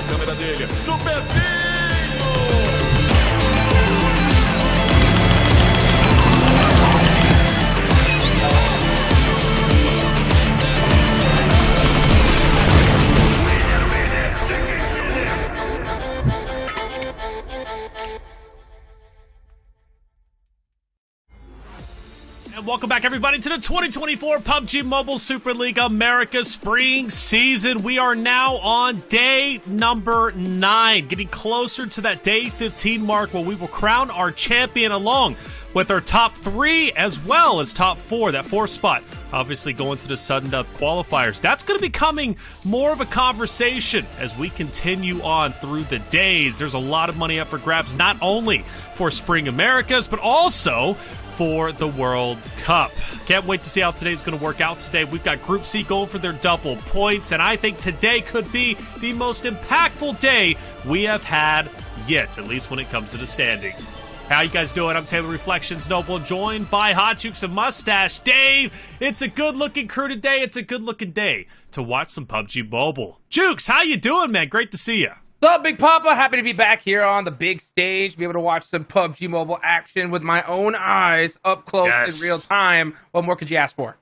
câmera dele. No pezinho! Welcome back, everybody, to the 2024 PUBG Mobile Super League America Spring Season. We are now on day number 9, getting closer to that day 15 mark where we will crown our champion along with our top 3 as well as top 4. That 4th spot, obviously, going to the sudden death qualifiers. That's going to be becoming more of a conversation as we continue on through the days. There's a lot of money up for grabs, not only for Spring Americas, but also for the World Cup. Can't wait to see how today's going to work out today. We've got Group C going for their double points, and I think today could be the most impactful day we have had yet, at least when it comes to the standings. How you guys doing? I'm Taylor Reflections Noble, joined by Hot Jukes and Mustache Dave. It's a good-looking crew today. It's a good-looking day to watch some PUBG Mobile. Jukes, how you doing, man? Great to see you. What's up, Big Papa? Happy to be back here on the big stage, be able to watch some PUBG Mobile action with my own eyes up close in real time. What more could you ask for?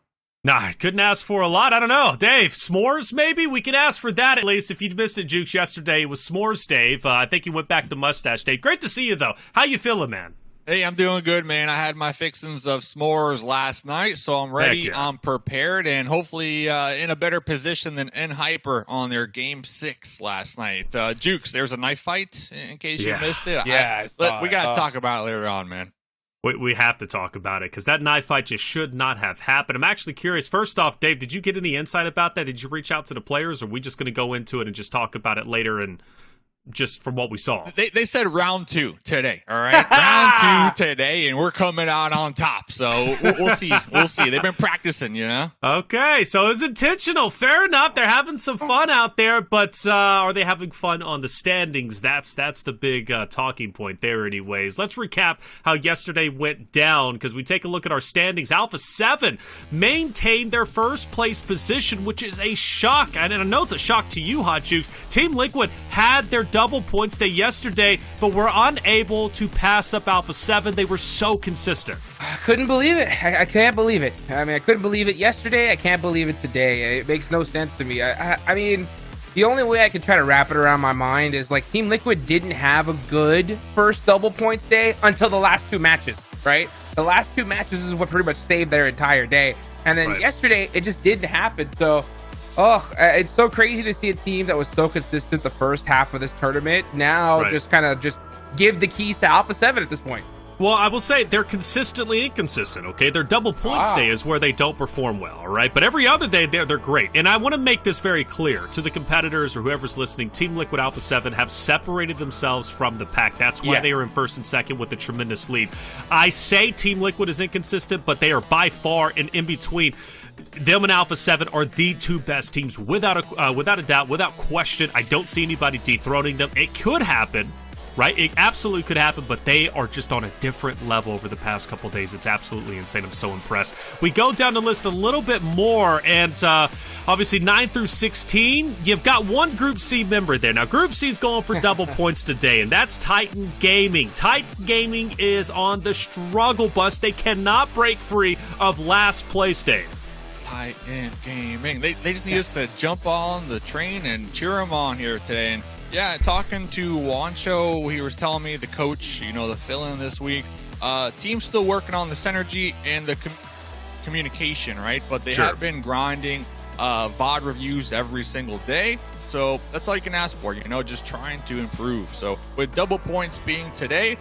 Nah, I couldn't ask for a lot. I don't know. Dave, s'mores maybe? We can ask for that at least. If you missed it, Jukes, yesterday, it was s'mores, Dave. I think you went back to Mustache, Dave. Great to see you, though. How you feeling, man? Hey, I'm doing good, man. I had my fixings of s'mores last night, so I'm ready. Yeah. I'm prepared, and hopefully in a better position than Hyper on their Game 6 last night. Jukes, there's a knife fight, in case you missed it. We got to talk about it later on, man. We have to talk about it, because that knife fight just should not have happened. I'm actually curious. First off, Dave, did you get any insight about that? Did you reach out to the players, or are we just going to go into it and just talk about it later and just from what we saw? They said round 2 today, all right? Round 2 today, and we're coming out on top. So we'll see. We'll see. They've been practicing, you know? Okay, so it's intentional. Fair enough. They're having some fun out there, but are they having fun on the standings? That's the big talking point there anyways. Let's recap how yesterday went down, because we take a look at our standings. Alpha7 maintained their first place position, which is a shock. And I know it's a shock to you, Hot Jukes. Team Liquid had their double points day yesterday, but were unable to pass up Alpha7. They were so consistent. I couldn't believe it. I can't believe it. I mean, I couldn't believe it yesterday. I can't believe it today. It makes no sense to me. I mean, the only way I can try to wrap it around my mind is, like, Team Liquid didn't have a good first double points day until the last 2 matches, right? The last 2 matches is what pretty much saved their entire day. And then yesterday, it just didn't happen. So it's so crazy to see a team that was so consistent the first half of this tournament now just kind of give the keys to Alpha7 at this point. Well, I will say they're consistently inconsistent, okay? Their double points day is where they don't perform well, all right? But every other day, they're great. And I want to make this very clear to the competitors or whoever's listening. Team Liquid Alpha7 have separated themselves from the pack. That's why they are in first and second with a tremendous lead. I say Team Liquid is inconsistent, but they are by far in between. Them and Alpha7 are the 2 best teams without a doubt, without question. I don't see anybody dethroning them. It could happen, right? It absolutely could happen, but they are just on a different level over the past couple days. It's absolutely insane. I'm so impressed. We go down the list a little bit more, and obviously 9 through 16, you've got one Group C member there. Now, Group C is going for double points today, and that's Titan Gaming. Titan Gaming is on the struggle bus. They cannot break free of last place, Dave. Titan Gaming. They just need us to jump on the train and cheer them on here today. And yeah, talking to Wancho, he was telling me, the coach, the fill-in this week, team's still working on the synergy and the communication, right? But they have been grinding VOD reviews every single day. So that's all you can ask for, just trying to improve. So with double points being today,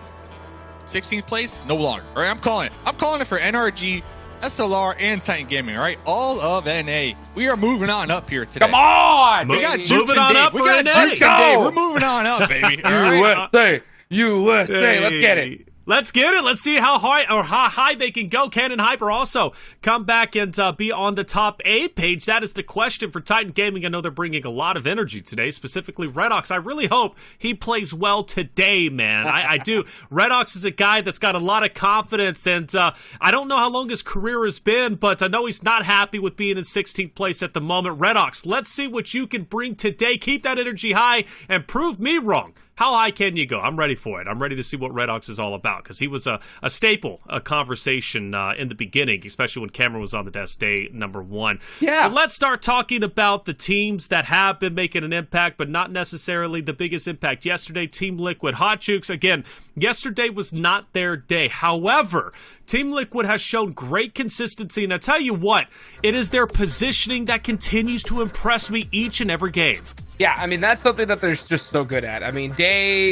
16th place, no longer. All right, I'm calling it for NRG, SLR, and Titan Gaming, all right? All of NA. We are moving on up here today. Come on! We got Jukes and Dave. We got Jukes and Dave. We're moving on up, baby. USA. USA. Let's get it. Let's get it. Let's see how high they can go. Can Hyper also come back and be on the top A page? That is the question for Titan Gaming. I know they're bringing a lot of energy today, specifically Redox. I really hope he plays well today, man. I do. Redox is a guy that's got a lot of confidence, and I don't know how long his career has been, but I know he's not happy with being in 16th place at the moment. Redox, let's see what you can bring today. Keep that energy high and prove me wrong. How high can you go? I'm ready for it. I'm ready to see what Redox is all about, because he was a staple, a conversation in the beginning, especially when Cameron was on the desk day number 1. Yeah. But let's start talking about the teams that have been making an impact, but not necessarily the biggest impact. Yesterday, Team Liquid, Hot Jukes, again, yesterday was not their day. However, Team Liquid has shown great consistency, and I tell you what, it is their positioning that continues to impress me each and every game. Yeah, I mean, that's something that they're just so good at. I mean,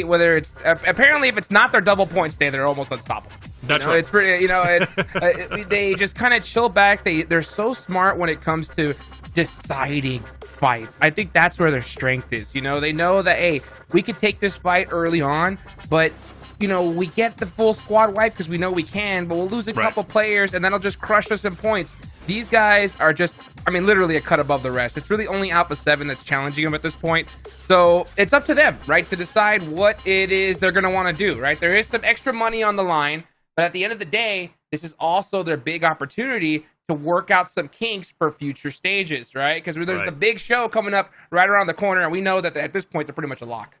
whether it's apparently if it's not their double points day, they're almost unstoppable. That's right. It's pretty, they just kind of chill back. They're so smart when it comes to deciding fights. I think that's where their strength is. They know that, hey, we could take this fight early on, but we get the full squad wipe because we know we can, but we'll lose a couple players and that'll just crush us in points. These guys are just, literally a cut above the rest. It's really only Alpha7 that's challenging them at this point. So it's up to them, right, to decide what it is they're going to want to do, right? There is some extra money on the line, but at the end of the day, this is also their big opportunity to work out some kinks for future stages, right? Because there's the big show coming up right around the corner, and we know that at this point, they're pretty much a lock.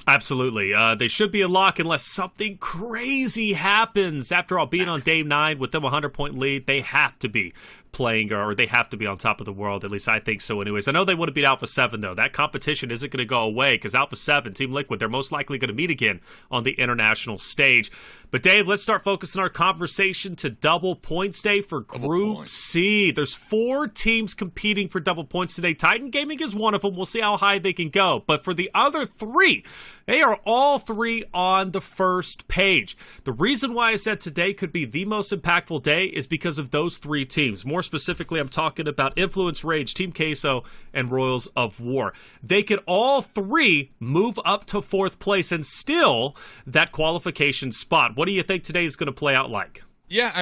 Absolutely. They should be a lock unless something crazy happens. After all, being on day 9 with them 100-point lead, they have to be playing, or they have to be on top of the world. At least I think so anyways. I know they want to beat Alpha7, though. That competition isn't going to go away because Alpha7, Team Liquid, they're most likely going to meet again on the international stage. But Dave, let's start focusing our conversation to double points day for Group C. There's 4 teams competing for double points today. Titan Gaming is one of them. We'll see how high they can go. But for the other 3, they are all 3 on the first page. The reason why I said today could be the most impactful day is because of those 3 teams. More specifically, I'm talking about Influence Rage, Team Queso, and Royals of War. They could all 3 move up to 4th place and still that qualification spot. What do you think today is going to play out like? Yeah,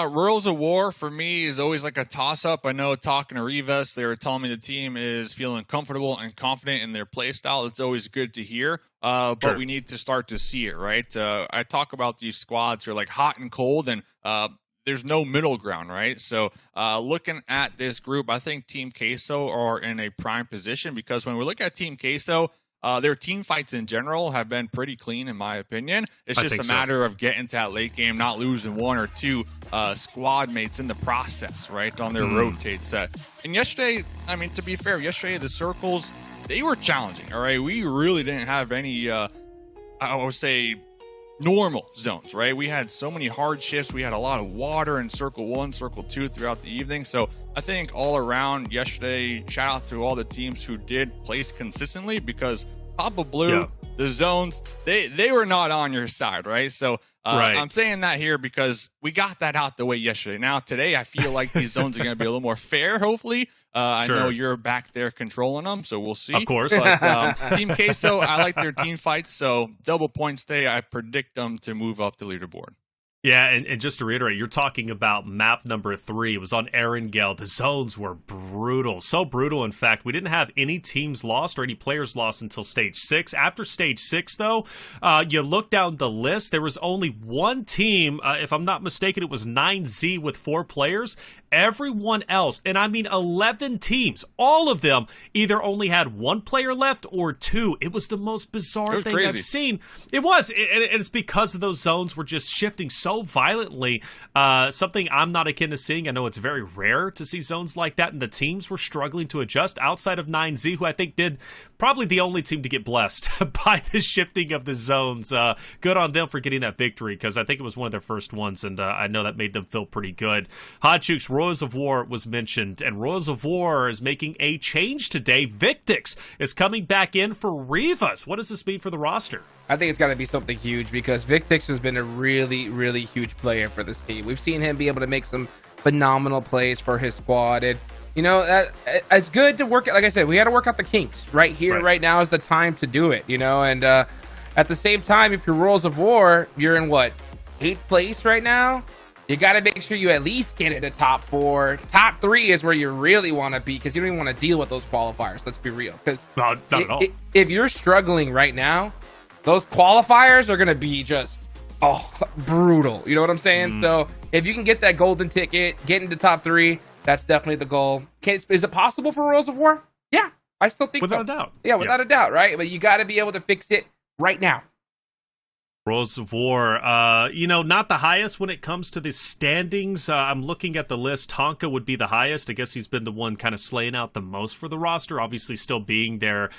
Royals of War for me is always like a toss-up. I know talking to Rivas, they were telling me the team is feeling comfortable and confident in their play style. It's always good to hear, but we need to start to see it, right? I talk about these squads who are like hot and cold, and there's no middle ground, right? So looking at this group, I think Team Queso are in a prime position because when we look at Team Queso, their team fights in general have been pretty clean, in my opinion. It's just a matter of getting to that late game, not losing 1 or 2 squad mates in the process, right, on their rotate set. And yesterday, to be fair, the circles, they were challenging, all right? We really didn't have any, I would say, normal zones, right? We had so many hard shifts. We had a lot of water in Circle 1, Circle 2 throughout the evening. So I think all around yesterday, shout out to all the teams who did place consistently because Papa Blue, the zones, they were not on your side, right? So I'm saying that here because we got that out the way yesterday. Now today, I feel like these zones are going to be a little more fair, hopefully. I know you're back there controlling them, so we'll see. Of course. But Team Queso, I like their team fights, so double points day, I predict them to move up the leaderboard. Yeah, and just to reiterate, you're talking about map number 3. It was on Erangel. The zones were brutal. So brutal, in fact, we didn't have any teams lost or any players lost until Stage 6. After Stage 6, though, you look down the list, there was only one team, if I'm not mistaken, it was 9Z with 4 players. Everyone else, and 11 teams, all of them either only had 1 player left or 2. It was the most bizarre thing I've seen. It was, and it's because of those zones were just shifting so violently, something I'm not akin to seeing. I know it's very rare to see zones like that, and the teams were struggling to adjust outside of 9Z, who I think did probably the only team to get blessed by the shifting of the zones. Good on them for getting that victory, because I think it was one of their first ones, and I know that made them feel pretty good. Hot Jukes, Royals of War was mentioned, and Royals of War is making a change today. Victix is coming back in for Rivas. What does this mean for the roster? I think it's got to be something huge because Victix has been a really, really huge player for this team. We've seen him be able to make some phenomenal plays for his squad, and it's good to work. Like I said, we got to work out the kinks right here, right now is the time to do it. And at the same time, if you're Royals of War, you're in what, 8th place right now, you got to make sure you at least get into top 4. Top 3 is where you really want to be, because you don't even want to deal with those qualifiers. Let's be real. Because not at all. If you're struggling right now, those qualifiers are going to be just brutal. You know what I'm saying? So if you can get that golden ticket, get into top 3, that's definitely the goal. Is it possible for Rules of War? Yeah, I still think without so. a doubt. Yeah, without a doubt, right? But you got to be able to fix it right now. Rules of War, not the highest when it comes to the standings. I'm looking at the list. Tonka would be the highest. I guess he's been the one kind of slaying out the most for the roster, obviously still being there.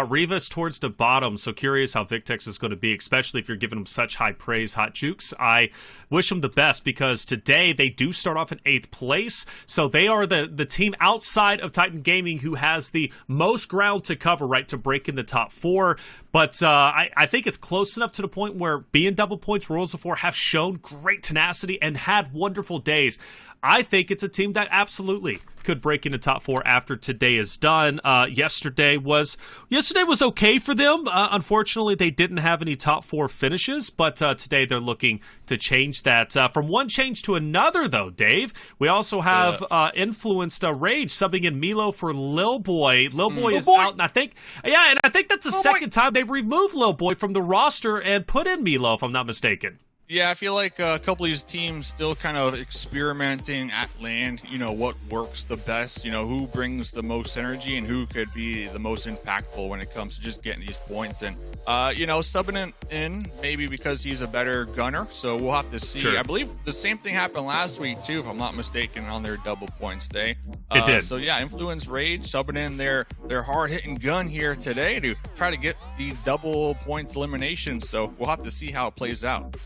Rivas towards the bottom, so curious how Victex is going to be, especially if you're giving him such high praise, Hot Jukes. I wish him the best, because today they do start off in 8th place, so they are the team outside of Titan Gaming who has the most ground to cover, right, to break in the top 4. But I think it's close enough to the point where being double points, Rules of War have shown great tenacity and had wonderful days. I think it's a team that absolutely could break into top 4 after today is done. Yesterday was okay for them. Unfortunately, they didn't have any top 4 finishes, but today they're looking to change that. From one change to another, though, Dave, we also have influenced Rage subbing in Milo for Lil Boy. Lil Boy is out, and I think that's the second time they removed Lil Boy from the roster and put in Milo, if I'm not mistaken. Yeah, I feel like a couple of these teams still kind of experimenting at land, what works the best, who brings the most energy and who could be the most impactful when it comes to just getting these points. And, subbing in maybe because he's a better gunner, so we'll have to see. Sure. I believe the same thing happened last week, too, if I'm not mistaken, on their double points day. It did. So, yeah, Influence Rage subbing in their hard-hitting gun here today to try to get these double points eliminations, so we'll have to see how it plays out.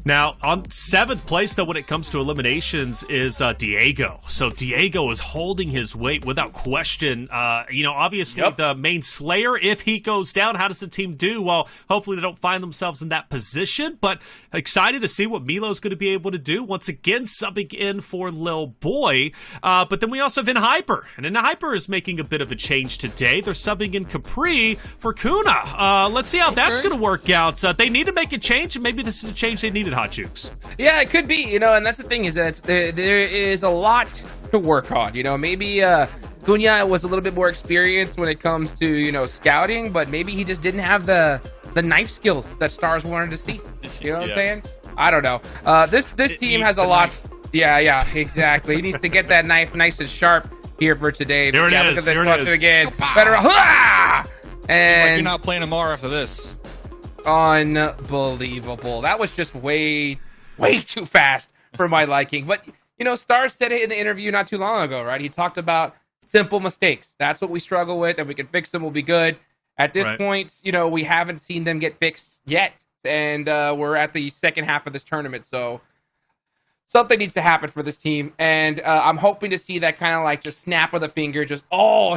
Now, on 7th place, though, when it comes to eliminations is Diego. So Diego is holding his weight without question. Obviously the main Slayer, if he goes down, how does the team do? Well, hopefully they don't find themselves in that position, but excited to see what Milo's going to be able to do. Once again, subbing in for Lil Boy. But then we also have Hyper, and Hyper is making a bit of a change today. They're subbing in Capri for Kuna. Let's see how that's going to work out. They need to make a change, and maybe this is a change they needed, Hot Jukes. Yeah, it could be, and that's the thing, is that there is a lot to work on. Maybe Cunha was a little bit more experienced when it comes to, scouting, but maybe he just didn't have the knife skills that Stars wanted to see. You know what I'm saying? I don't know. This team has a lot. Knife. Yeah, exactly. He needs to get that knife nice and sharp here for today. Here it is. Look at this again. And like you're not playing tomorrow after this. Unbelievable. That was just way too fast for my liking. But, Stars said it in the interview not too long ago, right? He talked about simple mistakes. That's what we struggle with, and we can fix them, we'll be good. At this point, we haven't seen them get fixed yet, and we're at the second half of this tournament, so something needs to happen for this team, and I'm hoping to see that kind of like just snap of the finger, just,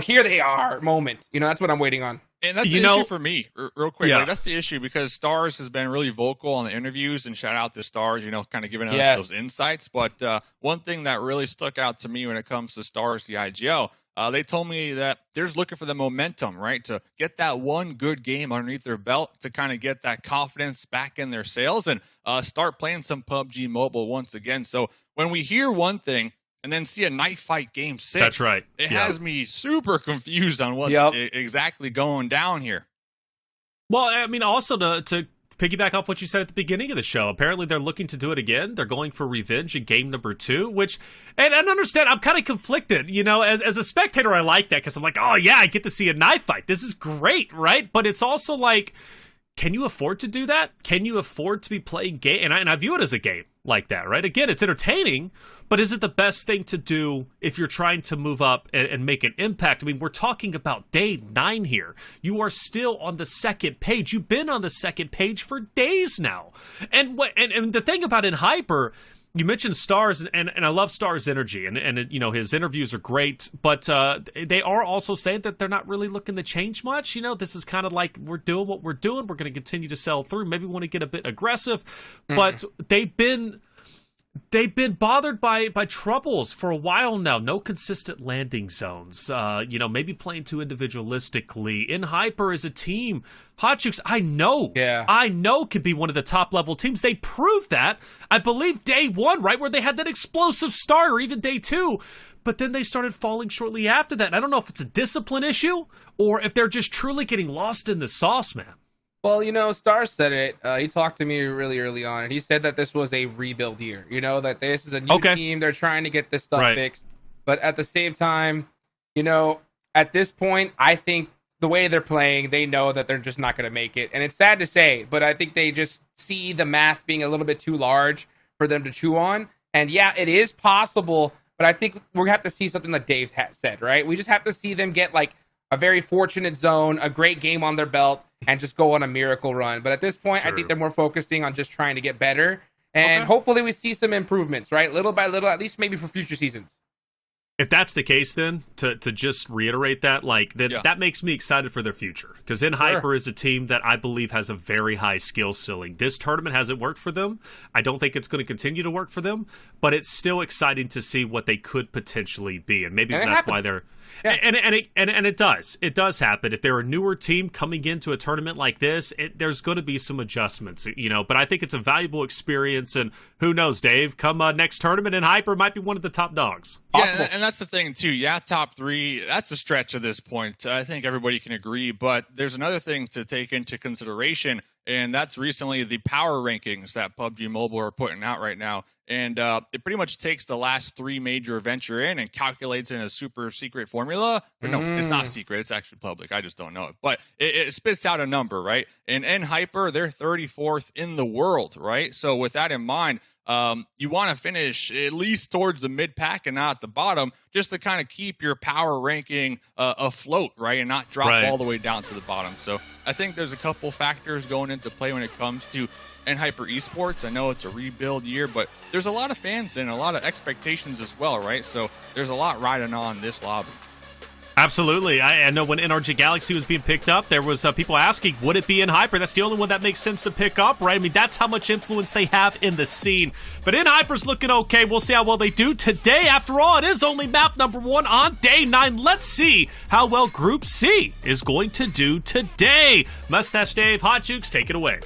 here they are moment. That's what I'm waiting on. And that's the issue for me, real quick. Yeah. Like, that's the issue, because Stars has been really vocal on the interviews, and shout out to Stars, kind of giving us those insights. But one thing that really stuck out to me when it comes to Stars, the IGL, they told me that they're just looking for the momentum, right? To get that one good game underneath their belt, to kind of get that confidence back in their sails and start playing some PUBG Mobile once again. So when we hear one thing and then see a knife fight game 6. That's right. It has me super confused on what exactly going down here. Well, I mean, also to piggyback off what you said at the beginning of the show, apparently they're looking to do it again. They're going for revenge in game number 2, which, and understand, I'm kind of conflicted. As a spectator, I like that, because I'm like, oh yeah, I get to see a knife fight. This is great, right? But it's also like, can you afford to do that? Can you afford to be playing game? And I view it as a game like that, right? Again, it's entertaining, but is it the best thing to do if you're trying to move up and make an impact? I mean, we're talking about day 9 here. You are still on the second page. You've been on the second page for days now. And the thing about Hyper, you mentioned Stars, and I love Stars' energy, and his interviews are great, but they are also saying that they're not really looking to change much. This is kind of like, we're doing what we're doing. We're going to continue to sell through. Maybe we want to get a bit aggressive, but they've been They've been bothered by troubles for a while now. No consistent landing zones. Maybe playing too individualistically. In Hyper as a team, Hotchukes, I know could be one of the top level teams. They proved that, I believe, day one, right, where they had that explosive start, or even day two. But then they started falling shortly after that. And I don't know if it's a discipline issue or if they're just truly getting lost in the sauce, man. Well, Star said it. He talked to me really early on, and he said that this was a rebuild year. That this is a new team. They're trying to get this stuff fixed. But at the same time, at this point, I think the way they're playing, they know that they're just not going to make it. And it's sad to say, but I think they just see the math being a little bit too large for them to chew on. And yeah, it is possible, but I think we're going to have to see something that Dave said, right? We just have to see them get like a very fortunate zone, a great game on their belt, and just go on a miracle run. But at this point, I think they're more focusing on just trying to get better. And hopefully we see some improvements, right? Little by little, at least maybe for future seasons. If that's the case, then to just reiterate that, that makes me excited for their future. Because Hyper is a team that I believe has a very high skill ceiling. This tournament hasn't worked for them. I don't think it's going to continue to work for them, but it's still exciting to see what they could potentially be, and maybe that's why they're. Yeah. And it does happen. If they're a newer team coming into a tournament like this, there's going to be some adjustments, but I think it's a valuable experience, and who knows, Dave, come next tournament, and Hyper might be one of the top dogs. Yeah, and that's the thing too. Yeah, top three, that's a stretch at this point. I think everybody can agree, but there's another thing to take into consideration, and that's recently the power rankings that PUBG Mobile are putting out right now. And it pretty much takes the last three major events you're in and calculates in a super secret formula. But no, it's not secret. It's actually public. I just don't know it. But it spits out a number, right? And in Hyper, they're 34th in the world, right? So with that in mind, you want to finish at least towards the mid-pack and not at the bottom, just to kind of keep your power ranking afloat, right? And not drop all the way down to the bottom. So I think there's a couple factors going into play when it comes to Hyper Esports. I know it's a rebuild year, but there's a lot of fans and a lot of expectations as well, right? So there's a lot riding on this lobby. Absolutely. I know when NRG Galaxy was being picked up, there was people asking, would it be in Hyper? That's the only one that makes sense to pick up, right? I mean, that's how much influence they have in the scene. But in Hyper's looking okay. We'll see how well they do today. After all, it is only map number 1 on day 9. Let's see how well Group C is going to do today. Mustache Dave, Hot Jukes, take it away.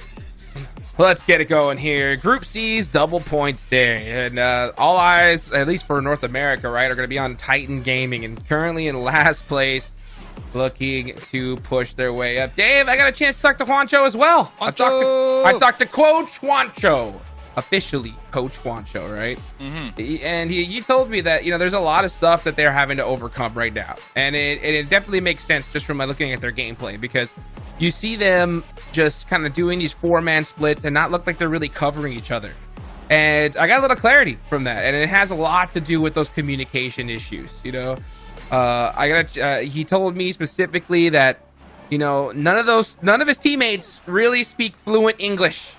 Let's get it going here. Group C's double points day. And all eyes, at least for North America, right, are going to be on Titan Gaming. And currently in last place, looking to push their way up. Dave, I got a chance to talk to Juancho as well. I talked to Coach Juancho. Officially Coach Juancho, right? And he told me that, there's a lot of stuff that they're having to overcome right now. And it definitely makes sense just from looking at their gameplay, because you see them just kind of doing these 4-man splits and not look like they're really covering each other. And I got a little clarity from that, and it has a lot to do with those communication issues. He told me specifically that none of his teammates really speak fluent English.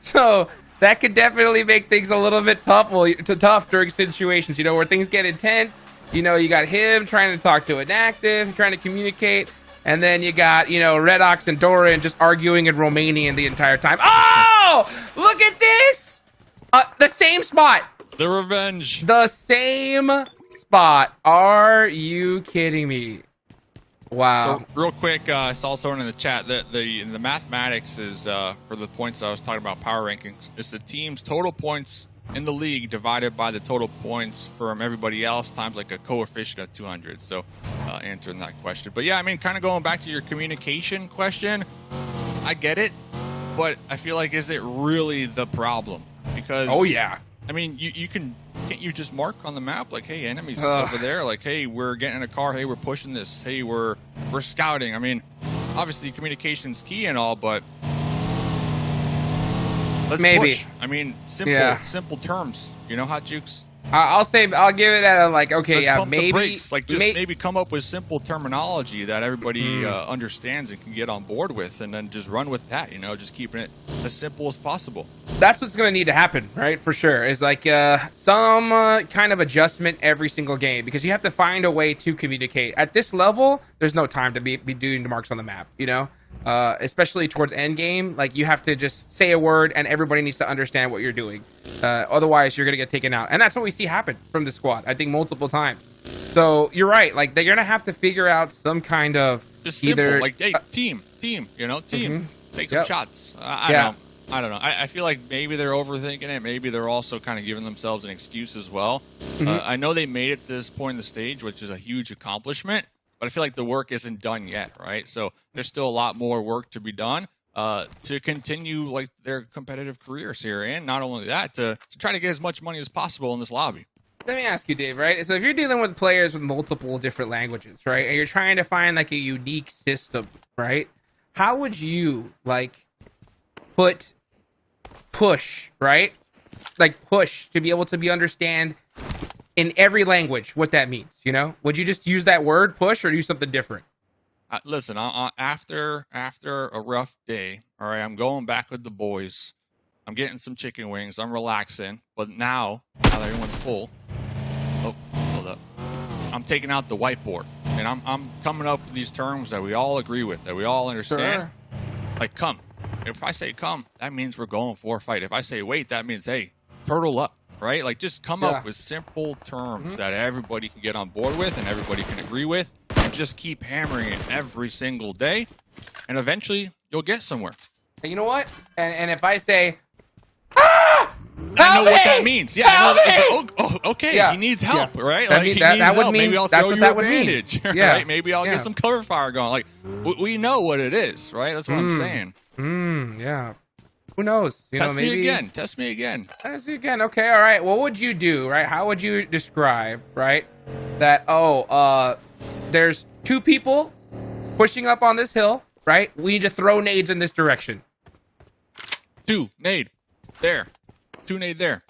So that could definitely make things a little bit tough during situations, where things get intense. You got him trying to talk to inactive, trying to communicate. And then you got, Redox and Doran just arguing in Romanian the entire time. Oh, look at this. The same spot. The revenge. The same spot. Are you kidding me? Wow. So real quick, I saw someone in the chat that the mathematics is, for the points I was talking about, power rankings, it's the team's total points in the league divided by the total points from everybody else times like a coefficient of 200. So answering that question. But yeah, I mean, kind of going back to your communication question, I get it, but I feel like, is it really the problem? Because I mean, can't you just mark on the map like, hey, enemies over there, like, hey, we're getting in a car, hey, we're pushing this, hey, we're scouting. I mean, obviously communication's key and all, but let's push. I mean, simple terms, Hot Jukes. I'll give it at maybe brakes. Maybe come up with simple terminology that everybody understands and can get on board with, and then just run with that. Just keeping it as simple as possible. That's what's going to need to happen, right? For sure, is some kind of adjustment every single game, because you have to find a way to communicate. At this level, there's no time to be doing the marks on the map. especially towards end game. Like, you have to just say a word and everybody needs to understand what you're doing. Otherwise, you're going to get taken out. And that's what we see happen from the squad, I think, multiple times. So you're right. Like, they're going to have to figure out some kind of just simple, like, hey, team, you know, team. Take some shots. I don't know. I feel like maybe they're overthinking it. Maybe they're also kind of giving themselves an excuse as well. I know they made it to this point in the stage, which is a huge accomplishment, but I feel like the work isn't done yet, right? So there's still a lot more work to be done to continue like their competitive careers here, and not only that, to try to get as much money as possible in this lobby. Let me ask you, Dave, right? So if you're dealing with players with multiple different languages, right, and you're trying to find like a unique system, right, how would you like push, right? Like push to be able to be understand in every language what that means, you know? Would you just use that word push or do something different? Listen, after a rough day, all right, I'm going back with the boys. I'm getting some chicken wings. I'm relaxing. But now that everyone's full, oh, hold up. I'm taking out the whiteboard, and I'm coming up with these terms that we all agree with, that we all understand. Sure. Like, come. If I say come, that means we're going for a fight. If I say wait, that means, hey, turtle up, right? Like, just come up with simple terms that everybody can get on board with and everybody can agree with, and just keep hammering it every single day, and eventually you'll get somewhere. And you know what? And if I say, I know what that means. Yeah, I know. Okay, he needs help, right? That like, mean, he that, needs that would help. mean, Maybe I'll that's throw what you that a would bandage, mean. right? Maybe I'll get some cover fire going. Like, we know what it is, right? That's what I'm saying. Yeah. Who knows? You Test know, maybe me again. Test me again. Test you again. Okay, all right. What would you do, right? How would you describe, right, that, there's two people pushing up on this hill, right? We need to throw nades in this direction. Two nade there. Two nade there.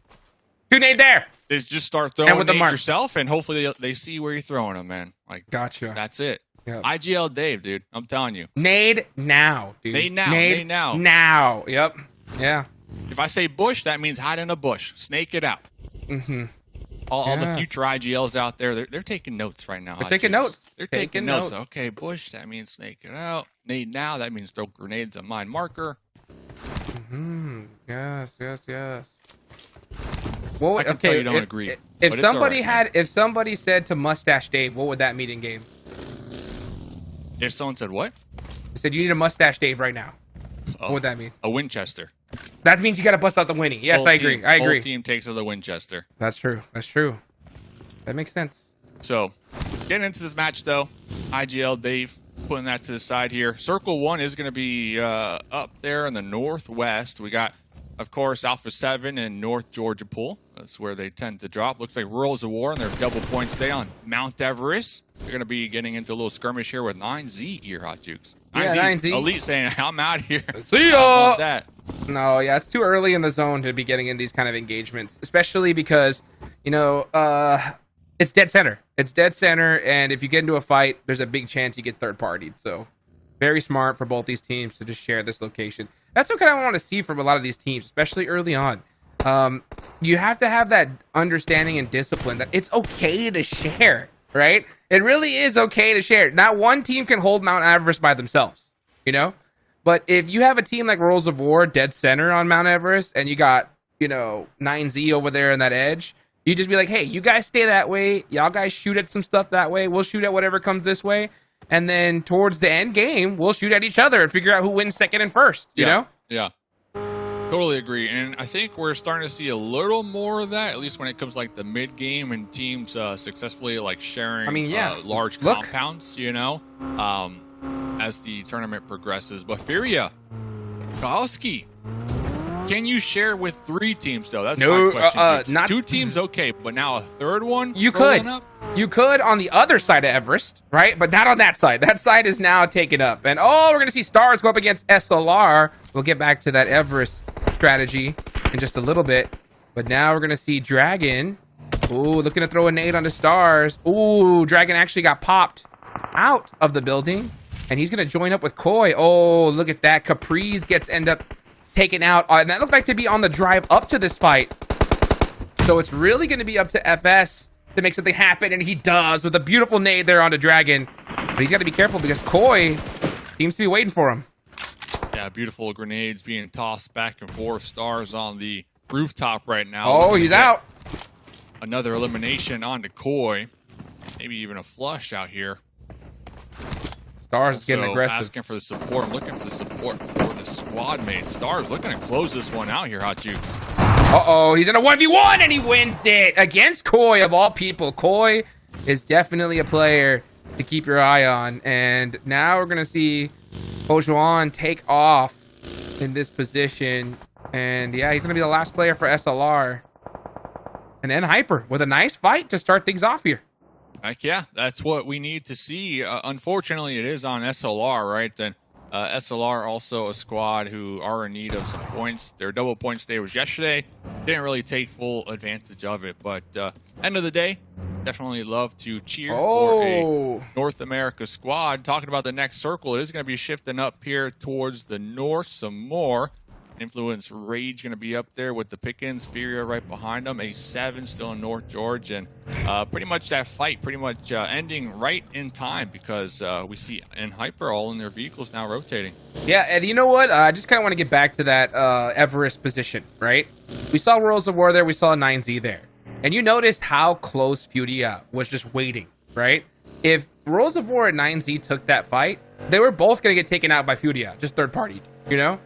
Two nade there. They just start throwing with the nades mark. yourself, and hopefully they see where you're throwing them, man. Like, Gotcha. That's it. Yep. IGL Dave, dude. I'm telling you. Nade now, dude. Nade now. Nade Nade now. Now. Yep. Yeah. If I say bush, that means hide in a bush. Snake it out. All the future IGLs out there, they're taking notes right now. They're taking notes. They're taking notes. Okay, bush, that means snake it out. Nade now, that means throw grenades on mine marker. Yes. I can tell you don't agree. If somebody said to Mustache Dave, what would that mean in game? If someone said what? Said you need a Mustache Dave right now. What would that mean? A Winchester. That means you got to bust out the Winnie. Yes, I agree. I agree. Whole team takes the Winchester. That's true. That makes sense. So, getting into this match though, IGL Dave putting that to the side here. Circle 1 is going to be up there in the northwest. We got, of course, Alpha7 and North Georgia Pool. That's where they tend to drop. Looks like Rules of War, and they're double points today on Mount Everest. They're going to be getting into a little skirmish here with 9Z here, Hot Jukes. 9Z. Elite saying, I'm out here. See ya! That. No, yeah, it's too early in the zone to be getting in these kind of engagements, especially because, you know, it's dead center. It's dead center, and if you get into a fight, there's a big chance you get third-partied. So, very smart for both these teams to just share this location. That's what I want to see from a lot of these teams, especially early on. You have to have that understanding and discipline that it's okay to share, right? It really is okay to share. Not one team can hold Mount Everest by themselves, you know? But if you have a team like Rules of War, dead center on Mount Everest, and you got, you know, 9Z over there in that edge, you just be like, hey, you guys stay that way. Y'all guys shoot at some stuff that way. We'll shoot at whatever comes this way. And then towards the end game, we'll shoot at each other and figure out who wins second and first, you know? Yeah. Totally agree. And I think we're starting to see a little more of that, at least when it comes like the mid game and teams successfly like sharing large compounds, you know, as the tournament progresses. But FURIA, Kowalski, can you share with 3 teams though? That's my question. Not 2 teams, okay, but now a third one? You could. You could on the other side of Everest, right? But not on that side. That side is now taken up. And we're going to see Stars go up against SLR. We'll get back to that Everest strategy in just a little bit. But now we're going to see Dragon. Ooh, looking to throw a nade onto Stars. Ooh, Dragon actually got popped out of the building. And he's going to join up with Koi. Oh, look at that. Capri's end up taken out. And that looked like to be on the drive up to this fight. So it's really going to be up to FS to make something happen, and he does with a beautiful nade there onto Dragon. But he's got to be careful because Koi seems to be waiting for him. Yeah, beautiful grenades being tossed back and forth. Stars on the rooftop right now. Oh, he's out. Another elimination onto Koi. Maybe even a flush out here. Stars getting aggressive. Asking for the support. I'm looking for the support for the squad mate. Stars looking to close this one out here, Hot Jukes. Uh-oh, he's in a 1v1 and he wins it against Koi of all people. Koi is definitely a player to keep your eye on. And now we're going to see Ojuan take off in this position. And yeah, he's going to be the last player for SLR. And then Hyper with a nice fight to start things off here. Heck yeah, that's what we need to see. Unfortunately, it is on SLR, right? And SLR also a squad who are in need of some points. Their double points day was yesterday. Didn't really take full advantage of it. But end of the day, definitely love to cheer for a North America squad. Talking about the next circle, it is going to be shifting up here towards the north some more. Influence Rage going to be up there with the pick-ins. FURIA right behind them. A7 still in North George. And pretty much that fight pretty much ending right in time because we see in Hyper all in their vehicles now rotating. Yeah, and you know what? I just kind of want to get back to that Everest position, right? We saw Worlds of War there. We saw 9Z there. And you noticed how close FURIA was just waiting, right? If Worlds of War and 9Z took that fight, they were both going to get taken out by FURIA, just third-partied, you know?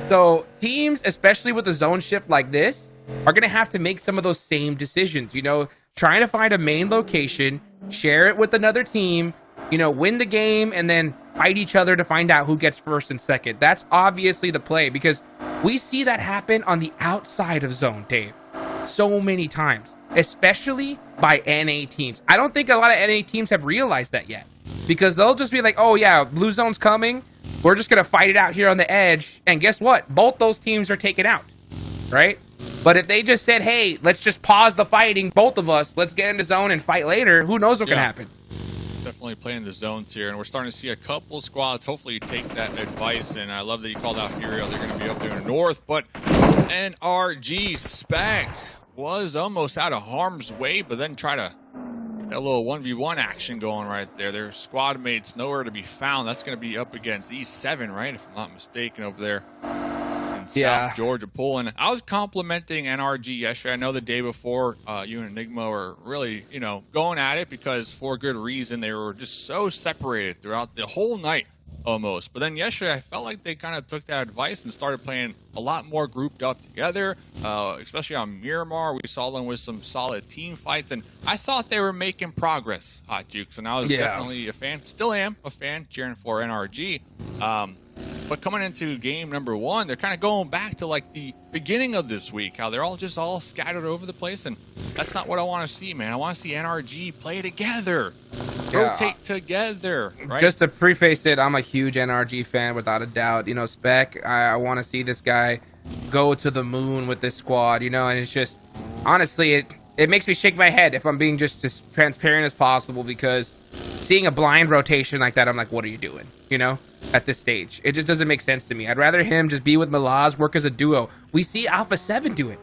So teams, especially with a zone shift like this, are going to have to make some of those same decisions, you know, trying to find a main location, share it with another team, you know, win the game, and then fight each other to find out who gets first and second. That's obviously the play because we see that happen on the outside of zone, Dave, so many times, especially by NA teams. I don't think a lot of NA teams have realized that yet because they'll just be like, oh yeah, blue zone's coming. We're just going to fight it out here on the edge. And guess what? Both those teams are taken out, right? But if they just said, hey, let's just pause the fighting, both of us, let's get into zone and fight later, who knows what can happen? Definitely playing the zones here, and we're starting to see a couple squads hopefully take that advice. And I love that you called out FURIA. They're going to be up there in the north. But NRG Spec was almost out of harm's way, but then try to a little 1v1 action going right there. Their squad mates nowhere to be found. That's going to be up against E7, right? If I'm not mistaken, over there in South Georgia pulling. I was complimenting NRG yesterday. I know the day before, you and Enigma were really, you know, going at it because for good reason. They were just so separated throughout the whole night almost. But then yesterday, I felt like they kind of took that advice and started playing a lot more grouped up together, especially on Miramar. We saw them with some solid team fights, and I thought they were making progress, Hot Jukes, and I was definitely a fan, still am a fan, cheering for NRG. But coming into game number one, they're kind of going back to like the beginning of this week, how they're all scattered over the place, and that's not what I want to see, man. I want to see NRG play together, rotate together, right? Just to preface it, I'm a huge NRG fan without a doubt. You know, Spec, I want to see this guy go to the moon with this squad, you know, and it's just, honestly, it makes me shake my head if I'm being just as transparent as possible because seeing a blind rotation like that, I'm like, what are you doing, you know? At this stage, it just doesn't make sense to me. I'd rather him just be with Malaz, work as a duo. We see Alpha7 do it,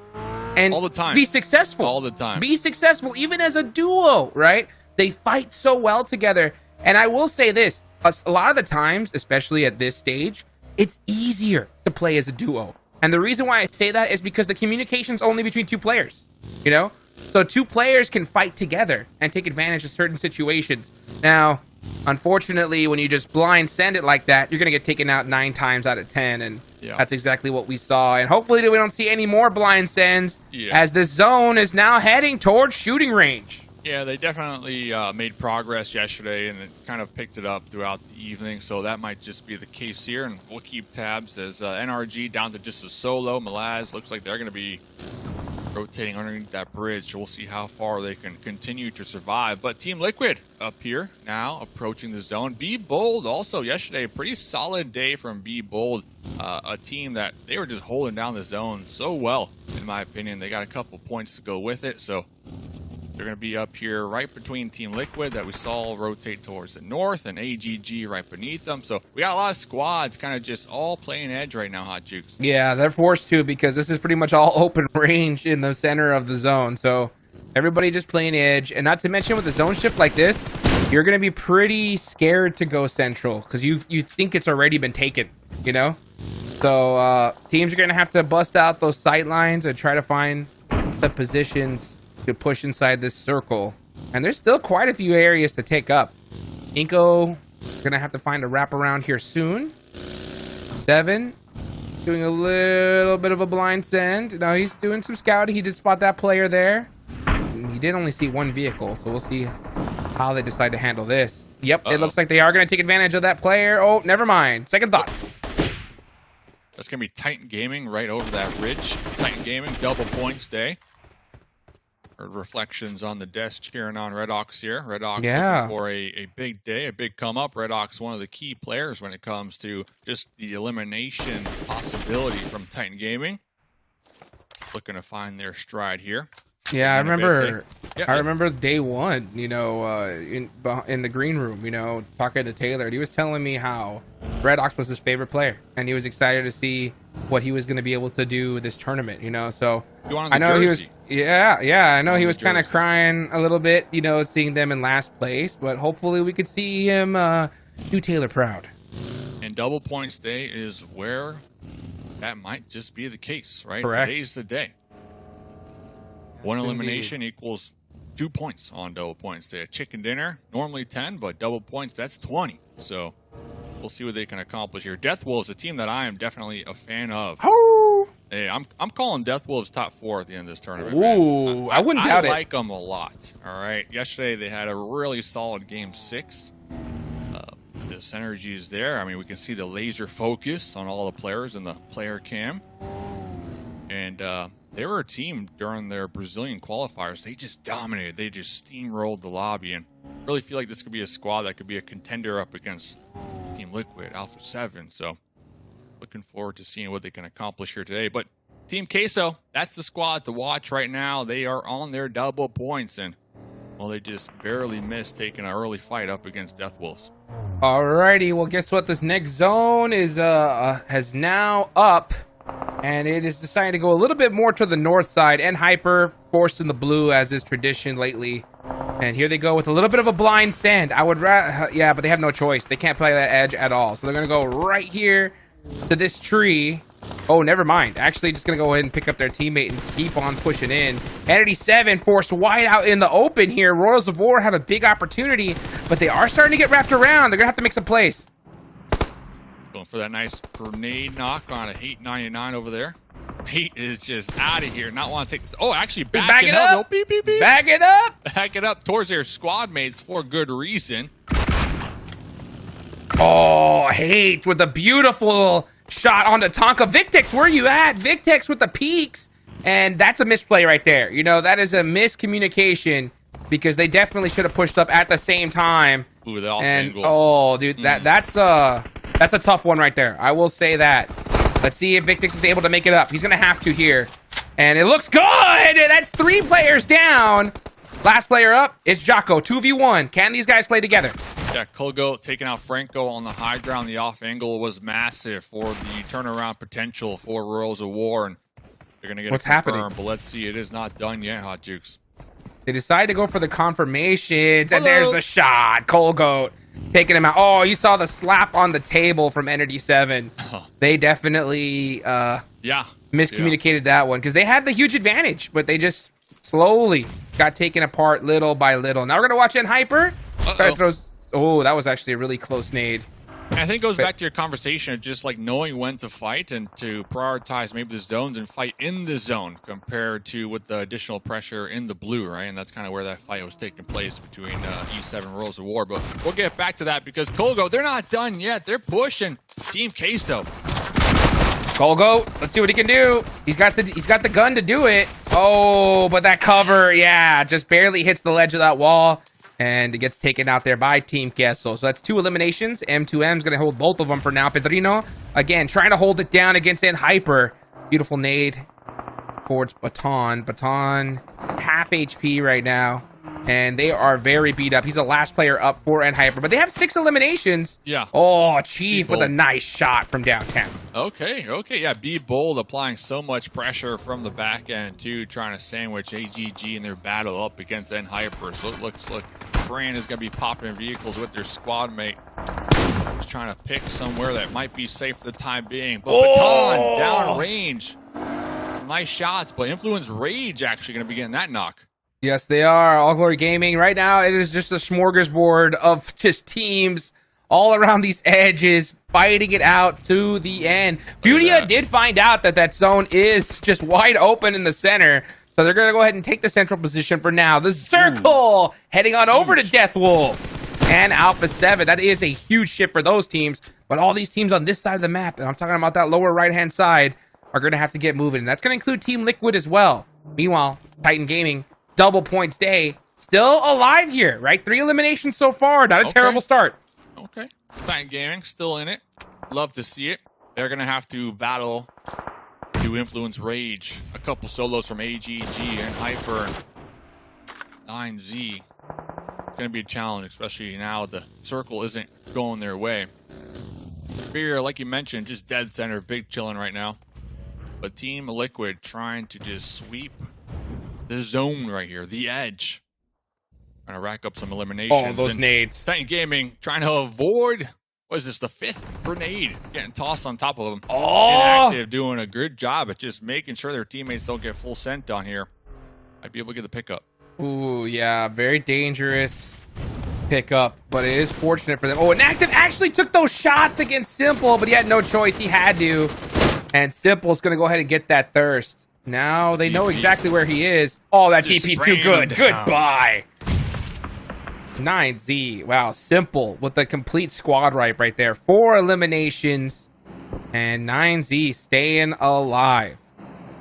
and all the time, be successful. All the time, be successful, even as a duo, right? They fight so well together. And I will say this: a lot of the times, especially at this stage, it's easier to play as a duo. And the reason why I say that is because the communication's only between two players. You know, so two players can fight together and take advantage of certain situations. Now, unfortunately, when you just blind send it like that, you're going to get taken out 9 times out of 10, and that's exactly what we saw. And hopefully we don't see any more blind sends as this zone is now heading towards shooting range. Yeah, they definitely made progress yesterday, and it kind of picked it up throughout the evening, so that might just be the case here, and we'll keep tabs as NRG down to just a solo. Malaz looks like they're going to be rotating underneath that bridge. We'll see how far they can continue to survive. But Team Liquid up here now approaching the zone. Be Bold also yesterday, a pretty solid day from Be Bold, a team that they were just holding down the zone so well, in my opinion. They got a couple points to go with it, so they're going to be up here right between Team Liquid that we saw rotate towards the north and AGG right beneath them. So we got a lot of squads kind of just all playing edge right now, Hot Jukes. Yeah, they're forced to because this is pretty much all open range in the center of the zone. So everybody just playing edge. And not to mention with a zone shift like this, you're going to be pretty scared to go central because you think it's already been taken, you know? So teams are going to have to bust out those sight lines and try to find the positions to push inside this circle. And there's still quite a few areas to take up. iNCO going to have to find a wraparound here soon. 7 doing a little bit of a blind send. No, he's doing some scouting. He did spot that player there. He did only see one vehicle, so we'll see how they decide to handle this. Yep, it looks like they are going to take advantage of that player. Oh, never mind. Second thoughts. That's going to be Titan Gaming right over that ridge. Titan Gaming, double points day. Heard reflections on the desk cheering on Red Ox here. Red Ox looking for a big day, a big come up. Red Ox, one of the key players when it comes to just the elimination possibility from Titan Gaming. Looking to find their stride here. Yeah, I remember. I remember day one. You know, in the green room. You know, talking to Taylor, and he was telling me how Red Ox was his favorite player, and he was excited to see what he was going to be able to do this tournament. You know, so I know he was. Yeah, I know he was kind of crying a little bit. You know, seeing them in last place, but hopefully we could see him do Taylor proud. And double points day is where that might just be the case, right? Correct. Today's the day. One elimination equals 2 points on double points day. A chicken dinner, normally 10, but double points, that's 20. So we'll see what they can accomplish here. Death Wolves, a team that I am definitely a fan of. Oh! Hey, I'm calling Death Wolves top 4 at the end of this tournament. Ooh, I wouldn't doubt it. I like them a lot. All right. Yesterday they had a really solid game 6. The synergy is there. I mean, we can see the laser focus on all the players in the player cam. And they were a team during their Brazilian qualifiers. They just dominated. They just steamrolled the lobby, and really feel like this could be a squad that could be a contender up against Team Liquid, Alpha7. So looking forward to seeing what they can accomplish here today. But Team Queso, that's the squad to watch right now. They are on their double points, and well, they just barely missed taking an early fight up against Death Wolves. Alrighty, well, guess what? This next zone is has now up. And it is deciding to go a little bit more to the north side, and Hyper forced in the blue as is tradition lately. And here they go with a little bit of a blind send. I would yeah, but they have no choice. They can't play that edge at all. So they're going to go right here to this tree. Oh, never mind. Actually, just going to go ahead and pick up their teammate and keep on pushing in. Entity 7 forced wide out in the open here. Royals of War have a big opportunity, but they are starting to get wrapped around. They're going to have to make some plays. Going for that nice grenade knock on a Hate 99 over there. Hate is just out of here. Not want to take this. Oh, actually back it up. Oh, beep, beep, beep. Back it up. Back it up towards their squad mates for good reason. Oh, Hate with a beautiful shot on the Tonka. Victex, where you at? Victex with the peaks. And that's a misplay right there. You know, that is a miscommunication because they definitely should have pushed up at the same time. Ooh, the off and angle. Oh, dude, that's a tough one right there. I will say that. Let's see if Victex is able to make it up. He's gonna have to here, and it looks good. That's 3 players down. Last player up is Jocko. 2v1. Can these guys play together? Yeah, Kogo taking out Franco on the high ground. The off angle was massive for the turnaround potential for Royals of War, and they're gonna get what's it confirmed, happening. But let's see, it is not done yet, Hot Jukes. They decide to go for the confirmations, and there's the shot. Colgoat taking him out. Oh, you saw the slap on the table from Entity 7. They definitely miscommunicated that one because they had the huge advantage, but they just slowly got taken apart little by little. Now we're going to watch in Hyper. Oh, that was actually a really close nade. I think it goes back to your conversation of just like knowing when to fight and to prioritize maybe the zones and fight in the zone compared to with the additional pressure in the blue, right? And that's kind of where that fight was taking place between E7 and Royals of War. But we'll get back to that because Colgo, they're not done yet. They're pushing Team Queso. Colgo, let's see what he can do. He's got the gun to do it. Oh, but that cover, yeah, just barely hits the ledge of that wall. And it gets taken out there by Team Queso. So that's 2 eliminations. M2M is going to hold both of them for now. Pedrino, again, trying to hold it down against Hyper. Beautiful nade towards Baton. Baton, half HP right now. And they are very beat up. He's the last player up for Hyper. But they have 6 eliminations. Yeah. Oh, Chief with a nice shot from downtown. Okay. Yeah, Be Bold applying so much pressure from the back end, too, trying to sandwich AGG in their battle up against Hyper. So it looks like Fran is going to be popping vehicles with their squad mate. Just trying to pick somewhere that might be safe for the time being. But Baton down range. Nice shots, but Influence Rage actually going to be getting that knock. Yes, they are. All Glory Gaming. Right now, it is just a smorgasbord of just teams all around these edges, fighting it out to the end. FURIA did find out that zone is just wide open in the center, so they're going to go ahead and take the central position for now. The circle heading on over to Death Wolves and Alpha7. That is a huge shift for those teams, but all these teams on this side of the map, and I'm talking about that lower right-hand side, are going to have to get moving. And that's going to include Team Liquid as well. Meanwhile, Titan Gaming, double points day, still alive here, right? 3 eliminations so far. Not a terrible start. Okay. Titan Gaming, still in it. Love to see it. They're going to have to battle to Influence Rage. A couple solos from AGG and Hyper and 9Z. Going to be a challenge, especially now the circle isn't going their way. FURIA, like you mentioned, just dead center, big chilling right now. But Team Liquid trying to just sweep the zone right here, the edge. Trying to rack up some eliminations. Oh, those nades. Titan Gaming trying to avoid, what is this, the 5th grenade getting tossed on top of them. Inactive doing a good job at just making sure their teammates don't get full sent on here. I'd be able to get the pickup. Ooh, yeah, very dangerous pickup, but it is fortunate for them. Oh, Inactive actually took those shots against Simple, but he had no choice. He had to. And Simple's going to go ahead and get that thirst. Now they know exactly where he is. Oh, that DP's too good. Goodbye. 9Z. Wow, Simple with the complete squad right there. 4 eliminations. And 9Z staying alive.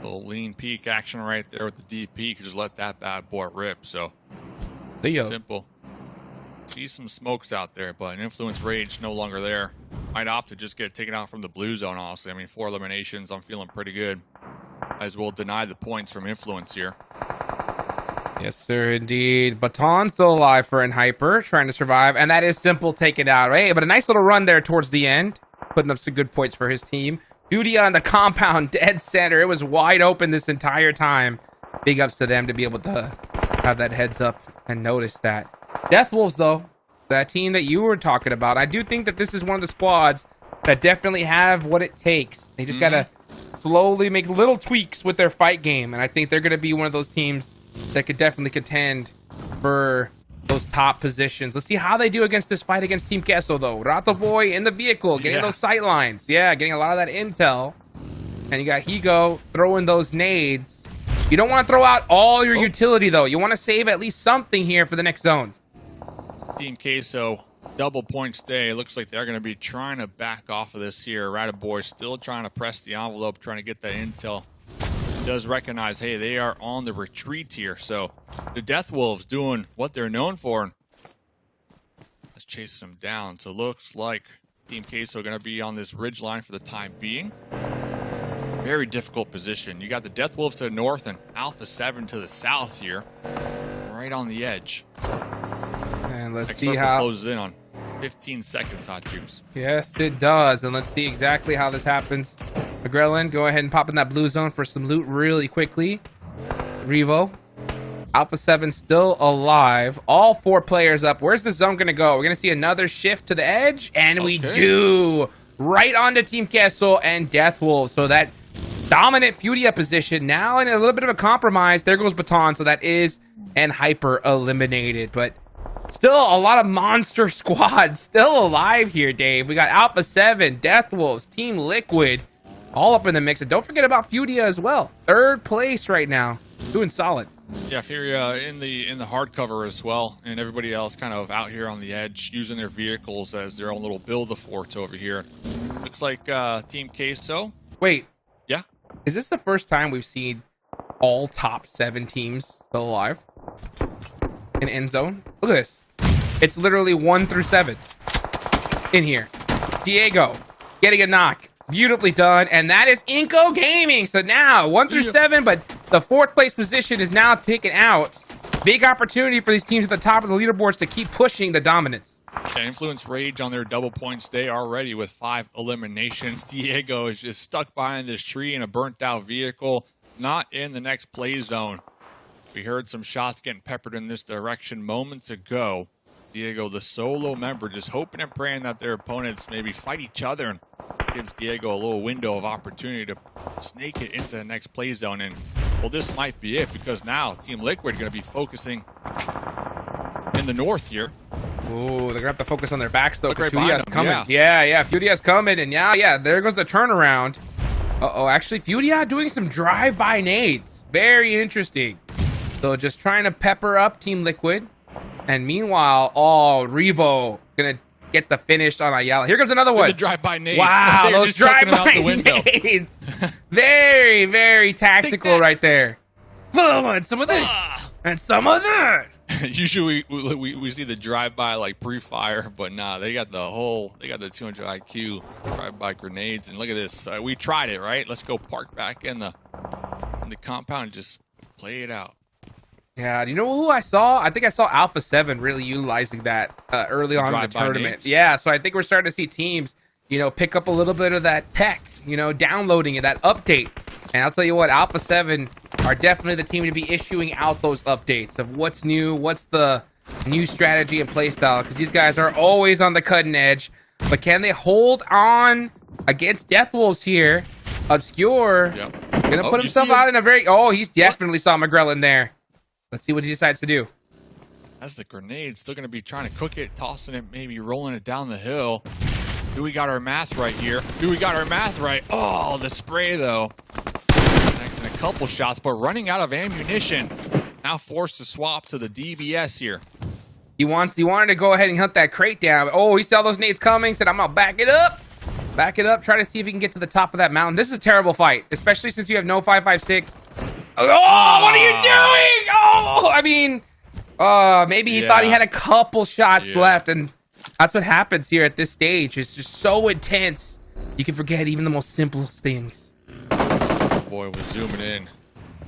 Little lean peek action right there with the DP. Could just let that bad boy rip. So, Simple. See some smokes out there, but an Influence Rage no longer there. Might opt to just get taken out from the blue zone, honestly. I mean, 4 eliminations. I'm feeling pretty good. Might as well deny the points from Influence here. Yes, sir, indeed. Baton's still alive for Hyper, trying to survive. And that is Simple taken out. Hey, but a nice little run there towards the end. Putting up some good points for his team. FURIA on the compound, dead center. It was wide open this entire time. Big ups to them to be able to have that heads up and notice that. Death Wolves, though, that team that you were talking about, I do think that this is one of the squads that definitely have what it takes. They just got to slowly make little tweaks with their fight game, and I think they're going to be one of those teams that could definitely contend for those top positions. Let's see how they do against this fight against Team Queso, though. Rato Boy in the vehicle, getting those sight lines. Yeah, getting a lot of that intel. And you got Higo throwing those nades. You don't want to throw out all your utility, though. You want to save at least something here for the next zone. Team Queso, double point stay. Looks like they're going to be trying to back off of this here. Rato Boy still trying to press the envelope, trying to get that intel. Does recognize, hey, they are on the retreat here. So the Death Wolves doing what they're known for. Let's chase them down. So looks like Team Queso going to be on this ridge line for the time being. Very difficult position. You got the Death Wolves to the north and Alpha7 to the south here. Right on the edge. And let's Next see circle how closes in on 15 seconds, Hot Juice. Yes, it does. And let's see exactly how this happens. McGrellin, go ahead and pop in that blue zone for some loot really quickly. Revo. Alpha7 still alive. All 4 players up. Where's the zone going to go? We're going to see another shift to the edge. And we do. Right onto Team Queso and Death Wolves. So that dominant FURIA position now in a little bit of a compromise. There goes Baton. So that is Hyper eliminated. But still a lot of monster squads still alive here, Dave. We got Alpha7, Death Wolves, Team Liquid, all up in the mix. And don't forget about FURIA as well. 3rd place right now. Doing solid. Yeah, FURIA in the hardcover as well. And everybody else kind of out here on the edge using their vehicles as their own little build-a-forts over here. Looks like Team Queso. Wait. Yeah? Is this the first time we've seen all top 7 teams still alive in end zone? Look at this. It's literally 1 through 7 in here. Diego getting a knock. Beautifully done. And that is iNCO Gaming. So now 1 through 7, but the 4th place position is now taken out. Big opportunity for these teams at the top of the leaderboards to keep pushing the dominance. Yeah, Influence Rage on their double point stay already with 5 eliminations. Diego is just stuck behind this tree in a burnt out vehicle, not in the next play zone. We heard some shots getting peppered in this direction moments ago. Diego, the solo member, just hoping and praying that their opponents maybe fight each other and gives Diego a little window of opportunity to snake it into the next play zone. And, well, this might be it, because now Team Liquid going to be focusing in the north here. Ooh, they're gonna have to focus on their backs though. Look right Furia's behind them, coming. Yeah, Furia's coming, and yeah, there goes the turnaround. Actually, Furia doing some drive-by nades. Very interesting. So just trying to pepper up Team Liquid, and meanwhile, Revo gonna get the finish on Ayala. Here comes another one. The drive-by nades. Wow, they're those just chucking them out the window. nades. Very, very tactical right there. And some of this, and some of that. Usually we see the drive-by like pre-fire, but nah, they got the 200 IQ drive-by grenades. And look at this. We tried it, right? Let's go park back in the compound and just play it out. Yeah, you know who I saw? I think I saw Alpha7 really utilizing that early on in the tournament. Nades? Yeah, so I think we're starting to see teams, pick up a little bit of that tech, downloading it, that update. And I'll tell you what, Alpha7 are definitely the team to be issuing out those updates of what's new, what's the new strategy and playstyle, because these guys are always on the cutting edge. But can they hold on against Deathwolves here? Obscure, gonna put himself out in a very... he's definitely saw McGrell in there. Let's see what he decides to do. That's the grenade. Still going to be trying to cook it, tossing it, maybe rolling it down the hill. Do we got our math right here? Do we got our math right? Oh, the spray, though. Connecting a couple shots, but running out of ammunition. Now forced to swap to the DBS here. He wanted to go ahead and hunt that crate down. Oh, he saw those nades coming. Said, I'm going to back it up. Back it up. Try to see if he can get to the top of that mountain. This is a terrible fight, especially since you have no 5.56. Oh, what are you doing? Oh, I mean, maybe he thought he had a couple shots left, and that's what happens here at this stage. It's just so intense. You can forget even the most simplest things. Boy, we're zooming in.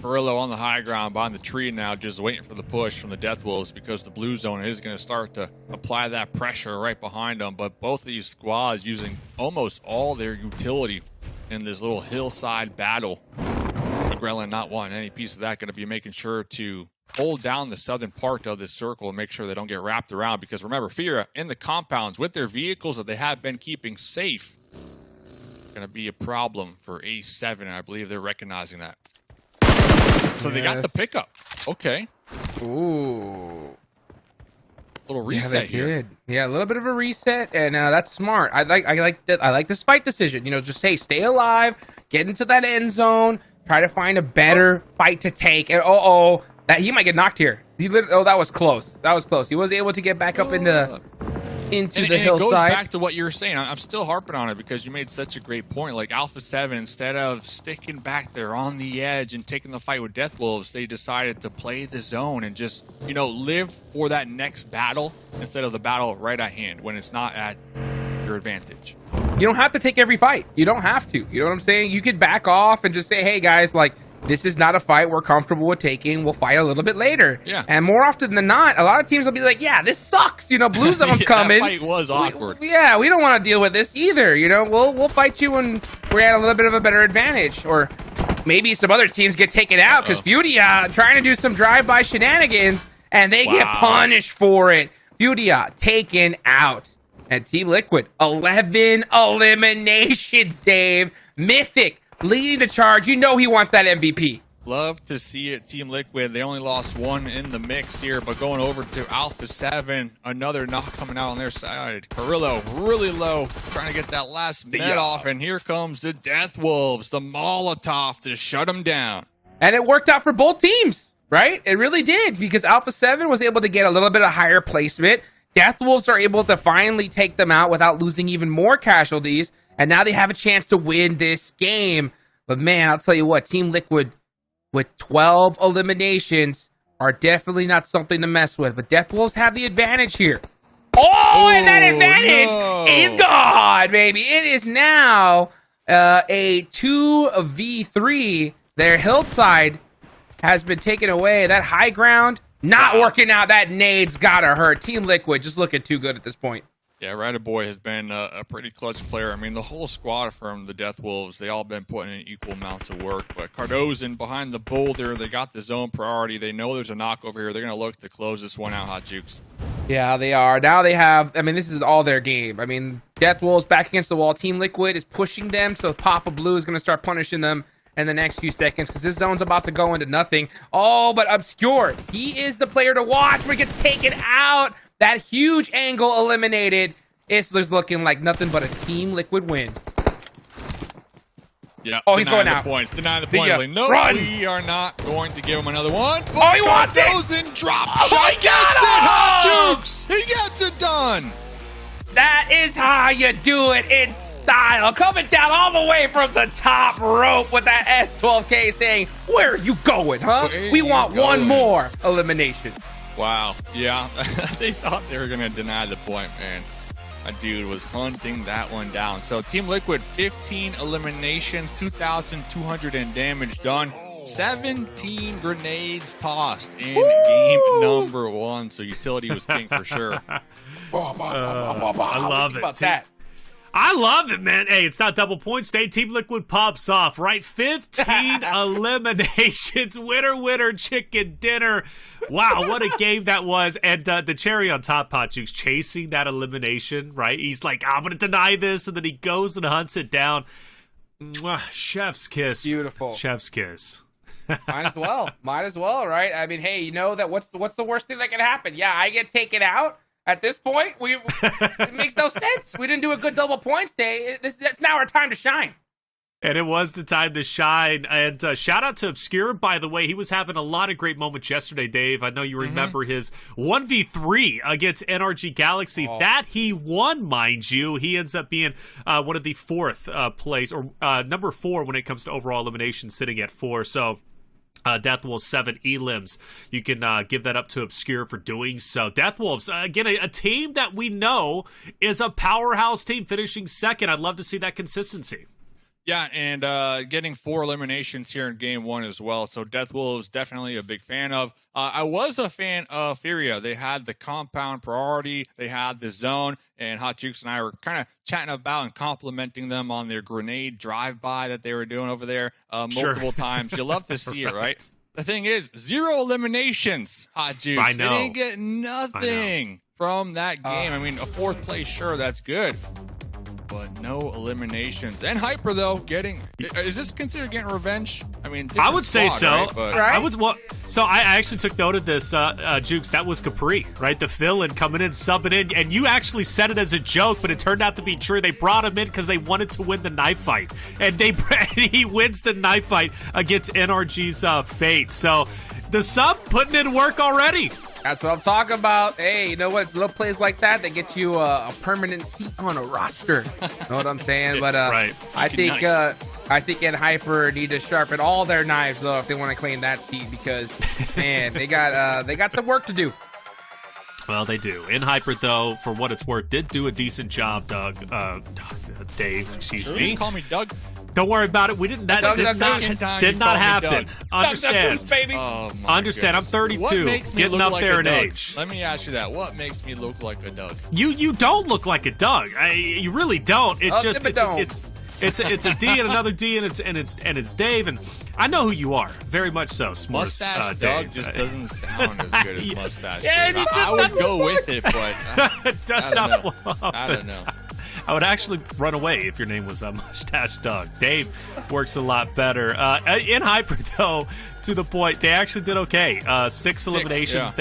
Perillo on the high ground behind the tree now, just waiting for the push from the Deathwolves, because the blue zone is going to start to apply that pressure right behind them. But both of these squads using almost all their utility in this little hillside battle. McGrell not wanting any piece of that, going to be making sure to hold down the southern part of this circle and make sure they don't get wrapped around, because remember, FURIA in the compounds with their vehicles that they have been keeping safe, going to be a problem for A7, and I believe they're recognizing that. So they got the pickup. Okay. Ooh. Little reset here. Yeah, a little bit of a reset, and that's smart. I like this fight decision. Just stay alive, get into that end zone, try to find a better fight to take. And that he might get knocked here. That was close. That was close. He was able to get back up into the hillside. It goes back to what you were saying. I'm still harping on it because you made such a great point. Like Alpha7, instead of sticking back there on the edge and taking the fight with Deathwolves, they decided to play the zone and just, live for that next battle instead of the battle right at hand when it's not at your advantage. You don't have to take every fight. You don't have to. You know what I'm saying? You could back off and just say, hey, guys, this is not a fight we're comfortable with taking. We'll fight a little bit later. Yeah. And more often than not, a lot of teams will be like, yeah, this sucks. Blue zone's coming. That fight was awkward. We don't want to deal with this either. We'll fight you when we're at a little bit of a better advantage. Or maybe some other teams get taken out because Furia trying to do some drive-by shenanigans and they get punished for it. Furia taken out. And Team Liquid, 11 eliminations, Dave. Mythic leading the charge. He wants that MVP. Love to see it, Team Liquid. They only lost one in the mix here, but going over to Alpha7, another knock coming out on their side. Perillo really low, trying to get that last net off, and here comes the Deathwolves, the Molotov to shut them down. And it worked out for both teams, right? It really did, because Alpha7 was able to get a little bit of higher placement. Deathwolves are able to finally take them out without losing even more casualties, and now they have a chance to win this game. But man, I'll tell you what, Team Liquid with 12 eliminations are definitely not something to mess with. But Deathwolves have the advantage here. And that advantage is gone, baby. It is now a 2v3. Their hillside has been taken away. That high ground not working out. That nade's gotta hurt. Team Liquid just looking too good at this point. Yeah, Ryder Boy has been a pretty clutch player. I mean, the whole squad from the Deathwolves, they all been putting in equal amounts of work. But Cardozo behind the boulder, they got the zone priority. They know there's a knock over here. They're going to look to close this one out, Hot Jukes. Yeah, they are. Now they have, I mean, this is all their game. I mean, Death Wolves back against the wall. Team Liquid is pushing them, so Papa Blue is going to start punishing them in the next few seconds because this zone's about to go into nothing. Oh, but Obscure, he is the player to watch where he gets taken out. That huge angle eliminated. Isler's looking like nothing but a Team Liquid win. Yeah. Oh, he's going out. Denying the point. Like, no, we are not going to give him another one. Oh, he wants it. Goes in, drop Oh, shot, my gets God. it. Hot Jukes. He gets it done. That is how you do it in style. Coming down all the way from the top rope with that S12K saying, where are you going, huh? We want one more elimination. Wow. Yeah. They thought they were going to deny the point, man. A dude was hunting that one down. So Team Liquid, 15 eliminations, 2,200 in damage done, 17 grenades tossed in game number 1. So utility was king for sure. I love it. About that. I love it, man. Hey, it's not double points day. Team Liquid pops off, right? 15 eliminations. Winner, winner, chicken dinner. Wow, what a game that was. And the cherry on top, Potchuk's chasing that elimination, right? He's like, I'm going to deny this. And then he goes and hunts it down. Mwah, chef's kiss. Beautiful. Chef's kiss. Might as well. Might as well, right? I mean, hey, you know that what's the worst thing that can happen? Yeah, I get taken out. At this point, it makes no sense. We didn't do a good double points day. It's now our time to shine. And it was the time to shine. And shout out to Obscure, by the way. He was having a lot of great moments yesterday, Dave. I know you remember his 1v3 against NRG Galaxy. Oh. That he won, mind you. He ends up being one of the fourth place, or number 4 when it comes to overall elimination, sitting at 4. So Deathwolves 7 elims. You can give that up to Obscure for doing so. Deathwolves, again, a team that we know is a powerhouse team, finishing second. I'd love to see that consistency. Yeah, and getting 4 eliminations here in game 1 as well. So Deathwolves definitely a big fan of. I was a fan of FURIA. They had the compound priority, they had the zone, and Hot Jukes and I were kind of chatting about and complimenting them on their grenade drive-by that they were doing over there multiple times. You love to see it, right? The thing is, 0 eliminations, Hot Jukes. I know. They didn't get nothing from that game. I mean, a 4th place, sure, that's good. But no eliminations. And Hyper, though, is this considered getting revenge? I mean, I would say so. Right? But, right? I actually took note of this, Jukes. That was Capri, right? The fill-in coming in, subbing in. And you actually said it as a joke, but it turned out to be true. They brought him in because they wanted to win the knife fight. And he wins the knife fight against NRG's Fate. So the sub putting in work already. That's what I'm talking about. Hey, you know what? It's little plays like that get you a permanent seat on a roster. Know what I'm saying? But right. I think Ed Hyper need to sharpen all their knives though if they want to claim that seat because man, they got some work to do. Well, they do. In Hyper, though, for what it's worth, did do a decent job, Dave. Excuse me. Just call me Doug. Don't worry about it. We didn't. That did not happen. Understand? Baby. Oh my Understand? goodness. I'm 32, What makes me getting look up like there a in Doug? age. Let me ask you that. What makes me look like a Doug? You don't look like a Doug. You really don't. It's just it's a D and another D and it's Dave, and I know who you are very much so. S'mores, Mustache Doug Dave. just doesn't sound as good as Mustache Yeah, Dave. you just I would go with it, but It does I don't not know. flow off I the don't know. tongue. I would actually run away if your name was Mustache Doug. Dave works a lot better. In Hyper, though, to the point, they actually did okay. 6 eliminations.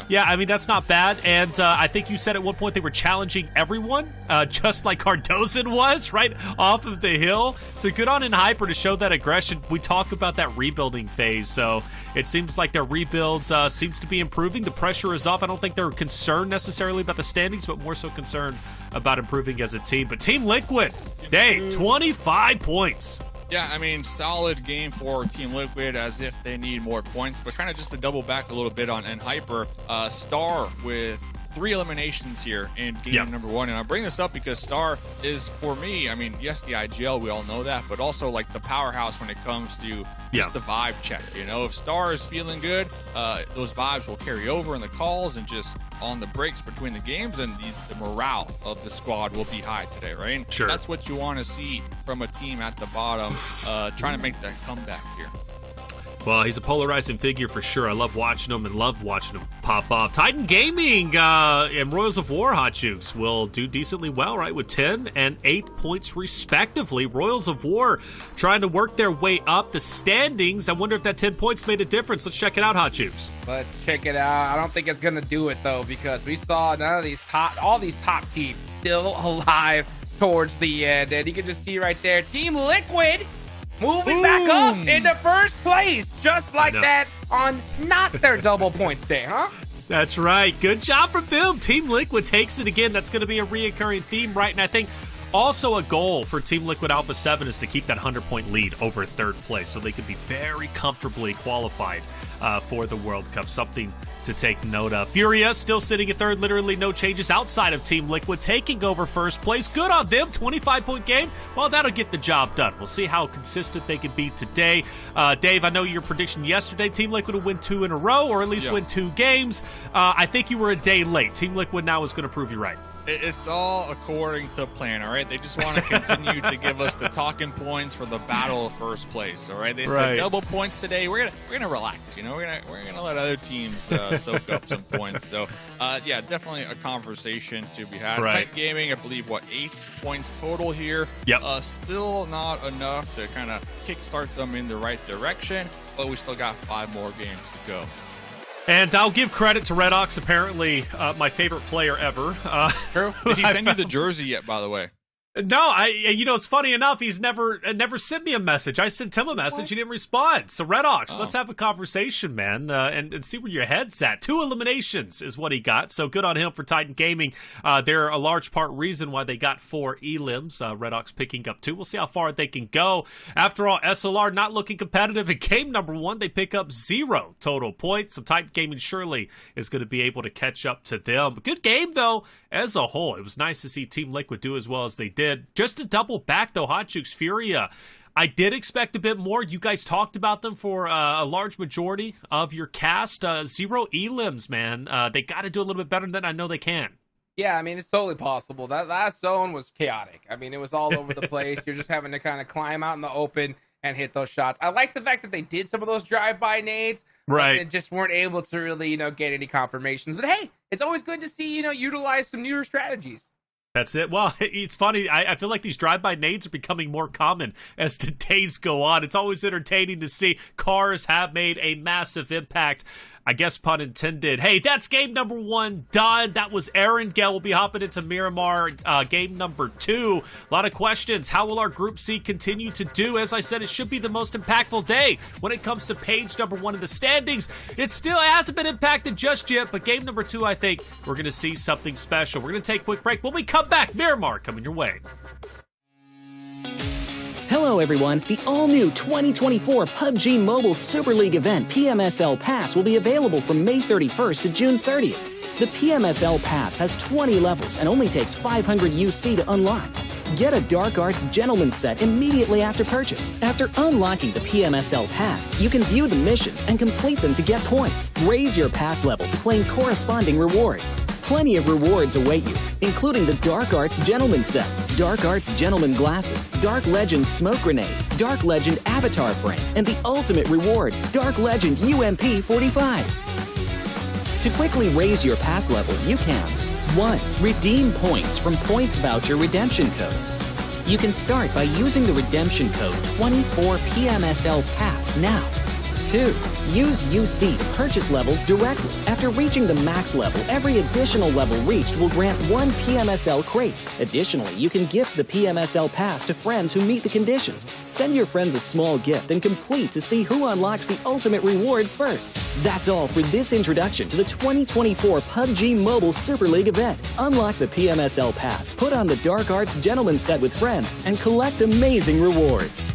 Yeah. I mean, that's not bad. And I think you said at one point they were challenging everyone, just like Cardozan was, right, off of the hill. So good on In Hyper to show that aggression. We talk about that rebuilding phase. So it seems like their rebuild seems to be improving. The pressure is off. I don't think they're concerned necessarily about the standings, but more so concerned about improving as a team. But Team Liquid, Dave, 25 points. Yeah, I mean, solid game for Team Liquid as if they need more points. But kind of just to double back a little bit on Hyper, Star with 3 eliminations here in game number 1. And I bring this up because Star is, for me, I mean, yes, the IGL, we all know that, but also like the powerhouse when it comes to just the vibe check. You know, if Star is feeling good, those vibes will carry over in the calls and just on the breaks between the games, and the morale of the squad will be high today, right? And sure. That's what you want to see from a team at the bottom trying to make that comeback here. Well, he's a polarizing figure for sure. I love watching him and love watching him pop off. Titan Gaming and Royals of War Hot Jukes will do decently well, right, with 10 and 8 points respectively. Royals of War trying to work their way up the standings. I wonder if that 10 points made a difference. Let's check it out, Hot Jukes. Let's check it out. I don't think it's going to do it, though, because we saw all these top teams still alive towards the end. And you can just see right there, Team Liquid moving back up into first place, just like that on not their double points day, huh? That's right. Good job from them. Team Liquid takes it again. That's going to be a reoccurring theme, right? And I think also a goal for Team Liquid Alpha7 is to keep that 100-point lead over third place, so they could be very comfortably qualified for the World Cup. Something to take note of. FURIA still sitting at third, literally no changes outside of Team Liquid, taking over first place. Good on them, 25-point game. Well, that'll get the job done. We'll see how consistent they can be today. Dave, I know your prediction yesterday, Team Liquid will win 2 in a row, or at least win 2 games. I think you were a day late. Team Liquid now is going to prove you right. It's all according to plan, all right? They just want to continue to give us the talking points for the battle of first place, all right? They said double points today. We're gonna relax, you know? We're gonna let other teams soak up some points. So, yeah, definitely a conversation to be had. Right. Titan Gaming, I believe, 8 points total here. Yep. Still not enough to kind of kickstart them in the right direction, but we still got 5 more games to go. And I'll give credit to Redox, apparently my favorite player ever. True. Did he send you the jersey yet, by the way? No, it's funny enough, he's never sent me a message. I sent him a message, he didn't respond. So Redox, let's have a conversation, man, and see where your head's at. 2 eliminations is what he got, so good on him for Titan Gaming. They're a large part reason why they got 4 elims. Redox picking up 2. We'll see how far they can go. After all, SLR not looking competitive in game number 1. They pick up 0 total points, so Titan Gaming surely is going to be able to catch up to them. But good game, though, as a whole. It was nice to see Team Liquid do as well as they did. Just to double back, though, Hot Jukes, FURIA, I did expect a bit more. You guys talked about them for a large majority of your cast. 0 elims, man. They got to do a little bit better than I know they can. Yeah, I mean, it's totally possible. That last zone was chaotic. I mean, it was all over the place. You're just having to kind of climb out in the open and hit those shots. I like the fact that they did some of those drive-by nades. Right. And just weren't able to really, get any confirmations. But hey, it's always good to see, utilize some newer strategies. That's it. Well, it's funny. I feel like these drive-by nades are becoming more common as the days go on. It's always entertaining to see cars have made a massive impact. I guess pun intended. Hey, that's game number 1 done. That was Erangel. We'll be hopping into Miramar game number 2. A lot of questions. How will our Group C continue to do? As I said, it should be the most impactful day when it comes to page number 1 of the standings. It hasn't been impacted just yet, but game number 2, I think we're going to see something special. We're going to take a quick break. When we come back, Miramar coming your way. Hello everyone, the all-new 2024 PUBG Mobile Super League event PMSL Pass will be available from May 31st to June 30th. The PMSL Pass has 20 levels and only takes 500 UC to unlock. Get a Dark Arts Gentleman set immediately after purchase. After unlocking the PMSL Pass, you can view the missions and complete them to get points. Raise your pass level to claim corresponding rewards. Plenty of rewards await you, including the Dark Arts Gentleman set, Dark Arts Gentleman glasses, Dark Legend Smoke Grenade, Dark Legend Avatar Frame, and the ultimate reward, Dark Legend UMP 45. To quickly raise your pass level, you can 1. Redeem points from points voucher redemption codes. You can start by using the redemption code 24PMSL Pass now. 2. Use UC to purchase levels directly. After reaching the max level, every additional level reached will grant 1 PMSL crate. Additionally, you can gift the PMSL Pass to friends who meet the conditions. Send your friends a small gift and complete to see who unlocks the ultimate reward first. That's all for this introduction to the 2024 PUBG Mobile Super League event. Unlock the PMSL Pass, put on the Dark Arts Gentleman set with friends, and collect amazing rewards.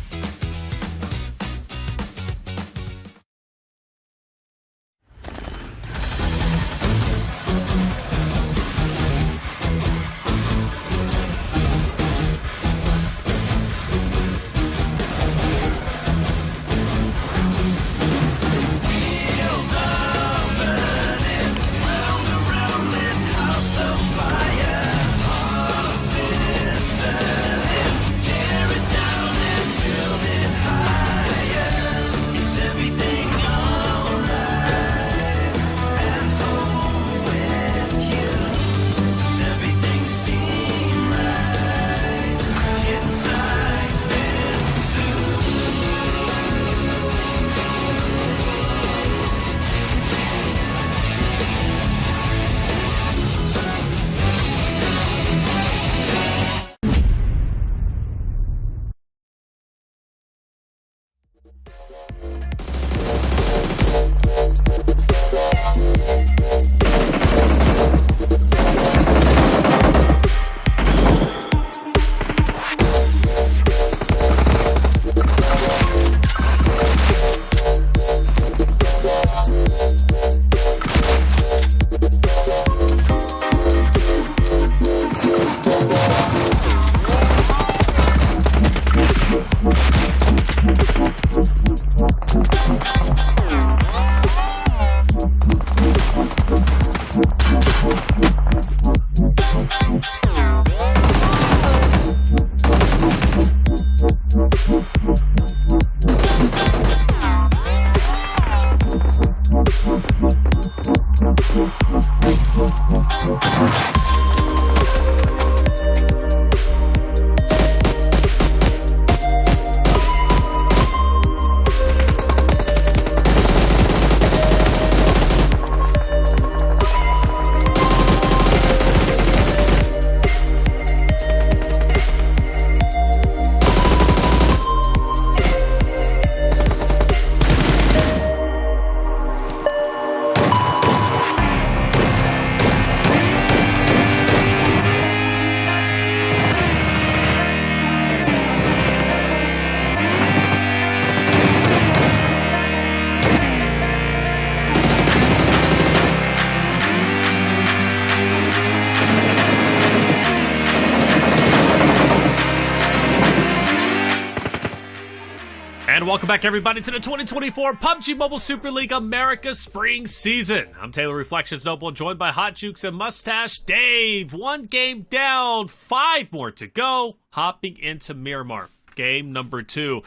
And welcome back, everybody, to the 2024 PUBG Mobile Super League America Spring Season. I'm Taylor Reflections Noble, joined by Hot Jukes and Mustache Dave. 1 game down, 5 more to go. Hopping into Miramar. Game number 2.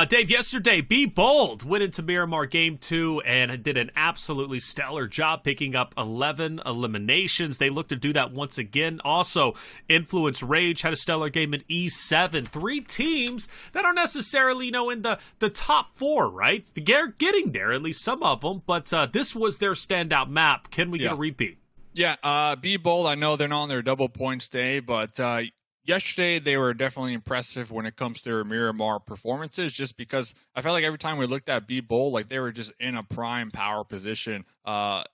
Dave, yesterday, Be Bold went into Miramar game 2 and did an absolutely stellar job picking up 11 eliminations. They look to do that once again. Also, Influence Rage had a stellar game in E7. 3 teams that aren't necessarily, in the top 4, right? They're getting there, at least some of them, but this was their standout map. Can we get a repeat? Yeah, Be Bold, I know they're not on their double points day, but yesterday, they were definitely impressive when it comes to their Miramar performances, just because I felt like every time we looked at Be Bold, like they were just in a prime power position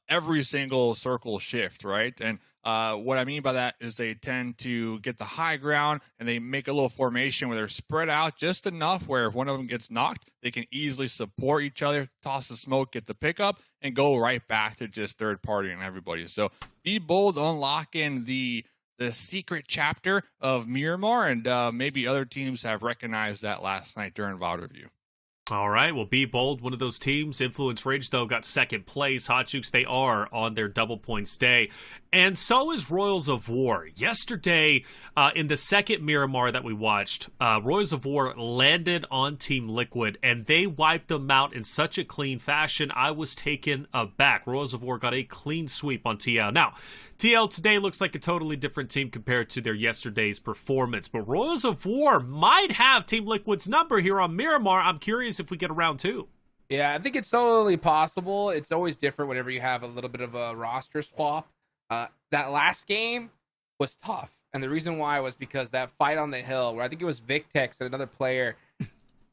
every single circle shift, right? And what I mean by that is they tend to get the high ground and they make a little formation where they're spread out just enough where if one of them gets knocked, they can easily support each other, toss the smoke, get the pickup, and go right back to just third party and everybody. So Be Bold unlocking the secret chapter of Miramar, and maybe other teams have recognized that last night during VOD review. All right, well, Be Bold, one of those teams. Influence Rage, though, got second place. Hot Jukes, they are on their double points day. And so is Royals of War. Yesterday, in the second Miramar that we watched, Royals of War landed on Team Liquid, and they wiped them out in such a clean fashion, I was taken aback. Royals of War got a clean sweep on TL. Now, TL today looks like a totally different team compared to their yesterday's performance, but Royals of War might have Team Liquid's number here on Miramar. I'm curious if we get a round 2. Yeah, I think it's totally possible. It's always different whenever you have a little bit of a roster swap. That last game was tough, and the reason why was because that fight on the hill, where I think it was Victex and another player,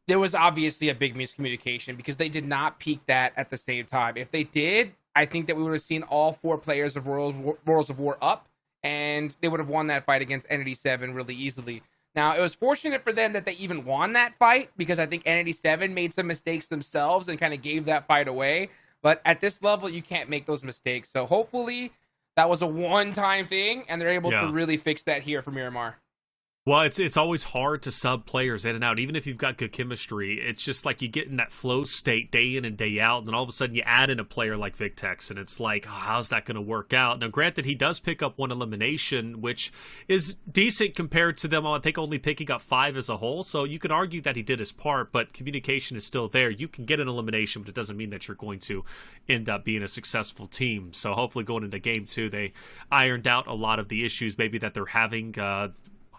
there was obviously a big miscommunication because they did not peak that at the same time. If they did, I think that we would have seen all 4 players of Royals of War up, and they would have won that fight against Entity 7 really easily. Now, it was fortunate for them that they even won that fight, because I think Entity 7 made some mistakes themselves and kind of gave that fight away. But at this level, you can't make those mistakes. So hopefully that was a one-time thing, and they're able to really fix that here for Miramar. Well, it's always hard to sub players in and out, even if you've got good chemistry. It's just like you get in that flow state day in and day out, and then all of a sudden you add in a player like Victex, and it's like, how's that going to work out? Now, granted, he does pick up 1 elimination, which is decent compared to them, I think, only picking up 5 as a whole, so you could argue that he did his part, but communication is still there. You can get an elimination, but it doesn't mean that you're going to end up being a successful team. So hopefully going into Game 2, they ironed out a lot of the issues maybe that they're having,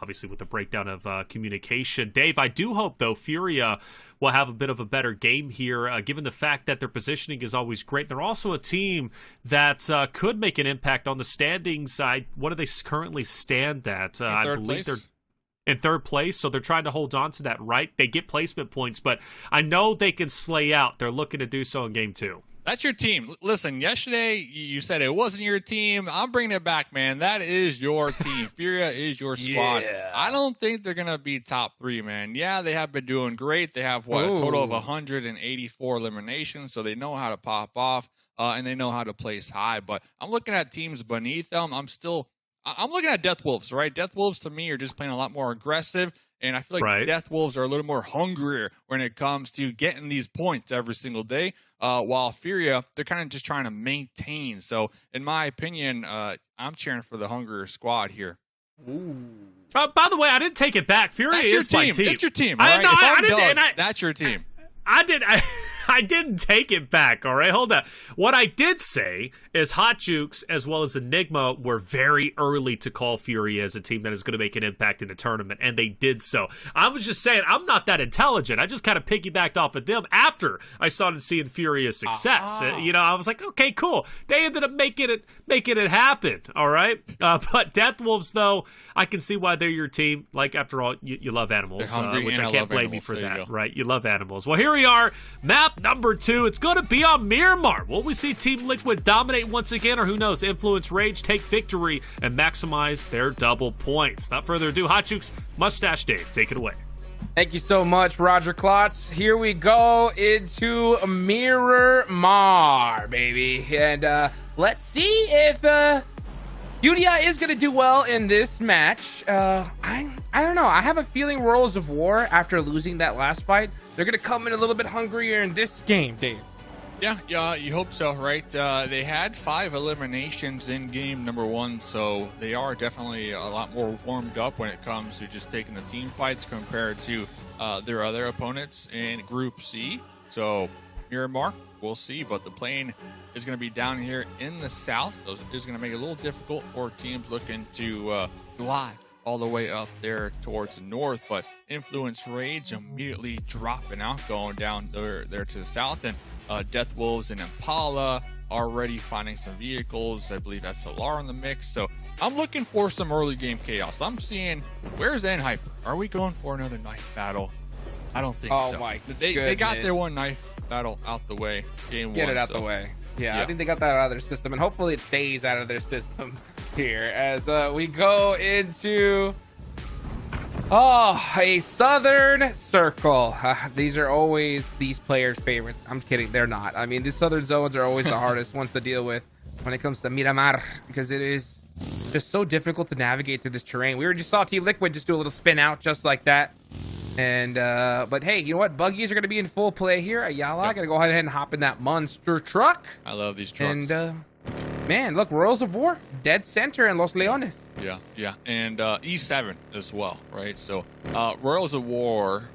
obviously with the breakdown of communication. Dave, I do hope, though, FURIA will have a bit of a better game here, given the fact that their positioning is always great. They're also a team that could make an impact on the standings. What do they currently stand at? I believe they're in third place, so they're trying to hold on to that right. They get placement points, but I know they can slay out. They're looking to do so in game 2. That's your team. Listen, yesterday you said it wasn't your team. I'm bringing it back, man. That is your team. FURIA is your squad. Yeah. I don't think they're going to be top 3, man. Yeah, they have been doing great. They have, a total of 184 eliminations, so they know how to pop off, and they know how to place high. But I'm looking at teams beneath them. I'm looking at Death Wolves, right? Death Wolves, to me, are just playing a lot more aggressive. And I feel like Death Wolves are a little more hungrier when it comes to getting these points every single day, while FURIA, they're kind of just trying to maintain. So, in my opinion, I'm cheering for the hungrier squad here. Ooh. By the way, I didn't take it back. FURIA is my team. It's your team, all right? I didn't. That's your team. I didn't take it back, all right? Hold on. What I did say is Hot Jukes as well as Enigma were very early to call FURIA as a team that is going to make an impact in the tournament, and they did so. I was just saying, I'm not that intelligent. I just kind of piggybacked off of them after I started seeing FURIA's success. I was like, okay, cool. They ended up making it happen, all right? But Death Wolves, though, I can see why they're your team. Like, after all, you love animals, which I can't blame you for that, right? You love animals. Well, here we are. Map number 2, it's going to be on Miramar. Will we see Team Liquid dominate once again, or who knows, Influence Rage take victory and maximize their double points? Without further ado, Hot Jukes, Mustache Dave, take it away. Thank you so much, Roger Klotz. Here we go into Miramar, baby. And let's see if UDI is going to do well in this match. I don't know. I have a feeling Worlds of War, after losing that last fight, they're going to come in a little bit hungrier in this game, Dave. Yeah, you hope so, right? They had 5 eliminations in game number 1, so they are definitely a lot more warmed up when it comes to just taking the team fights compared to their other opponents in Group C. So Miramar, we'll see, but the plane is going to be down here in the south, so it's going to make it a little difficult for teams looking to glide all the way up there towards the north. But Influence Rage immediately dropping out, going down there to the south, and Death Wolves and Impala already finding some vehicles. I believe SLR in the mix, so I'm looking for some early game chaos. I'm seeing, where's Hyper? Are we going for another knife battle? I don't think so. My they got their one knife battle out the way. Game Get 1, it out the way. Yeah, I think they got that out of their system, and hopefully it stays out of their system here as we go into a Southern Circle. These are always these players' favorites. I'm kidding, they're not. I mean, these Southern zones are always the hardest ones to deal with when it comes to Miramar, because it is just so difficult to navigate through this terrain. We just saw Team Liquid just do a little spin out just like that. And but hey, you know what? Buggies are going to be in full play here. Ayala going to go ahead and hop in that monster truck. I love these trucks. And man, look, Royals of War, dead center in Los Leones. Yeah, and E7 as well, right? So Royals of War,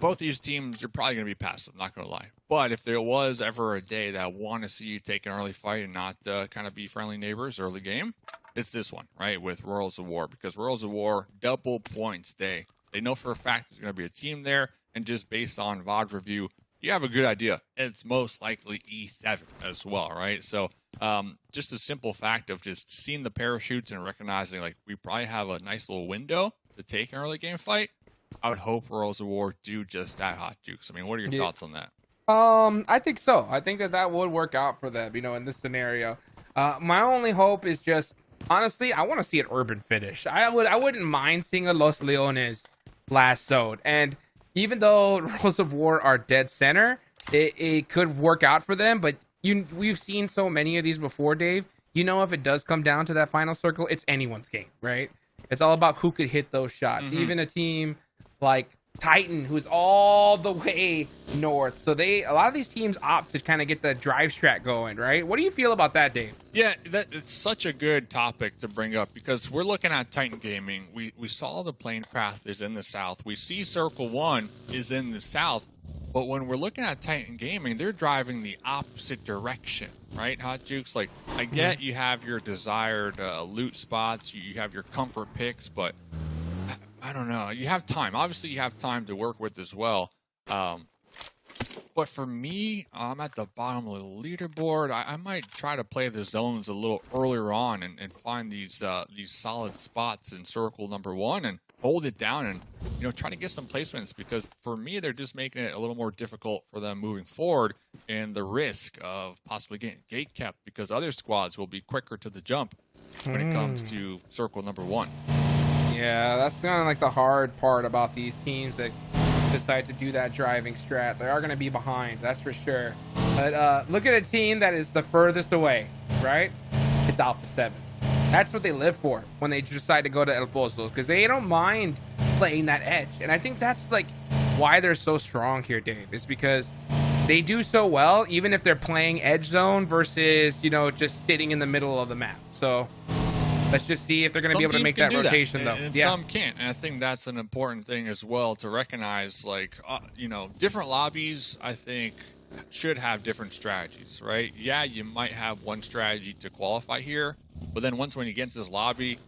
both these teams are probably going to be passive, not going to lie. But if there was ever a day that I want to see you take an early fight and not kind of be friendly neighbors early game, it's this one, right, with Royals of War, because Royals of War, double points day. They know for a fact there's going to be a team there, and just based on VOD review, you have a good idea. It's most likely E7 as well, right? So just a simple fact of just seeing the parachutes and recognizing, like, we probably have a nice little window to take an early game fight. I would hope Royals of War do just that, Hot Jukes. I mean, what are your thoughts on that? I think so. I think that would work out for them, in this scenario. My only hope is just, honestly, I want to see an urban finish. I wouldn't mind seeing a Los Leones last zone. And even though Royals of War are dead center, it could work out for them. But we've seen so many of these before, Dave. If it does come down to that final circle, it's anyone's game, right? It's all about who could hit those shots. Mm-hmm. Even a team like Titan, who's all the way north, so a lot of these teams opt to kind of get the drive strat going, right? What do you feel about that, Dave? Yeah, it's such a good topic to bring up, because we're looking at Titan Gaming. We saw the plane path is in the south. We see Circle 1 is in the south, but when we're looking at Titan Gaming, they're driving the opposite direction, right, Hot Jukes? Like, I get you have your desired loot spots, you have your comfort picks, but I don't know. You have time. Obviously, you have time to work with as well. But But for me, I'm at the bottom of the leaderboard. I might try to play the zones a little earlier on and find these solid spots in circle number 1 and hold it down and, you know, try to get some placements, because for me, they're just making it a little more difficult for them moving forward, and the risk of possibly getting gate kept because other squads will be quicker to the jump when it comes to circle number 1. Yeah, that's kind of like the hard part about these teams that decide to do that driving strat. They are going to be behind, that's for sure. But look at a team that is the furthest away, right? It's Alpha7. That's what they live for when they decide to go to El Pozo, because they don't mind playing that edge. And I think that's like why they're so strong here, Dave, is because they do so well even if they're playing edge zone versus, you know, just sitting in the middle of the map. So let's just see if they're going to be able to make that rotation, though. And some can't. And I think that's an important thing as well to recognize. Like, you know, different lobbies, I think, should have different strategies, right? Yeah, you might have one strategy to qualify here, but then once when you get into this lobby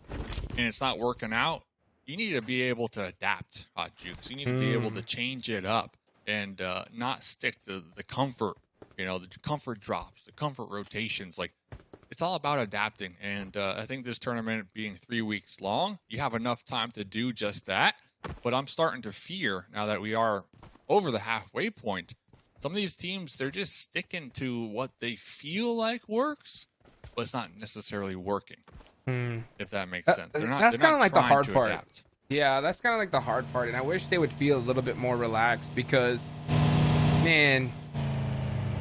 and it's not working out, you need to be able to adapt, Hot Jukes. You need to be able to change it up and not stick to the comfort, you know, the comfort drops, the comfort rotations. Like, it's all about adapting, and I think this tournament being 3 weeks long, you have enough time to do just that. But I'm starting to fear, now that we are over the halfway point, some of these teams, they're just sticking to what they feel like works, but it's not necessarily working, if that makes sense. That's kind of like the hard part. Adapt. Yeah, that's kind of like the hard part, and I wish they would feel a little bit more relaxed because, man,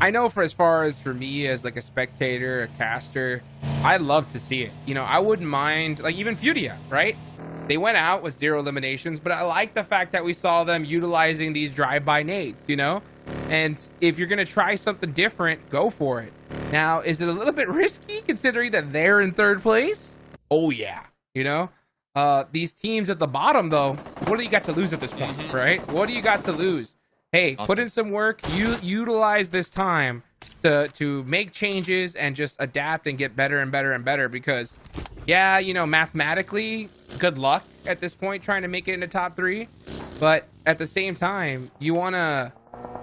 I know for as far as for me as like a spectator, a caster, I'd love to see it. You know, I wouldn't mind, like even FURIA, right? They went out with 0 eliminations, but I like the fact that we saw them utilizing these drive-by nades, you know? And if you're going to try something different, go for it. Now, is it a little bit risky considering that they're in 3rd place? Oh, yeah. You know? These teams at the bottom, though, what do you got to lose at this point, right? What do you got to lose? Hey, put in some work. You utilize this time to make changes and just adapt and get better and better and better, because, yeah, you know, mathematically, good luck at this point trying to make it into top 3. But at the same time, you want to,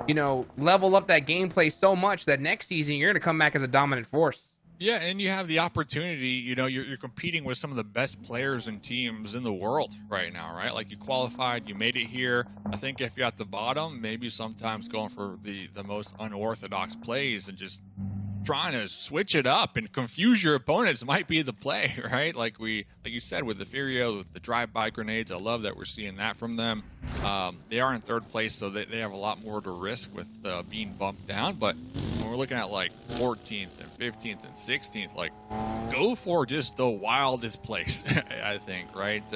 you know, level up that gameplay so much that next season you're going to come back as a dominant force. Yeah, and you have the opportunity, you know, you're competing with some of the best players and teams in the world right now, right? Like, you qualified, you made it here. I think if you're at the bottom, maybe sometimes going for the most unorthodox plays and just trying to switch it up and confuse your opponents might be the play, right? Like you said, with the FURIA, with the drive-by grenades, I love that we're seeing that from them. They are in 3rd place, so they have a lot more to risk with being bumped down. But when we're looking at like 14th and 15th and 16th, like, go for just the wildest place, I think, right?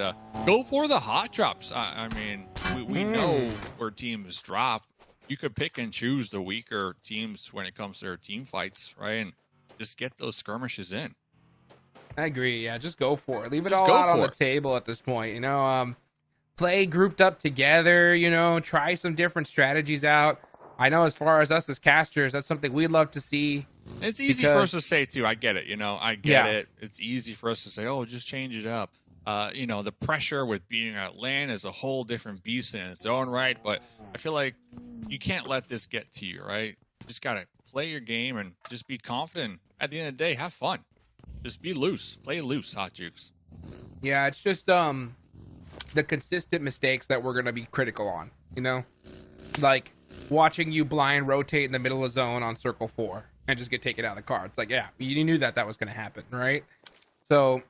Go for the hot drops. I mean, we know where teams drop. You could pick and choose the weaker teams when it comes to their team fights, right? And just get those skirmishes in. I agree. Yeah, just go for it. Leave it all out on the table at this point. You know, play grouped up together. You know, try some different strategies out. I know as far as us as casters, that's something we'd love to see. It's easy for us to say too. I get it. You know, I get it. It's easy for us to say, oh, just change it up. You know, the pressure with being at LAN is a whole different beast in its own right. But I feel like you can't let this get to you, right? You just got to play your game and just be confident. At the end of the day, have fun. Just be loose. Play loose, Hot Jukes. Yeah, it's just the consistent mistakes that we're going to be critical on, you know? Like watching you blind rotate in the middle of zone on circle 4 and just get taken out of the car. It's like, yeah, you knew that was going to happen, right? So,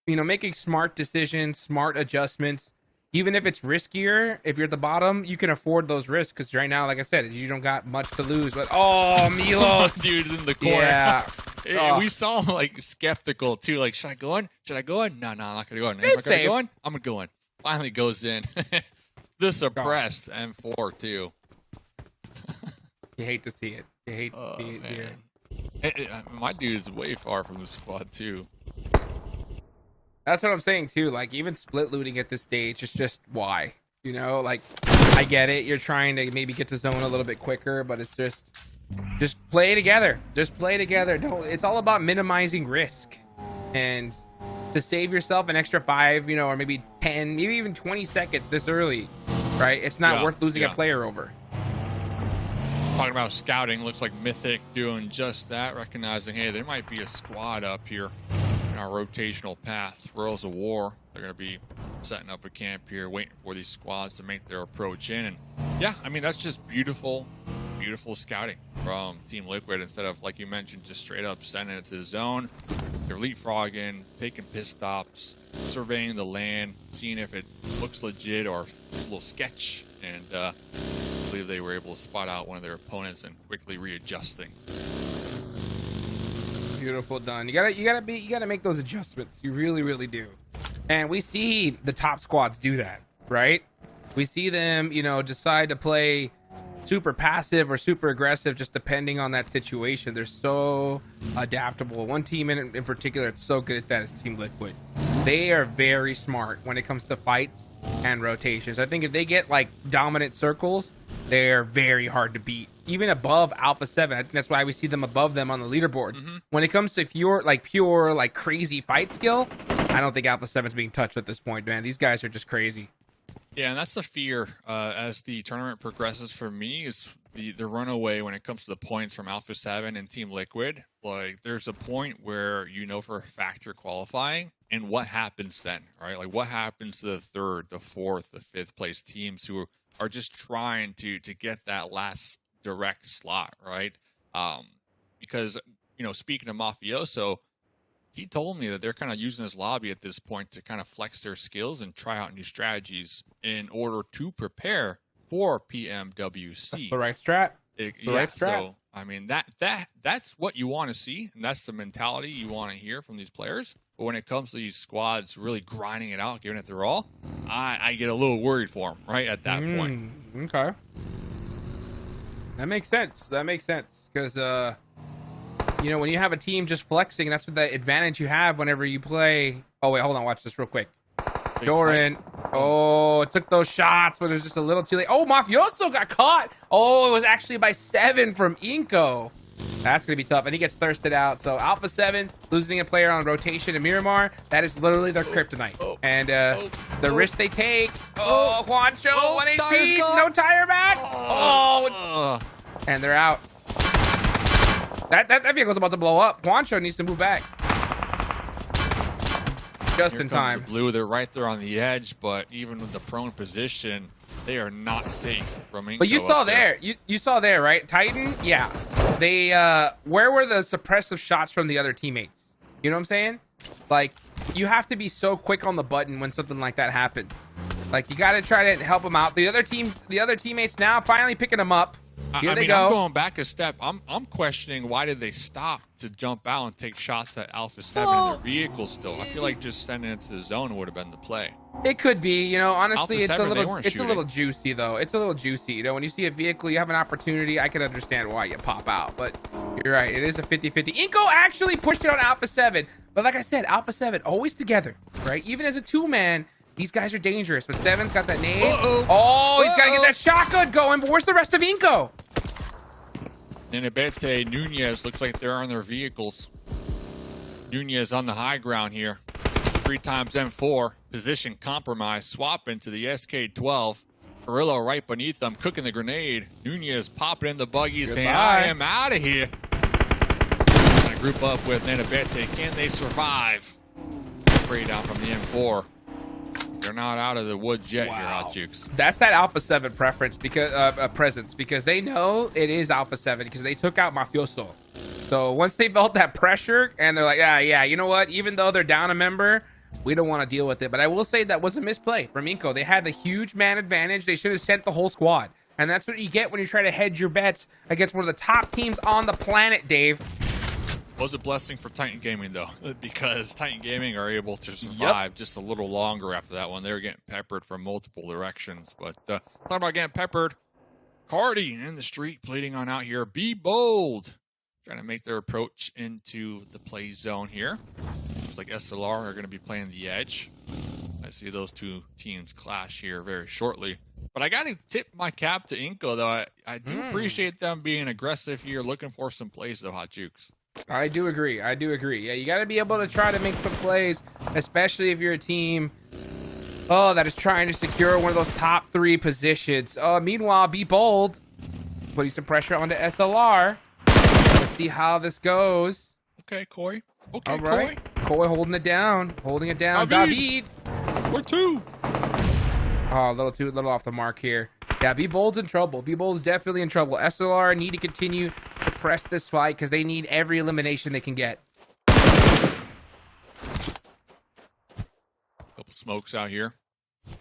you know, making smart decisions, smart adjustments, even if it's riskier, if you're at the bottom, you can afford those risks because right now, like I said, you don't got much to lose. But oh, Milos, dude's in the corner. Yeah, we saw him like skeptical too. Like, should I go in? Should I go in? No, I'm not gonna go in. Am I gonna go in? I'm gonna go in. Finally goes in. The suppressed M4 too. You hate to see it. You hate to see it here. My dude's way far from the squad too. That's what I'm saying too. Like, even split looting at this stage is just why, you know, like, I get it. You're trying to maybe get to zone a little bit quicker, but it's just play together. Just play together. It's all about minimizing risk, and to save yourself an extra 5, you know, or maybe 10, maybe even 20 seconds this early, right? It's not worth losing a player over. Talking about scouting, looks like Mythic doing just that, recognizing, hey, there might be a squad up here in our rotational path. Royals of War, they're going to be setting up a camp here, waiting for these squads to make their approach in. And yeah, I mean, that's just beautiful, beautiful scouting from Team Liquid. Instead of, like you mentioned, just straight up sending it to the zone, they're leapfrogging, taking pit stops, surveying the land, seeing if it looks legit or it's a little sketch. And I believe they were able to spot out one of their opponents and quickly readjusting. Beautiful done. You gotta make those adjustments. You really do. And we see the top squads do that, right? We see them, you know, decide to play super passive or super aggressive, just depending on that situation. They're so adaptable. One team in particular that's so good at that is Team Liquid. They are very smart when it comes to fights and rotations. I think if they get like dominant circles, they're very hard to beat, even above Alpha7. I think that's why we see them above them on the leaderboards. When it comes to pure crazy fight skill, I don't think Alpha7 is being touched at this point, man. These guys are just crazy. Yeah, and that's the fear as the tournament progresses for me, is the runaway when it comes to the points from Alpha7 and Team Liquid. Like, there's a point where you know for a fact you're qualifying, and what happens then, right? Like, what happens to the third, the fourth, the fifth place teams who are just trying to get that last direct slot, right? Because, you know, speaking of Mafioso, he told me that they're kind of using this lobby at this point to kind of flex their skills and try out new strategies in order to prepare for PMWC. That's the right strat. Right strat. So I mean that's what you want to see, and that's the mentality you want to hear from these players. But when it comes to these squads really grinding it out, giving it their all, I get a little worried for them right at that point. Okay, that makes sense. That makes sense because you know, when you have a team just flexing, that's what the advantage you have whenever you play. Oh, wait, hold on. Watch this real quick. Doran. Oh, it took those shots, but it was just a little too late. Oh, Mafioso got caught. Oh, it was actually by 7 from iNCO. That's going to be tough. And he gets thirsted out. So Alpha7 losing a player on rotation in Miramar, that is literally their kryptonite. And the risk they take. Oh, Juancho, 1 HP. No tire back. Oh, and they're out. That vehicle's about to blow up. Juancho needs to move back. Just in time. The blue, they're right there on the edge, but even with the prone position, they are not safe from iNCO. But you saw there, you saw there, right? Titan, yeah. They where were the suppressive shots from the other teammates? You know what I'm saying? Like, you have to be so quick on the button when something like that happens. Like, you got to try to help them out. The other teammates now finally picking them up. Here they go. I'm going back a step. I'm questioning why did they stop to jump out and take shots at Alpha7 in their vehicle still. I feel like just sending it to the zone would have been the play. It could be, you know, honestly, it's a Alpha7, little juicy though. It's a little juicy, you know, when you see a vehicle, you have an opportunity. I can understand why you pop out, but you're right. It is a 50-50. iNCO actually pushed it on Alpha7, but like I said, Alpha7 always together, right? Even as a 2-man, these guys are dangerous, but 7's got that nade. Oh, he's got to get that shotgun going, but where's the rest of iNCO? Nenebete, Nunez, looks like they're on their vehicles. Nunez on the high ground here. 3 times M4, position compromised, swap into the SK-12. Perillo right beneath them, cooking the grenade. Nunez popping in the buggy, saying, I am out of here. Trying to group up with Nenebete. Can they survive? Spray down from the M4. They're not out of the woods yet here, Hot Jukes. That's that Alpha7 preference because presence, because they know it is Alpha7 because they took out Mafioso. So once they felt that pressure and they're like, yeah, you know what? Even though they're down a member, we don't want to deal with it. But I will say that was a misplay from iNCO. They had the huge man advantage. They should have sent the whole squad. And that's what you get when you try to hedge your bets against one of the top teams on the planet, Dave. Was a blessing for Titan Gaming, though, because Titan Gaming are able to survive just a little longer after that one. They were getting peppered from multiple directions. But talking about getting peppered, Cardi in the street pleading on out here. Be bold. Trying to make their approach into the play zone here. Looks like SLR are going to be playing the edge. I see those two teams clash here very shortly. But I got to tip my cap to iNCO, though. I do appreciate them being aggressive here, looking for some plays, though, Hot Jukes. I do agree. Yeah, you got to be able to try to make some plays, especially if you're a team that is trying to secure one of those top 3 positions. Meanwhile, be bold. putting some pressure onto SLR. Let's see how this goes. Okay, Koi. Okay, All right. Koi holding it down. Holding it down. David. We're 2. Oh, a little off the mark here. Yeah, Be Bold's in trouble. Be Bold's definitely in trouble. SLR need to continue to press this fight because they need every elimination they can get. Couple smokes out here. You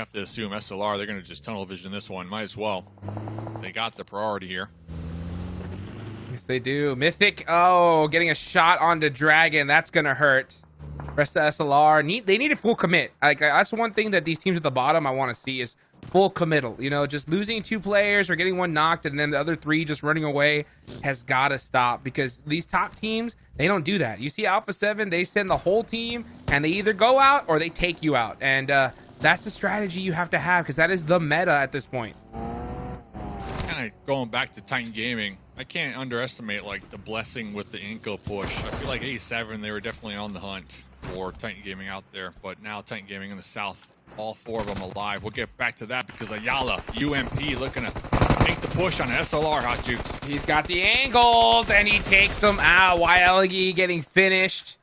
have to assume SLR, they're going to just tunnel vision this one. Might as well. They got the priority here. Yes, they do. Mythic, oh, getting a shot onto Dragon. That's going to hurt. Rest of SLR, they need a full commit. Like, that's one thing that these teams at the bottom I want to see is full committal. You know, just losing 2 players or getting one knocked and then the other 3 just running away has got to stop, because these top teams, they don't do that. You see Alpha7, they send the whole team and they either go out or they take you out. And that's the strategy you have to have, because that is the meta at this point. Kind of going back to Titan Gaming, I can't underestimate like the blessing with the iNCO push. I feel like A7, they were definitely on the hunt for Titan Gaming out there, but now Titan Gaming in the south, all 4 of them alive. We'll get back to that because Ayala, UMP, looking to make the push on SLR, Hot Jukes. He's got the angles and he takes them out. YLG getting finished.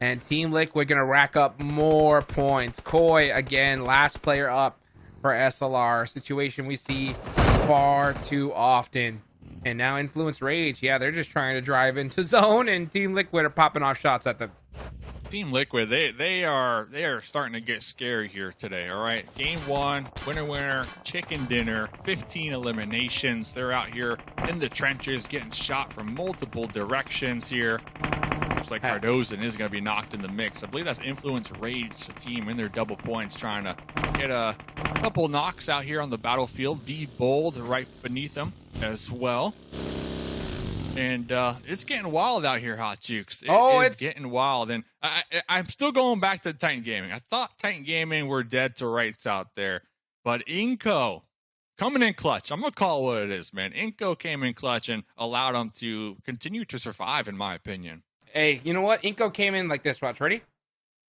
And Team Liquid gonna rack up more points. Koi, again, last player up for SLR. Situation we see far too often. And now Influence Rage. Yeah, they're just trying to drive into zone, and Team Liquid are popping off shots at them. Team Liquid, they are starting to get scary here today, all right? Game 1, winner, chicken dinner, 15 eliminations. They're out here in the trenches getting shot from multiple directions here. Looks like Cardozen is going to be knocked in the mix. I believe that's Influence Rage, the team in their double points, trying to get a couple knocks out here on the battlefield. Be Bold right beneath them as well. And it's getting wild out here, Hot Jukes. It's getting wild. And I'm still going back to Titan Gaming. I thought Titan Gaming were dead to rights out there. But iNCO coming in clutch. I'm going to call it what it is, man. iNCO came in clutch and allowed them to continue to survive, in my opinion. Hey, you know what? iNCO came in like this. Watch, ready?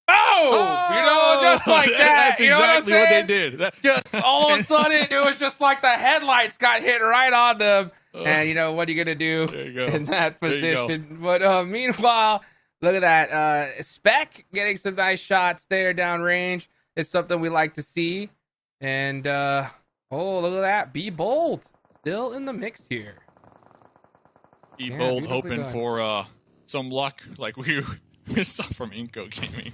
Oh! You know, just like that. That's exactly what they did. Just all of a sudden, it was just like the headlights got hit right on them. And you know, what are you going to do in that position? But meanwhile, look at that. Spec getting some nice shots there downrange is something we like to see. And, oh, look at that. Be Bold. Still in the mix here. Be Bold hoping for some luck like we saw from iNCO Gaming.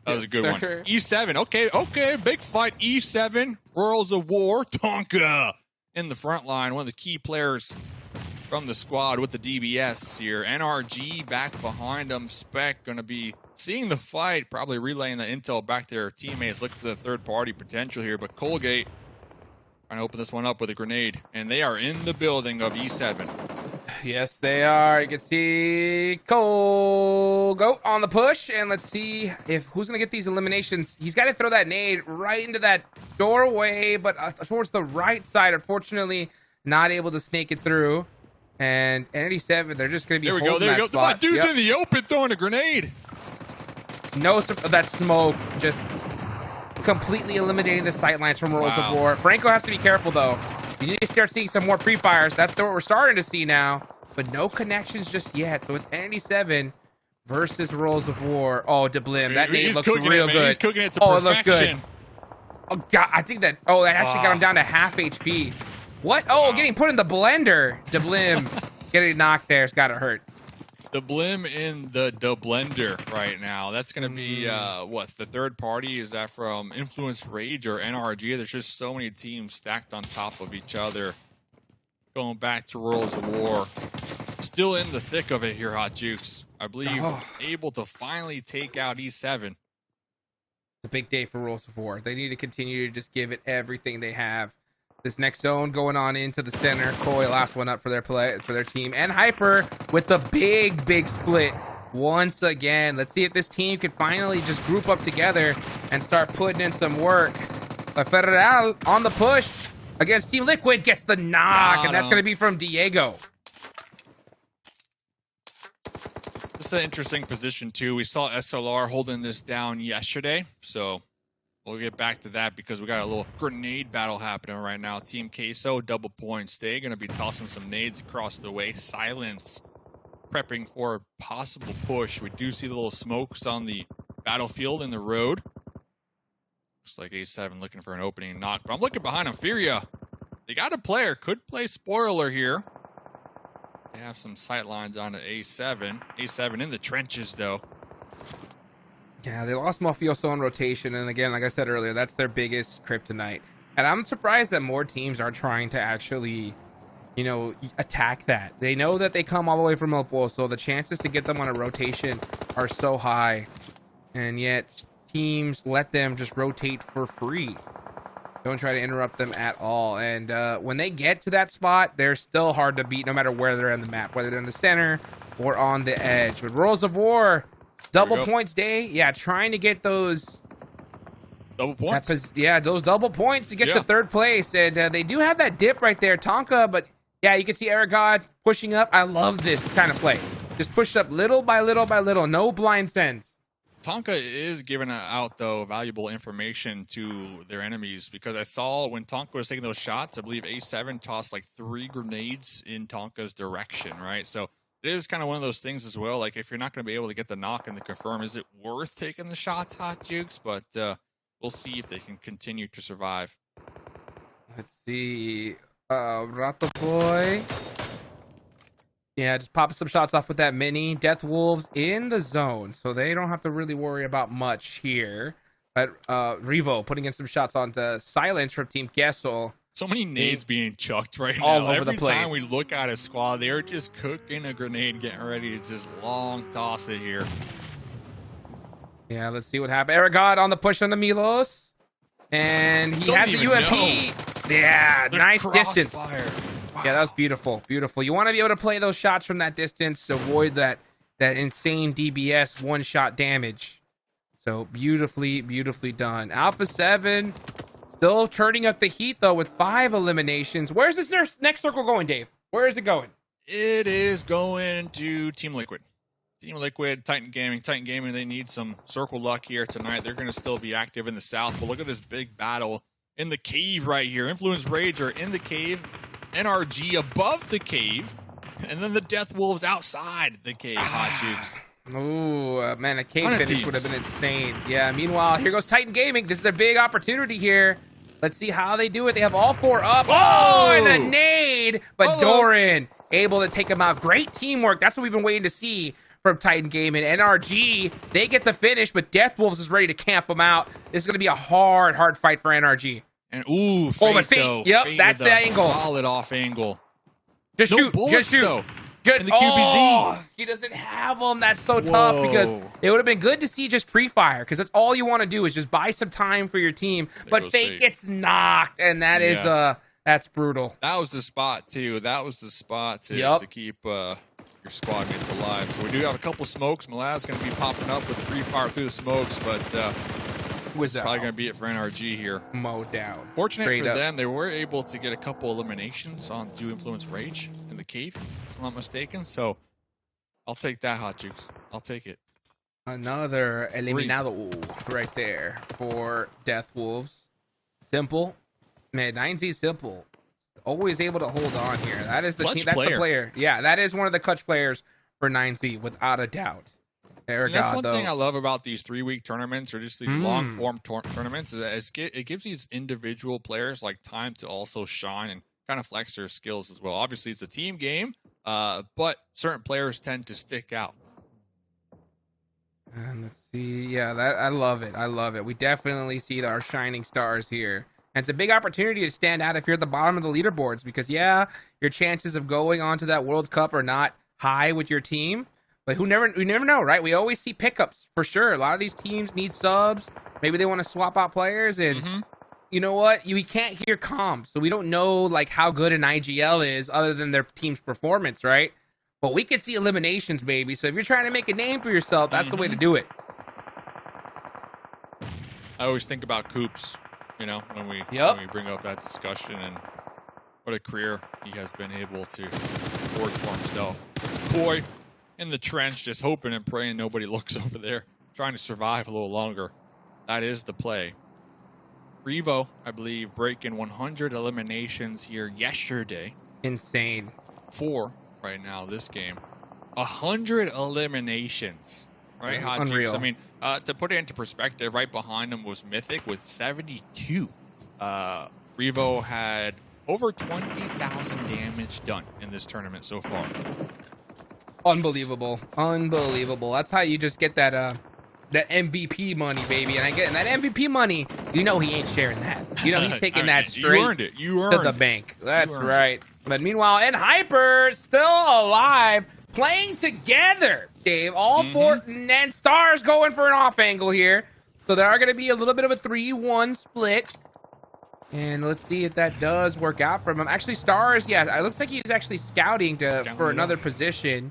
That was a good one. E7. Okay. Big fight. E7. Worlds of War. Tonka in the front line. One of the key players from the squad with the DBS here. NRG back behind them. Spec going to be seeing the fight. Probably relaying the intel back to their teammates. Looking for the third party potential here. But Colgate trying to open this one up with a grenade. And they are in the building of E7. Yes, they are. You can see Cole go on the push, and let's see if who's going to get these eliminations. He's got to throw that nade right into that doorway, but towards the right side. Unfortunately, not able to snake it through. And Entity 7, they're just going to be holding that spot. My dude's in the open throwing a grenade. No, that smoke just completely eliminating the sightlines from Worlds of War. Franco has to be careful, though. You need to start seeing some more pre-fires. That's what we're starting to see now. But no connections just yet. So it's Entity 7 versus Worlds of War. Oh, Deblim. That name looks real good. He's cooking it to perfection. It looks good. Oh, God. I think that... Oh, that actually got him down to half HP. What? Oh, getting put in the blender. Deblim getting knocked there. It's got to hurt. Deblim in the blender right now. That's going to be, what, the third party? Is that from Influence Rage or NRG? There's just so many teams stacked on top of each other. Going back to Worlds of War. Still in the thick of it here, Hot Jukes. I believe able to finally take out E7. It's a big day for Worlds of War. They need to continue to just give it everything they have. This next zone going on into the center. Koi, last one up for their team. And Hyper with the big split once again. Let's see if this team can finally just group up together and start putting in some work. Federal on the push against Team Liquid gets the knock, and that's going to be from Diego. This is an interesting position, too. We saw SLR holding this down yesterday, so We'll get back to that because we got a little grenade battle happening right now. Team Queso, double points. They're going to be tossing some nades across the way. Silence, prepping for a possible push. We do see the little smokes on the battlefield in the road. Looks like A7 looking for an opening knock, but I'm looking behind him. FURIA, they got a player. Could play spoiler here. They have some sight lines on A7. A7 in the trenches, though. Yeah, they lost Mafioso on rotation, and again, like I said earlier, that's their biggest kryptonite. And I'm surprised that more teams are trying to actually, you know, attack that. They know that they come all the way from El Pozo. The chances to get them on a rotation are so high, and yet teams let them just rotate for free. Don't try to interrupt them at all. And when they get to that spot, they're still hard to beat no matter where they're in the map, whether they're in the center or on the edge. But Rules of War, double points day. Yeah, trying to get those double points. Yeah, those double points to get to third place. And they do have that dip right there, Tonka. But yeah, you can see Erangel pushing up. I love this kind of play. Just push up little by little by little. No blind sense. Tonka is giving out, though, valuable information to their enemies, because I saw when Tonka was taking those shots, I believe A7 tossed like 3 grenades in Tonka's direction, right? So it is kind of one of those things as well. Like, if you're not going to be able to get the knock and the confirm, is it worth taking the shots, Hot Jukes? But we'll see if they can continue to survive. Let's see. Rato Boy. Yeah, just popping some shots off with that mini. Death Wolves in the zone, so they don't have to really worry about much here. But Revo putting in some shots onto Silence from Team Queso. So many nades being chucked right now. All over the place. Every time we look at a squad, they're just cooking a grenade, getting ready to just long toss it here. Yeah, let's see what happens. Erangel on the push on the Milos. And he has the UMP. Yeah, nice distance. Wow. Yeah, that was beautiful. Beautiful. You want to be able to play those shots from that distance to avoid that insane DBS one-shot damage. So beautifully, beautifully done. Alpha7 still turning up the heat, though, with 5 eliminations. Where's this next circle going, Dave? Where is it going? It is going to Team Liquid. Team Liquid, Titan Gaming. Titan Gaming, they need some circle luck here tonight. They're going to still be active in the south, but look at this big battle in the cave right here. Influence Rage are in the cave. NRG above the cave, and then the Death Wolves outside the cave. Hot Jukes. Oh, man, a cave finish would have been insane. Yeah, meanwhile, here goes Titan Gaming. This is a big opportunity here. Let's see how they do it. They have all 4 up. Oh, and a nade, but Doran able to take him out. Great teamwork. That's what we've been waiting to see from Titan Gaming. NRG, they get the finish, but Death Wolves is ready to camp them out. This is going to be a hard fight for NRG. And Fate, yep, that's the angle. Solid off angle. Just shoot, bullets, just shoot. Though. In the QBZ. He doesn't have them. That's so tough, because it would have been good to see just pre-fire, because that's all you want to do is just buy some time for your team. But Fate gets knocked, and that is that's brutal. That was the spot too. That was the spot to keep your squad mates alive. So we do have a couple smokes. Malad's going to be popping up with the pre-fire through the smokes, but it's probably going to be it for NRG here. Mow down. Fortunate for them, they were able to get a couple eliminations on Influence Rage in the cave, if I'm not mistaken. So I'll take that, Hot Jukes. I'll take it. Another eliminado right there for Death Wolves. Simple. Man, 9Z Simple. Always able to hold on here. That is the team. That's the player. Yeah, that is one of the clutch players for 9Z, without a doubt. That's one thing I love about these 3-week tournaments, or just these long-form tournaments, is that it gives these individual players like time to also shine and kind of flex their skills as well. Obviously, it's a team game, but certain players tend to stick out. And let's see. Yeah, I love it. I love it. We definitely see our shining stars here. And it's a big opportunity to stand out if you're at the bottom of the leaderboards, because, yeah, your chances of going on to that World Cup are not high with your team. But we never know, right? We always see pickups for sure. A lot of these teams need subs. Maybe they want to swap out players, and you know what? We can't hear comms, so we don't know like how good an IGL is other than their team's performance, right? But we can see eliminations, baby. So if you're trying to make a name for yourself, that's the way to do it. I always think about Coops, you know, when we bring up that discussion, and what a career he has been able to work for himself. Boy, in the trench, just hoping and praying nobody looks over there, trying to survive a little longer. That is the play. Revo, I believe, breaking 100 eliminations here yesterday. Insane. 4 right now this game. 100 eliminations. Right, Hot Unreal. Juice? I mean, to put it into perspective, right behind him was Mythic with 72. Revo had over 20,000 damage done in this tournament so far. Unbelievable. Unbelievable. That's how you just get that that MVP money, baby. And that MVP money, you know he ain't sharing that. You know he's taking that straight you earned it. You to earned the bank. That's right. But meanwhile, and Hyper still alive, playing together, Dave. All four, and Stars going for an off angle here. So there are going to be a little bit of a 3-1 split. And let's see if that does work out for him. Actually, Stars, yeah, it looks like he's actually scouting for another position.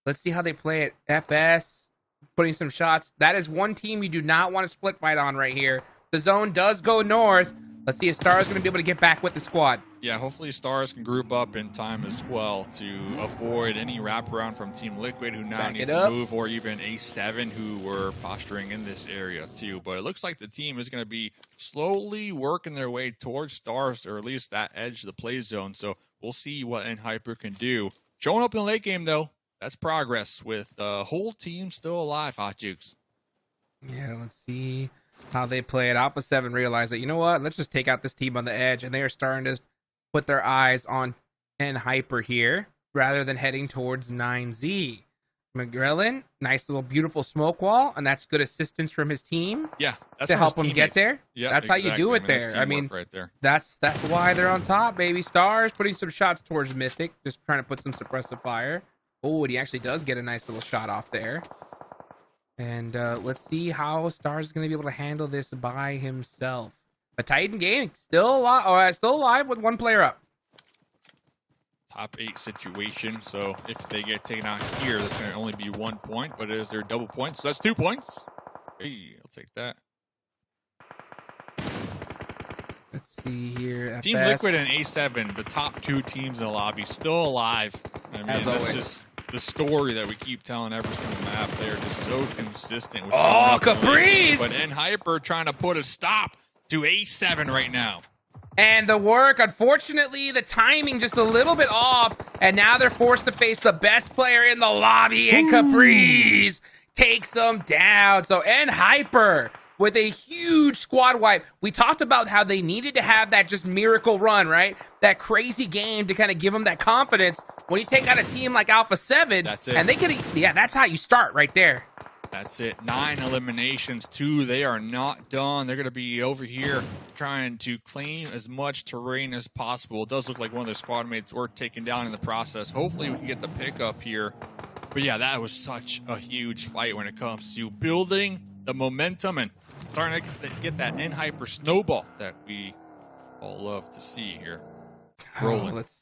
Let's see how they play it. FS, putting some shots. That is one team you do not want to split fight on right here. The zone does go north. Let's see if Stars going to be able to get back with the squad. Yeah, hopefully Stars can group up in time as well to avoid any wraparound from Team Liquid, who now need to move, or even A7, who were posturing in this area too. But it looks like the team is going to be slowly working their way towards Stars, or at least that edge of the play zone. So we'll see what Hyper can do. Showing up in the late game, though, that's progress with the whole team still alive, Hot Jukes. Yeah, let's see how they play it. Alpha7 realized that, you know what, let's just take out this team on the edge, and they are starting to put their eyes on Hyper here rather than heading towards 9Z. McGrillen, nice little beautiful smoke wall, and that's good assistance from his team. Yeah, that's to help him get there. Yeah, that's exactly how you do it there. I mean, right there. That's why they're on top, baby. Stars putting some shots towards Mythic, just trying to put some suppressive fire. Oh, and he actually does get a nice little shot off there. And let's see how Stars is going to be able to handle this by himself. A Titan Gaming still alive with one player up. Top 8 situation, so if they get taken out here, that's going to only be 1 point, but it is their double point, so that's 2 points. Hey, I'll take that. Let's see here. Team Liquid and A7, the top 2 teams in the lobby, still alive. I mean, that's just the story that we keep telling every single map. They're just so consistent. With Caprice! But Hyper trying to put a stop to A7 right now. And the work, unfortunately, the timing just a little bit off. And now they're forced to face the best player in the lobby, and Caprice takes them down. So, Hyper with a huge squad wipe. We talked about how they needed to have that just miracle run, right? That crazy game to kind of give them that confidence. When you take out a team like Alpha7, that's it. And they could, yeah, that's how you start right there. That's it. 9 eliminations, 2. They are not done. They're going to be over here trying to claim as much terrain as possible. It does look like one of their squad mates were taken down in the process. Hopefully we can get the pickup here. But yeah, that was such a huge fight when it comes to building the momentum and starting to get that Hyper snowball that we all love to see here. Rolling. Let's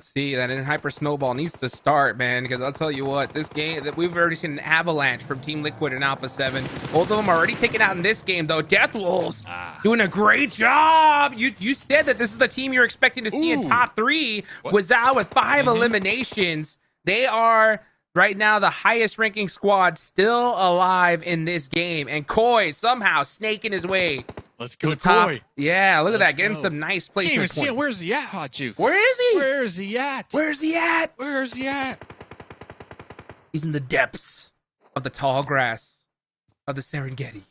see. That Hyper snowball needs to start, man, because I'll tell you what, this game, that we've already seen an avalanche from Team Liquid and Alpha7. Both of them are already taken out in this game, though. Deathwolves doing a great job. You said that this is the team you're expecting to see in top 3. Was out with 5 eliminations. They are right now the highest ranking squad still alive in this game. And Koi somehow snaking his way. Let's go, Koi. Yeah, look at that. Getting some nice placement points. Where's he at, Hot Juice? Where is he? Where's he at? Where's he at? Where's he at? He's in the depths of the tall grass of the Serengeti.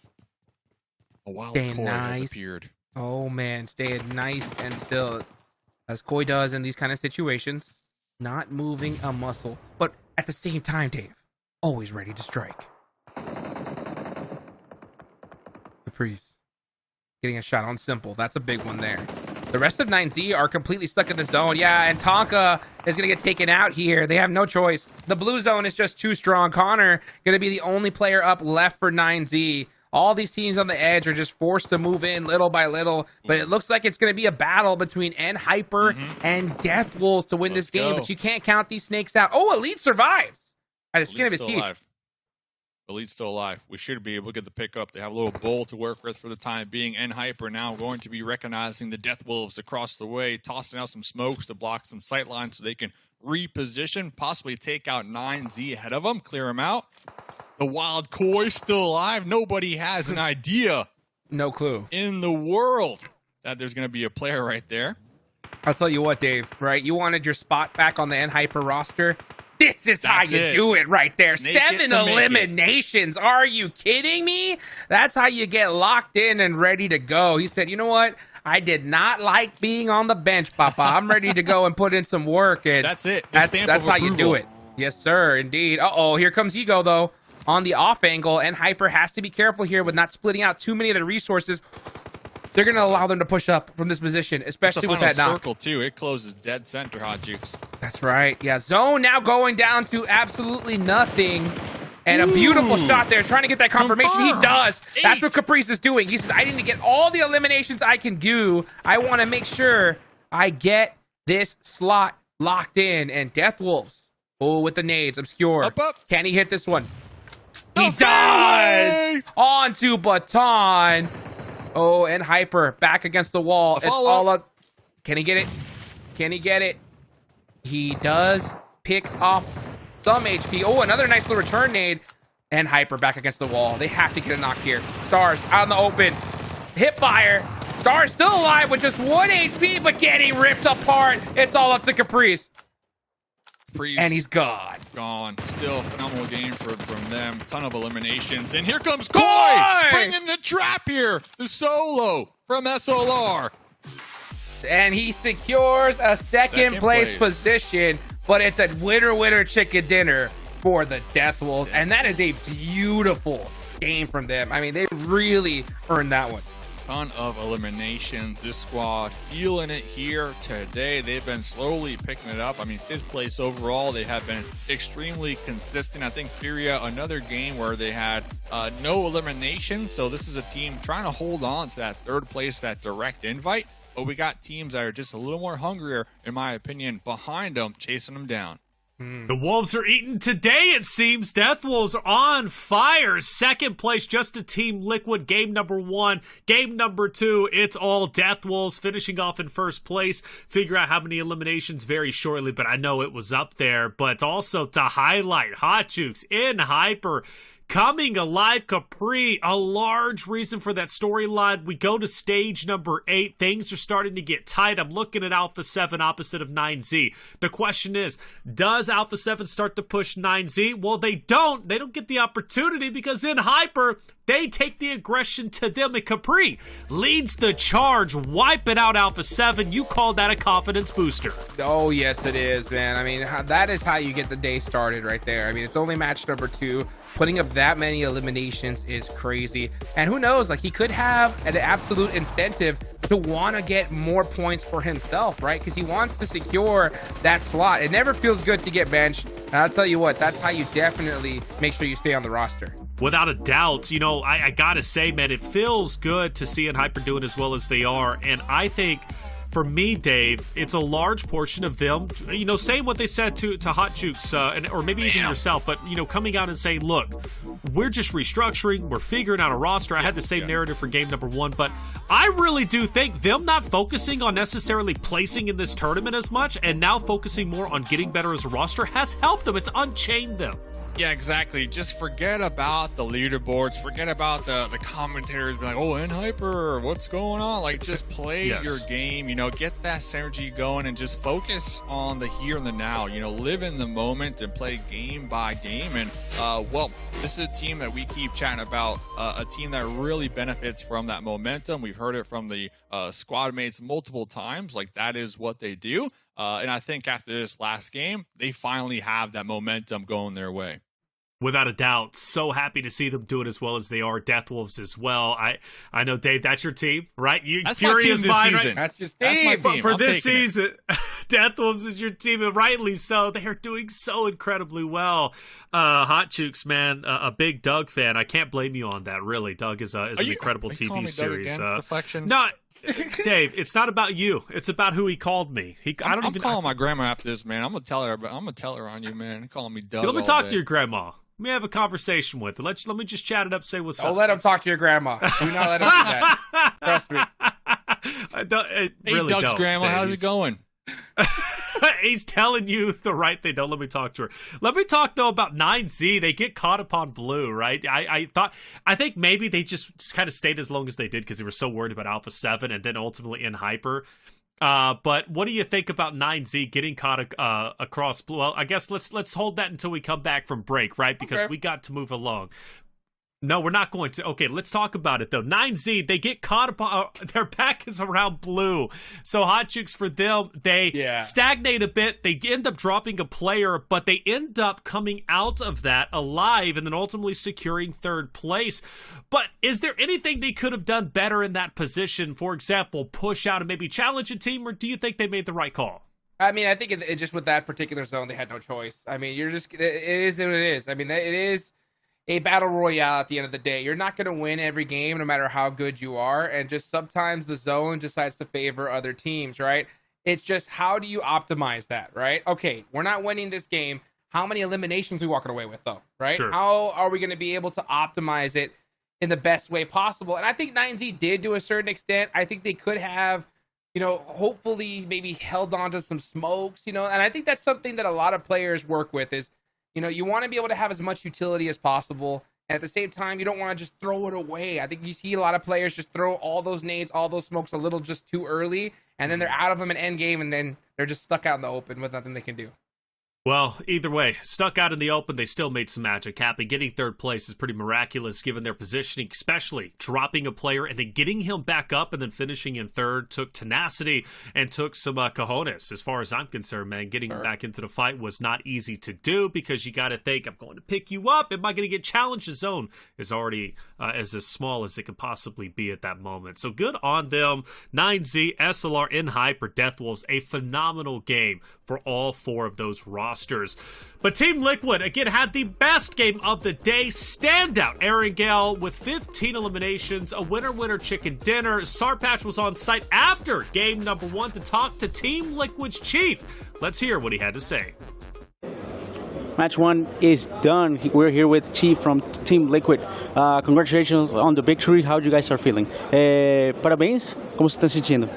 A wild staying Koi nice. has appeared. Oh, man. Staying nice and still, as Koi does in these kind of situations. Not moving a muscle. But at the same time, Dave, always ready to strike. Caprice. Getting a shot on Simple. That's a big one there. The rest of 9Z are completely stuck in the zone. Yeah, and Tonka is going to get taken out here. They have no choice. The blue zone is just too strong. Connor going to be the only player up left for 9Z. All these teams on the edge are just forced to move in little by little. But it looks like it's going to be a battle between Hyper and Deathwolves to win this game. But you can't count these snakes out. Oh, Elite survives. By the skin of his teeth. Elite's still alive. We should be able to get the pickup. They have a little bowl to work with for the time being. Hyper now going to be recognizing the Deathwolves across the way, tossing out some smokes to block some sight lines so they can reposition, possibly take out 9Z ahead of them, clear them out. The wild Koi still alive. Nobody has an idea No clue. in the world that there's going to be a player right there. I'll tell you what, Dave, right? You wanted your spot back on the Hyper roster? This is how you do it right there. Snake it 7 to make it. eliminations. Are you kidding me? That's how you get locked in and ready to go. He said, you know what? I did not like being on the bench, Papa. I'm ready to go and put in some work. And That's it. The stamp That's of how you do approval. it. Yes, sir. Indeed. Uh-oh, here comes Ego, though, on the off angle. And Hyper has to be careful here with not splitting out too many of the resources. They're going to allow them to push up from this position, especially with that knock. circle, too. It closes dead center, Hot Jukes. That's right. Yeah, Zone now going down to absolutely nothing. And a beautiful shot there, trying to get that confirmation. Confirmed. He does. That's 8. what Caprice is doing. He says, I need to get all the eliminations I can do. I want to make sure I get this slot locked in. And Death Wolves, oh, with the nades, obscure. Up. Can he hit this one? He The does. fairway. On to Baton. Oh, and Hyper back against the wall. It's follow. all up. Can he get it? Can he get it? He does pick off some HP. Oh, another nice little return nade. And Hyper back against the wall. They have to get a knock here. Stars out in the open. Hip fire. Stars still alive with just 1 HP, but getting ripped apart. It's all up to Caprice. Caprice And he's gone. gone. Still a phenomenal game from them. Ton of eliminations. And here comes Koi! Koi! Springing the trap here. The solo from SLR. And he secures a second place place. position, but it's a winner chicken dinner for the Death Wolves, and that is a beautiful game from them. I mean, they really earned that one. Ton of eliminations. This squad feeling it here today. They've been slowly picking it up. I mean, 5th place overall. They have been extremely consistent. I think FURIA, another game where they had no elimination. So this is a team trying to hold on to that 3rd place, that direct invite. But we got teams that are just a little more hungrier, in my opinion, behind them, chasing them down. The Wolves are eating today, it seems. Death Wolves are on fire. 2nd place, just a Team Liquid. Game number 1. Game number 2, it's all Death Wolves finishing off in 1st place. Figure out how many eliminations very shortly, but I know it was up there. But also to highlight, Hot Jukes in Hyper. Coming alive, Capri, a large reason for that storyline. We go to stage number 8. Things are starting to get tight. I'm looking at Alpha7 opposite of 9Z. The question is, does Alpha7 start to push 9Z? Well, they don't. They don't get the opportunity because in Hyper, they take the aggression to them, and Capri leads the charge, wiping out Alpha7. You called that a confidence booster. Oh, yes, it is, man. I mean, that is how you get the day started right there. I mean, it's only match number 2. Putting up that many eliminations is crazy. And who knows, like, he could have an absolute incentive to want to get more points for himself, right? Because he wants to secure that slot. It never feels good to get benched. And I'll tell you what, that's how you definitely make sure you stay on the roster. Without a doubt, you know, I gotta say, man, it feels good to see Hyper doing as well as they are. And I think, for me, Dave, it's a large portion of them, you know, saying what they said to Hot Jukes, or maybe even yourself, but, you know, coming out and saying, look, we're just restructuring, we're figuring out a roster. I had the same narrative for game number 1, but I really do think them not focusing on necessarily placing in this tournament as much and now focusing more on getting better as a roster has helped them. It's unchained them. Yeah, exactly. Just forget about the leaderboards. Forget about the commentators being like, oh, in Hyper, what's going on? Like, just play your game, you know, get that synergy going and just focus on the here and the now, you know, live in the moment and play game by game. And, well, this is a team that we keep chatting about, a team that really benefits from that momentum. We've heard it from the squad mates multiple times. Like, that is what they do. And I think after this last game, they finally have that momentum going their way. Without a doubt. So happy to see them do it as well as they are. Death Wolves as well. I know, Dave, that's your team, right? That's Fury my team is this mine, season. right? That's just That's my Dave. team. For I'm this taking it. season, Death Wolves is your team, and rightly so. They are doing so incredibly well. Hot Jukes, man, a big Doug fan. I can't blame you on that, really. Doug is an incredible Are you calling TV me series. Doug again? Reflections? No, Dave, it's not about you. It's about who he called me. I'm calling my grandma after this, man. I'm gonna tell her on you, man. You're calling me Doug. Let me all talk day. to your grandma. Let me have a conversation with her. Let me just chat it up, say what's up. Don't let him talk to your grandma. Do not let him do that. Trust me. I don't, Hey, really Doug's don't, grandma, how's Dave. it going? He's telling you the right thing. Don't let me talk to her. Let me talk, though, about 9Z. They get caught upon blue, right? I think maybe they just kind of stayed as long as they did because they were so worried about Alpha7 and then ultimately in Hyper. But what do you think about 9Z getting caught across blue? Well, I guess let's hold that until we come back from break, right? Because we got to move along. No, we're not going to. Okay, let's talk about it, though. 9Z, they get caught upon... their back is around blue. So, Hot Chicks, for them, they stagnate a bit. They end up dropping a player, but they end up coming out of that alive and then ultimately securing third place. But is there anything they could have done better in that position? For example, push out and maybe challenge a team, or do you think they made the right call? I mean, I think it just with that particular zone, they had no choice. I mean, it is what it is. I mean, it is a battle royale at the end of the day. You're not going to win every game no matter how good you are, and just sometimes the zone decides to favor other teams, right? It's just, how do you optimize that, right? Okay, we're not winning this game. How many eliminations are we walking away with, though, right? Sure. How are we going to be able to optimize it in the best way possible? And I think 9Z did to a certain extent. I think they could have, hopefully maybe held on to some smokes, and I think that's something that a lot of players work with is, you want to be able to have as much utility as possible. And at the same time, you don't want to just throw it away. I think you see a lot of players just throw all those nades, all those smokes a little just too early. And then they're out of them in end game. And then they're just stuck out in the open with nothing they can do. Well, either way, stuck out in the open, they still made some magic happen. Getting third place is pretty miraculous given their positioning, especially dropping a player and then getting him back up and then finishing in third took tenacity and took some cojones. As far as I'm concerned, man, getting back into the fight was not easy to do because you got to think, I'm going to pick you up. Am I going to get challenged? The zone is already as small as it could possibly be at that moment. So good on them. 9Z, SLR, in Hyper, Death Wolves, a phenomenal game for all four of those rosters. But Team Liquid, again, had the best game of the day. Standout Erangel with 15 eliminations, a winner-winner chicken dinner. Sarpatch was on site after game number 1 to talk to Team Liquid's chief. Let's hear what he had to say. Match 1 is done. We're here with Chief from Team Liquid. Congratulations on the victory. How you guys are feeling? Parabéns. Como você está sentindo?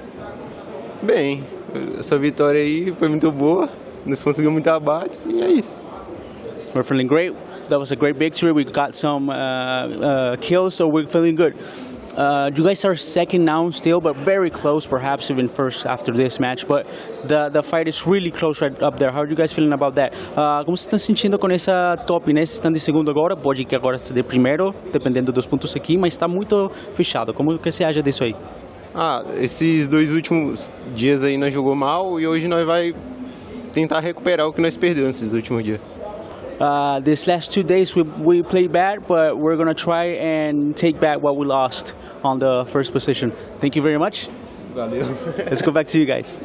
Bem, essa vitória aí foi muito boa. Nós conseguimos muitos abates e é isso. We're feeling great. That was a great victory. We got some kills, so we're feeling good. You guys are second now still, but very close, perhaps even first after this match. But the fight is really close right up there. How are you guys feeling about that? Como você está sentindo com essa top, né? Vocês estão de segundo agora, pode que agora de primeiro, dependendo dos pontos aqui, mas está muito fechado. Como que você acha disso aí? Esses 2 últimos dias aí nós jogou mal e hoje nós vai tentar recuperar o que nós perdemos nesses últimos dias. These last 2 days we played bad, but we're going to try and take back what we lost on the first position. Thank you very much. Valeu. Let's go back to you guys.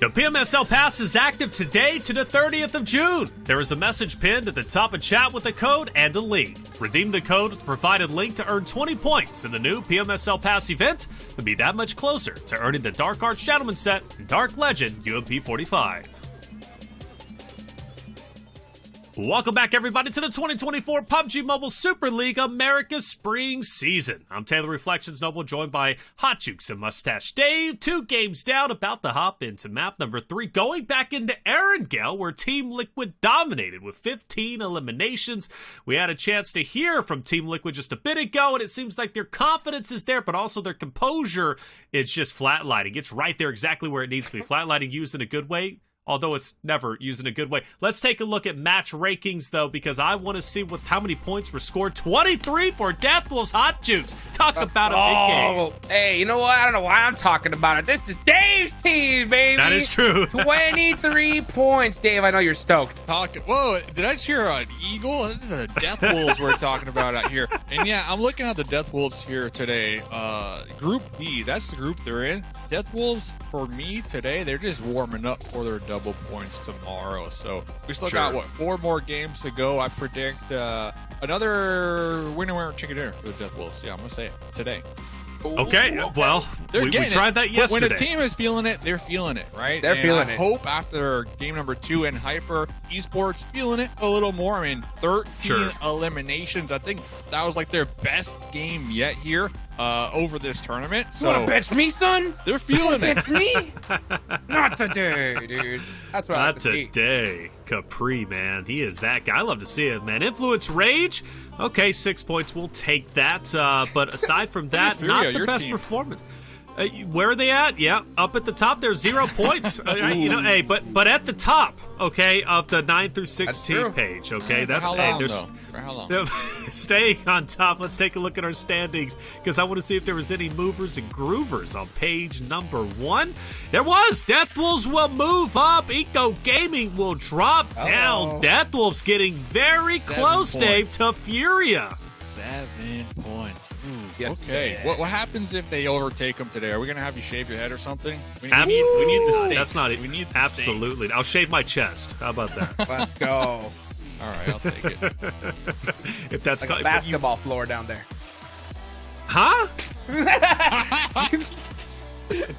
The PMSL Pass is active today to the 30th of June. There is a message pinned at the top of chat with a code and a link. Redeem the code with the provided link to earn 20 points in the new PMSL Pass event and be that much closer to earning the Dark Arts Gentleman set and Dark Legend UMP 45. Welcome back, everybody, to the 2024 PUBG Mobile Super League America's Spring Season. I'm Taylor Reflections Noble, joined by Hot Jukes and Mustache Dave. 2 games down, about to hop into map number 3, going back into Erangel, where Team Liquid dominated with 15 eliminations. We had a chance to hear from Team Liquid just a bit ago, and it seems like their confidence is there, but also their composure is just flatlining. It's right there exactly where it needs to be. Flatlining used in a good way, although it's never used in a good way. Let's take a look at match rankings, though, because I want to see how many points were scored. 23 for Deathwolf's Hot Jukes. Talk about a big game. Hey, you know what? I don't know why I'm talking about it. This is Dave's team, baby. That is true. 23 points. Dave, I know you're stoked. Whoa, did I cheer an eagle? This is the Deathwolves we're talking about out here. And yeah, I'm looking at the Deathwolves here today. Group B, that's the group they're in. Deathwolves, for me today, they're just warming up for their double points tomorrow. So we still got, 4 more games to go. I predict another winner chicken dinner for the Deathwolves. Yeah, I'm going to say it today. Okay, well, we tried that yesterday. When a team is feeling it, they're feeling it, right? They're feeling it. I hope after game number 2 in Hyper Esports, feeling it a little more. I mean, 13 eliminations. I think that was like their best game yet here over this tournament. So, you want to bench me, son? They're feeling it. Bench me? Not today, dude. That's what I Not today. Capri, man. He is that guy. I love to see it, man. Influence Rage. Okay, 6 points. We'll take that. But aside from that, not the best performance. Where are they at? Yeah, up at the top. There's 0 points. Hey, but at the top, okay, of the 9 through 16 page. Okay, For how long? Staying on top. Let's take a look at our standings because I want to see if there was any movers and groovers on page number 1. There was. Deathwolves will move up. iNCO Gaming will drop down. Deathwolves getting very close, Dave, to FURIA. 7 points. Yes. Okay. What happens if they overtake them today? Are we going to have you shave your head or something? We need Absolutely. the steaks. That's not it. We need the Absolutely. steaks. I'll shave my chest. How about that? Let's go. All right, I'll take it. If that's Like a basketball floor down there. Huh?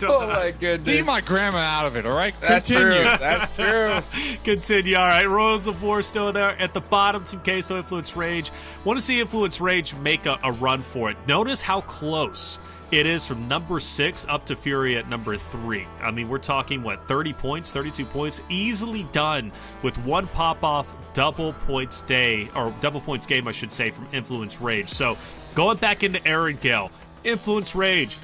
Oh my goodness. Leave my grandma out of it, all right? That's Continue. true. That's true. Continue. All right. Royals of War still there at the bottom. Some Queso, Influence Rage. Want to see Influence Rage make a run for it. Notice how close it is from number 6 up to FURIA at number 3. I mean, we're talking, 30 points, 32 points, easily done with one pop-off double points game, I should say, from Influence Rage. So going back into Erangel, Influence Rage,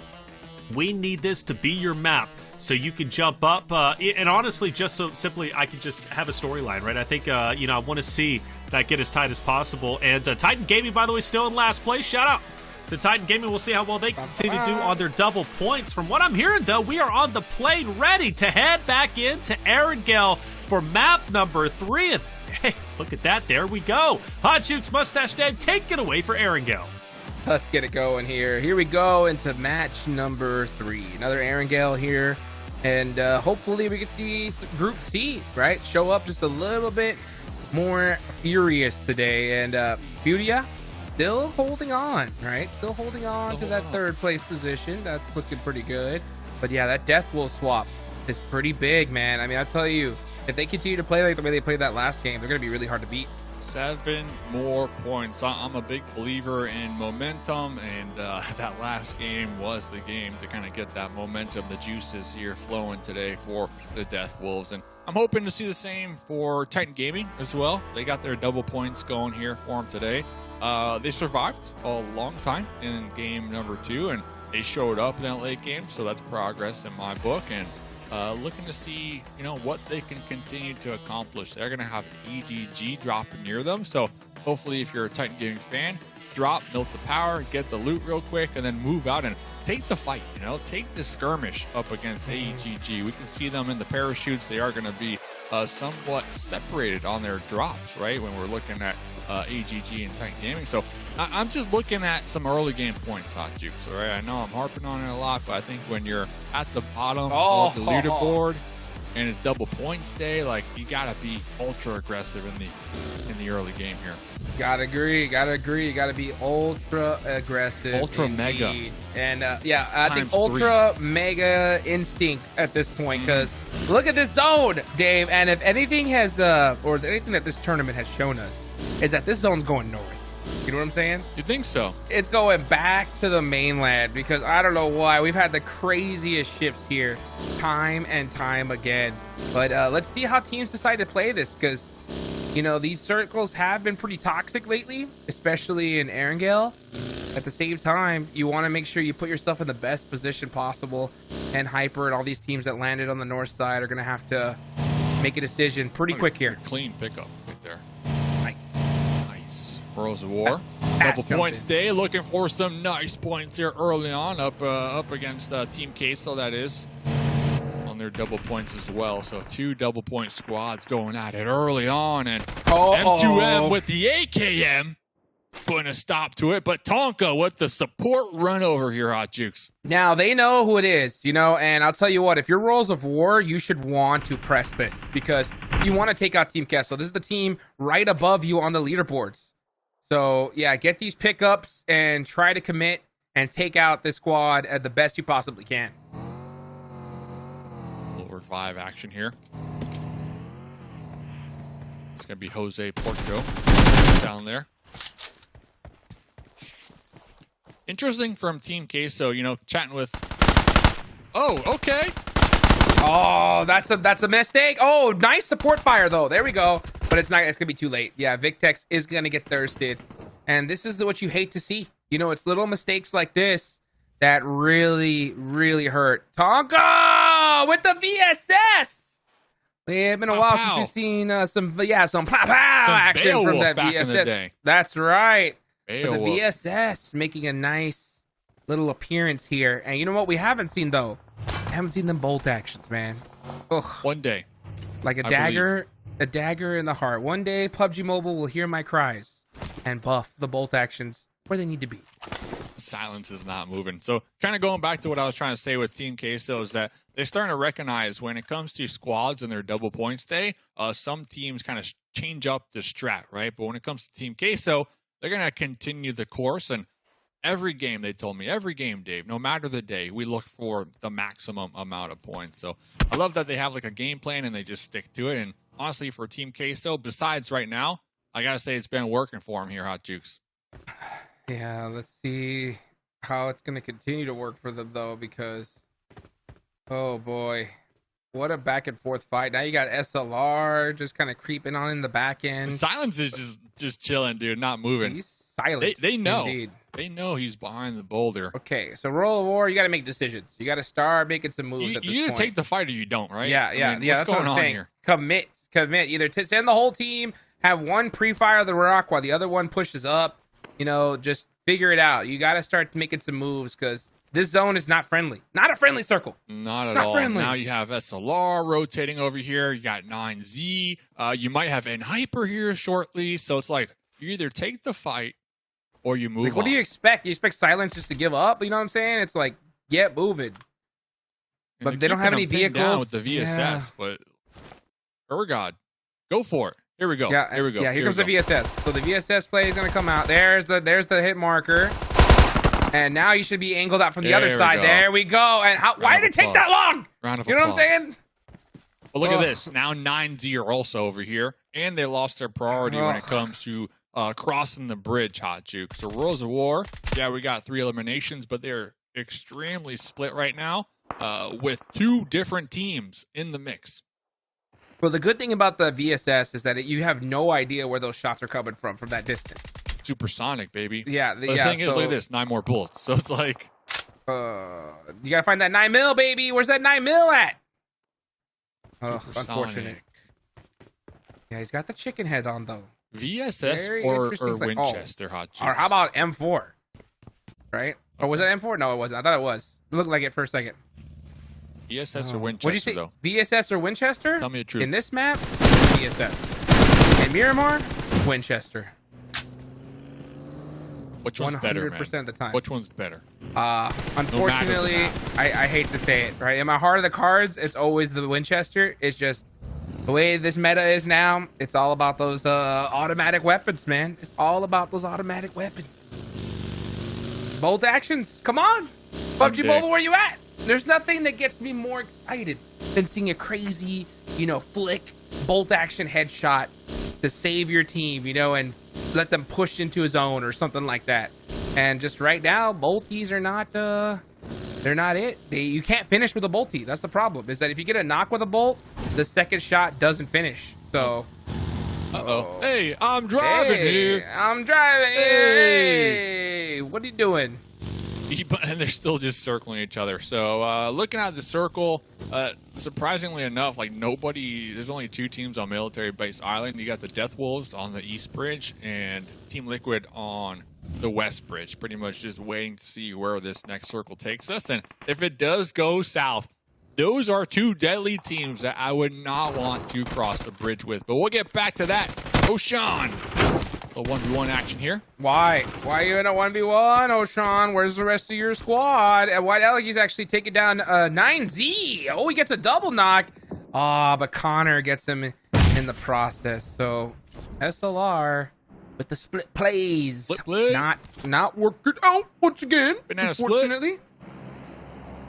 we need this to be your map so you can jump up. And honestly, just so simply I can just have a storyline, right? I think, I want to see that get as tight as possible. And Titan Gaming, by the way, still in last place. Shout out to Titan Gaming. We'll see how well they continue to do on their double points. From what I'm hearing, though, we are on the plane ready to head back into Erangel for map number 3. And hey, look at that. There we go. Hot Jukes, Mustache Dave, take it away for Erangel. Let's get it going here. Here we go into match number 3. Another Erangel here. And hopefully we can see Group C, right? Show up just a little bit more furious today. And FURIA still holding on, right? Still holding on to that third place position. That's looking pretty good. But yeah, that Death Wolf swap is pretty big, man. I mean, I'll tell you, if they continue to play like the way they played that last game, they're going to be really hard to beat. 7 more points. I'm a big believer in momentum, and that last game was the game to kind of get that momentum, the juices here flowing today for the Death Wolves. And I'm hoping to see the same for Titan Gaming as well. They got their double points going here for them today. They survived a long time in game number 2, and they showed up in that late game, so that's progress in my book. And looking to see, what they can continue to accomplish. They're going to have an EGG dropping near them. So hopefully if you're a Titan Gaming fan, drop, milk the power, get the loot real quick, and then move out and take the fight, take the skirmish up against AEGG. We can see them in the parachutes. They are going to be somewhat separated on their drops, right, when we're looking at AGG and Titan Gaming. So I'm just looking at some early game points, Hot Jukes, all right? I know I'm harping on it a lot, but I think when you're at the bottom of the leaderboard and it's double points day, like, you got to be ultra aggressive in the early game here. Gotta agree. You gotta be ultra aggressive. Ultra indeed. mega. And I think ultra mega instinct at this point, because look at this zone, Dave. And if anything has, or anything that this tournament has shown us, is that this zone's going north. You know what I'm saying? You think so? It's going back to the mainland, because I don't know why. We've had the craziest shifts here time and time again. But let's see how teams decide to play this, because these circles have been pretty toxic lately, especially in Erangel. At the same time, you want to make sure you put yourself in the best position possible, and Hyper and all these teams that landed on the north side are going to have to make a decision pretty quick here. Clean pickup right there. Nice. Worlds of War. Double points day, looking for some nice points here early on, up against Team Queso, that is, on their double points as well. So 2 double point squads going at it early on, and M2M with the AKM putting a stop to it, but Tonka with the support run over here, Hot Jukes. Now they know who it is, and I'll tell you what, if you're Worlds of War, you should want to press this, because you want to take out Team Queso. This is the team right above you on the leaderboards. So yeah, get these pickups and try to commit and take out this squad at the best you possibly can. Over 5 action here. It's gonna be Jose Porto down there. Interesting from Team Queso, chatting with. Oh, okay. Oh, that's a mistake. Oh, nice support fire though. There we go. But it's gonna be too late. Yeah, Victex is gonna get thirsted, and this is what you hate to see. It's little mistakes like this that really, really hurt. Tonka with the VSS. It's been a while since we've seen some pow action from that VSS. That's right. The VSS making a nice little appearance here. And you know what we haven't seen, though? I haven't seen them bolt actions, man. Ugh. One day. Like a dagger in the heart. One day, PUBG Mobile will hear my cries and buff the bolt actions where they need to be. Silence is not moving. So kind of going back to what I was trying to say with Team Queso is that they're starting to recognize when it comes to squads and their double points day, some teams kind of change up the strat, right? But when it comes to Team Queso, they're going to continue the course, and every game, they told me, every game, Dave, no matter the day, we look for the maximum amount of points. So I love that they have like a game plan and they just stick to it. And honestly, for Team Queso, besides right now, I got to say it's been working for them here, Hot Jukes. Yeah, let's see how it's going to continue to work for them, though, because, oh boy, what a back and forth fight. Now you got SLR just kind of creeping on in the back end. Silence is just chilling, dude, not moving. He's silent. They know. Indeed. They know he's behind the boulder. Okay, so Roll of War, you got to make decisions. You got to start making some moves at this point. You either take the fight or you don't, right? Yeah, that's what I'm saying. Here? Commit. Either send the whole team, have one pre-fire the rock while the other one pushes up. Just figure it out. You got to start making some moves, because this zone is not friendly. Not a friendly circle. Not at all. Friendly. Now you have SLR rotating over here. You got 9Z. You might have Hyper here shortly. So it's like you either take the fight or you move on. What do you expect? You expect Silence just to give up? You know what I'm saying? It's like, get moving. But they don't have any vehicles. Down with the VSS, but Erangel, go for it. Here we go. Yeah, here we go. Yeah, here comes the VSS. So the VSS play is gonna come out. There's the hit marker. And now you should be angled out from the other side. There we go. And why did it take that long? Round of you know applause. what I'm saying? But look at this. Now 9-0 also over here. And they lost their priority when it comes to crossing the bridge, Hot Juke. So Rules of War, yeah, we got 3 eliminations, but they're extremely split right now with 2 different teams in the mix. Well, the good thing about the VSS is that you have no idea where those shots are coming from that distance. Supersonic, baby. Yeah. The thing is, look at this, 9 more bullets. So it's like, you gotta find that 9mm, baby. Where's that 9mm at? Oh, unfortunate. Yeah, he's got the chicken head on though. VSS or Winchester, Hot Juice. Or how about M4? Right? Or was it M4? No, it wasn't. I thought it was. It looked like it for a second. VSS or Winchester, What'd you say? though? VSS or Winchester? Tell me the truth. In this map, VSS. In Miramar, Winchester. Which one's better, man? 100% of the time. Which one's better? Unfortunately, I hate to say it, right? In my heart of the cards, it's always the Winchester. It's just the way this meta is now. It's all about those automatic weapons, man. It's all about those automatic weapons. Bolt actions, come on. PUBG Mobile, where you at? There's nothing that gets me more excited than seeing a crazy, flick bolt action headshot to save your team, and let them push into a zone or something like that. And just right now, bolties are not, they're not it. You can't finish with a boltie. That's the problem, is that if you get a knock with a bolt, the second shot doesn't finish. So, Hey, I'm driving here. I'm driving here. Hey, what are you doing? And they're still just circling each other. So looking at the circle, surprisingly enough, there's only 2 teams on Military Base Island. You got the Death Wolves on the East Bridge and Team Liquid on the West Bridge. Pretty much just waiting to see where this next circle takes us. And if it does go south, those are 2 deadly teams that I would not want to cross the bridge with. But we'll get back to that. Oshan. A 1v1 action here. Why? Why are you in a 1v1, Oshan? Where's the rest of your squad? And White Elegies actually taking down 9Z. Oh, he gets a double knock. But Connor gets him in the process. So SLR with the split plays. Split play. Not working out once again. Banana unfortunately. split.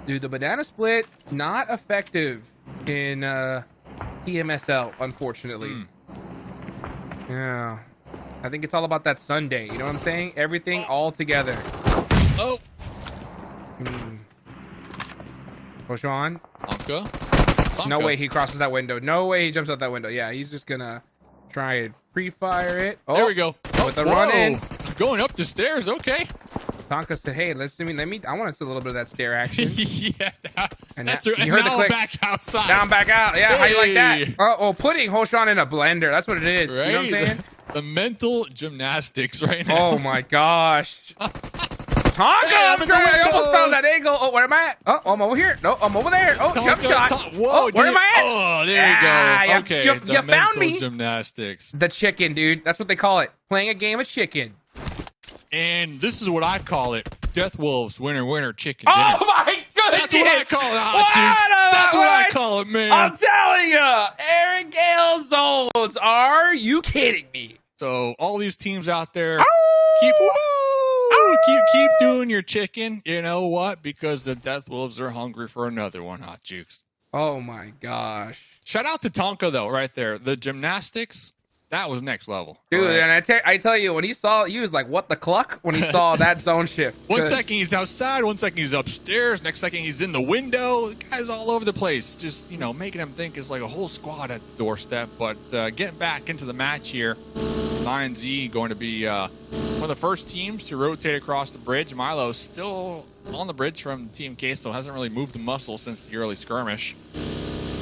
Dude, the banana split not effective in PMSL, unfortunately. Yeah. I think it's all about that Sunday. You know what I'm saying? Everything all together. Oh. Oshan. Anka. No way he crosses that window. No way he jumps out that window. Yeah, he's just gonna try and pre-fire it. Oh, there we go. With the run in. Going up the stairs. Okay. Tonka said, "Hey, I want to see a little bit of that stair action." Yeah. And you heard the click. Back outside. Down, back out. Yeah, how you like that? Hey. Putting Hoshan in a blender. That's what it is. Right? You know what I'm saying? The mental gymnastics right now. Oh my gosh. Tonka! Hey, I almost found that angle. Oh, where am I at? Oh, I'm over here. No, I'm over there. Oh, jump shot. Whoa, where am I at? Oh, there you go. Okay, you found me. Gymnastics. The chicken, dude. That's what they call it. Playing a game of chicken. And this is what I call it. Death Wolves, winner, chicken. Oh dinner. my goodness! That's what I call it, Hot Juice. That's what I call it, man. I'm telling you, Erangel zones. Are you kidding me? So all these teams out there, keep doing your chicken. You know what? Because the Death Wolves are hungry for another one, Hot Juice. Oh my gosh! Shout out to Tonka though, right there. The gymnastics. That was next level. Dude, right? And I tell you, when he was like, what the cluck? When he saw that zone shift. One second he's outside, one second he's upstairs, next second he's in the window. The guy's all over the place. Just, making him think it's like a whole squad at the doorstep. But getting back into the match here, 9Z going to be one of the first teams to rotate across the bridge. Milo's still on the bridge from Team Queso. Hasn't really moved the muscle since the early skirmish.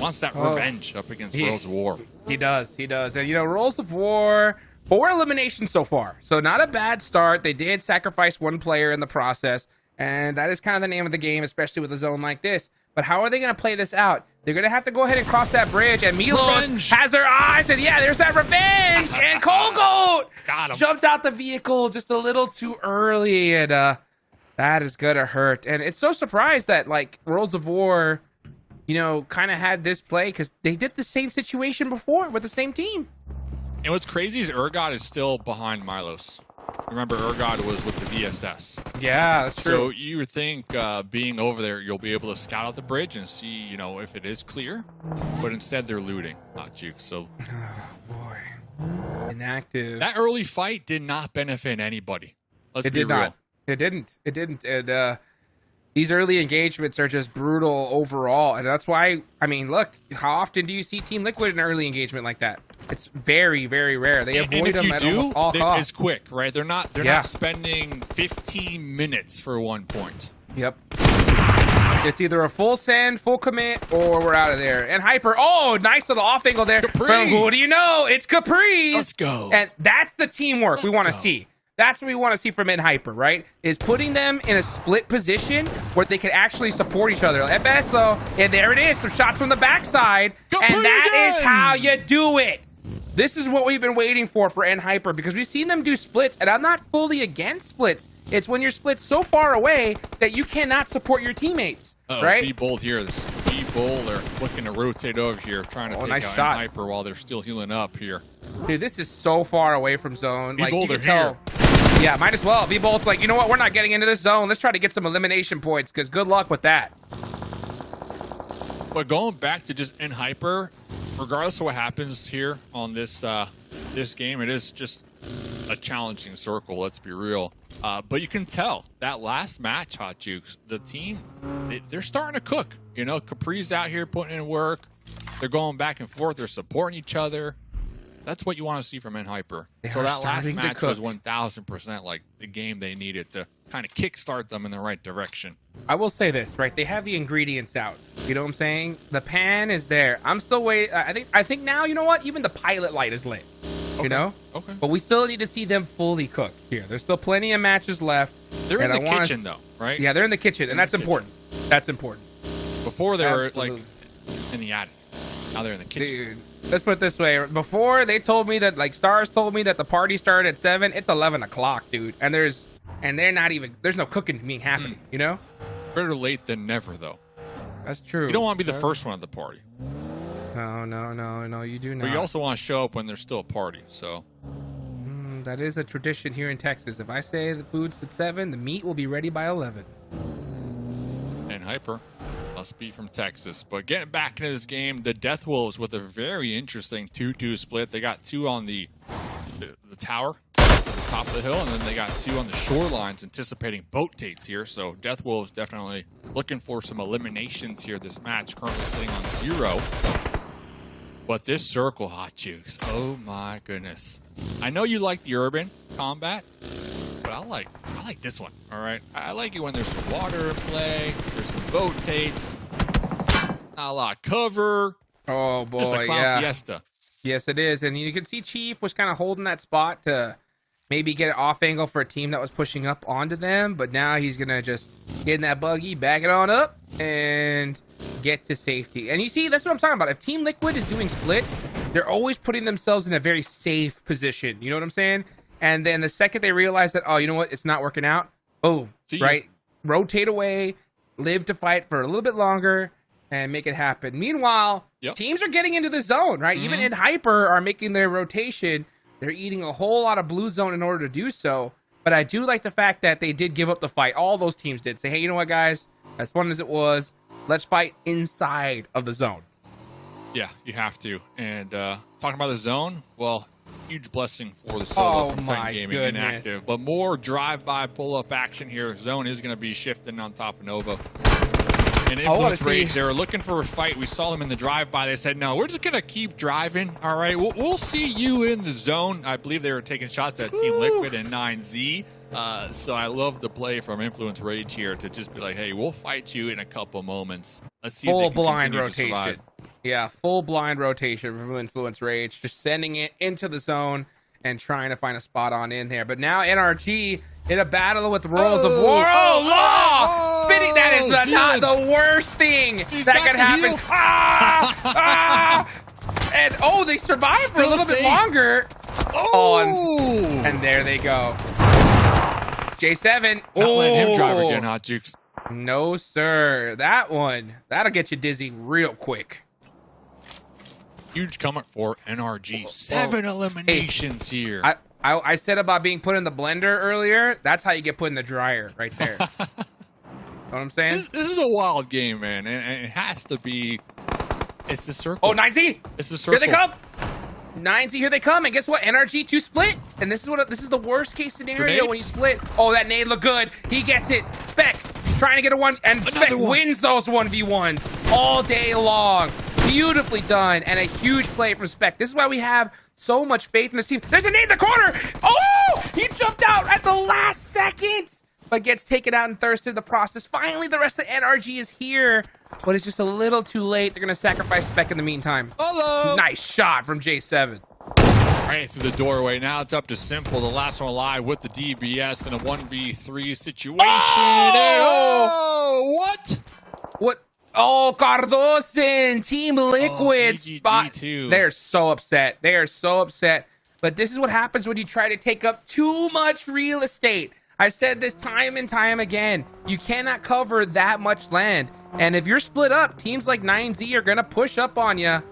Wants that revenge up against Rules of War. He does. And, Rules of War, 4 eliminations so far. So not a bad start. They did sacrifice 1 player in the process. And that is kind of the name of the game, especially with a zone like this. But how are they going to play this out? They're going to have to go ahead and cross that bridge. And Milos has their eyes. And, yeah, there's that revenge. And Colgoat jumped out the vehicle just a little too early. And that is going to hurt. And it's so surprised that, Rules of War... kind of had this play because they did the same situation before with the same team. And what's crazy is Ergot is still behind Milos. Remember, Ergot was with the VSS. Yeah, that's true. So you would think being over there, you'll be able to scout out the bridge and see, you know, if it is clear. But instead, they're looting, not Juke. So, oh, boy. Inactive. That early fight did not benefit anybody. Let's It be did real. not. It didn't. It didn't. And these early engagements are just brutal overall. And that's why, I mean, look, how often do you see Team Liquid in an early engagement like that? It's very, very rare. They avoid them at almost all costs. It's quick, right? They're not spending 15 minutes for 1 point. Yep. It's either a full send, full commit, or we're out of there. And Hyper, oh, nice little off angle there. Capri. From who do you know? It's Caprice. Let's go. And that's the teamwork we want to see. That's what we want to see from Hyper, right? Is putting them in a split position where they can actually support each other. FS though, and there it is, some shots from the backside, and that is how you do it. This is what we've been waiting for Hyper, because we've seen them do splits, and I'm not fully against splits. It's when you're split so far away that you cannot support your teammates, right? Be bold here. This Be bold. They're looking to rotate over here, trying to take out Hyper while they're still healing up here. Dude, this is so far away from zone. Be bold you can tell. Yeah, might as well. Be bold's like, you know what? We're not getting into this zone. Let's try to get some elimination points, because good luck with that. But going back to just Hyper, regardless of what happens here on this this game, it is just a challenging circle. Let's be real. But you can tell that last match, Hot Jukes, the team, they're starting to cook. You know, Capri's out here putting in work. They're going back and forth. They're supporting each other. That's what you want to see from Hyper. So that last match was 1,000% like the game they needed to kind of kickstart them in the right direction. I will say this, right? They have the ingredients out. You know what I'm saying? The pan is there. I'm still waiting. I think now, you know what? Even the pilot light is lit. You know? Okay. But we still need to see them fully cook here. There's still plenty of matches left. They're in the kitchen, though, right? Yeah, they're in the kitchen, and that's important. That's important. Before they were like in the attic. Now they're in the kitchen. Dude, let's put it this way. Before, they told me that, like, Stars told me that the party started at 7. It's 11 o'clock, dude. And they're not even, there's no cooking being happening, you know? Better late than never, though. That's true. You don't want to be the first one at the party. No, you do not. But you also want to show up when there's still a party, so. That is a tradition here in Texas. If I say the food's at 7, the meat will be ready by 11. And Hyper must be from Texas. But getting back into this game, the Death Wolves with a very interesting 2-2 split. They got 2 on the tower at the top of the hill, and then they got 2 on the shorelines, anticipating boat takes here. So Death Wolves definitely looking for some eliminations here this match, currently sitting on 0. But this circle, Hot Jukes, oh my goodness. I know you like the urban combat, but I like this one, all right? I like it when there's some water in play, there's some boat takes, not a lot of cover. Oh, boy, just a clown fiesta. Yes, it is. And you can see Chief was kind of holding that spot to maybe get an off angle for a team that was pushing up onto them, but now he's going to just get in that buggy, back it on up, and get to safety. And you see, that's what I'm talking about. If Team Liquid is doing splits, they're always putting themselves in a very safe position. You know what I'm saying? And then the second they realize that, oh, you know what, it's not working out, oh, right, rotate away, live to fight for a little bit longer, and make it happen. Meanwhile, teams are getting into the zone, right? Even Hyper are making their rotation. They're eating a whole lot of blue zone in order to do so. But I do like the fact that they did give up the fight. All those teams did. Say, hey, you know what, guys? As fun as it was, let's fight inside of the zone. Yeah, you have to. And talking about the zone, well, huge blessing for the solo from Titan Gaming inactive. But more drive-by pull-up action here. Zone is going to be shifting on top of Nova. And Influence Rage, they were looking for a fight. We saw them in the drive-by. They said, no, we're just going to keep driving. All right, we'll see you in the zone. I believe they were taking shots at Team Liquid and 9Z. So I love the play from Influence Rage here to just be like, hey, we'll fight you in a couple moments. Let's see if they can continue to survive. Yeah, full blind rotation from Influence Rage, just sending it into the zone and trying to find a spot on in there. But now NRG in a battle with Royals of War. Spinning, that is not the worst thing that could happen. And they survived for a little bit longer. And there they go. J7. Not letting him drive again, Hot Jukes. No, sir. That one, that'll get you dizzy real quick. Huge come up for NRG. 7 eliminations here. I said about being put in the blender earlier. That's how you get put in the dryer right there. Know what I'm saying? This is a wild game, man, and it has to be. It's the circle. Oh, 9Z! It's the circle. Here they come! 9Z, here they come, and guess what? NRG 2 split, and this is the worst case scenario Grenade? when you split. Oh, that nade looked good. He gets it. Spec trying to get a one, and Spec wins those 1v1s all day long. Beautifully done, and a huge play from Spec. This is why we have so much faith in this team. There's a nade in the corner! Oh! He jumped out at the last second, but gets taken out and thirsted in the process. Finally, the rest of NRG is here, but it's just a little too late. They're going to sacrifice Spec in the meantime. Hello! Nice shot from J7. Right through the doorway. Now it's up to Simple, the last one alive with the DBS in a 1v3 situation. Oh! What? What? Oh, Cardosen, Team Liquid GG spot. too. They're so upset. They are so upset. But this is what happens when you try to take up too much real estate. I've said this time and time again. You cannot cover that much land. And if you're split up, teams like 9Z are going to push up on you.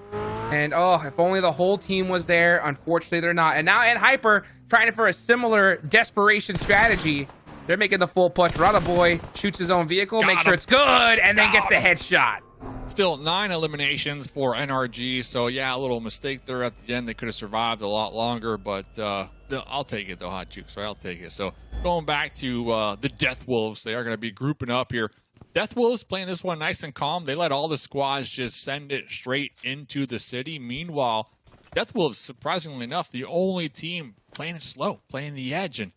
And oh, if only the whole team was there. Unfortunately, they're not. And now at Hyper, trying for a similar desperation strategy. They're making the full push. Rada Boy shoots his own vehicle, makes sure it's good, and then gets the headshot. Still 9 eliminations for NRG. So yeah, a little mistake there at the end. They could have survived a lot longer, but I'll take it though, Hot Juke. So I'll take it. So going back to the Death Wolves, they are going to be grouping up here. Death Wolves playing this one nice and calm. They let all the squads just send it straight into the city. Meanwhile, Death Wolves, surprisingly enough, the only team playing it slow, playing the edge, and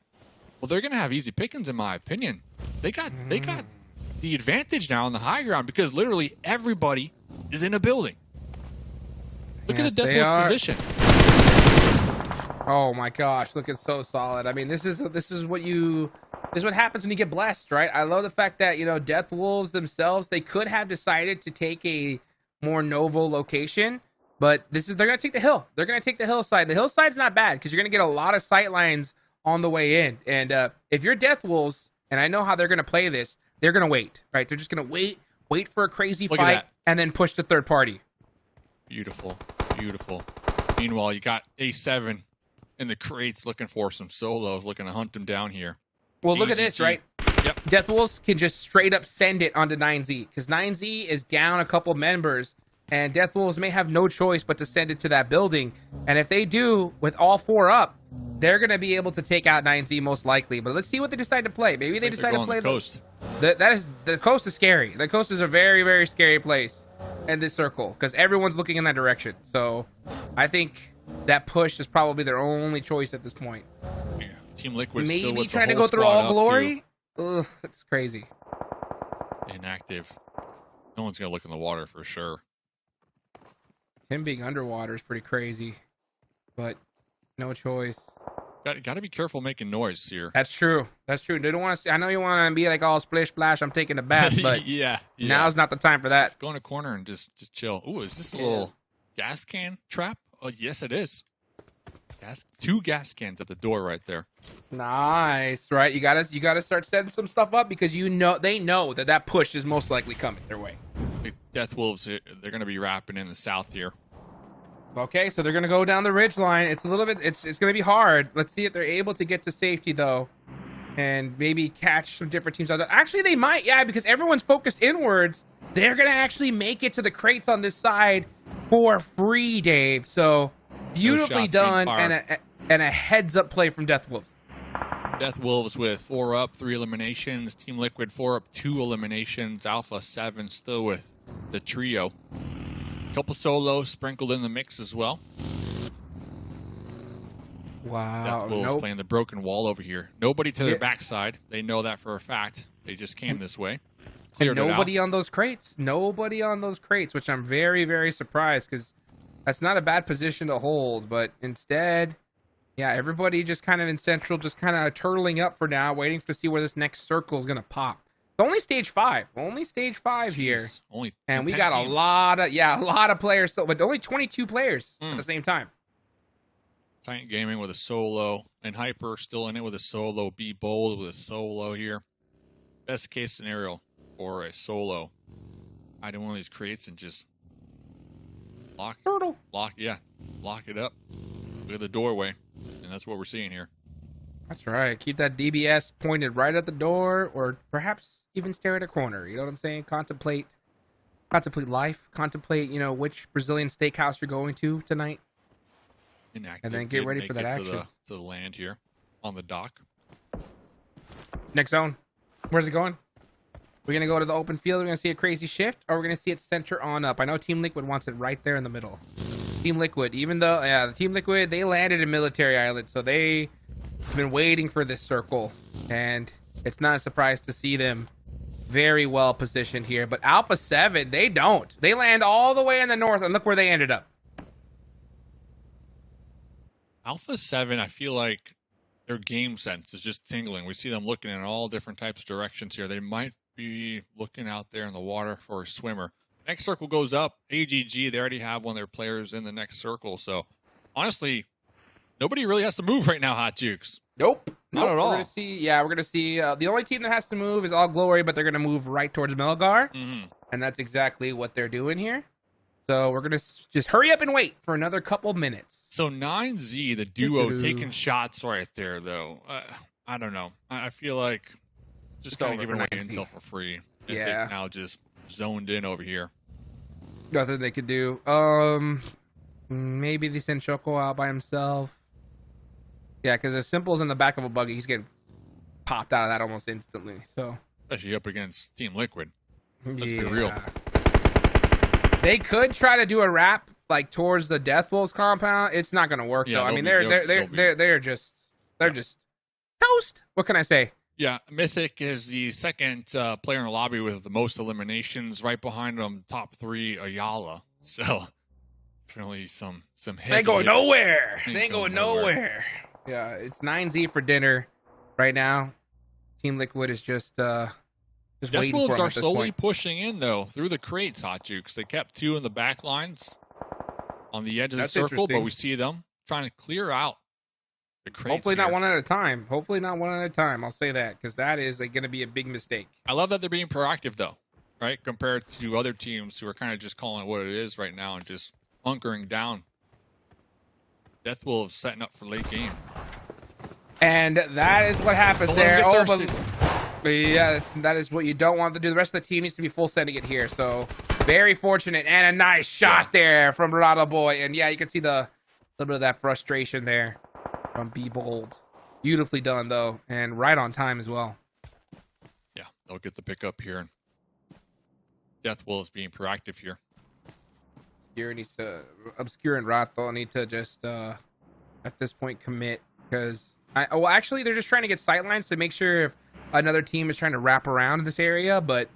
well, they're going to have easy pickings, in my opinion. They got the advantage now on the high ground because literally everybody is in a building. Look at the Death Wolves position. Oh my gosh, looking so solid. I mean, this is what happens when you get blessed, right? I love the fact that, you know, Death Wolves themselves, they could have decided to take a more novel location, but they're going to take the hill. They're going to take the hillside. The hillside's not bad because you're going to get a lot of sight lines on the way in. And if you're Death Wolves, and I know how they're going to play this, they're going to wait, right? They're just going to wait for a crazy fight, and then push the third party. Beautiful, beautiful. Meanwhile, you got A7 in the crates looking for some solos, looking to hunt them down here. Well, look at this, right? Yep. Death Wolves can just straight up send it onto 9Z, because 9Z is down a couple members, and Death Wolves may have no choice but to send it to that building. And if they do, with all 4 up, they're going to be able to take out 9Z most likely. But let's see what they decide to play. Maybe they decide to play the coast. The coast is scary. The coast is a very, very scary place in this circle because everyone's looking in that direction. So I think that push is probably their only choice at this point. Yeah. Team Liquid maybe still with trying the to whole go through squad all glory. Ugh, that's crazy. Inactive. No one's going to look in the water for sure. Him being underwater is pretty crazy, but no choice. Got to be careful making noise here. That's true. That's true. They don't want to. I know you want to be like all splish splash. I'm taking a bath, but yeah. Now's not the time for that. Just go in a corner and just chill. Ooh, is this a little gas can trap? Oh, yes, it is. 2 gas cans at the door right there. Nice, right? You gotta start setting some stuff up because they know that push is most likely coming their way. The Death Wolves, they're going to be wrapping in the south here. Okay, so they're gonna go down the ridge line. It's a little bit. It's gonna be hard. Let's see if they're able to get to safety though, and maybe catch some different teams out there. Actually, they might, yeah, because everyone's focused inwards. They're gonna actually make it to the crates on this side for free, Dave. So beautifully done, and a heads up play from Death Wolves. Death Wolves with 4 up, 3 eliminations. Team Liquid 4 up, 2 eliminations. Alpha7 still with the trio. Couple solos sprinkled in the mix as well. Wow. Death Wolves playing the broken wall over here. Nobody to their backside. They know that for a fact. They just came this way. And nobody on those crates. Nobody on those crates, which I'm very, very surprised because that's not a bad position to hold. But instead, yeah, everybody just kind of in central, just kind of turtling up for now, waiting to see where this next circle is going to pop. It's only stage 5. Only stage 5 here. And we got a lot of players still, but only 22 players at the same time. Giant Gaming with a solo, and Hyper still in it with a solo. Be Bold with a solo here. Best case scenario for a solo. Hide in one of these crates and just Lock it up. Look at the doorway, and that's what we're seeing here. That's right. Keep that DBS pointed right at the door, or perhaps even stare at a corner. You know what I'm saying? Contemplate life. Contemplate, which Brazilian steakhouse you're going to tonight. Inactive. And then get ready for that action. To the land here on the dock. Next zone. Where's it going? We're going to go to the open field. We're going to see a crazy shift, or we're going to see it center on up. I know Team Liquid wants it right there in the middle. Team Liquid, even though, the Team Liquid, they landed in Military Island, so they've been waiting for this circle, and it's not a surprise to see them very well positioned here. But Alpha7, they don't. They land all the way in the north, and look where they ended up. Alpha7, I feel like their game sense is just tingling. We see them looking in all different types of directions here. They might be looking out there in the water for a swimmer. Next circle goes up. AGG, they already have one of their players in the next circle. So, honestly, nobody really has to move right now, Hot Jukes. Nope. Not at all. We're going to see, the only team that has to move is All Glory, but they're going to move right towards Melgar. Mm-hmm. And that's exactly what they're doing here. So we're going to just hurry up and wait for another couple minutes. So 9Z, the duo, taking shots right there, though. I don't know. I feel like just kind of giving away intel for free. If they now just zoned in over here. Nothing they could do. Maybe they send Choco out by himself. Yeah, because if Simple's in the back of a buggy, he's getting popped out of that almost instantly. So, especially up against Team Liquid. Let's be real. They could try to do a wrap like towards the Death Wolves compound. It's not going to work though. I mean, they're just toast. What can I say? Yeah, Mythic is the second player in the lobby with the most eliminations. Right behind them, top 3, Ayala. So definitely some heavy. They ain't going nowhere. They ain't going nowhere. Yeah, it's 9Z for dinner right now. Team Liquid is just waiting for them are at this slowly point. pushing in though through the crates. Hot Jukes. They kept 2 in the back lines on the edge of the circle, but we see them trying to clear out the crates. Hopefully not one at a time. Hopefully not one at a time. I'll say that because that is going to be a big mistake. I love that they're being proactive though, right? Compared to other teams who are kind of just calling it what it is right now and just hunkering down. Death Wolves setting up for late game. And that is what happens there. But yeah, that is what you don't want to do. The rest of the team needs to be full sending it here. So very fortunate and a nice shot there from Rada Boy. And yeah, you can see the little bit of that frustration there from Be Bold. Beautifully done though, and right on time as well. Yeah, they'll get the pickup here. Death Wolves being proactive here. Obscure and Rato need to just at this point commit because actually they're just trying to get sightlines to make sure if another team is trying to wrap around this area, but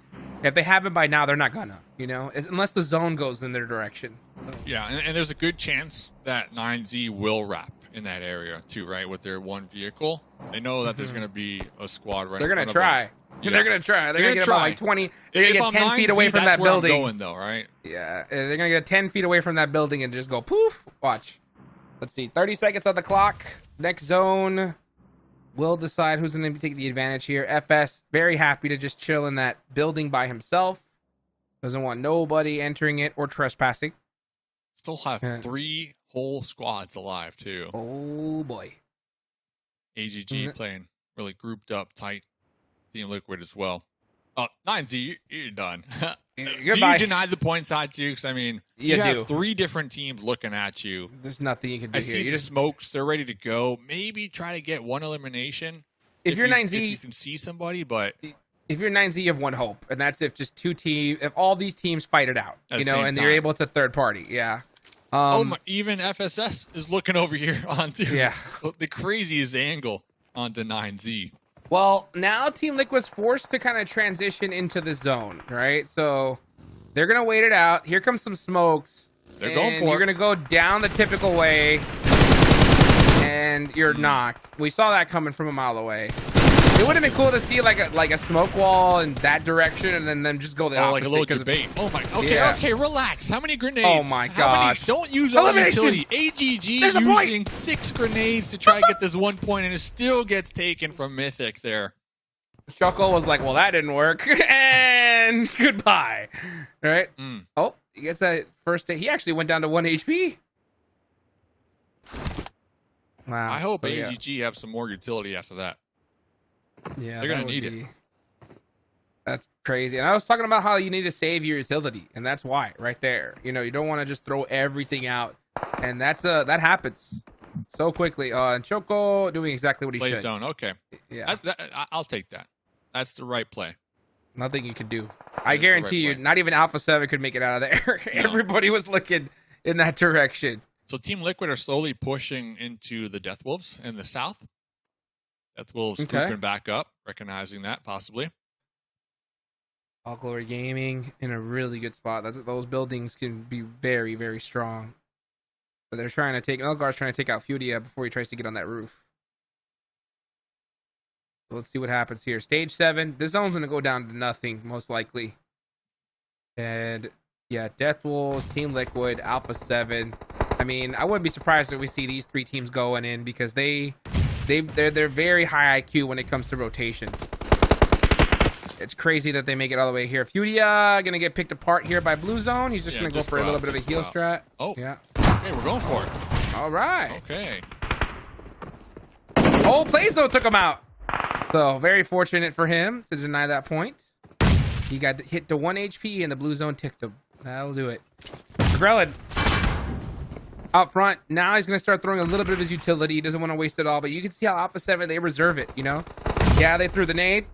if they haven't by now, they're not gonna, unless the zone goes in their direction. So. Yeah, and there's a good chance that 9Z will wrap in that area too, right? With their one vehicle, they know that there's gonna be a squad right. They're gonna try. Yeah. They're gonna try. They're gonna get about like 20. They're gonna get 10 feet away from that building. I'm going though, right? Yeah, they're gonna get 10 feet away from that building and just go poof. Watch. Let's see. 30 seconds on the clock. Next zone. We'll decide who's going to take the advantage here. FS, very happy to just chill in that building by himself. Doesn't want nobody entering it or trespassing. Still have 3 whole squads alive, too. Oh, boy. AGG playing really grouped up, tight. Team Liquid as well. 9Z, you're done. Goodbye. Do you deny the points, Hot Jukes? I mean, you have 3 different teams looking at you. There's nothing you can do I here. see the smokes. They're ready to go. Maybe try to get one elimination. If you're 9Z, if you can see somebody, but if you're 9Z, you have one hope, and that's if just 2 teams, if all these teams fight it out, and you're able to third party. Yeah. Even FSS is looking over here onto the craziest angle onto 9Z. Well, now Team Liquid's forced to kind of transition into the zone, right? So they're going to wait it out. Here comes some smokes. They're going for it. You're going to go down the typical way, and you're knocked. We saw that coming from a mile away. It would have been cool to see like a smoke wall in that direction, and then them just go the opposite. Like a little debate. Oh my. Okay, relax. How many grenades? Oh my gosh! Don't use all utility. AGG using 6 grenades to try to get this 1 point, and it still gets taken from Mythic there. Chuckle was like, "Well, that didn't work," and goodbye. Right? Oh, He gets that first hit. He actually went down to 1 HP. Wow. I hope AGG have some more utility after that. Yeah, they're gonna need it. That's crazy. And I was talking about how you need to save your utility, and that's why right there. You know, you don't want to just throw everything out, and that happens so quickly. And Choco doing exactly what he Play should. zone. Okay. Yeah, I'll take that. That's the right play. Nothing you can do. I guarantee you, not even Alpha7 could make it out of there. No. Everybody was looking in that direction. So Team Liquid are slowly pushing into the Death Wolves in the south. Death Wolves grouping back up, recognizing that possibly. All Glory Gaming in a really good spot. Those buildings can be very, very strong. But they're trying to take... Elgar's trying to take out FURIA before he tries to get on that roof. So let's see what happens here. Stage 7. This zone's going to go down to nothing, most likely. And, yeah, Death Wolves, Team Liquid, Alpha7. I mean, I wouldn't be surprised if we see these 3 teams going in because they're very high IQ when it comes to rotation. It's crazy that they make it all the way here. FURIA gonna get picked apart here by Blue Zone. He's just gonna go for a little bit of a heal strat. Oh, yeah. Okay, we're going for it. All right. Okay. Oh, Queso took him out. So very fortunate for him to deny that point. He got hit to 1 HP and the Blue Zone ticked him. That'll do it. Grellin out front. Now he's gonna start throwing a little bit of his utility. He doesn't want to waste it all, but you can see how Alpha7 they reserve it. You know. Yeah, they threw the nade.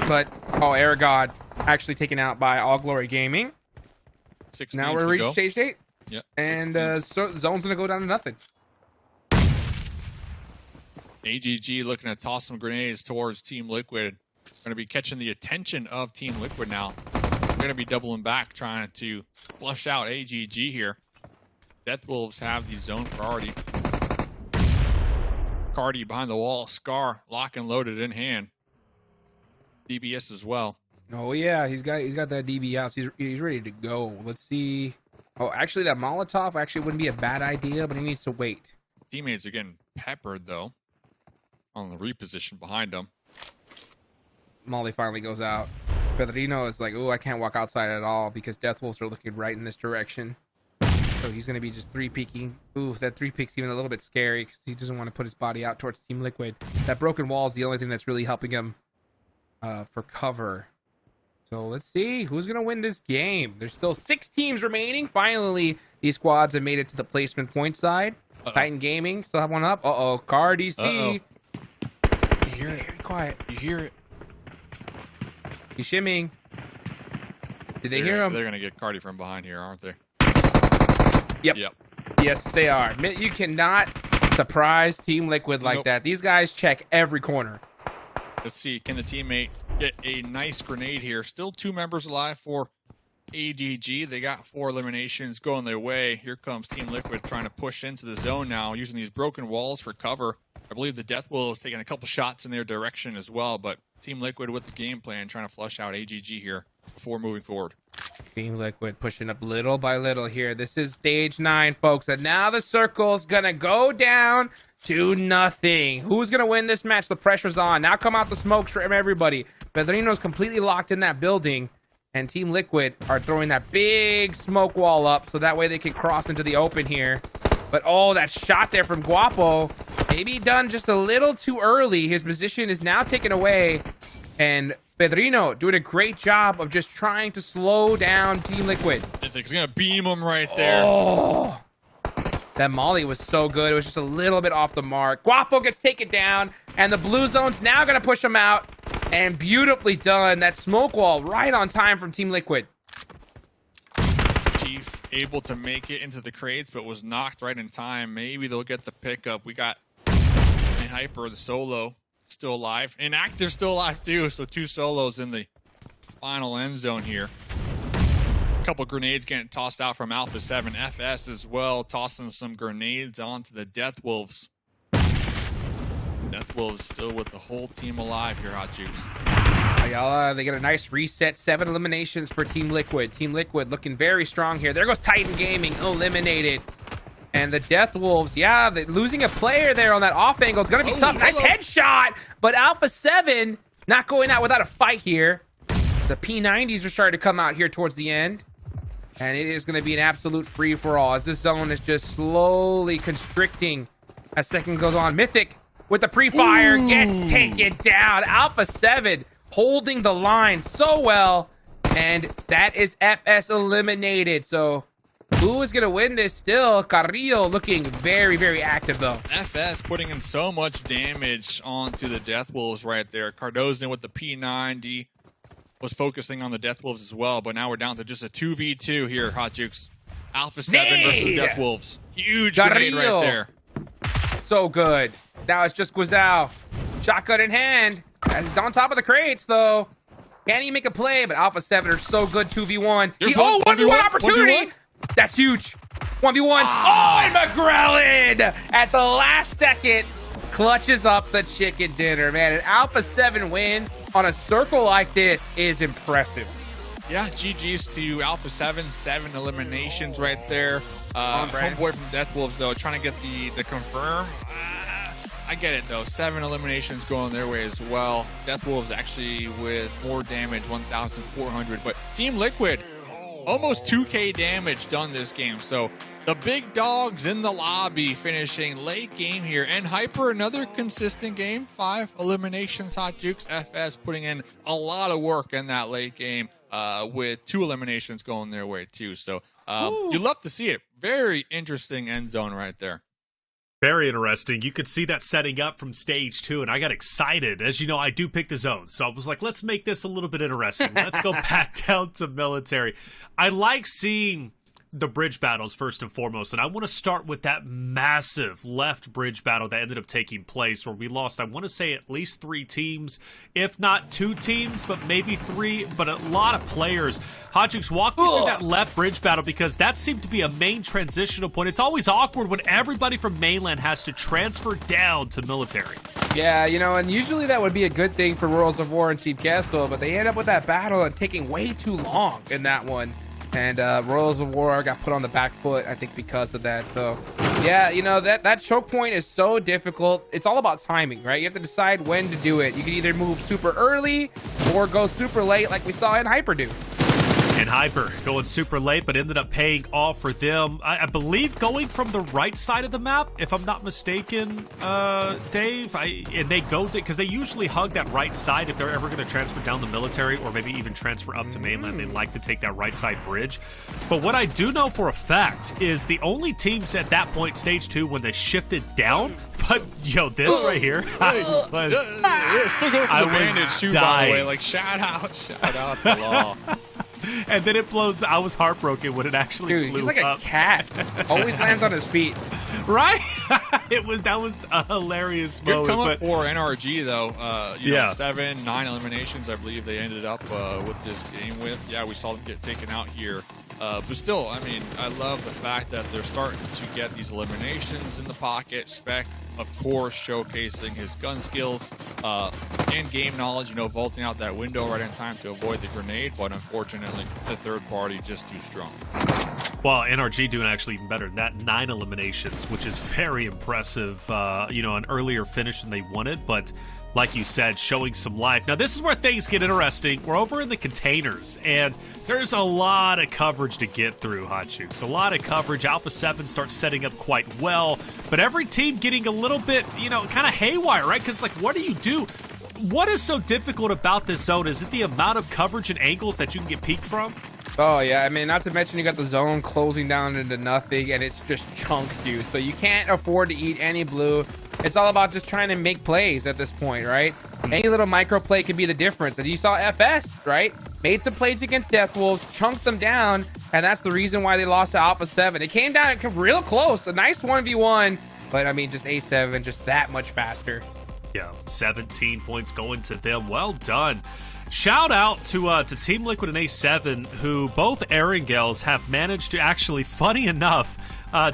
But, Erangel actually taken out by All Glory Gaming. Now we're reaching stage 8. Yep. And so the zone's going to go down to nothing. AGG looking to toss some grenades towards Team Liquid. Going to be catching the attention of Team Liquid now. They're going to be doubling back, trying to flush out AGG here. Death Wolves have the zone priority. Cardi behind the wall. Scar lock and loaded in hand. DBS as well. Oh yeah, he's got that DB out. So he's ready to go. Let's see. Oh, actually, that Molotov actually wouldn't be a bad idea, but he needs to wait. Teammates are getting peppered though on the reposition behind him. Molly finally goes out. Pedrino is like, oh, I can't walk outside at all because Death Wolves are looking right in this direction. So he's gonna be just 3-peeking. Ooh, that 3-peek's even a little bit scary because he doesn't want to put his body out towards Team Liquid. That broken wall is the only thing that's really helping him for cover. So let's see who's gonna win this game. There's still 6 teams remaining. Finally, these squads have made it to the placement point side. Titan Gaming still have one up. Car DC. You hear it? Very quiet. You hear it? He's shimmying. Did they hear him? They're gonna get Cardi from behind here, aren't they? Yep. Yes, they are. You cannot surprise Team Liquid like that. These guys check every corner. Let's see, can the teammate get a nice grenade here? Still 2 members alive for ADG. They got 4 eliminations going their way. Here comes Team Liquid trying to push into the zone now, using these broken walls for cover. I believe the Death Will is taking a couple shots in their direction as well, but Team Liquid with the game plan trying to flush out AGG here before moving forward. Team Liquid pushing up little by little here. This is stage 9, folks, and now the circle's gonna go down to nothing. Who's gonna win this match? The pressure's on. Now come out the smokes from everybody. Pedrino's completely locked in that building, and Team Liquid are throwing that big smoke wall up so that way they can cross into the open here. But that shot there from Guapo, maybe done just a little too early. His position is now taken away, and Pedrino doing a great job of just trying to slow down Team Liquid. I think he's gonna beam him right there. Oh, that molly was so good. It was just a little bit off the mark. Guapo gets taken down, and the Blue Zone's now gonna push him out. And beautifully done. That smoke wall right on time from Team Liquid. Chief able to make it into the crates, but was knocked right in time. Maybe they'll get the pickup. We got Hyper, the solo, still alive. Inactive still alive too. So 2 solos in the final end zone here. A couple grenades getting tossed out from Alpha7. FS as well, tossing some grenades onto the Death Wolves. Death Wolves still with the whole team alive here, Hot Juice. Ayala, they get a nice reset. 7 eliminations for Team Liquid. Team Liquid looking very strong here. There goes Titan Gaming, eliminated. And the Death Wolves, yeah, losing a player there on that off angle is going to be tough. Nice headshot, but Alpha7 not going out without a fight here. The P90s are starting to come out here towards the end. And it is going to be an absolute free-for-all as this zone is just slowly constricting as second goes on. Mythic with the pre-fire gets taken down. Alpha7 holding the line so well. And that is FS eliminated. So who is going to win this still? Carrillo looking very, very active, though. FS putting in so much damage onto the Death Wolves right there. Cardozo with the P90 was focusing on the Death Wolves as well, but now we're down to just a 2v2 here, Hot Jukes. Alpha7 versus Death Wolves. Huge grenade right there. So good. Now it's just Queso. Shotgun in hand. He's on top of the crates, though. Can't even make a play, but Alpha7 are so good 2v1. 1v1 opportunity. 1v1? That's huge. 1v1. Oh, and McGrellin at the last second clutches up the chicken dinner, man. An Alpha7 win on a circle like this is impressive. Yeah, GG's to Alpha7. 7 eliminations right there. Homeboy from Death Wolves, though, trying to get the confirm. I get it, though. 7 eliminations going their way as well. Death Wolves actually with more damage, 1,400. But Team Liquid, almost 2K damage done this game. So the big dogs in the lobby finishing late game here. And Hyper, another consistent game. 5 eliminations. Hot Jukes, FS putting in a lot of work in that late game with 2 eliminations going their way, too. So you love to see it. Very interesting end zone right there. Very interesting. You could see that setting up from stage 2, and I got excited. As you know, I do pick the zones, so I was like, let's make this a little bit interesting. Let's go back down to military. I like seeing the bridge battles first and foremost, and I want to start with that massive left bridge battle that ended up taking place where we lost, I want to say, at least 3 teams, if not 2 teams, but maybe 3, but a lot of players. Hotchix, walk me through that left bridge battle, because that seemed to be a main transitional point. It's always awkward when everybody from mainland has to transfer down to military. Yeah, you know, and usually that would be a good thing for Royals of War and Team Queso, but they end up with that battle and taking way too long in that one. And Royals of War got put on the back foot, I think, because of that. So, yeah, you know, that choke point is so difficult. It's all about timing, right? You have to decide when to do it. You can either move super early or go super late like we saw in Hyper do. And Hyper going super late, but ended up paying off for them. I believe going from the right side of the map, if I'm not mistaken, Dave. And they go because they usually hug that right side if they're ever going to transfer down the military or maybe even transfer up to mainland. They like to take that right side bridge. But what I do know for a fact is the only teams at that point, stage 2, when they shifted down. But yo, this right here was still going for the bandage too, by the way. Like shout out to Law. And then it blows. I was heartbroken when it actually flew he's like up. A cat. Always lands on his feet. Right? That was a hilarious moment. Good come up for NRG though. You know, 7, 9 eliminations, I believe they ended up with this game with. Yeah, we saw them get taken out here. But still, I mean, I love the fact that they're starting to get these eliminations in the pocket. Spec, of course, showcasing his gun skills and game knowledge, you know, vaulting out that window right in time to avoid the grenade. But unfortunately, the third party just too strong. Well, NRG doing actually even better than that. 9 eliminations, which is very impressive. You know, an earlier finish than they wanted, but like you said, showing some life. Now, this is where things get interesting. We're over in the containers, and there's a lot of coverage to get through, Hot Jukes. A lot of coverage. Alpha7 starts setting up quite well, but every team getting a little bit, you know, kind of haywire, right? Because, like, what do you do? What is so difficult about this zone? Is it the amount of coverage and angles that you can get peeked from? Oh, yeah. I mean, not to mention you got the zone closing down into nothing, and it's just chunks you. So you can't afford to eat any blue. It's all about just trying to make plays at this point, right? Any little micro play can be the difference. And you saw FS, right? Made some plays against Death Wolves, chunked them down, and that's the reason why they lost to Alpha7. It came down real close. A nice 1v1, but I mean, just A7, just that much faster. Yeah, 17 points going to them. Well done. Shout out to Team Liquid and A7, who both Erangels have managed to actually, funny enough,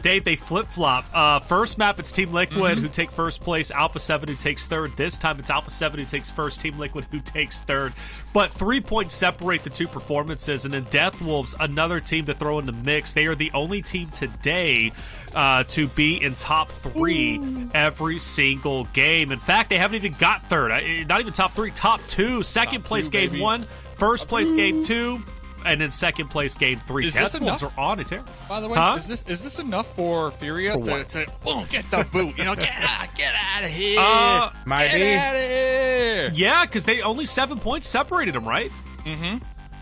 Dave, they flip-flop. First map, it's Team Liquid who take first place, Alpha7 who takes third. This time, it's Alpha7 who takes first, Team Liquid who takes third. But 3 points separate the two performances, and then Death Wolves, another team to throw in the mix. They are the only team today to be in top 3 every single game. In fact, they haven't even got third. Not even top 3, top 2. Second place game 1, first place game 2. and in second place gained 3. Is this Deathwolves enough? are on it here. By the way, Huh? is this enough for FURIA to boom, get the boot? You know, get out of here. Might Get be. out of here. Yeah, because they only 7 points separated them, right? Mm-hmm.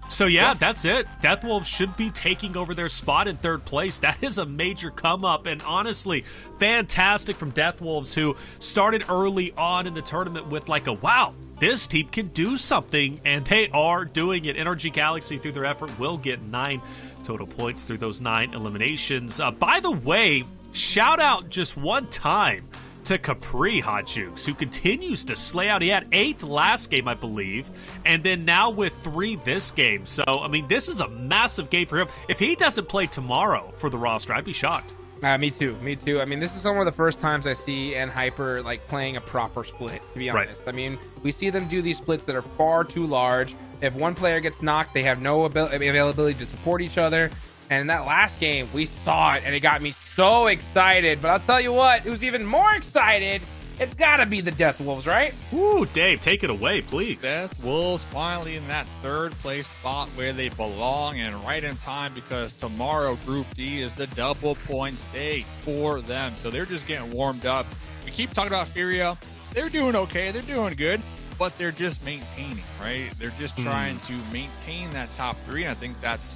So yeah, that's it. Deathwolves should be taking over their spot in third place. That is a major come up, and honestly, fantastic from Deathwolves, who started early on in the tournament with like a wow, this team can do something, and they are doing it. NRG Galaxy, through their effort, will get 9 total points through those 9 eliminations. By the way, shout out just one time to Capri Hot Jukes, who continues to slay out. He had 8 last game, I believe, and then now with 3 this game. So, I mean, this is a massive game for him. If he doesn't play tomorrow for the roster, I'd be shocked. Me too. I mean, this is some of the first times I see Hyper like playing a proper split, to be honest. I mean, we see them do these splits that are far too large. If one player gets knocked, they have no availability to support each other. And in that last game, we saw it, and it got me so excited. But I'll tell you what, who's even more excited, it's got to be the Deathwolves, right? Ooh, Dave, take it away, please. Deathwolves finally in that third place spot where they belong, and right in time, because tomorrow Group D is the double points day for them. So they're just getting warmed up. We keep talking about FURIA. They're doing okay. They're doing good. But they're just maintaining, right? They're just trying to maintain that top 3. And I think that's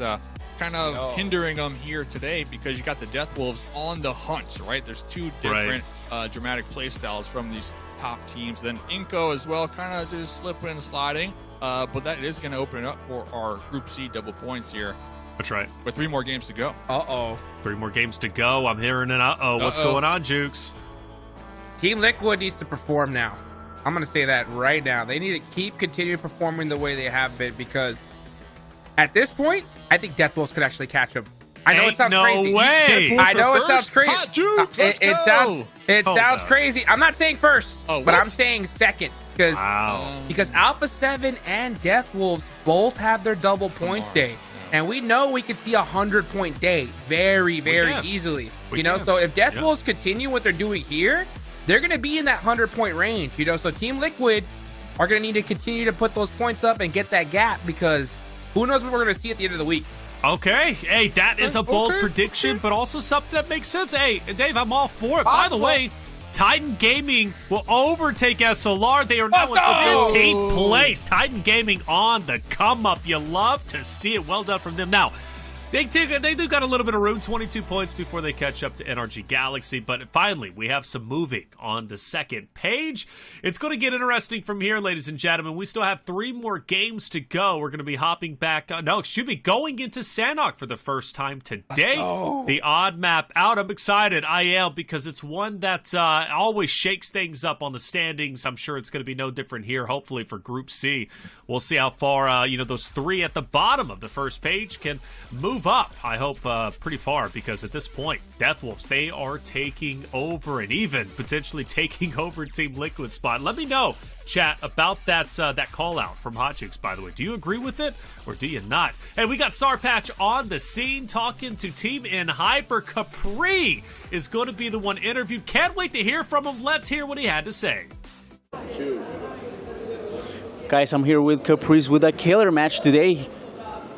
kind of hindering them here today, because you got the Deathwolves on the hunt, right? There's 2 different dramatic play styles from these top teams. Then iNCO as well, kind of just slipping and sliding. But that is going to open it up for our Group C double points here. That's right. With 3 more games to go. 3 more games to go. I'm hearing an What's going on, Jukes? Team Liquid needs to perform now. I'm going to say that right now. They need to continue performing the way they have been, because at this point, I think Deathwolves could actually catch them. I know it sounds crazy. No way. I know it sounds crazy. Hot Jukes, let's It Hold sounds up. crazy. I'm not saying first, but what? I'm saying second, because Alpha7 and Deathwolves both have their double points day. And we know we could see a 100-point day very, very easily. So if Deathwolves continue what they're doing here, they're going to be in that 100-point range. So Team Liquid are going to need to continue to put those points up and get that gap, because who knows what we're going to see at the end of the week. Okay. Hey, that is a bold prediction, but also something that makes sense. Hey, Dave, I'm all for it. By the way, Titan Gaming will overtake SLR. They are now in 15th place. Titan Gaming on the come up. You love to see it. Well done from them. Now, they do got a little bit of room, 22 points before they catch up to NRG Galaxy, but finally we have some moving on the second page. It's going to get interesting from here, ladies and gentlemen. We still have 3 more games to go. We're going to be hopping back, going into Sanhok for the first time today. The odd map out. I'm excited. I am, because it's one that always shakes things up on the standings. I'm sure it's going to be no different here, hopefully, for Group C. We'll see how far, those 3 at the bottom of the first page can move up, I hope, pretty far, because at this point, Deathwolves, they are taking over, and even potentially taking over Team Liquid spot. Let me know, chat, about that call out from Hot Chicks, by the way. Do you agree with it, or do you not? Hey, we got Sarpatch on the scene talking to Team in Hyper. Capri is going to be the one interviewed. Can't wait to hear from him. Let's hear what he had to say. Guys, I'm here with Caprice with a killer match today.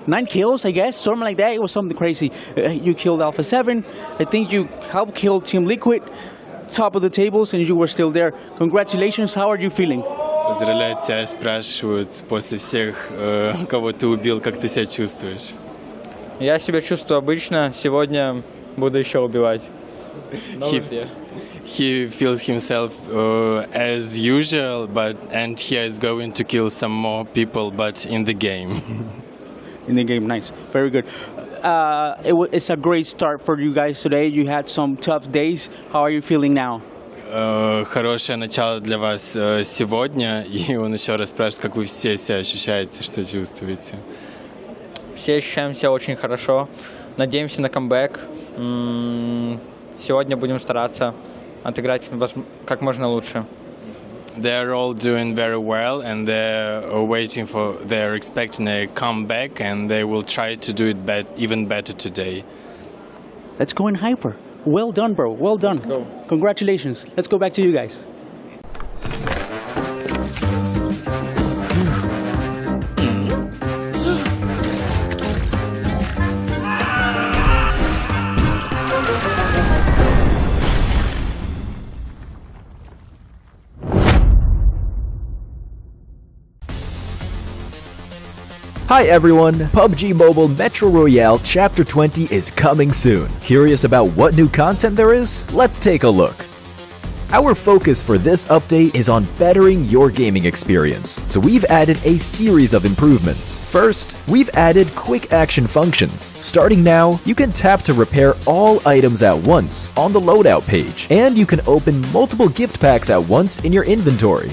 9 kills, I guess, something like that. It was something crazy. You killed Alpha7. I think you helped kill Team Liquid, top of the tables, and you were still there. Congratulations. How are you feeling? Поздравляют тебя, спрашивают после всех, кого ты убил, как ты себя чувствуешь? Я себя чувствую обычно. Сегодня буду еще убивать. He feels himself as usual, and he is going to kill some more people, but in the game. In the game, nice, very good. It's a great start for you guys today. You had some tough days. How are you feeling now? Хорошее начало для вас сегодня, и он еще раз спрашивает, как вы все себя ощущаете, что чувствуете. Все ощущаем себя очень хорошо. Надеемся на камбэк. Сегодня будем стараться отыграть как можно лучше. They're all doing very well, and they're expecting a comeback, and they will try to do it even better today. Let's go in Hyper. Well done, bro. Well done. Let's go. Congratulations. Let's go back to you guys. Hi everyone, PUBG Mobile Metro Royale Chapter 20 is coming soon. Curious about what new content there is? Let's take a look. Our focus for this update is on bettering your gaming experience, so we've added a series of improvements. First, we've added quick action functions. Starting now, you can tap to repair all items at once on the loadout page, and you can open multiple gift packs at once in your inventory.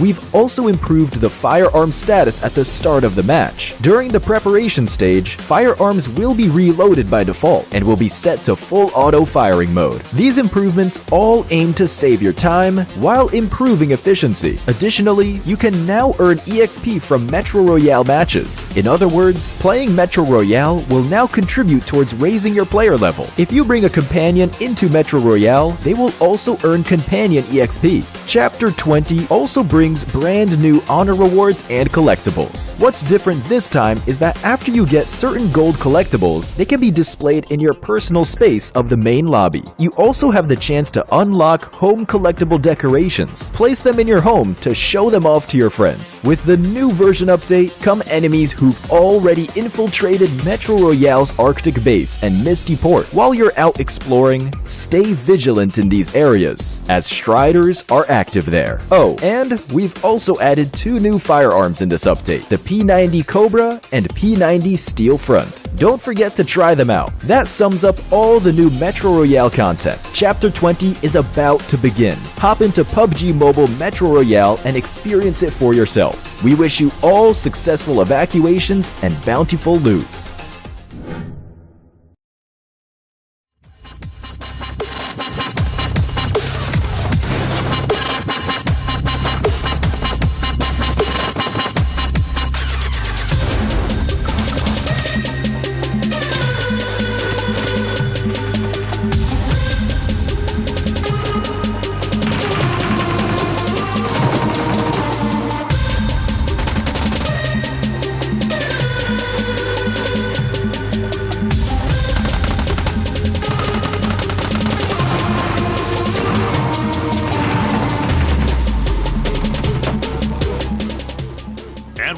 We've also improved the firearm status at the start of the match. During the preparation stage, firearms will be reloaded by default and will be set to full auto firing mode. These improvements all aim to save your time while improving efficiency. Additionally, you can now earn EXP from Metro Royale matches. In other words, playing Metro Royale will now contribute towards raising your player level. If you bring a companion into Metro Royale, they will also earn companion EXP. Chapter 20 also brings brand new honor rewards and collectibles. What's different this time is that after you get certain gold collectibles, they can be displayed in your personal space of the main lobby. You also have the chance to unlock home collectible decorations. Place them in your home to show them off to your friends. With the new version update come enemies who've already infiltrated Metro Royale's Arctic base and Misty Port. While you're out exploring, stay vigilant in these areas, as Striders are active there. Oh, and we've also added 2 new firearms in this update, the P90 Cobra and P90 Steel Front. Don't forget to try them out. That sums up all the new Metro Royale content. Chapter 20 is about to begin. Hop into PUBG Mobile Metro Royale and experience it for yourself. We wish you all successful evacuations and bountiful loot.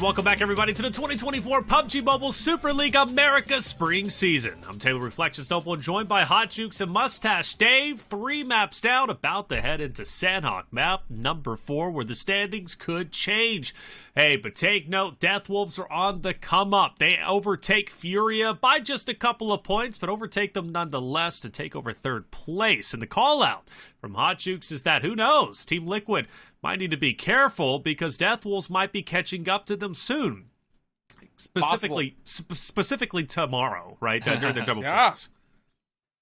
Welcome back, everybody, to the 2024 PUBG Mobile Super League America Spring Season. I'm Taylor Reflex Noble, joined by Hot Jukes and Mustache Dave. 3 maps down, about to head into Sanhok map number 4, where the standings could change. Hey, but take note, Death Wolves are on the come up. They overtake FURIA by just a couple of points, but overtake them nonetheless to take over 3rd place. And the call out from Hot Jukes is that, who knows, Team Liquid might need to be careful because Death Wolves might be catching up to them soon. Specifically tomorrow, right? During the double points.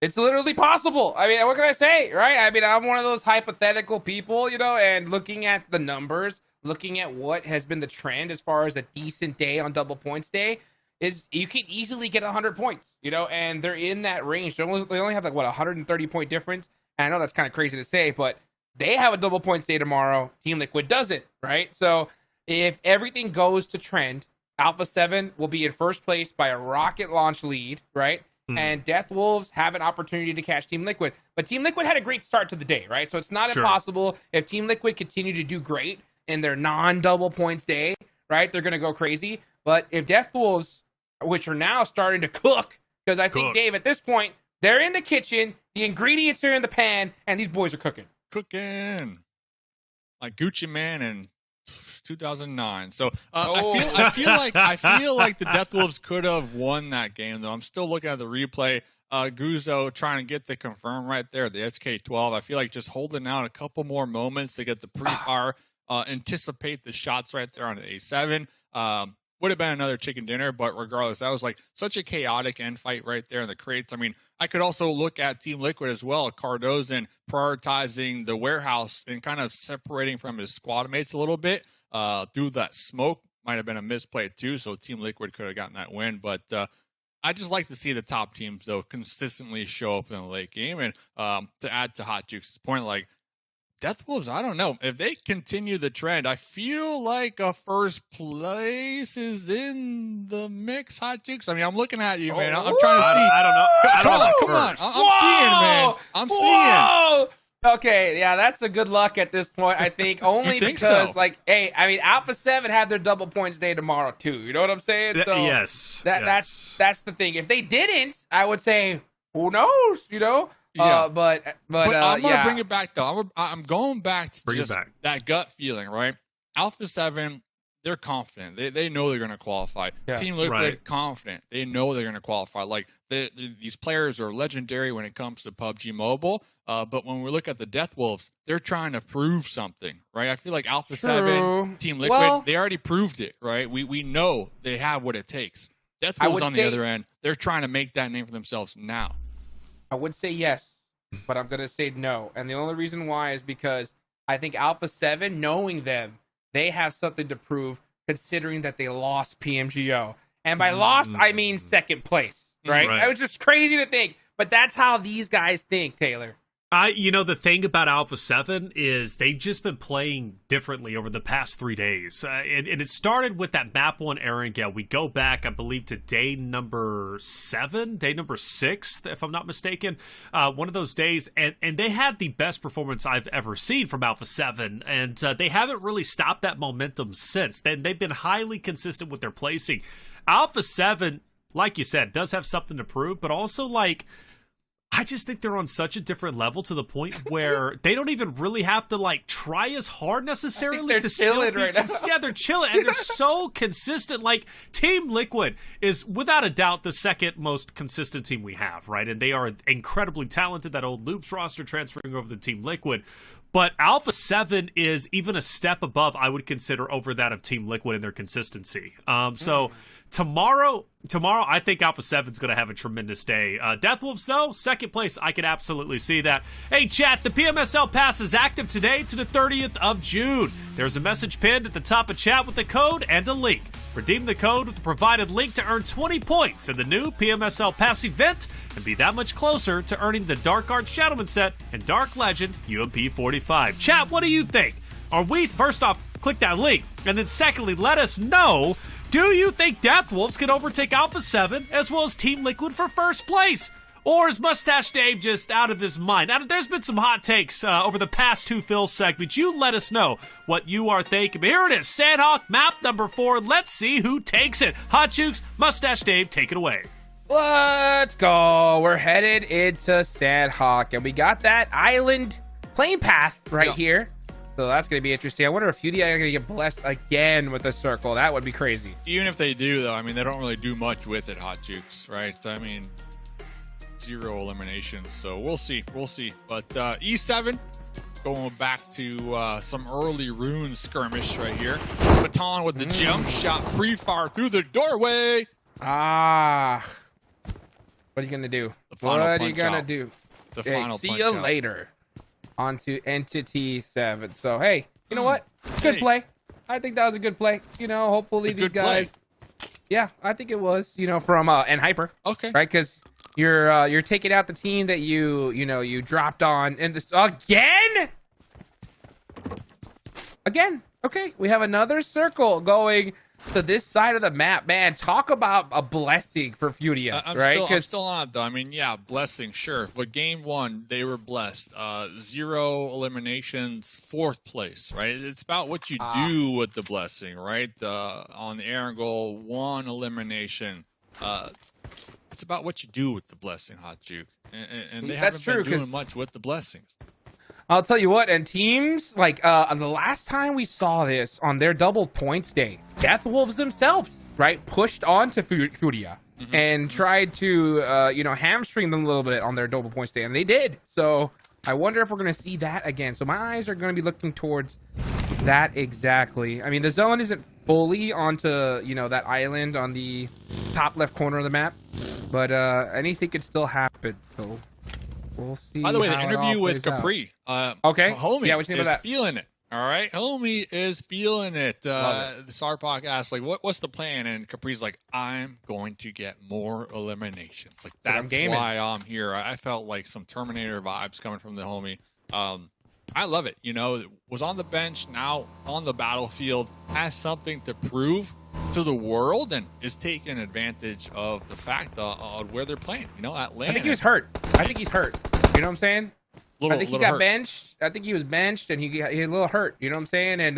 It's literally possible. I mean, what can I say, right? I mean, I'm one of those hypothetical people, and looking at the numbers, looking at what has been the trend as far as a decent day on double points day, is you can easily get 100 points, and they're in that range. They only have 130 point difference. And I know that's kind of crazy to say, but they have a double points day tomorrow. Team Liquid doesn't, right? So if everything goes to trend, Alpha7 will be in first place by a rocket launch lead, right? And Death Wolves have an opportunity to catch Team Liquid. But Team Liquid had a great start to the day, right? So it's not impossible. If Team Liquid continue to do great in their non-double points day, right, they're going to go crazy. But if Death Wolves, which are now starting to cook, because I think, Dave, at this point, they're in the kitchen, the ingredients are in the pan, and these boys are cooking. Cooking. Like Gucci Man in 2009. So I feel like the Death Wolves could have won that game, though. I'm still looking at the replay. Guzo trying to get the confirm right there, the SK12. I feel like just holding out a couple more moments to get the pre-fire, anticipate the shots right there on the A7. Would have been another chicken dinner, but regardless, that was like such a chaotic end fight right there in the crates. I mean, I could also look at Team Liquid as well. Cardozen prioritizing the warehouse and kind of separating from his squad mates a little bit through that smoke. Might have been a misplay too, so Team Liquid could have gotten that win. But I just like to see the top teams, though, consistently show up in the late game. And to add to Hot Juke's point, like, Death Wolves, I don't know. If they continue the trend, I feel like a first place is in the mix, Hot Jukes. I mean, I'm looking at you, man. I'm trying to see. I don't know. Come on. I'm seeing, man. I'm seeing. Okay, yeah, that's a good luck at this point, I think. Only think because, so? like, hey, I mean, Alpha7 have their double points day tomorrow, too. You know what I'm saying? So yes. That's the thing. If they didn't, I would say, who knows, you know? Yeah. But I'm gonna yeah. bring it back though. I'm going back to Bring it just back. that gut feeling, right? Alpha7, they're confident. They know they're gonna qualify. Yeah. Team Liquid, Right. confident. They know they're gonna qualify. Like these players are legendary when it comes to PUBG Mobile. But when we look at the Death Wolves, they're trying to prove something, right? I feel like Alpha7, Team Liquid, they already proved it, right? We know they have what it takes. Death Wolves on the other end, they're trying to make that name for themselves now. I would say yes, but I'm going to say no. And the only reason why is because I think Alpha7, knowing them, they have something to prove considering that they lost PMGO. And by lost, I mean second place, right? Right. It was just crazy to think, but that's how these guys think, Taylor. The thing about Alpha7 is they've just been playing differently over the past 3 days. And it started with that map 1 Erangel. We go back, I believe, to day number 7, day number 6, if I'm not mistaken. One of those days. And they had the best performance I've ever seen from Alpha7. And they haven't really stopped that momentum since. They've been highly consistent with their placing. Alpha7, like you said, does have something to prove, but also, like, I just think they're on such a different level to the point where they don't even really have to, like, try as hard necessarily to still be right now. Yeah, they're chilling, and they're so consistent. Like, Team Liquid is without a doubt the second most consistent team we have, right? And they are incredibly talented. That old Loops roster transferring over to Team Liquid. But Alpha7 is even a step above, I would consider, over that of Team Liquid in their consistency. So tomorrow, I think Alpha7's going to have a tremendous day. Deathwolves, though, second place, I could absolutely see that. Hey, chat, the PMSL pass is active today to the 30th of June. There's a message pinned at the top of chat with the code and a link. Redeem the code with the provided link to earn 20 points in the new PMSL Pass event and be that much closer to earning the Dark Art Shadowman set and Dark Legend UMP 45. Chat, what do you think? First off, click that link. And then secondly, let us know, do you think Deathwolves can overtake Alpha7 as well as Team Liquid for first place? Or is Mustache Dave just out of his mind? Now, there's been some hot takes over the past 2 Phil segments. You let us know what you are thinking. But here it is, Sanhok, map number 4. Let's see who takes it. Hot Jukes, Mustache Dave, take it away. Let's go. We're headed into Sanhok, and we got that island plane path right here. So that's going to be interesting. I wonder if FURIA are going to get blessed again with a circle. That would be crazy. Even if they do, though, I mean, they don't really do much with it, Hot Jukes, right? So, I mean, 0 eliminations. So we'll see. But E7 going back to some early rune skirmish right here. Baton with the jump shot, pre-fire through the doorway. What are you gonna do? What are you gonna do? The final see punch you out. later. On to Entity 7. So hey, you know what? Good play. I think that was a good play. Hopefully these guys. Yeah, I think it was. From and Hyper. Okay. Right, because you're taking out the team that you dropped on, and this again. Okay, we have another circle going to this side of the map. Man, talk about a blessing for FURIA, right? I'm still on it, though. I mean, yeah, blessing, sure. But game 1, they were blessed. 0 eliminations, 4th place, right? It's about what you do with the blessing, right? On the Erangel, 1 elimination. It's about what you do with the blessing, Hot Juke. And they haven't been doing much with the blessings. I'll tell you what, and teams, like, the last time we saw this on their double points day, Deathwolves themselves, right, pushed onto FURIA and tried to, hamstring them a little bit on their double points day, and they did. So I wonder if we're going to see that again. So my eyes are going to be looking towards that exactly. I mean, the zone isn't fully onto, that island on the top left corner of the map, but anything could still happen, so we'll see. By the way, the interview with Capri. Okay. Homie what you think about that? Feeling it. All right. Homie is feeling it. The Sarpak asked, like, what's the plan? And Capri's like, I'm going to get more eliminations. Like, that's why I'm here. I felt like some Terminator vibes coming from the homie. I love it. Was on the bench, now on the battlefield, has something to prove to the world, and is taking advantage of the fact of where they're playing, at lane. I think he was hurt. You know what I'm saying? I think he got benched. I think he was benched, and he got a little hurt. You know what I'm saying? And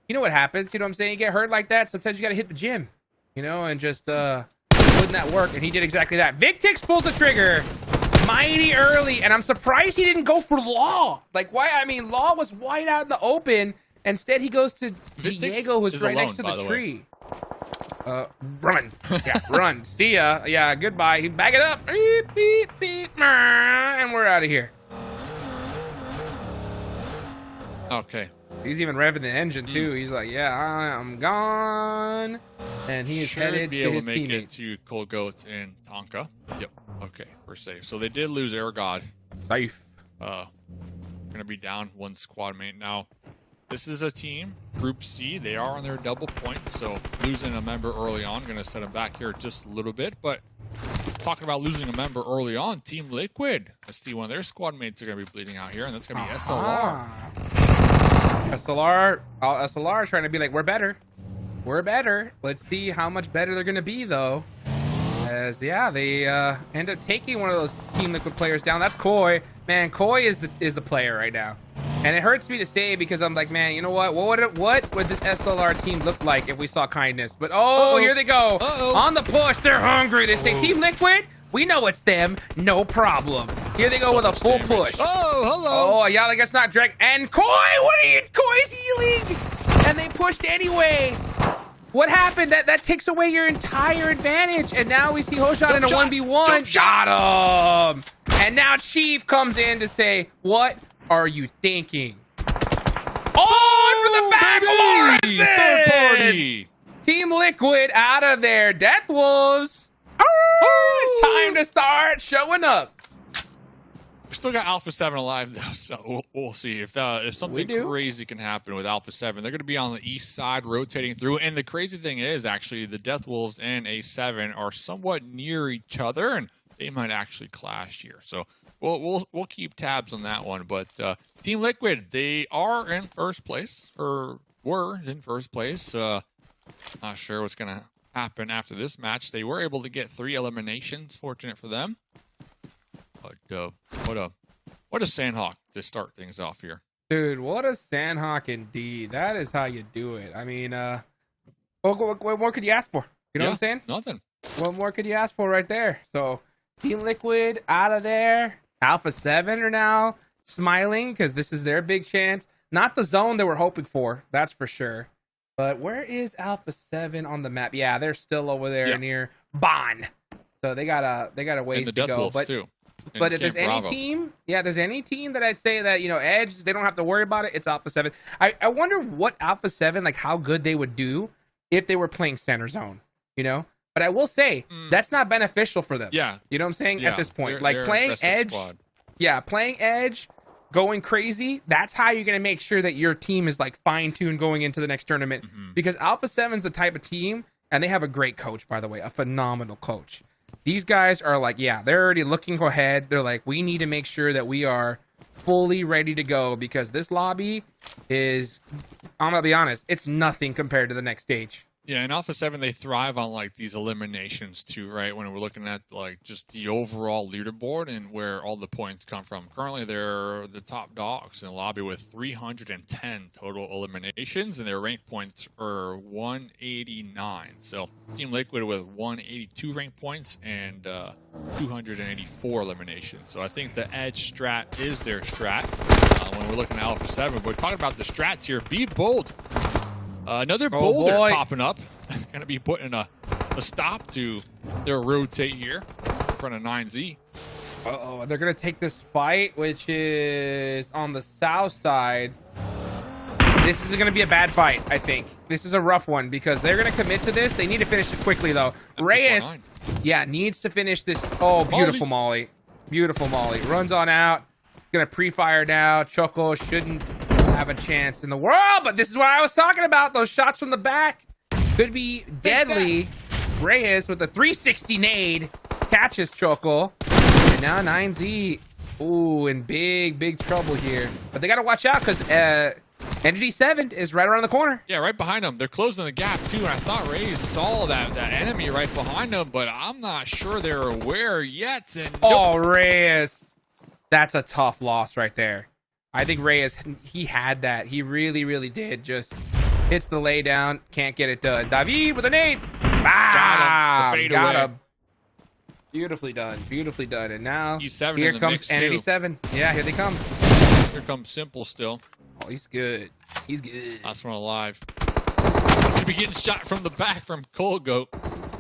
you know what happens? You know what I'm saying? You get hurt like that. Sometimes you got to hit the gym, you know, and just put in that work. And he did exactly that. Victix pulls the trigger mighty early, and I'm surprised he didn't go for Law. Like, why? I mean, Law was wide out in the open. Instead, he goes to Diego, who's right next to the tree. Run. Yeah, run. See ya. Yeah, goodbye. He back it up. Beep, beep, beep, and we're out of here. Okay. He's even revving the engine too. He's like, "Yeah, I'm gone," and he is headed be to able his to make teammates. it to Cold Goats and Tonka. Yep. Okay, we're safe. So they did lose Erangel. Safe. Gonna be down one squad mate now. This is a team, Group C. They are on their double point, so losing a member early on going to set them back here just a little bit. But talking about losing a member early on, Team Liquid. Let's see, one of their squad mates are going to be bleeding out here, and that's going to be SLR. SLR is trying to be like, we're better. We're better. Let's see how much better they're going to be, though. As, yeah, they end up taking one of those Team Liquid players down. That's Koi. Man, Koi is the player right now. And it hurts me to say because I'm like, man, you know what? What would this SLR team look like if we saw kindness? But here they go. On the push. They're hungry. They say, Team Liquid, we know it's them. No problem. Here they go with a full push. Oh, hello. Oh, yeah, like it's not Drake. And Koi, what are you? Koi's healing. And they pushed anyway. What happened? That takes away your entire advantage. And now we see Hoshot in a 1v1. Got him. And now Chief comes in to say, what are you thinking? Oh, and for the back, Third party. Team Liquid out of there. Death Wolves. It's time to start showing up. We still got Alpha7 alive, though, so we'll see if something crazy can happen with Alpha7. They're going to be on the east side, rotating through. And the crazy thing is, actually, the Death Wolves and A7 are somewhat near each other, and they might actually clash here. So we'll keep tabs on that one. But Team Liquid, they are in first place, or were in first place. Not sure what's going to happen after this match. They were able to get 3 eliminations. Fortunate for them. But what a Sanhok to start things off here. Dude, what a Sanhok indeed. That is how you do it. I mean, what more could you ask for? You know what I'm saying? Nothing. What more could you ask for right there? So, Team Liquid out of there. Alpha7 are now smiling because this is their big chance. Not the zone they were hoping for, that's for sure. But where is Alpha7 on the map? Yeah, they're still over there near Bon. So they got a ways to go. Wolves too. But if there's any team, there's any team that I'd say that, you know, Edge, they don't have to worry about it, it's Alpha7. I wonder what Alpha7, like how good they would do if they were playing center zone, you know? But I will say, that's not beneficial for them. Yeah. You know what I'm saying? Yeah. At this point. They're Like playing Edge. Squad. Yeah, playing Edge, going crazy, that's how you're going to make sure that your team is like fine-tuned going into the next tournament. Because Alpha7's the type of team, and they have a great coach, by the way, a phenomenal coach. These guys are like, they're already looking ahead. They're like, we need to make sure that we are fully ready to go because this lobby is, I'm going to be honest, it's nothing compared to the next stage. Yeah, and Alpha7, they thrive on like these eliminations too, right? When we're looking at like just the overall leaderboard and where all the points come from. Currently, they're the top dogs in the lobby with 310 total eliminations, and their rank points are 189. So Team Liquid with 182 rank points and 284 eliminations. So I think the Edge strat is their strat when we're looking at Alpha7. But we're talking about the strats here. Be bold. Another boulder popping up. Going to be putting a stop to their rotate here in front of 9Z. Uh-oh, they're going to take this fight, which is on the south side. This is going to be a bad fight, I think. This is a rough one because they're going to commit to this. They need to finish it quickly, though. Reyes, needs to finish this. Oh, beautiful Molly. Beautiful Molly. Runs on out. Going to pre-fire now. Choco shouldn't have a chance in the world, but this is what I was talking about. Those shots from the back could be deadly. Reyes with a 360 nade catches Choco, and now 9Z in big trouble here. But they got to watch out because Energy 7 is right around the corner. Yeah, right behind them. They're closing the gap too, and I thought Reyes saw that enemy right behind them, but I'm not sure they're aware yet. And Reyes. that's a tough loss right there. I think Reyes, he had that. He really, really did. Just hits the lay down, can't get it done. David with a nade. Got him. Beautifully done. Beautifully done. And now E7 here in the comes mix, too. N87. Yeah, here they come. Here comes Simple still. Oh, he's good. He's good. Last one alive. Could be getting shot from the back from Cold Goat.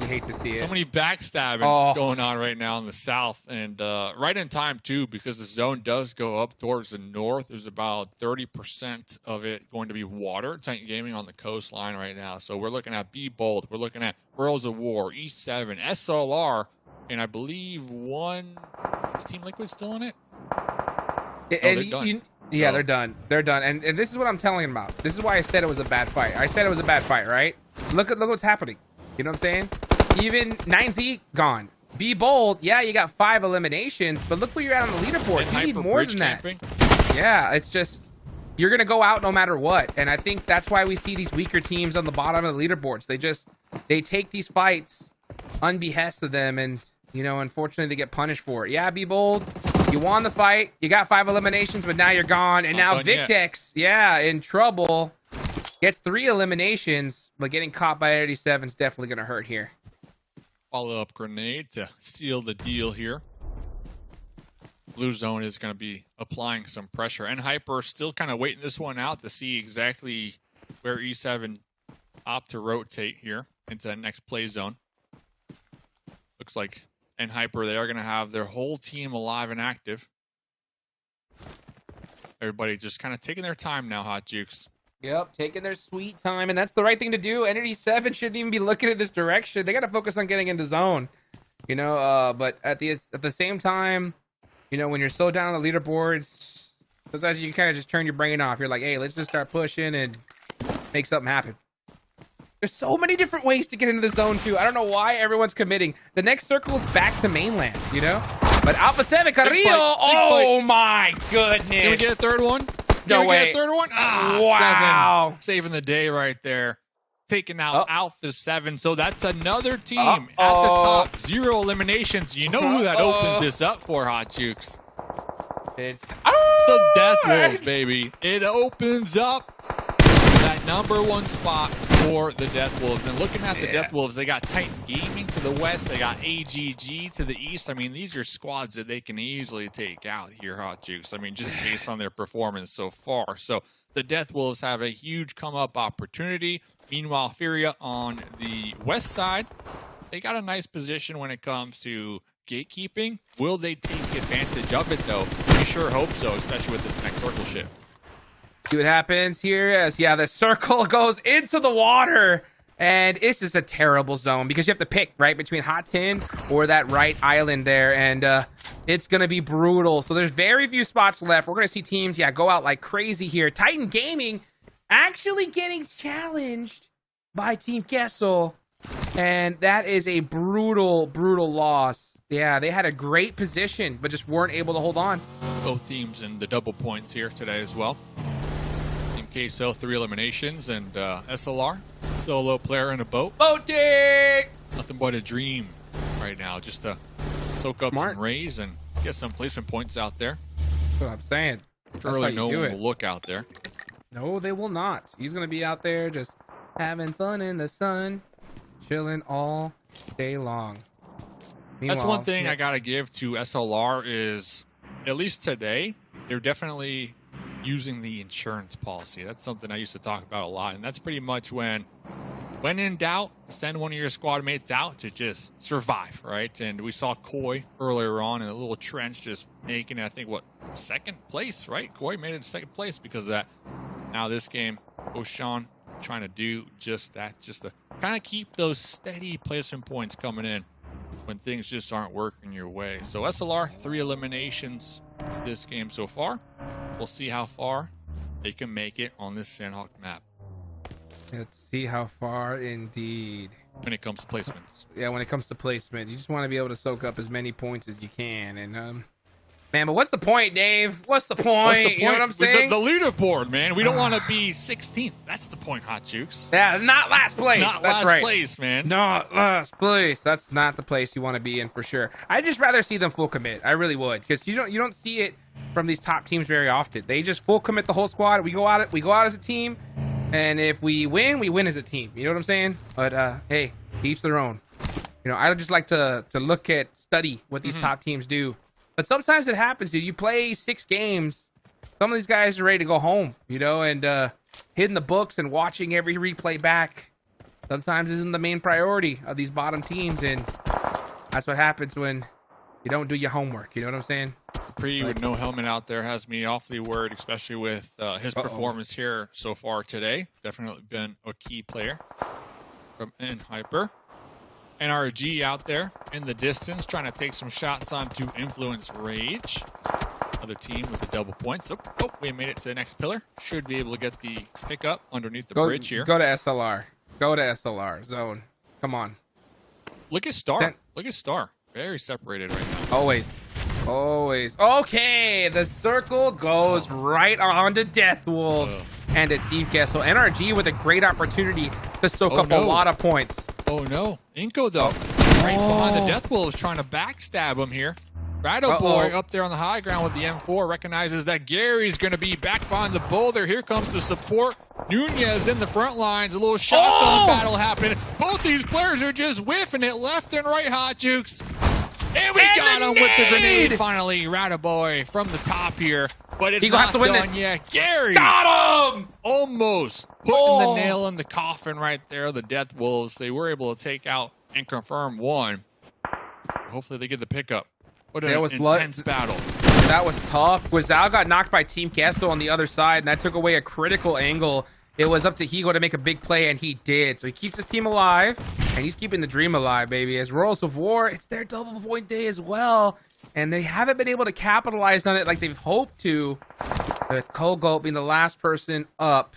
You hate to see it. So many backstabbing going on right now in the south, and right in time too, because the zone does go up towards the north. There's about 30% of it going to be water. Titan Gaming on the coastline right now, so we're looking at Be Bold, we're looking at Worlds of War, E7, SLR, and I believe is Team Liquid still in it? Yeah, they're done. They're done. And this is what I'm telling them about. This is why I said it was a bad fight. I said it was a bad fight, right? Look what's happening. You know what I'm saying? Even 9Z gone. Be Bold. Yeah, you got 5 eliminations, but look where you're at on the leaderboard. You need more than that. Yeah, it's just you're gonna go out no matter what. And I think that's why we see these weaker teams on the bottom of the leaderboards. They take these fights unbehest of them, and unfortunately they get punished for it. Yeah, Be Bold. You won the fight. You got 5 eliminations, but now you're gone. And now Victex, in trouble. Gets 3 eliminations, but getting caught by 87 is definitely going to hurt here. Follow-up grenade to seal the deal here. Blue zone is going to be applying some pressure. And Hyper still kind of waiting this one out to see exactly where E7 opt to rotate here into the next play zone. Looks like and Hyper, they are going to have their whole team alive and active. Everybody just kind of taking their time now, Hot Jukes. Yep, taking their sweet time, and that's the right thing to do. Entity 7 shouldn't even be looking at this direction. They got to focus on getting into zone, but at the same time, when you're so down on the leaderboards, sometimes you kind of just turn your brain off. You're like, hey, let's just start pushing and make something happen. There's so many different ways to get into the zone, too. I don't know why everyone's committing. The next circle is back to mainland, But Alpha7, Carrillo, my goodness. Can we get a third one? No way. Get a third one? Wow. 7. Saving the day right there. Taking out Alpha7. So that's another team at the top. 0 eliminations. You know who that opens this up for, Hot Jukes. It's the Death Wolves, baby. It opens up that #1 spot for the Death Wolves. And looking at the Death Wolves, they got Titan Gaming to the west. They got AGG to the east. I mean, these are squads that they can easily take out here, Hot Jukes. I mean, just based on their performance so far. So the Death Wolves have a huge come-up opportunity. Meanwhile, FURIA on the west side, they got a nice position when it comes to gatekeeping. Will they take advantage of it, though? We sure hope so, especially with this next circle shift. See what happens here as the circle goes into the water, and this is a terrible zone because you have to pick right between Hot Tin or that right island there, and it's gonna be brutal. So there's very few spots left. We're gonna see teams go out like crazy here. Titan Gaming actually getting challenged by Team Queso, and that is a brutal loss. Yeah, they had a great position but just weren't able to hold on. Both teams in the double points here today as well. Queso 3 eliminations, and SLR solo player in a boat. Boating! Nothing but a dream right now, just to soak up some rays and get some placement points out there. That's what I'm saying. Surely no one will look out there. No, they will not. He's gonna be out there just having fun in the sun, chilling all day long. Meanwhile, that's one thing I gotta give to SLR is, at least today, they're definitely using the insurance policy. That's something I used to talk about a lot, and that's pretty much when in doubt, send one of your squad mates out to just survive, right? And we saw Koi earlier on in a little trench just making, I think, second place, right? Koi made it to second place because of that. Now this game, Oshan trying to do just that, just to kind of keep those steady placement points coming in when things just aren't working your way. So SLR, 3 eliminations this game so far. We'll see how far they can make it on this Sanhok map. Let's see how far indeed. When it comes to placements. Yeah, when it comes to placement, you just want to be able to soak up as many points as you can. And Man, but what's the point, Dave? What's the point? What's the point? You know what I'm saying? The leaderboard, man. We don't want to be 16th. That's the point, Hot Jukes. Yeah, not last place. Not That's last right. place, man. Not last place. That's not the place you want to be in for sure. I'd just rather see them full commit. I really would, because you don't see it from these top teams very often. They just full commit the whole squad. We go out as a team, and if we win as a team. You know what I'm saying? But hey, each their own. You know, I just like to study what these top teams do. But sometimes it happens, dude. You play 6 games, some of these guys are ready to go home, you know, and hitting the books and watching every replay back sometimes isn't the main priority of these bottom teams, and that's what happens when you don't do your homework. You know what I'm saying? Pre with no helmet out there has me awfully worried, especially with his performance here so far today. Definitely been a key player from Hyper. NRG out there in the distance, trying to take some shots onto Influence Rage. Other team with the double points. Oh, we made it to the next pillar. Should be able to get the pickup underneath the bridge here. Go to SLR. Go to SLR. Zone. Come on. Look at Star. Look at Star. Very separated right now. Always. Okay, the circle goes right on to Death Wolves and a Team Queso. NRG with a great opportunity to soak up a lot of points. Oh no, iNCO though, right behind the Death Wolves, trying to backstab him here. Rattle Boy up there on the high ground with the M4 recognizes that Gary's going to be back behind the boulder. Here comes the support. Nunez in the front lines. A little shotgun battle happening. Both these players are just whiffing it left and right, Hot Jukes. And we got him with the grenade finally. Rattle Boy from the top here. But it's not done yet. Gary got him! Almost putting the nail in the coffin right there. The Death Wolves, they were able to take out and confirm one. Hopefully they get the pickup. What an intense battle. That was tough. Guizao got knocked by Team Queso on the other side, and that took away a critical angle. It was up to Higo to make a big play, and he did. So he keeps his team alive, and he's keeping the dream alive, baby. As Royals of War, it's their double point day as well, and they haven't been able to capitalize on it like they've hoped to, with Kogo being the last person up.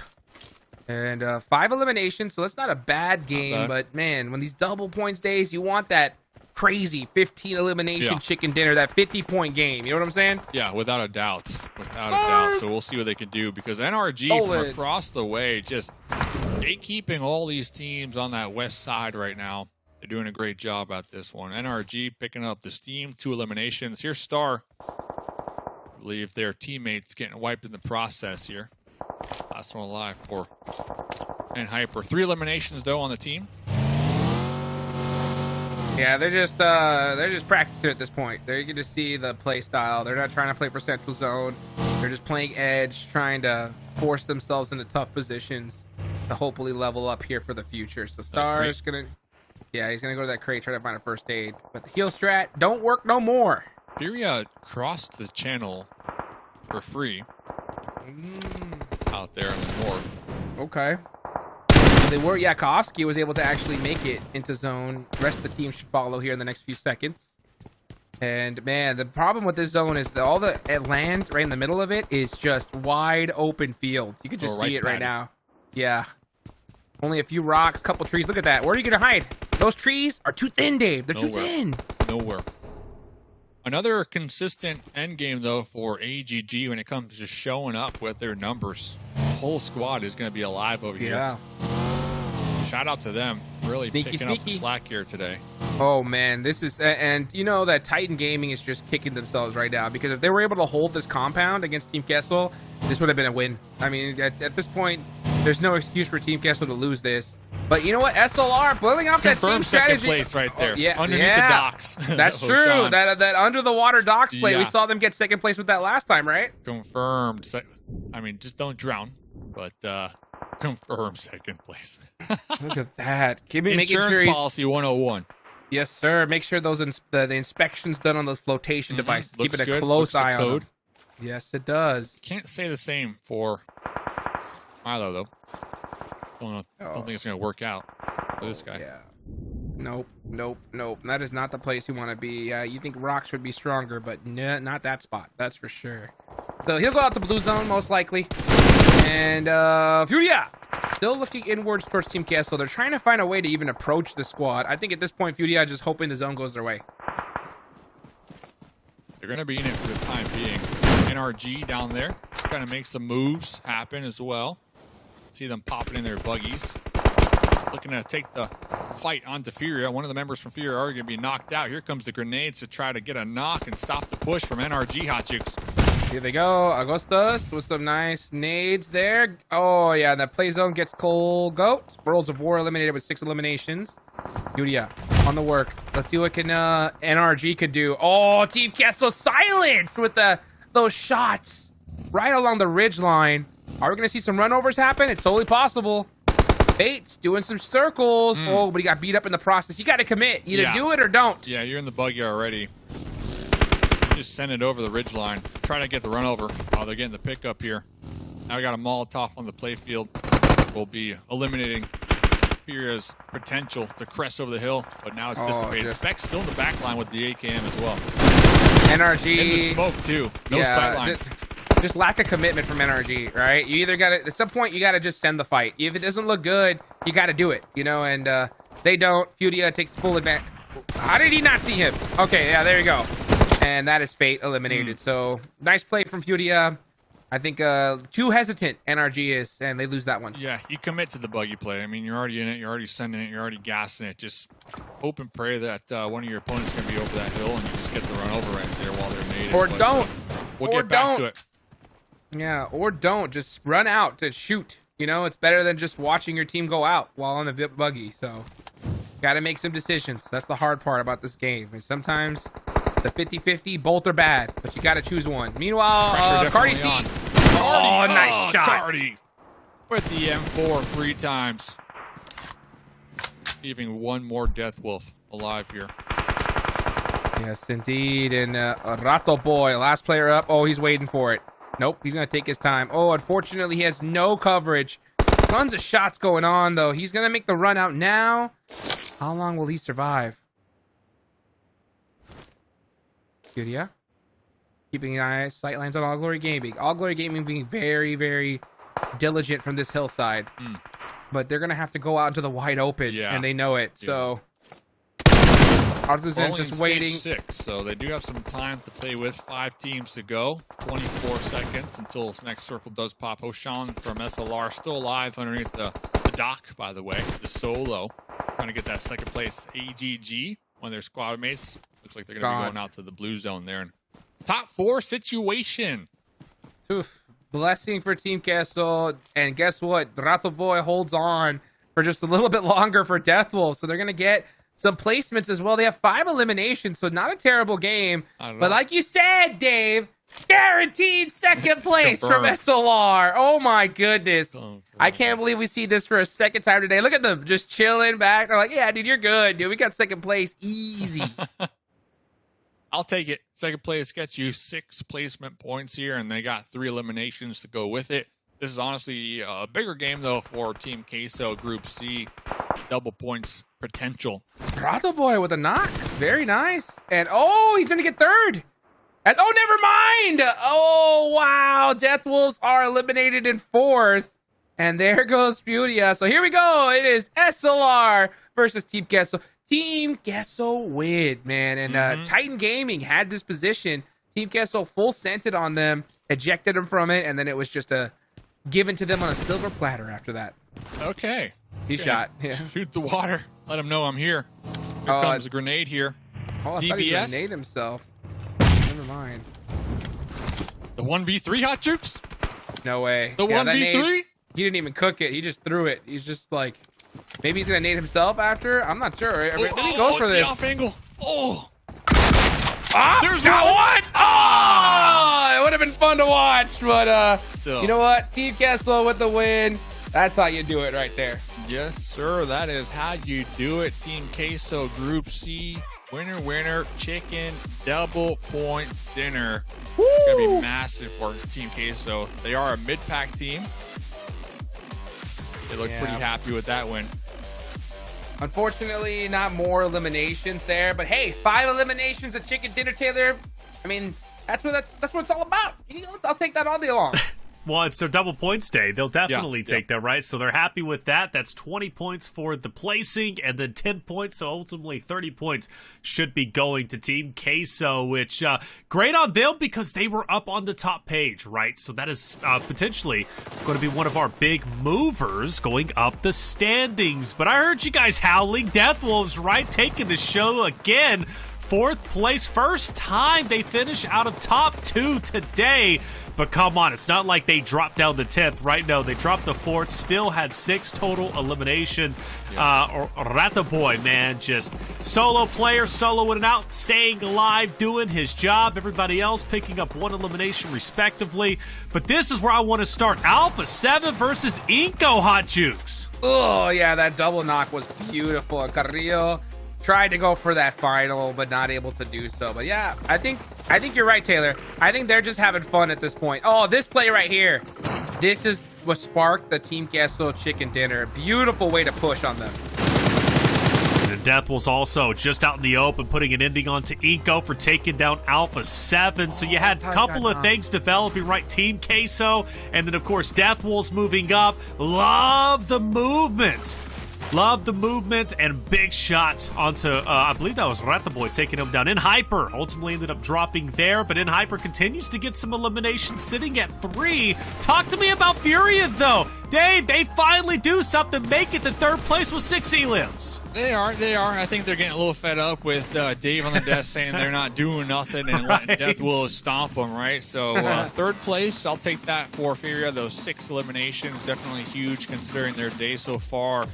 And 5 eliminations, so that's not a bad game, but man, when these double points days, you want that crazy 15 elimination chicken dinner, that 50-point game. You know what I'm saying? Yeah, without a doubt. Without a doubt. So we'll see what they can do, because NRG from across the way just gatekeeping all these teams on that west side right now. They're doing a great job at this one. NRG picking up the steam, 2 eliminations. Here's Star. I believe their teammates getting wiped in the process here. Last one alive for Hyper. 3 eliminations though on the team. Yeah, they're just practicing at this point. They're going to see the play style. They're not trying to play for Central Zone. They're just playing edge, trying to force themselves into tough positions to hopefully level up here for the future. So Star's gonna, he's gonna go to that crate, try to find a first aid. But the heal strat don't work no more. FURIA crossed the channel for free out there in the north. Okay. They were, Kowski was able to actually make it into zone. The rest of the team should follow here in the next few seconds. And man, the problem with this zone is that all the land right in the middle of it is just wide open fields. You can just see it right now. Yeah. Only a few rocks, couple trees. Look at that. Where are you going to hide? Those trees are too thin, Dave. They're too thin. Nowhere. Another consistent end game, though, for AGG when it comes to just showing up with their numbers. The whole squad is going to be alive over here. Yeah. Shout out to them. Really picking up the slack here today. Oh, man. This is... And you know that Titan Gaming is just kicking themselves right now, because if they were able to hold this compound against Team Queso, this would have been a win. I mean, at this point, there's no excuse for Team Queso to lose this. But you know what? SLR pulling off that same strategy. Second place right there. Underneath the docks. That's true. That under the water docks play. We saw them get second place with that last time, right? Confirmed. I mean, just don't drown. But confirmed second place. Look at that. Insurance policy 101. Yes, sir. Make sure those the inspections done on those flotation devices. Keeping a close eye on them. Yes, it does. Can't say the same for Milo, though. Don't think it's going to work out for this guy. Yeah. Nope. That is not the place you want to be. You think Rocks would be stronger, but not that spot. That's for sure. So he'll go out to blue zone, most likely. And FURIA still looking inwards towards Team Queso. They're trying to find a way to even approach the squad. I think at this point, FURIA is just hoping the zone goes their way. They're going to be in it for the time being. NRG down there trying to make some moves happen as well. See them popping in their buggies. Looking to take the fight onto FURIA. One of the members from FURIA are going to be knocked out. Here comes the grenades to try to get a knock and stop the push from NRG, Hot Chicks. Here they go. Augustus with some nice nades there. Oh, yeah. That play zone gets Cole Goat. Worlds of War eliminated with 6 eliminations. FURIA on the work. Let's see what can NRG could do. Oh, Team Queso silenced with those shots right along the ridge line. Are we going to see some runovers happen? It's totally possible. Bates doing some circles. Oh, but he got beat up in the process. You got to commit. Either do it or don't. Yeah, you're in the buggy already. Just send it over the ridge line. Try to get the run over. Oh, they're getting the pickup here. Now we got a Molotov on the playfield. We'll be eliminating FURIA's potential to crest over the hill, but now it's dissipated. Specs still in the back line with the AKM as well. NRG. In the smoke, too. No sight lines. Just lack of commitment from NRG, right? You either got to, at some point, you got to just send the fight. If it doesn't look good, you got to do it, you know, and they don't. FURIA takes full advantage. How did he not see him? Okay, yeah, there you go. And that is fate eliminated. So, nice play from FURIA. I think too hesitant NRG is, and they lose that one. Yeah, you commit to the buggy play. I mean, you're already in it. You're already sending it. You're already gassing it. Just hope and pray that one of your opponents is going to be over that hill, and you just get the run over right there while they're made. Or don't. We'll get back to it. Yeah, or don't. Just run out to shoot. You know, it's better than just watching your team go out while on the buggy. So, got to make some decisions. That's the hard part about this game. And sometimes the 50-50, both are bad, but you got to choose one. Meanwhile, Cardi C. Oh, nice shot. Cardi with the M4 3 times. Leaving one more Death Wolf alive here. Yes, indeed. And Rato Boy, last player up. Oh, he's waiting for it. Nope, he's going to take his time. Oh, unfortunately, he has no coverage. Tons of shots going on, though. He's going to make the run out now. How long will he survive? FURIA. Keeping an eye, sightlines on All Glory Gaming. All Glory Gaming being very, very diligent from this hillside. But they're going to have to go out into the wide open, and they know it. So, Arthur's just waiting. 6, so they do have some time to play with. 5 teams to go. 24 seconds until next circle does pop. Hoshan from SLR still alive underneath the dock, by the way. The solo. Trying to get that second place AGG. One of their squad mates. Looks like they're going to be going out to the blue zone there. And top 4 situation. Oof. Blessing for Team Queso. And guess what? Rato Boy holds on for just a little bit longer for Death Wolf. So they're going to get some placements as well. They have 5 eliminations, so not a terrible game. But like you said, Dave, guaranteed second place from SLR. Oh my goodness. I can't believe we see this for a second time today. Look at them just chilling back. They're like, yeah, dude, you're good, dude. We got second place easy. I'll take it. Second place gets you 6 placement points here, and they got 3 eliminations to go with it. This is honestly a bigger game, though, for Team Queso Group C. Double points potential. Rato Boy with a knock. Very nice. And, oh, he's going to get 3rd. And, oh, never mind. Oh, wow. Death Wolves are eliminated in 4th. And there goes FURIA. So here we go. It is SLR versus Team Queso. Team Queso win, man. And Titan Gaming had this position. Team Queso full scented on them, ejected them from it, and then it was just given to them on a silver platter after that. Okay. He shot. Yeah. Shoot the water. Let him know I'm here. Here comes a grenade here. Oh, I thought he grenade himself. Never mind. The 1v3 Hot Jukes? No way. The 1v3? He didn't even cook it. He just threw it. He's just like, maybe he's going to nade himself after? I'm not sure. Maybe he goes for this. The off angle. Oh. There's one. Oh, it would have been fun to watch, but you know what? Team Queso with the win. That's how you do it right there. Yes, sir. That is how you do it. Team Queso Group C. Winner, winner, chicken, double point dinner. Woo! It's going to be massive for Team Queso. They are a mid-pack team. They look pretty happy with that win. Unfortunately, not more eliminations there, but hey, 5 eliminations at Chicken Dinner, Taylor. I mean, that's what it's all about. I'll take that all day long. Well, it's their double points day. They'll definitely take that, right? So they're happy with that. That's 20 points for the placing and then 10 points. So ultimately 30 points should be going to Team Queso, which great on them because they were up on the top page, right? So that is potentially going to be one of our big movers going up the standings. But I heard you guys howling. Death Wolves, right? Taking the show again. 4th place, first time they finish out of top 2 today. But come on, it's not like they dropped down the 10th, right? No, they dropped the 4th, still had 6 total eliminations. Rata Boy, man, just solo player, soloing it out, staying alive, doing his job. Everybody else picking up 1 elimination respectively. But this is where I want to start. Alpha7 versus iNCO, Hot Jukes. Oh, yeah, that double knock was beautiful. Carrillo tried to go for that final, but not able to do so. But yeah, I think you're right, Taylor. I think they're just having fun at this point. Oh, this play right here. This is what sparked the Team Queso chicken dinner. Beautiful way to push on them. And Death was also just out in the open, putting an ending onto iNCO for taking down Alpha7. So you had a couple of things developing, right? Team Queso, and then, of course, Death Wolves moving up. Love the movement. Love the movement and big shot onto, I believe that was Rata Boy taking him down. In Hyper ultimately ended up dropping there, but In Hyper continues to get some eliminations, sitting at 3. Talk to me about FURIA, though. Dave, they finally do something, make it to 3rd place with 6 elims. They are. I think they're getting a little fed up with Dave on the desk saying they're not doing nothing and letting Death Wolves stomp them, right? So 3rd place, I'll take that for FURIA. Those 6 eliminations, definitely huge considering their day so far.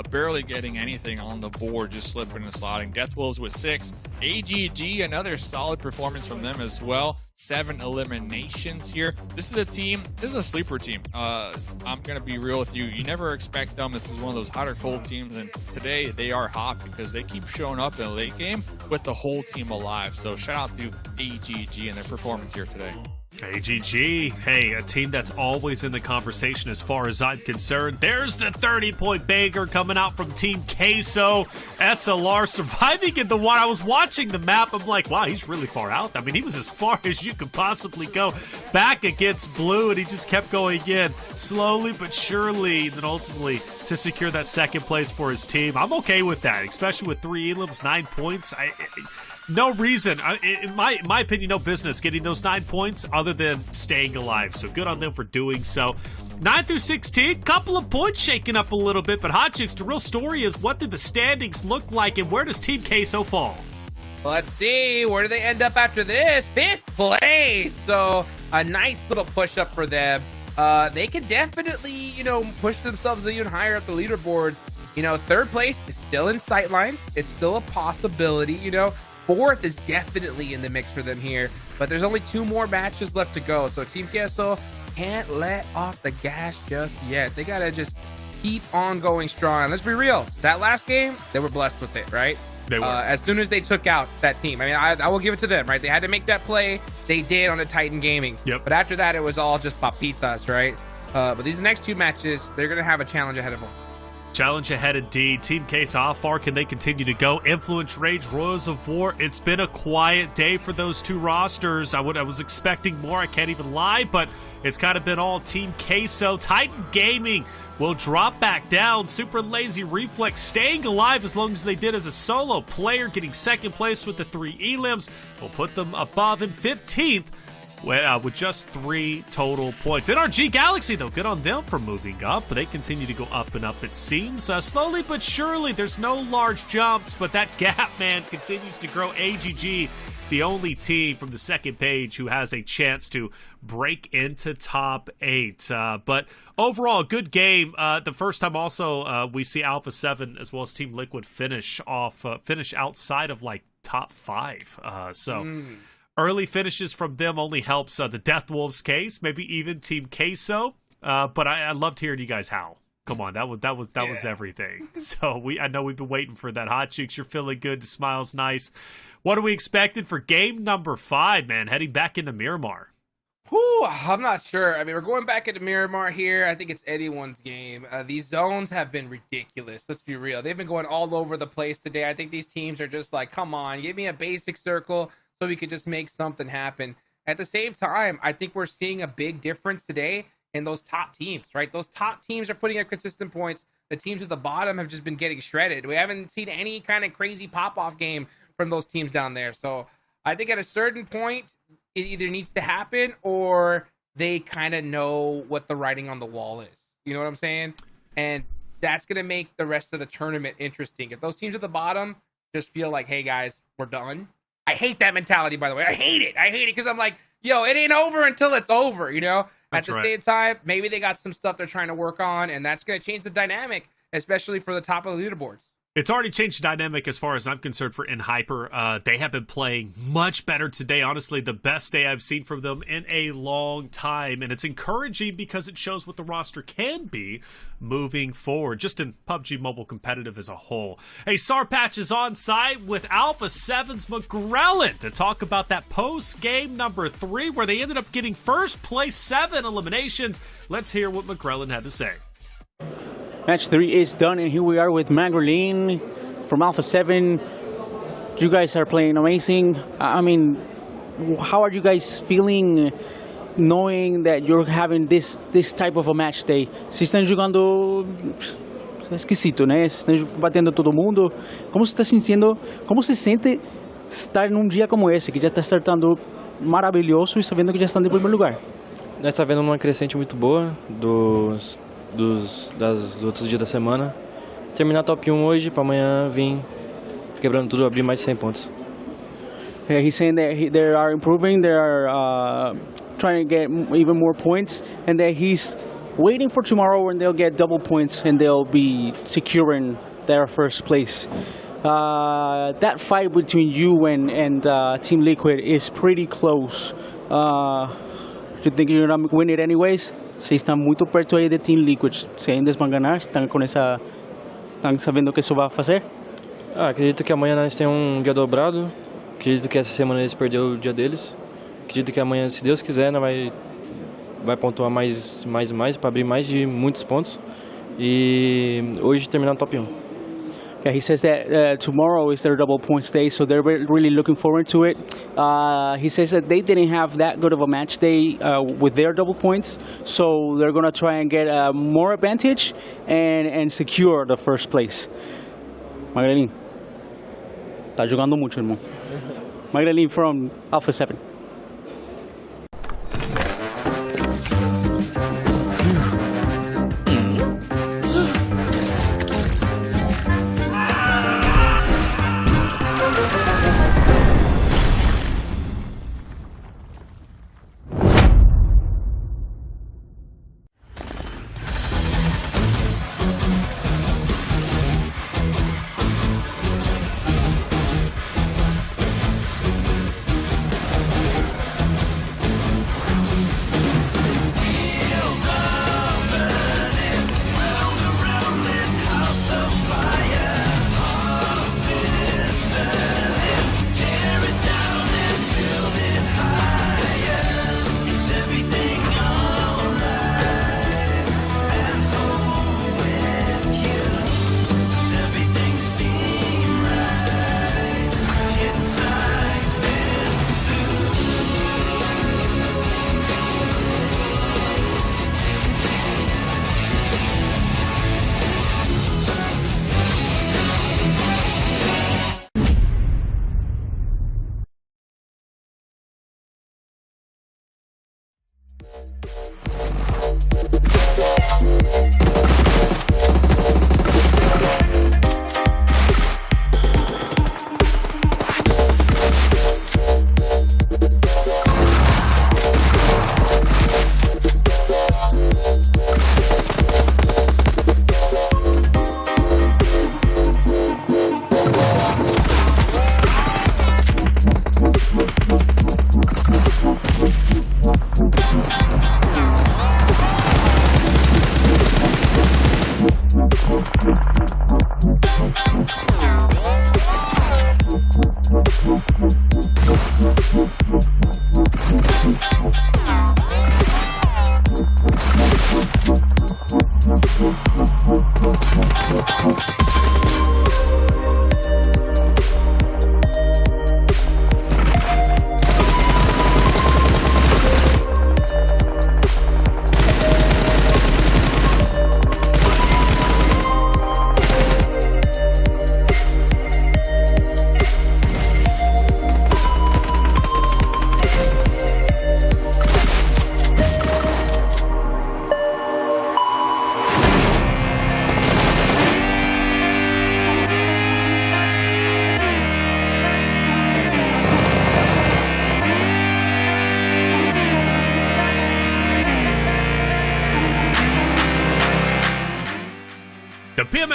Barely getting anything on the board, just slipping and sliding. Death Wolves with 6. AGG, another solid performance from them as well. 7 eliminations here. This is a sleeper team. I'm going to be real with you. You never expect them. This is one of those hot or cold teams, and today they are hot because they keep showing up in the late game with the whole team alive. So shout out to AGG and their performance here today. AGG, hey, a team that's always in the conversation as far as I'm concerned. There's the 30-point banger coming out from Team Queso. SLR surviving in the one. I was watching the map. I'm like, wow, he's really far out. I mean, he was as far as you could possibly go back against Blue, and he just kept going in slowly but surely, and then ultimately to secure that 2nd place for his team. I'm okay with that, especially with 3 elims, 9 points. No reason, in my opinion, no business getting those 9 points other than staying alive. So good on them for doing so. 9 through 16, couple of points shaking up a little bit. But Hot Chicks, the real story is, what did the standings look like and where does Team Queso fall? Let's see, where do they end up after this? 5th place. So a nice little push up for them. They can definitely, push themselves even higher up the leaderboards. 3rd place is still in sightlines. It's still a possibility, 4th is definitely in the mix for them here, but there's only 2 more matches left to go. So Team Queso can't let off the gas just yet. They gotta just keep on going strong. And let's be real, that last game, they were blessed with it, right? They were. As soon as they took out that team, I mean, I will give it to them, right? They had to make that play. They did on a Titan Gaming. Yep. But after that, it was all just papitas, right? But these next 2 matches, they're gonna have a challenge ahead of them. Challenge ahead indeed. Team Queso, how far can they continue to go? Influence Rage, Royals of War. It's been a quiet day for those 2 rosters. I was expecting more, I can't even lie, but it's kind of been all Team Queso. Titan Gaming will drop back down. Super Lazy Reflex staying alive as long as they did as a solo player, getting 2nd place with the 3 elims. Will put them above in 15th. With just 3 total points. NRG Galaxy, though, good on them for moving up, but they continue to go up and up, it seems. Slowly but surely, there's no large jumps, but that gap, man, continues to grow. AGG, the only team from the 2nd page who has a chance to break into top 8. But overall, good game. The first time also we see Alpha7 as well as Team Liquid finish outside of, like, top 5. Early finishes from them only helps the Death Wolves case, maybe even Team Queso. But I loved hearing you guys howl. Come on, that was everything. So I know we've been waiting for that. Hot Cheeks, you're feeling good. The smile's nice. What are we expecting for game number 5, man? Heading back into Miramar. Whew, I'm not sure. I mean, we're going back into Miramar here. I think it's anyone's game. These zones have been ridiculous. Let's be real. They've been going all over the place today. I think these teams are just like, come on, give me a basic circle so we could just make something happen. At the same time, I think we're seeing a big difference today in those top teams, right? Those top teams are putting up consistent points. The teams at the bottom have just been getting shredded. We haven't seen any kind of crazy pop-off game from those teams down there. So I think at a certain point, it either needs to happen or they kind of know what the writing on the wall is. You know what I'm saying? And that's going to make the rest of the tournament interesting. If those teams at the bottom just feel like, hey, guys, we're done. I hate that mentality, by the way. I hate it because I'm like, yo, it ain't over until it's over, you know? At the same time, maybe they got some stuff they're trying to work on, and that's going to change the dynamic, especially for the top of the leaderboards. It's already changed the dynamic as far as I'm concerned for Hyper. They have been playing much better today. Honestly, the best day I've seen from them in a long time. And it's encouraging because it shows what the roster can be moving forward, just in PUBG Mobile competitive as a whole. Hey, Sarpatch is on site with Alpha7's McGrellin to talk about that post-game number 3 where they ended up getting first place 7 eliminations. Let's hear what McGrellin had to say. Match 3 is done, and here we are with Magdalene from Alpha7. You guys are playing amazing. I mean, how are you guys feeling knowing that you're having this type of a match day? Se estão jogando esquisito, né? Estão batendo todo mundo. Como se está sentindo? Como se sente estar num dia como esse, que já está startando maravilhoso e sabendo que já estão em primeiro lugar? Nós estamos vendo uma crescente muito boa dos outros dias da semana. Terminar top 1 hoje, para amanhã vir quebrando tudo, abrir mais de 100 pontos. Yeah, he's saying that they are improving, they are trying to get even more points, and that he's waiting for tomorrow when they'll get double points and they'll be securing their first place. That fight between you and Team Liquid is pretty close. Do you think you're going to win it anyways? Vocês estão muito perto aí de Team Liquid. Se ainda vão ganhar, estão sabendo que isso vai fazer? Acredito que amanhã nós temos um dia dobrado. Acredito que essa semana eles perderam o dia deles. Acredito que amanhã, se Deus quiser, vai pontuar mais para abrir mais de muitos pontos. E hoje terminar no top 1. Yeah, he says that tomorrow is their double points day, so they're really looking forward to it. He says that they didn't have that good of a match day with their double points, so they're going to try and get more advantage and secure the first place. Magdalene, tá jogando mucho, irmão. Magdalene from Alpha7.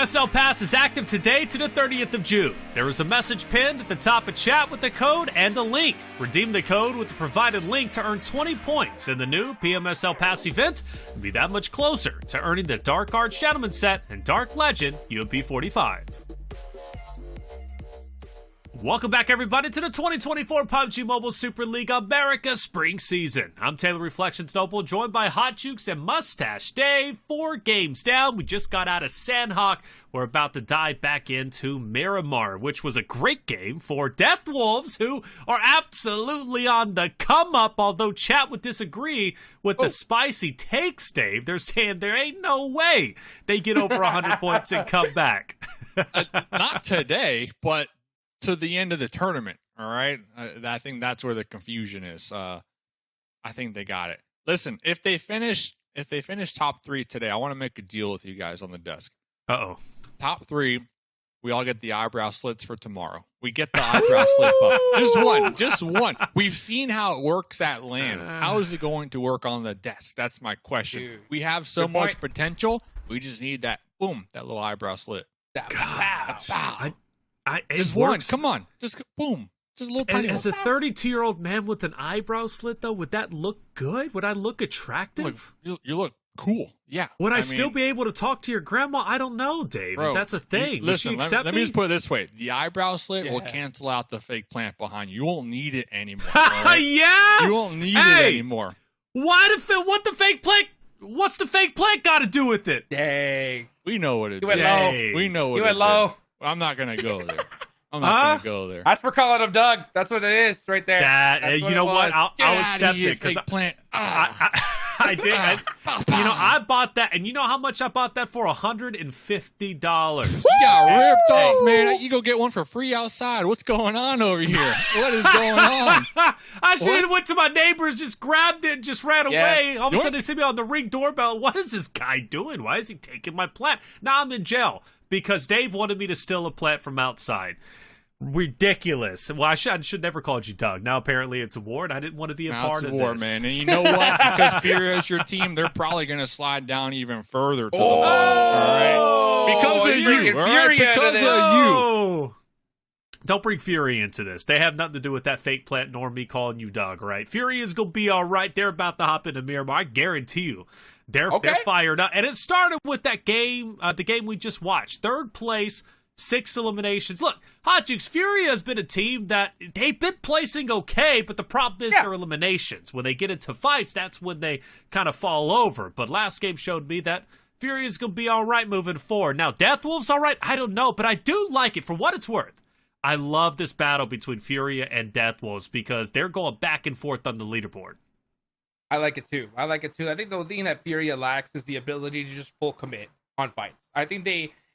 PMSL Pass is active today to the 30th of June. There is a message pinned at the top of chat with the code and a link. Redeem the code with the provided link to earn 20 points in the new PMSL Pass event and be that much closer to earning the Dark Arts Gentleman set and Dark Legend UMP 45. Welcome back, everybody, to the 2024 PUBG Mobile Super League America Spring Season. I'm Taylor Reflections Noble, joined by Hot Jukes and Mustache Dave. 4 games down. We just got out of Sanhok. We're about to dive back into Miramar, which was a great game for Death Wolves, who are absolutely on the come up, although chat would disagree with the spicy takes, Dave. They're saying there ain't no way they get over 100 points and come back. Not today, but to the end of the tournament, all right? I think that's where the confusion is. I think they got it. Listen, if they finish top 3 today, I want to make a deal with you guys on the desk. Uh-oh. Top 3, we all get the eyebrow slits for tomorrow. We get the eyebrow slit buff. Just one. We've seen how it works at LAN. How is it going to work on the desk? That's my question. Dude, we have so much potential. We just need that, boom, that little eyebrow slit. Wow. Just one. Come on. Just boom. Just a little tiny one. As a 32-year-old man with an eyebrow slit, though, would that look good? Would I look attractive? You look cool. Yeah. Would I still be able to talk to your grandma? I don't know, Dave. Bro, that's a thing. Listen, let me just put it this way. The eyebrow slit will cancel out the fake plant behind you. You won't need it anymore. Right? Yeah? You won't need it anymore. What's the fake plant got to do with it? Dang. We know what it is. You went low. We know what you went low. I'm not going to go there. I'm not going to go there. That's for calling him Doug. That's what it is right there. You know what? I'll accept it because plant. I did. I bought that, and you know how much I bought that for? $150. You got ripped off, man. You go get one for free outside. What's going on over here? What is going on? I should have went to my neighbors, just grabbed it, and just ran away. All of a sudden, they see me on the Ring doorbell. What is this guy doing? Why is he taking my plant? Now I'm in jail because Dave wanted me to steal a plant from outside. Ridiculous. Well, I should never called you Doug. Now apparently it's a war, and I didn't want to be a part of war, this. Man. And you know what? Because FURIA is your team, they're probably going to slide down even further to the bottom. All right? Because of you. All right? Because of you. Don't bring FURIA into this. They have nothing to do with that fake plant nor me calling you Doug, right? FURIA is going to be all right. They're about to hop into Miramar. I guarantee you. They're fired up. And it started with that game, the game we just watched. 3rd place, 6 eliminations. Look, Hot Jukes, FURIA has been a team that they've been placing okay, but the problem is their eliminations. When they get into fights, that's when they kind of fall over. But last game showed me that FURIA is going to be all right moving forward. Now, Death Wolves all right? I don't know, but I do like it for what it's worth. I love this battle between FURIA and Death Wolves because they're going back and forth on the leaderboard. I like it too. I think the thing that FURIA lacks is the ability to just full commit on fights. I think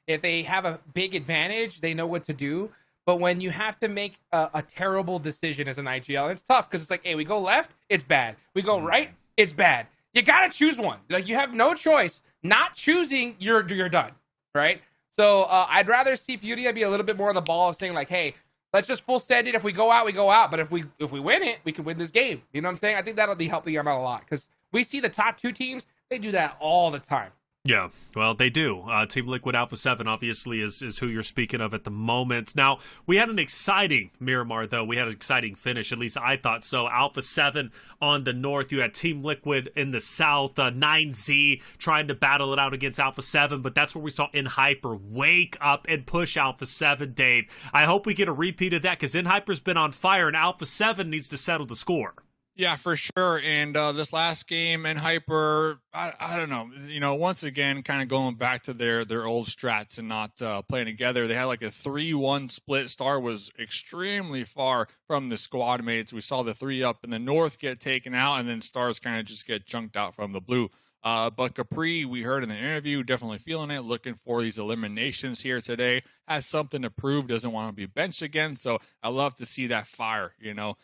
if they have a big advantage, they know what to do. But when you have to make a terrible decision as an IGL, it's tough because it's like, hey, we go left, it's bad. We go right, it's bad. You got to choose one. Like, you have no choice. Not choosing, you're done, right? So I'd rather see FURIA be a little bit more on the ball of saying, like, hey, let's just full send it. If we go out, we go out. But if we win it, we can win this game. You know what I'm saying? I think that'll be helping them out a lot because we see the top 2 teams, they do that all the time. Yeah, well, they do. Team Liquid Alpha7 obviously is who you're speaking of at the moment. Now, we had an exciting Miramar, though. We had an exciting finish, at least I thought so. Alpha7 on the north. You had Team Liquid in the south. 9Z trying to battle it out against Alpha7, but that's where we saw Hyper wake up and push Alpha7, Dave. I hope we get a repeat of that because Hyper's been on fire, and Alpha7 needs to settle the score. Yeah, for sure. And this last game, Hyper, I don't know. You know, once again, kind of going back to their old strats and not playing together. They had like a 3-1 split. Star was extremely far from the squad mates. We saw the 3 up in the north get taken out, and then Stars kind of just get chunked out from the blue. But Capri, we heard in the interview, definitely feeling it, looking for these eliminations here today. Has something to prove, doesn't want to be benched again. So I love to see that fire, you know,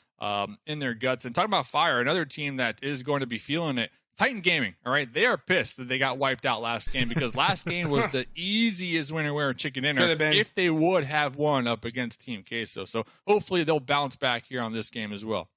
in their guts. And talking about fire, another team that is going to be feeling it, Titan Gaming, all right? They are pissed that they got wiped out last game because last game was the easiest winner chicken dinner if they would have won up against Team Queso. So hopefully they'll bounce back here on this game as well.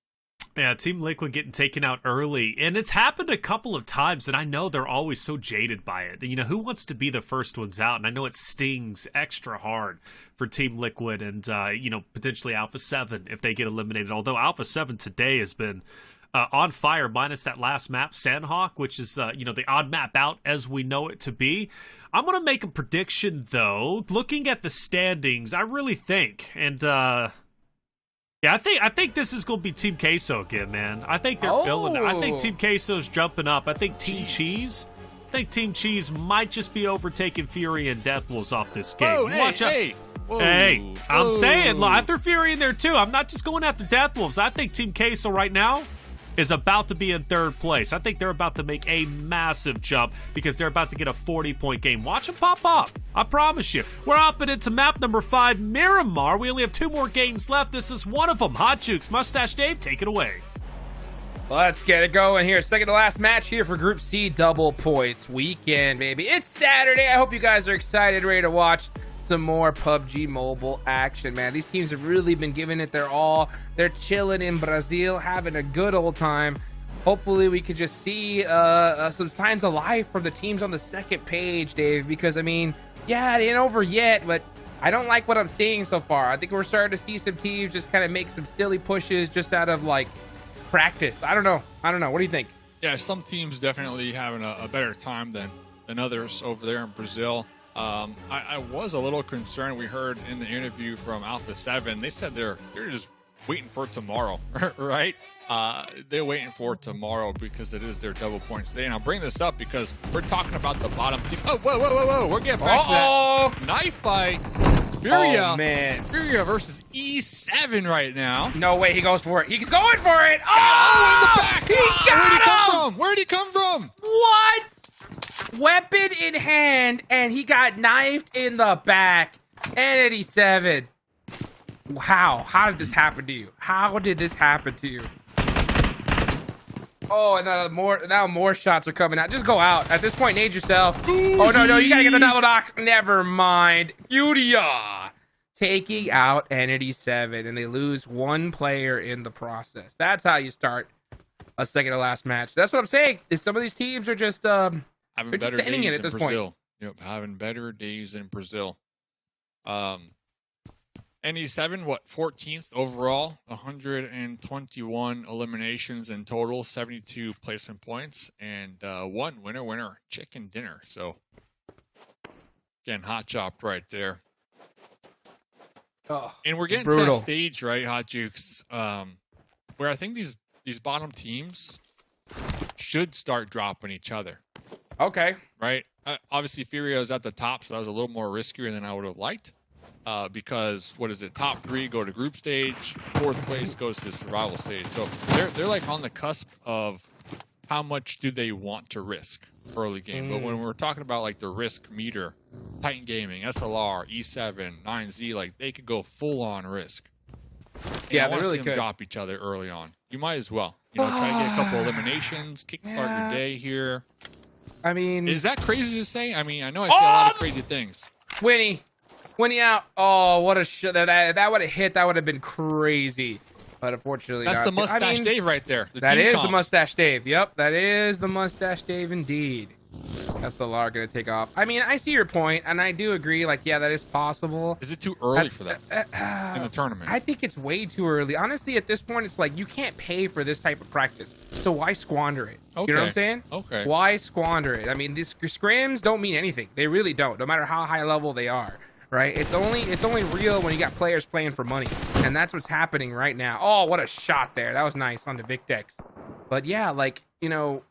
Yeah, Team Liquid getting taken out early, and it's happened a couple of times, and I know they're always so jaded by it. You know, who wants to be the first ones out? And I know it stings extra hard for Team Liquid and, you know, potentially Alpha7 if they get eliminated. Although Alpha7 today has been on fire, minus that last map, Sanhok, which is, you know, the odd map out as we know it to be. I'm going to make a prediction, though. Looking at the standings, I really think, and, yeah, I think this is going to be Team Queso again, man. I think they're building it. I think Team Queso's jumping up. I think Team Cheese might just be overtaking FURIA and Deathwolves off this game. Whoa, Watch out. Hey, whoa, hey, I'm whoa. saying, look, after FURIA in there too. I'm not just going after Deathwolves. I think Team Queso right now is about to be in third place. I think they're about to make a massive jump because they're about to get a 40-point game. Watch them pop up. I promise you. We're hopping into map number 5, Miramar. We only have 2 more games left. This is one of them. Hot Jukes, Mustache Dave, take it away. Let's get it going here. Second to last match here for Group C double points weekend, baby. It's Saturday. I hope you guys are excited, ready to watch some more PUBG Mobile action, man. These teams have really been giving it their all. They're chilling in Brazil, having a good old time. Hopefully we could just see some signs of life from the teams on the second page, Dave, because I mean, yeah, it ain't over yet, but I don't like what I'm seeing so far. I think we're starting to see some teams just kind of make some silly pushes just out of like practice. I don't know. What do you think? Yeah, some teams definitely having a better time than others over there in Brazil. I was a little concerned. We heard in the interview from Alpha7, they said they're just waiting for tomorrow, right? They're waiting for tomorrow because it is their double points today. And I'll bring this up because we're talking about the bottom team. Oh, whoa. We're getting back to that knife fight. FURIA, man. FURIA versus E7 right now. No way he goes for it. He's going for it. Oh, in the back. He got Where'd he come him. from? Where'd he come from? What? Weapon in hand, and he got knifed in the back. And E7. Wow. How did this happen to you? How did this happen to you? Oh, and now more shots are coming out. Just go out. At this point, nade yourself. Oh, no, you gotta get the double knock. Never mind. FURIA taking out Entity 7, and they lose 1 player in the process. That's how you start a second to last match. That's what I'm saying. Is some of these teams are just having they're better just ending days it at this in point. Brazil. Yep, having better days in Brazil. NE7, what, 14th overall, 121 eliminations in total, 72 placement points, and 1 winner chicken dinner. So, again, hot chopped right there. Oh, and we're getting brutal. to that stage, right, Hot Jukes, where I think these bottom teams should start dropping each other. Okay. Right? Obviously, FURIA is at the top, so that was a little more riskier than I would have liked. Because what is it? Top 3 go to group stage, 4th place goes to survival stage. So they're like on the cusp of how much do they want to risk early game. But when we're talking about like the risk meter, Titan Gaming, SLR, E7, 9Z, like they could go full on risk. Yeah, I want they really to see them could. drop each other early on. You might as well. You know, try to get a couple eliminations, kickstart your day here. I mean, Is that crazy to say? I mean, I know I say a lot of crazy things. Winnie out. Oh, what a shit. That would have hit. That would have been crazy. But unfortunately, That's not. the mustache Dave right there. That is the mustache Dave. Yep, that is the mustache Dave indeed. That's the law going to take off. I mean, I see your point, and I do agree. Like, yeah, that is possible. Is it too early for that in the tournament? I think it's way too early. Honestly, at this point, it's like you can't pay for this type of practice. So why squander it? Okay. You know what I'm saying? Okay. Why squander it? I mean, these scrims don't mean anything. They really don't, no matter how high level they are. Right? It's only real when you got players playing for money. And that's what's happening right now. Oh, what a shot there. That was nice on the Victex. But yeah, like, you know,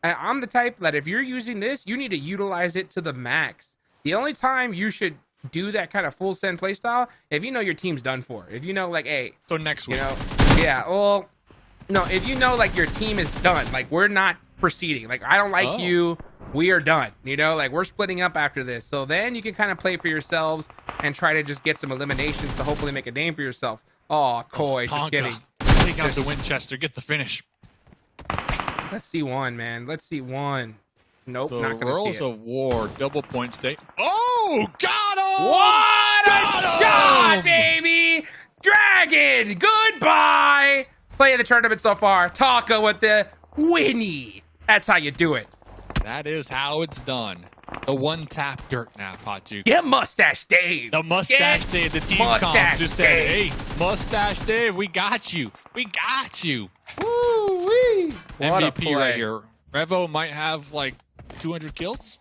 I'm the type that if you're using this, you need to utilize it to the max. The only time you should do that kind of full send playstyle, if you know your team's done for. If you know, like, hey. So next week. You know, yeah, well, no, if you know, like, your team is done. Like, we're not proceeding. Like, I don't like you. We are done. You know, like, we're splitting up after this. So then you can kind of play for yourselves and try to just get some eliminations to hopefully make a name for yourself. Oh, Koi, just kidding. Take out the Winchester. Get the finish. Let's see one, man. Let's see one. Nope, The not gonna Worlds see it. of War double points day. Oh, got him! What a shot, baby! Dragon, goodbye! Play of the tournament so far. Taco with the Winnie. That's how you do it. That is how it's done. The one-tap dirt nap, Hot Jukes. Get Mustache Dave. The Mustache Dave. The team comms just said, hey, Mustache Dave, we got you. We got you. Woo-wee. MVP right here. Revo might have like 200 kills,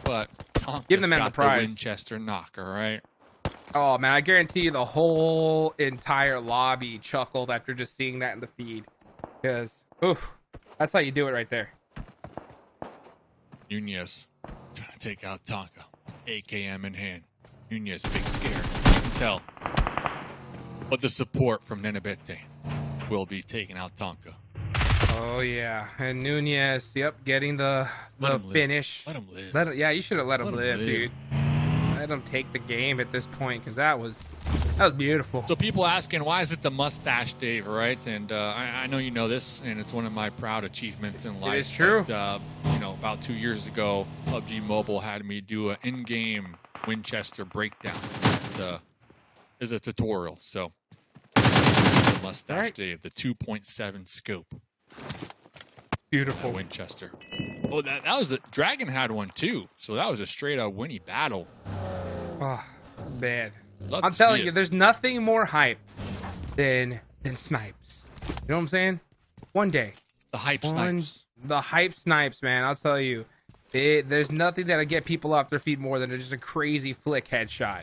but Tonka's give the man got the prize. Winchester knock, all right? Oh, man, I guarantee you the whole entire lobby chuckled after just seeing that in the feed. Because, oof, that's how you do it right there. Nunez trying to take out Tonka. AKM in hand. Nunez, big scare. You can tell. But the support from Nenebete will be taking out Tonka. Oh, yeah. And Nunez, yep, getting the finish. Let him live. Yeah, you should have let him live, dude. Let him take the game at this point, because that was beautiful. So people asking, why is it the Mustache Dave, right? And I know you know this, and it's one of my proud achievements in life. It is true. But, about 2 years ago, PUBG Mobile had me do an in-game Winchester breakdown as a tutorial. So, the Mustache Dave, the 2.7 scope. Beautiful. Winchester. Oh, that was Dragon had one too. So that was a straight up Winnie battle. Oh, man. Love I'm to telling see you, it. there's nothing more hype than snipes. You know what I'm saying? One day. The hype snipes. The hype snipes, man. I'll tell you. There's nothing that'll get people off their feet more than just a crazy flick headshot.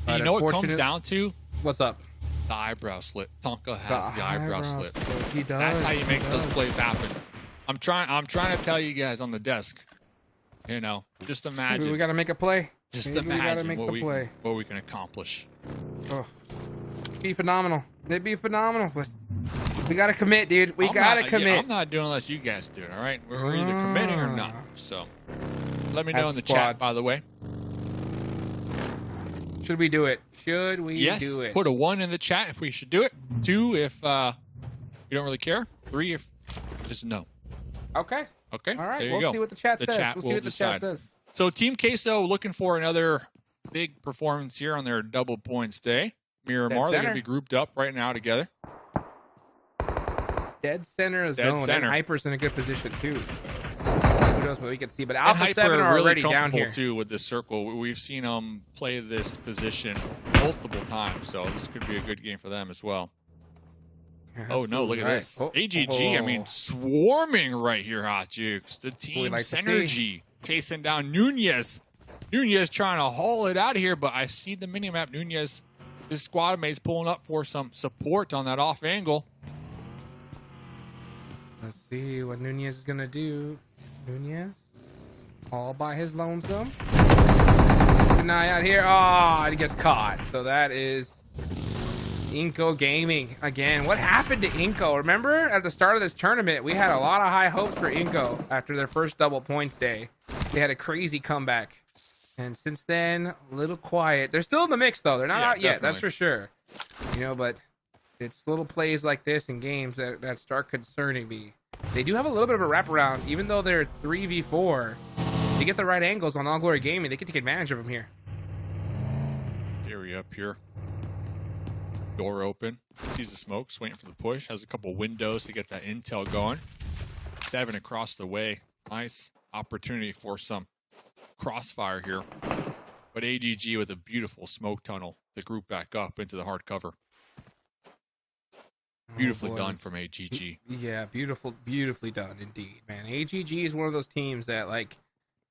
And you know what it comes down to? What's up? The eyebrow slit. Tonka has the eyebrow slit. He does. That's how you make those plays happen. I'm trying to tell you guys on the desk. Just imagine. Maybe we got to make a play. Just Maybe imagine we gotta make what we can accomplish. Oh, it'd be phenomenal. It'd be phenomenal. But we got to commit, dude. We got to commit. Yeah, I'm not doing it unless you guys do it, all right? We're either committing or not. So let me know in the chat, by the way. Should we do it? Should we yes, do it? Put a 1 in the chat if we should do it. 2 if you don't really care. 3 if just no. Okay. Okay. All right. There you We'll go. see what the chat says. We'll see what decide. the chat says. So Team Queso looking for another big performance here on their double points day. Miramar, they're going to be grouped up right now together. Dead center of zone. Center. And Hyper's in a good position, too. Who knows what we can see. But Alpha7 are really already down here. too, with this circle. We've seen them play this position multiple times, so this could be a good game for them as well. Oh, no, look at this. Oh, AGG, I mean, swarming right here, Hot Jukes. The team synergy chasing down Nunez. Nunez trying to haul it out of here, but I see the minimap. Nunez, his squad mates pulling up for some support on that off angle. Let's see what Nunez is going to do. Nunez, all by his lonesome. An eye out here. Oh, he gets caught. So that is iNCO Gaming again. What happened to iNCO? Remember at the start of this tournament, we had a lot of high hopes for iNCO after their first double points day. They had a crazy comeback. And since then, a little quiet. They're still in the mix, though. They're not out yet, that's for sure. But it's little plays like this in games that start concerning me. They do have a little bit of a wraparound, even though they're 3v4. They get the right angles on All Glory Gaming. They can take advantage of them here. Area up here. Door open. Sees the smokes, waiting for the push. Has a couple windows to get that intel going. 7 across the way. Nice opportunity for some crossfire here. But AGG with a beautiful smoke tunnel to group back up into the hard cover. Beautifully done from AGG. Yeah, beautifully done indeed, man. AGG is one of those teams that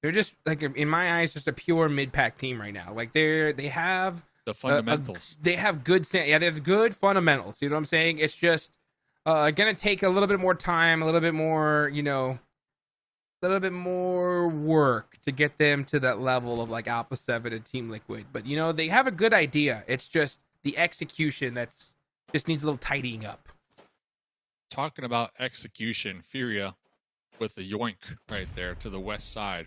they're just in my eyes just a pure mid-pack team right now. They have the fundamentals. They have good they have good fundamentals. You know what I'm saying? It's just gonna take a little bit more time, a little bit more, a little bit more work to get them to that level of Alpha7 and Team Liquid. But they have a good idea. It's just the execution that's just needs a little tidying up. Talking about execution, FURIA with the yoink right there to the west side.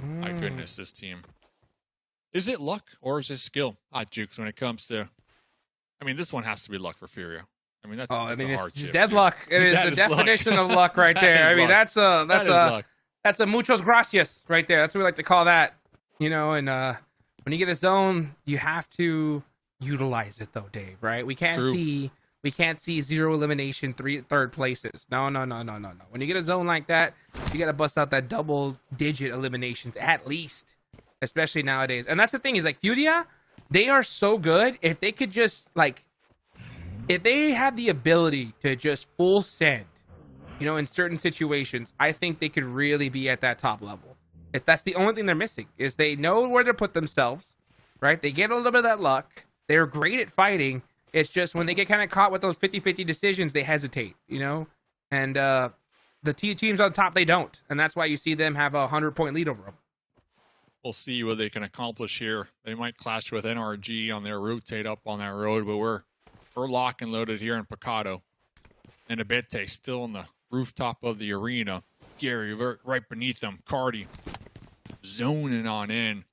My goodness, this team. Is it luck or is it skill? Jukes, when it comes to... this one has to be luck for FURIA. That's a hardship. It's dead luck. It is the definition of luck right there. That's a muchos gracias right there. That's what we like to call that. And when you get a zone, you have to utilize it though, Dave, right? We can't see We can't see 0 elimination, third places. No. When you get a zone like that, you got to bust out that double-digit eliminations at least, especially nowadays. And that's the thing is, like, FURIA, they are so good. If they could just, like, if they had the ability to just full send, you know, in certain situations, I think they could really be at that top level. If that's the only thing they're missing, is they know where to put themselves, right? They get a little bit of that luck. They're great at fighting. It's just when they get kind of caught with those 50-50 decisions, they hesitate, you know? And the teams on top, they don't. And that's why you see them have a 100-point lead over them. We'll see what they can accomplish here. They might clash with NRG on their rotate up on that road, but we're lock and loaded here in Picado. And Abete still on the rooftop of the arena. Gary right beneath them. Cardi zoning on in.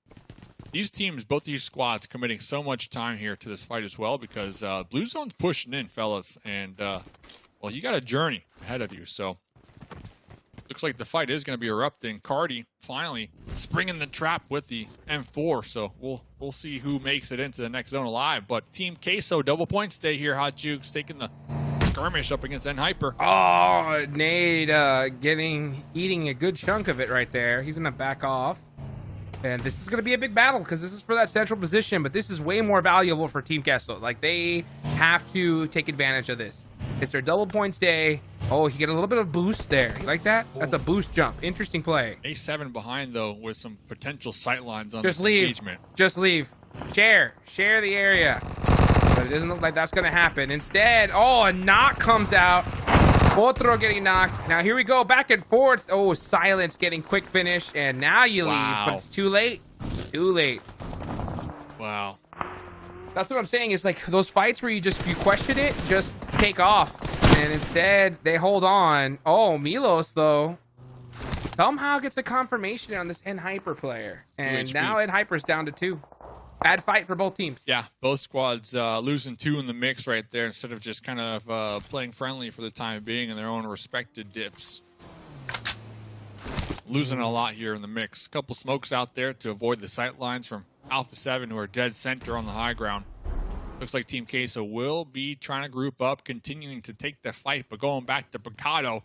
These teams, both these squads, committing so much time here to this fight as well because Blue Zone's pushing in, fellas. And, well, you got a journey ahead of you. So, looks like the fight is going to be erupting. Cardi finally springing the trap with the M4. So, we'll see who makes it into the next zone alive. But Team Queso, double point stay here. Hot Jukes taking the skirmish up against Hyper. Oh, Nade eating a good chunk of it right there. He's going to back off. And this is going to be a big battle because this is for that central position, but this is way more valuable for Team Queso. Like, they have to take advantage of this. It's their double points day. Oh, he get a little bit of boost there. You like that? That's a boost jump. Interesting play. A7 behind, though, with some potential sightlines on Just this leave. engagement. Just leave. Share the area. But it doesn't look like that's going to happen. Instead, oh, a knock comes out. Otro getting knocked. Now here we go, back and forth. Oh, Silence getting quick finish, and now you leave, but it's too late. Too late. Wow. That's what I'm saying. Is like those fights where you question it, just take off, and instead they hold on. Oh, Milos though somehow gets a confirmation on this Hyper player, and now Hyper's down to 2. Bad fight for both teams. Yeah, both squads losing 2 in the mix right there instead of just kind of playing friendly for the time being in their own respected dips. Losing a lot here in the mix. A couple smokes out there to avoid the sight lines from Alpha7, who are dead center on the high ground. Looks like Team Queso will be trying to group up, continuing to take the fight, but going back to Picado.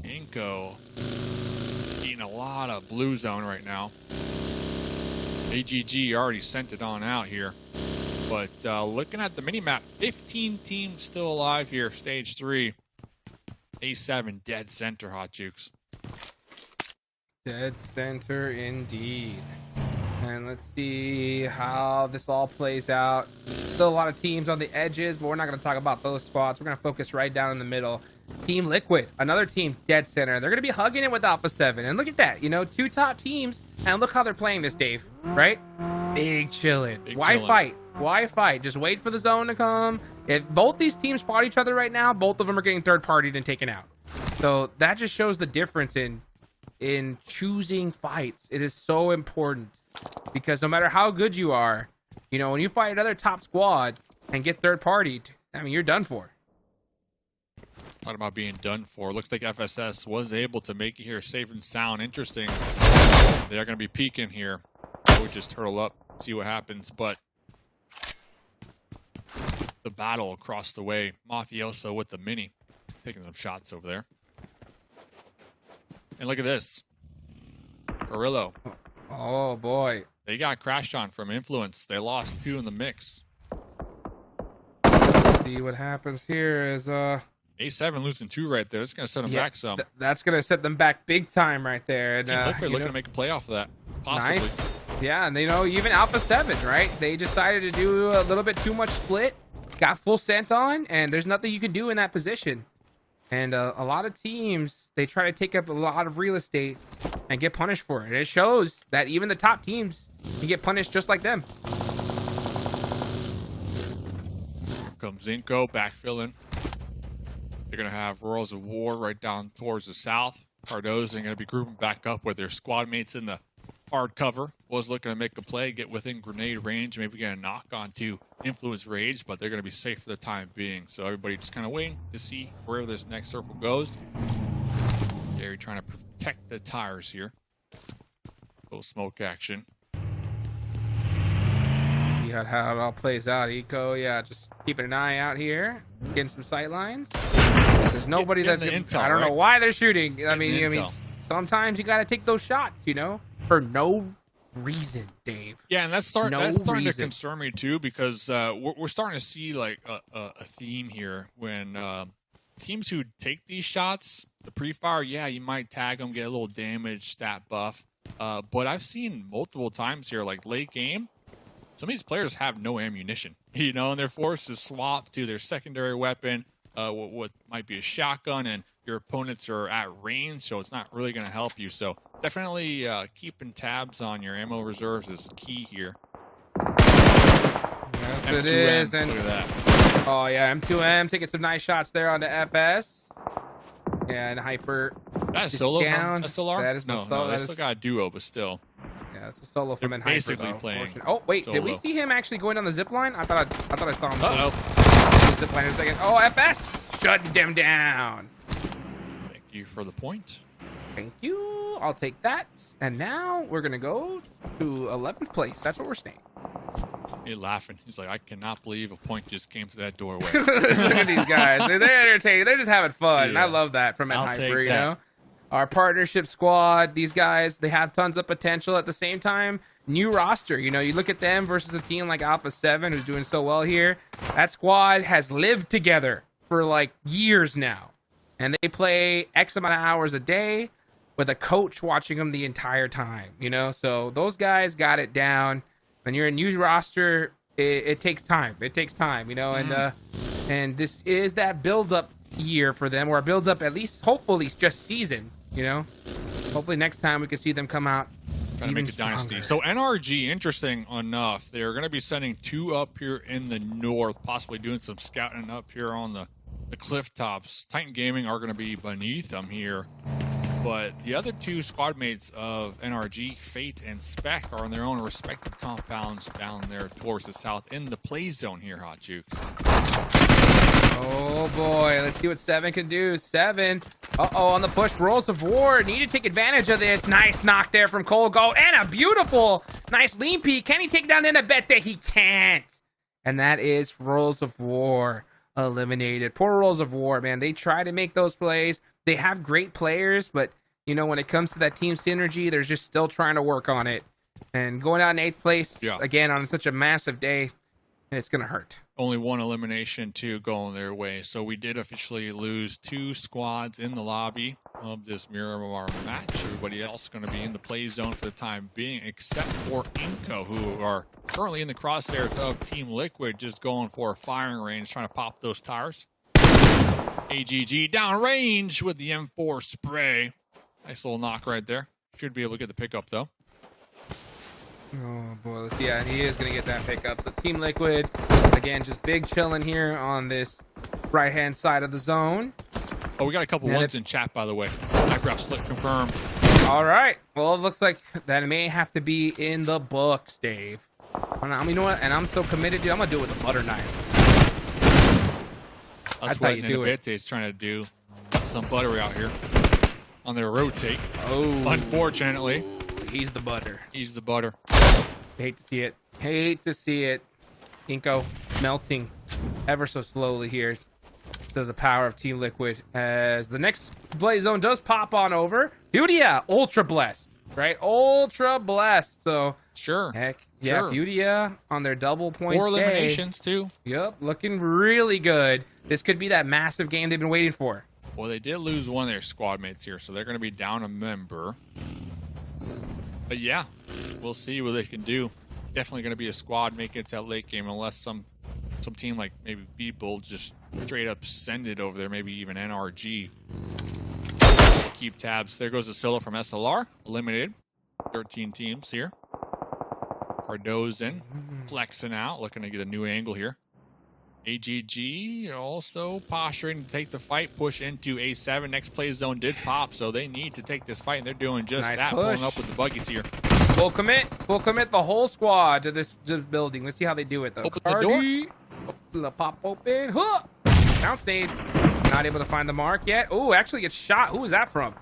iNCO eating a lot of blue zone right now. AGG already sent it on out here. But looking at the minimap, 15 teams still alive here, stage 3. A7 dead center, Hot Jukes. Dead center indeed. And let's see how this all plays out. Still a lot of teams on the edges, but we're not going to talk about those spots. We're going to focus right down in the middle. Team Liquid, another team dead center. They're going to be hugging it with Alpha7. And look at that, you know, 2 top teams. And look how they're playing this, Dave, right? Big chillin'. Why fight? Why fight? Just wait for the zone to come. If both these teams fought each other right now, both of them are getting third-partied and taken out. So that just shows the difference in choosing fights. It is so important because no matter how good you are, you know, when you fight another top squad and get third-partied, I mean, you're done for. Talking about being done for. Looks like FSS was able to make it here safe and sound. Interesting. They're going to be peeking here. I would just turtle up, see what happens. But the battle across the way. Mafioso with the mini. Taking some shots over there. And look at this. Arillo. Oh, boy. They got crashed on from Influence. They lost 2 in the mix. See what happens here is... A7 losing 2 right there. It's going to set them back some. That's going to set them back big time right there. And, Liquid looking to make a play off of that. Possibly. Nice. Yeah, and you know, even Alpha7, right? They decided to do a little bit too much split. Got full scent on, and there's nothing you can do in that position. And a lot of teams, they try to take up a lot of real estate and get punished for it. And it shows that even the top teams can get punished just like them. Here comes iNCO backfilling. They're going to have Royals of War right down towards the south. Cardozo going to be grouping back up with their squad mates in the hard cover. Was looking to make a play, get within grenade range, maybe get a knock onto Influence Rage, but they're going to be safe for the time being. So everybody just kind of waiting to see where this next circle goes. Gary trying to protect the tires here. Little smoke action. got how it all plays out. iNCO, yeah, just keeping an eye out here, getting some sight lines. There's nobody that's. I don't know why they're shooting. I mean, sometimes you got to take those shots, you know, for no reason, Dave. Yeah, and that's starting to concern me too, because we're starting to see like a theme here when teams who take these shots, the pre-fire, yeah, you might tag them, get a little damage, stat buff, but I've seen multiple times here, like late game, some of these players have no ammunition, you know, and they're forced to swap to their secondary weapon, what might be a shotgun, and your opponents are at range, so it's not really going to help you. So definitely keeping tabs on your ammo reserves is key here. Yes, it is. And look at that. Oh yeah, M2M taking some nice shots there on the FS. And Hyper. That's solo down. from SLR? That is no, they still got a duo, but still. Yeah, it's a solo from Hyper. Basically playing. Oh wait, solo. did we see him actually going down the zip line? I thought I saw him. Zip line in a second. Oh, FS shutting them down. Thank you for the point. Thank you. I'll take that. And now we're gonna go to 11th place. That's what we're staying. He's laughing. He's like, I cannot believe a point just came through that doorway. Look at these guys. They're entertaining. They're just having fun. Yeah. And I love that from Hyper, you that. know? Our partnership squad, these guys, they have tons of potential. At the same time, new roster. You know, you look at them versus a team like Alpha7 who's doing so well here. That squad has lived together for like years now. And they play X amount of hours a day with a coach watching them the entire time, you know? So those guys got it down. When you're a new roster, it takes time. It takes time, you know? And this is that build-up year for them, or a build-up at least, hopefully, just season, you know? Hopefully next time we can see them come out trying to make a dynasty. So NRG, interesting enough, they're going to be sending 2 up here in the north, possibly doing some scouting up here on the cliff tops. Titan Gaming are going to be beneath them here. But the other 2 squad mates of NRG, Fate and Spec, are in their own respective compounds down there towards the south in the play zone here, Hot Jukes. Oh boy, let's see what 7 can do. 7, on the push, Rolls of War, need to take advantage of this. Nice knock there from Colgo, and a beautiful, nice lean peek. Can he take down in a bet that he can't? And that is Rolls of War eliminated. Poor Rolls of War, man. They try to make those plays. They have great players, but, you know, when it comes to that team synergy, they're just still trying to work on it. And going out in 8th place, again, on such a massive day, it's going to hurt. Only 1 elimination, 2 going their way. So we did officially lose 2 squads in the lobby of this Miramar match. Everybody else going to be in the play zone for the time being, except for iNCO, who are currently in the crosshairs of Team Liquid, just going for a firing range, trying to pop those tires. AGG down range with the M4 spray. Nice little knock right there. Should be able to get the pickup, though. Oh, boy. Yeah, and he is going to get that pickup. So Team Liquid, again, just big chilling here on this right-hand side of the zone. Oh, we got a couple ones in chat, by the way. Hyper slip confirmed. All right. Well, it looks like that may have to be in the books, Dave. You know what? And I'm so committed, dude. I'm going to do it with a butter knife. That's what Nemesis is trying to do. Some buttery out here on their rotate. Oh, unfortunately, he's the butter. He's the butter. Hate to see it. Hate to see it. iNCO melting ever so slowly here to the power of Team Liquid as the next play zone does pop on over. FURIA, ultra blessed, right? Ultra blessed. So sure. Heck yeah, sure. FURIA on their double point 4 eliminations too. Yep, looking really good. This could be that massive game they've been waiting for. Well, they did lose one of their squad mates here, so they're going to be down a member. But yeah, we'll see what they can do. Definitely going to be a squad making it to that late game, unless some team like maybe B-Bull just straight up send it over there, maybe even NRG. Keep tabs. There goes Asilla from SLR, eliminated. 13 teams here. Cardozen flexing out, looking to get a new angle here. AGG also posturing to take the fight, push into A7. Next play zone did pop, so they need to take this fight, and they're doing just nice that, push. pulling up with the buggies here. We'll commit the whole squad to this building. Let's see how they do it, though. Open the door. Pop open. Huh! Bounce nade. Not able to find the mark yet. Oh, actually gets shot. Who was that from?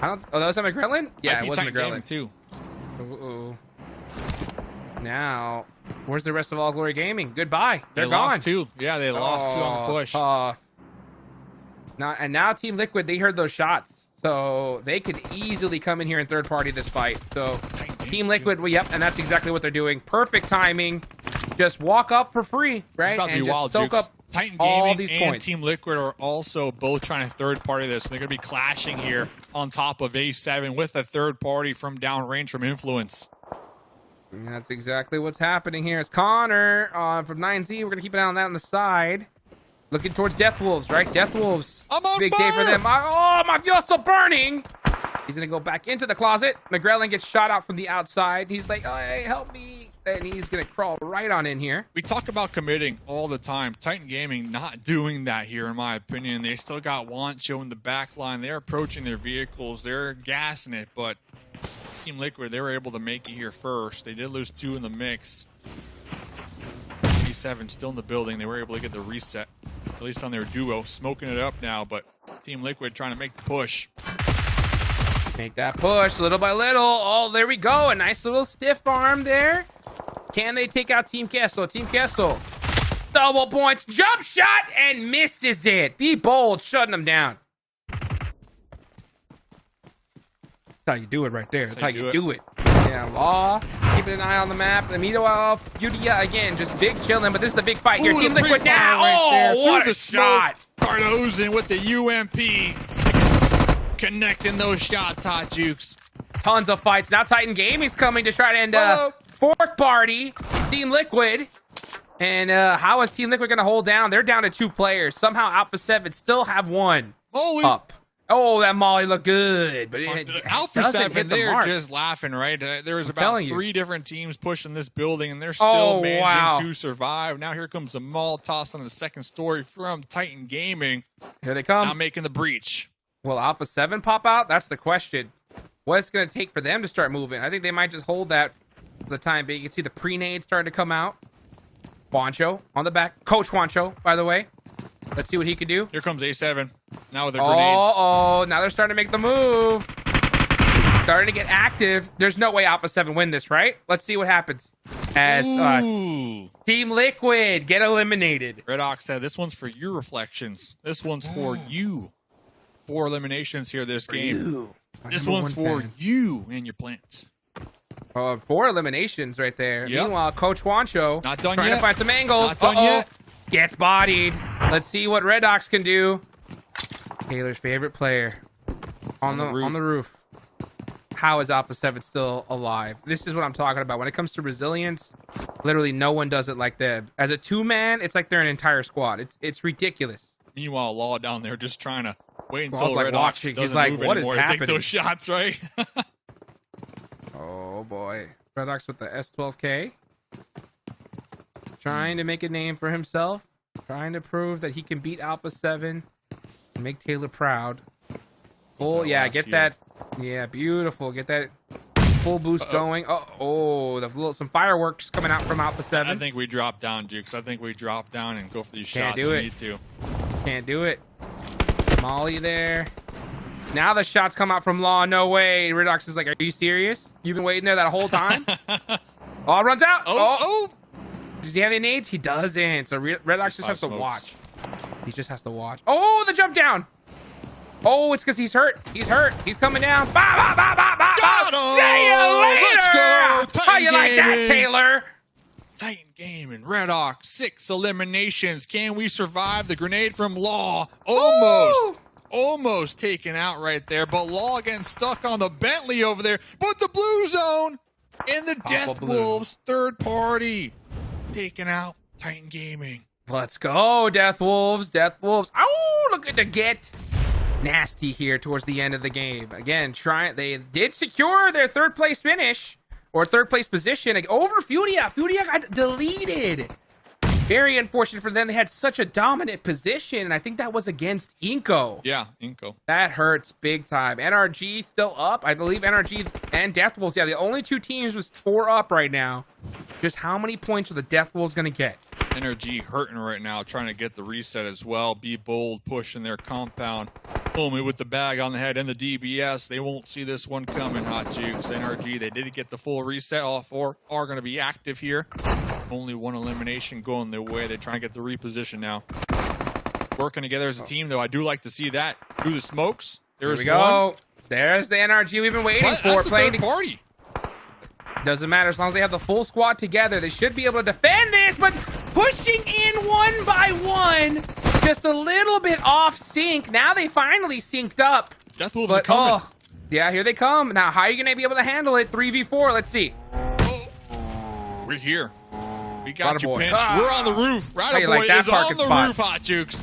Oh, that was McGrellin? Yeah, it was McGrellin. Too. Uh-oh. Now, where's the rest of All Glory Gaming? Goodbye. They're They gone. lost 2. Yeah, they lost 2 on the push. Tough. Now Team Liquid, they heard those shots. So they could easily come in here and third party this fight. So Team Liquid, well, yep, and that's exactly what they're doing. Perfect timing. Just walk up for free, right? It's about to and be just wild, soak Jukes. up Titan all Gaming these and points. Team Liquid are also both trying to third party this. They're going to be clashing here on top of A7 with a third party from downrange from Influence. And that's exactly what's happening here. It's Connor from 9Z. We're going to keep an eye on that on the side. Looking towards Death Wolves, right? Death Wolves. I'm on Big fire! day for them. Oh, my fuel's still burning. He's going to go back into the closet. McGrellin gets shot out from the outside. He's like, oh, hey, help me. And he's going to crawl right on in here. We talk about committing all the time. Titan Gaming not doing that here, in my opinion. They still got Wancho in the back line. They're approaching their vehicles. They're gassing it, but Team Liquid, they were able to make it here first. They did lose 2 in the mix. A7 still in the building. They were able to get the reset, at least on their duo. Smoking it up now, but Team Liquid trying to make the push. Make that push little by little. Oh, there we go. A nice little stiff arm there. Can they take out Team Queso? Team Queso. Double points. Jump shot and misses it. Be bold. Shutting them down. That's how you do it right there. That's how you do it. Yeah, Law. Keeping an eye on the map. Amito FURIA again. Just big chilling. But this is the big fight here. Ooh, Team the Liquid pre-fire now. right there. What Through a the smoke. shot. Cardozen with the UMP. Connecting those shots, Hot Jukes. Tons of fights. Now Titan Gaming's coming to try to end fourth party. Team Liquid. And how is Team Liquid going to hold down? They're down to 2 players. Somehow Alpha7 still have 1 up. Oh, that Molly looked good. But it Alpha7, they're just laughing, right? There was about 3 different teams pushing this building, and they're still managing to survive. Now here comes the mall toss on the second story from Titan Gaming. Here they come. Now making the breach. Will Alpha7 pop out? That's the question. What's going to take for them to start moving? I think they might just hold that for the time being. You can see the pre-nade starting to come out. Wancho on the back. Coach Wancho, by the way. Let's see what he can do. Here comes A7. Now with their grenades. Oh, now they're starting to make the move. Starting to get active. There's no way Alpha7 win this, right? Let's see what happens. As Team Liquid get eliminated. Red Ox said, this one's for your reflections. This one's for you. 4 eliminations here this game. This one's for you and your plants. 4 eliminations right there. Yep. Meanwhile, Coach Wancho not done trying yet. to find some angles. Not done yet. Gets bodied. Let's see what Red Ox can do. Taylor's favorite player on the roof. How is Alpha7 still alive? This is what I'm talking about. When it comes to resilience, literally no one does it like them. As a 2-man, it's like they're an entire squad. It's ridiculous. Meanwhile, Law down there just trying to wait until Law's like Red Ox watching. doesn't He's like, move what is anymore to take happening? those shots, right? Oh boy. Red Ox with the S12K. Trying to make a name for himself. Trying to prove that he can beat Alpha7 and make Taylor proud. Full, yeah, get that. Yeah, beautiful. Get that full boost going. Some fireworks coming out from Alpha7. I think we drop down, Jukes. I think we drop down and go for these Can't shots. do We it. need to. Can't do it. Molly there. Now the shots come out from Law. No way. Redox is like, are you serious? You've been waiting there that whole time? Oh, runs out. Does he have any nades? He doesn't. So Redox just has to watch. He just has to watch. Oh, the jump down. Oh, it's because he's hurt. He's hurt. He's coming down. Bah, bah, bah, bah, bah, Got bah. See you later. Let's go. How you like that, Taylor? Titan Gaming, Red Ox, 6 eliminations. Can we survive the grenade from Law? Almost taken out right there, but Law getting stuck on the Bentley over there. But the blue zone and the Death Wolves, third party, taken out Titan Gaming. Let's go, Death Wolves. Death Wolves. Oh, look at the get. Nasty here towards the end of the game. Again, they did secure their third place finish or third place position over FURIA. FURIA got deleted. Very unfortunate for them. They had such a dominant position, and I think that was against iNCO. Yeah, iNCO. That hurts big time. NRG still up. I believe NRG and Death Wolves. Yeah, the only 2 teams was 4 up right now. Just how many points are the Death Wolves going to get? NRG hurting right now, trying to get the reset as well. Be bold, pushing their compound. Only with the bag on the head and the DBS, they won't see this one coming, Hot Jukes. NRG, they did get the full reset. All 4 are going to be active here. Only one elimination going their way. They're trying to get the reposition now. Working together as a team, though. I do like to see that. Through the smokes. There's Here we go. There's the NRG we've been waiting for. That's the third party. Doesn't matter as long as they have the full squad together. They should be able to defend this, but pushing in one by one. Just a little bit off sync. Now they finally synced up. Death Wolves are coming. Oh, yeah, here they come. Now, how are you going to be able to handle it? 3v4. Let's see. We're here. We got you Boy. pinched. We're on the roof. Right, boy like that is on parking the spot? roof, Hot Jukes.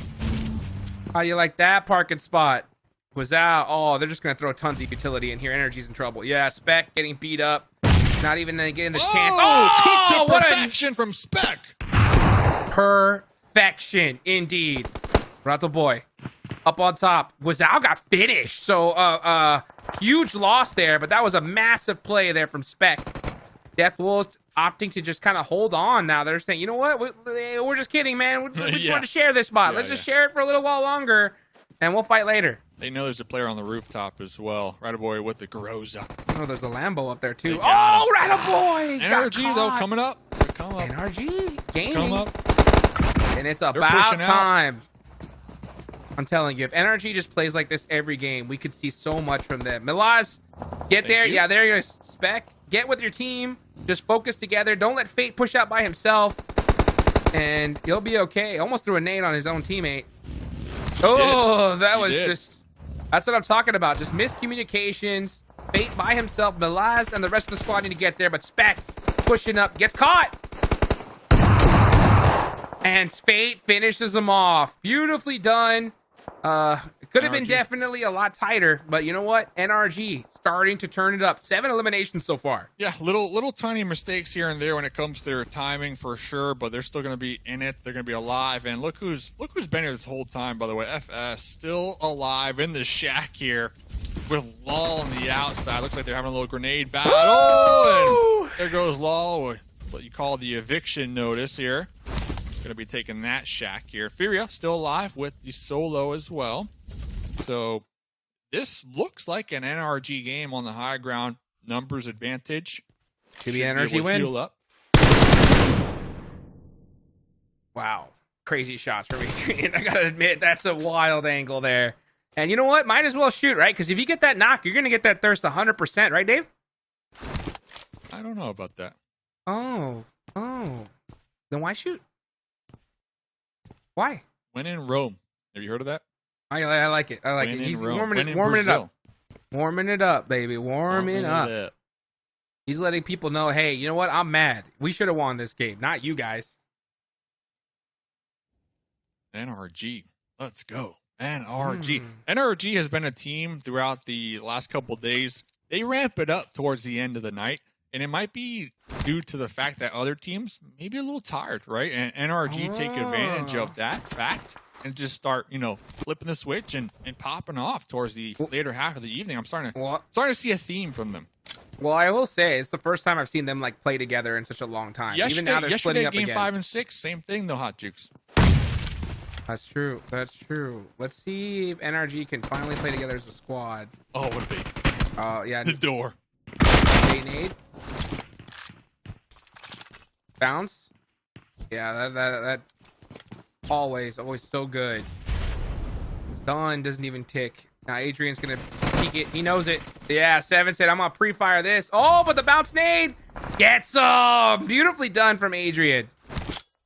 How do you like that parking spot? Was out. Oh, they're just going to throw tons of utility in here. Energy's in trouble. Yeah, Spec getting beat up. Not even getting the chance. Oh, cooked to perfection from Spec. Perfection, indeed. Rato boy, up on top. Wazao got finished. So, huge loss there, but that was a massive play there from Spec. Death Wolves opting to just kind of hold on now. They're saying, you know what? We're just kidding, man. We just want to share this spot. Let's just share it for a little while longer, and we'll fight later. They know there's a player on the rooftop as well. Rattaboy with the Groza. Oh, there's a Lambo up there, too. Oh, Rattaboy! NRG, though, coming up. Come up. NRG gaming. Come up. And it's about time. I'm telling you, if NRG just plays like this every game, we could see so much from them. Milaz, get there. Yeah, there you go. Spec, get with your team. Just focus together. Don't let Fate push out by himself. And you'll be okay. Almost threw a nade on his own teammate. Oh, that was just... That's what I'm talking about. Just miscommunications. Fate by himself. Milaz and the rest of the squad need to get there. But Spec pushing up. Gets caught. And Fate finishes them off. Beautifully done. It could have been definitely a lot tighter. But you know what? NRG starting to turn it up. 7 eliminations so far. Yeah, little tiny mistakes here and there when it comes to their timing for sure. But they're still going to be in it. They're going to be alive. And look who's been here this whole time, by the way. FS still alive in the shack here with Lol on the outside. Looks like they're having a little grenade battle. And there goes Lol with what you call the eviction notice here. Going to be taking that shack here. FURIA still alive with the solo as well. So this looks like an NRG game on the high ground. Numbers advantage. Should be NRG win. Heal up. Wow. Crazy shots from Adrian. I got to admit, that's a wild angle there. And you know what? Might as well shoot, right? Because if you get that knock, you're going to get that thirst 100%. Right, Dave? I don't know about that. Oh. Then why shoot? Why? When in Rome. Have you heard of that? I like it. I like it. He's warming it up. Warming it up, baby. Warming up. He's letting people know, hey, you know what? I'm mad. We should have won this game, not you guys. NRG. Let's go. NRG. NRG has been a team throughout the last couple of days. They ramp it up towards the end of the night. And it might be due to the fact that other teams may be a little tired, right? And NRG take advantage of that fact and just start, flipping the switch and popping off towards the later half of the evening. I'm starting to see a theme from them. Well, I will say it's the first time I've seen them play together in such a long time. Even now they're splitting up game again. 5 and 6, same thing though, Hot Jukes. That's true. Let's see if NRG can finally play together as a squad. Oh, what a big. Yeah. The door. Nade. Bounce. Yeah, that always so good. Stun doesn't even tick. Now Adrian's gonna peek it. He knows it. Yeah, 7 said I'm gonna pre-fire this. Oh, but the bounce nade gets some. Beautifully done from Adrian.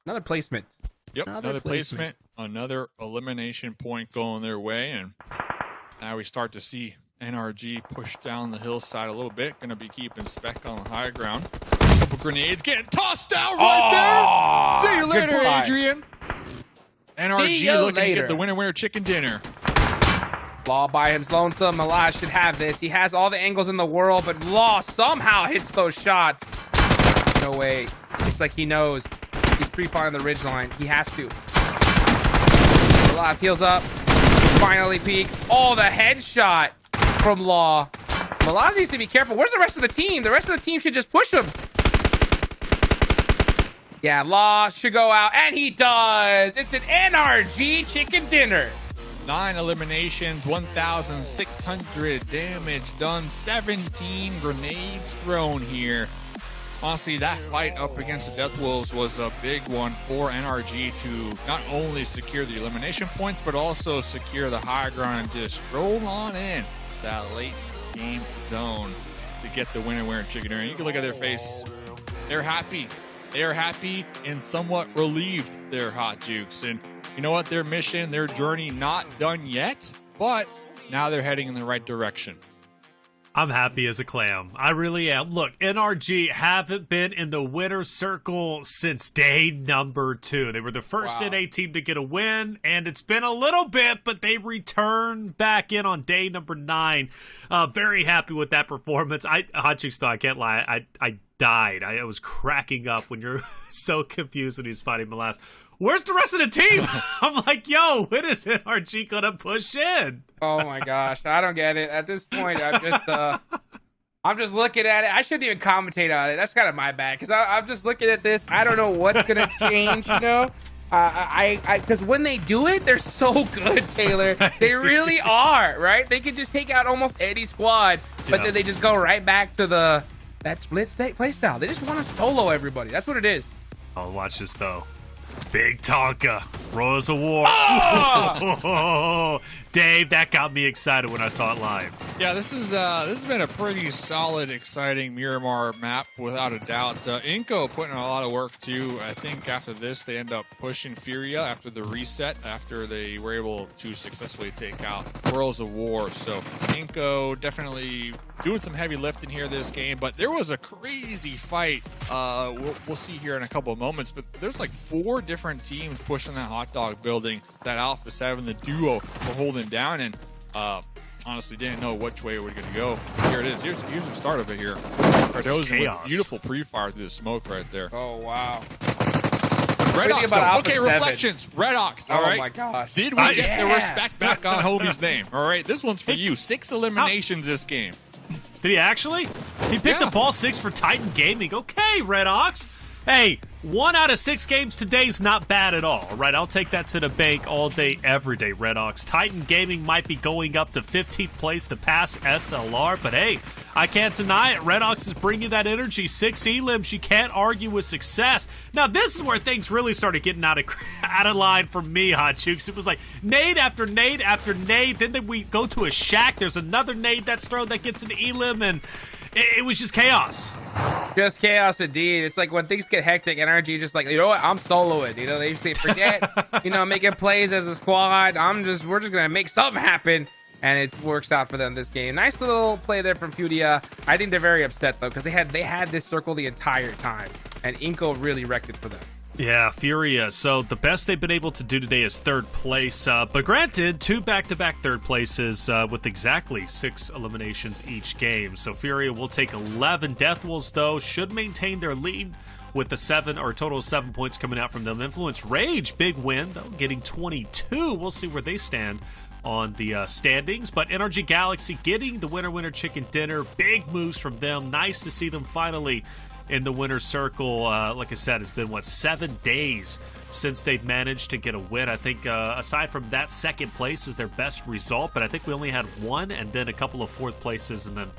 Another placement. Yep, another placement. Another elimination point going their way, and now we start to see NRG push down the hillside a little bit. Gonna be keeping Spec on the high ground. Couple grenades getting tossed out right there. See you later, Adrian. NRG looking to get the winner chicken dinner. Law by him's lonesome. Milaz should have this. He has all the angles in the world, but Law somehow hits those shots. No way. It's like he knows. He's pre-firing the ridgeline. He has to. Milaz heals up. Finally peeks. Oh, the headshot from Law. Milaz needs to be careful. Where's the rest of the team? The rest of the team should just push him. Yeah, Law should go out, and he does. It's an NRG chicken dinner. 9 eliminations, 1,600 damage done, 17 grenades thrown here. Honestly, that fight up against the Death Wolves was a big one for NRG to not only secure the elimination points, but also secure the high ground and just roll on in that late game zone to get the winner chicken dinner. You can look at their face. They're happy. They are happy and somewhat relieved they're Hot Jukes. And you know what? Their mission, their journey, not done yet, but now they're heading in the right direction. I'm happy as a clam. I really am. Look, NRG haven't been in the winner's circle since day number 2. They were the first NA team to get a win, and it's been a little bit, but they returned back in on day number 9. Very happy with that performance. Hot Chicks, though, I can't lie. I died. I was cracking up when you're so confused when he's fighting Molas. Where's the rest of the team? I'm like, yo, when is NRG gonna push in? Oh my gosh, I don't get it. At this point, I'm just looking at it. I shouldn't even commentate on it. That's kind of my bad, because I'm just looking at this. I don't know what's gonna change, you know? Because when they do it, they're so good, Taylor. They really are, right? They can just take out almost any squad, but then they just go right back to that split state play style. They just want to solo everybody. That's what it is. Oh, watch this though. Big Tonka, Rose of War. Oh! Dave, that got me excited when I saw it live. Yeah, this has been a pretty solid, exciting Miramar map without a doubt. iNCO putting in a lot of work too. I think after this they end up pushing FURIA after the reset, after they were able to successfully take out Worlds of War. So iNCO definitely doing some heavy lifting here this game, but there was a crazy fight. We'll see here in a couple of moments, but there's like 4 different teams pushing that hot dog building, that Alpha7, the duo, were holding down, and honestly didn't know which way we were going to go. Here it is. Here's the start of it here. Cardozo with beautiful pre-fire through the smoke right there. Oh, wow. Red Ox, okay, Reflections. Red Ox, all right? Oh, my gosh. Did we get the respect back on homie's name? All right, this one's for you. 6 eliminations this game. Did he actually? He picked up all 6 for Titan Gaming. Okay, Red Ox. Hey, 1 out of 6 games today's not bad at all, right? I'll take that to the bank all day, every day, Red Ox. Titan Gaming might be going up to 15th place to pass SLR, but hey, I can't deny it. Red Ox is bringing that energy. 6 elims, you can't argue with success. Now, this is where things really started getting out of line for me, Hot Chooks. It was like nade after nade after nade. Then we go to a shack. There's another nade that's thrown that gets an elim, and it was just chaos. Just chaos indeed. It's like when things get hectic, NRG just like, you know what, I'm soloing. You know, they forget, making plays as a squad. We're just gonna make something happen, and it works out for them this game. Nice little play there from FURIA. I think they're very upset though, because they had this circle the entire time, and iNCO really wrecked it for them. Yeah, FURIA. So the best they've been able to do today is 3rd place. But granted, 2 back-to-back 3rd places with exactly 6 eliminations each game. So FURIA will take 11. Death Wolves, though, should maintain their lead with the 7 or total of 7 points coming out from them. Influence Rage, big win, though, getting 22. We'll see where they stand on the standings. But NRG Galaxy getting the winner chicken dinner. Big moves from them. Nice to see them finally in the winner's circle. Like I said, it's been 7 days since they've managed to get a win. I think aside from that, 2nd place is their best result, but I think we only had 1 and then a couple of 4th places, and then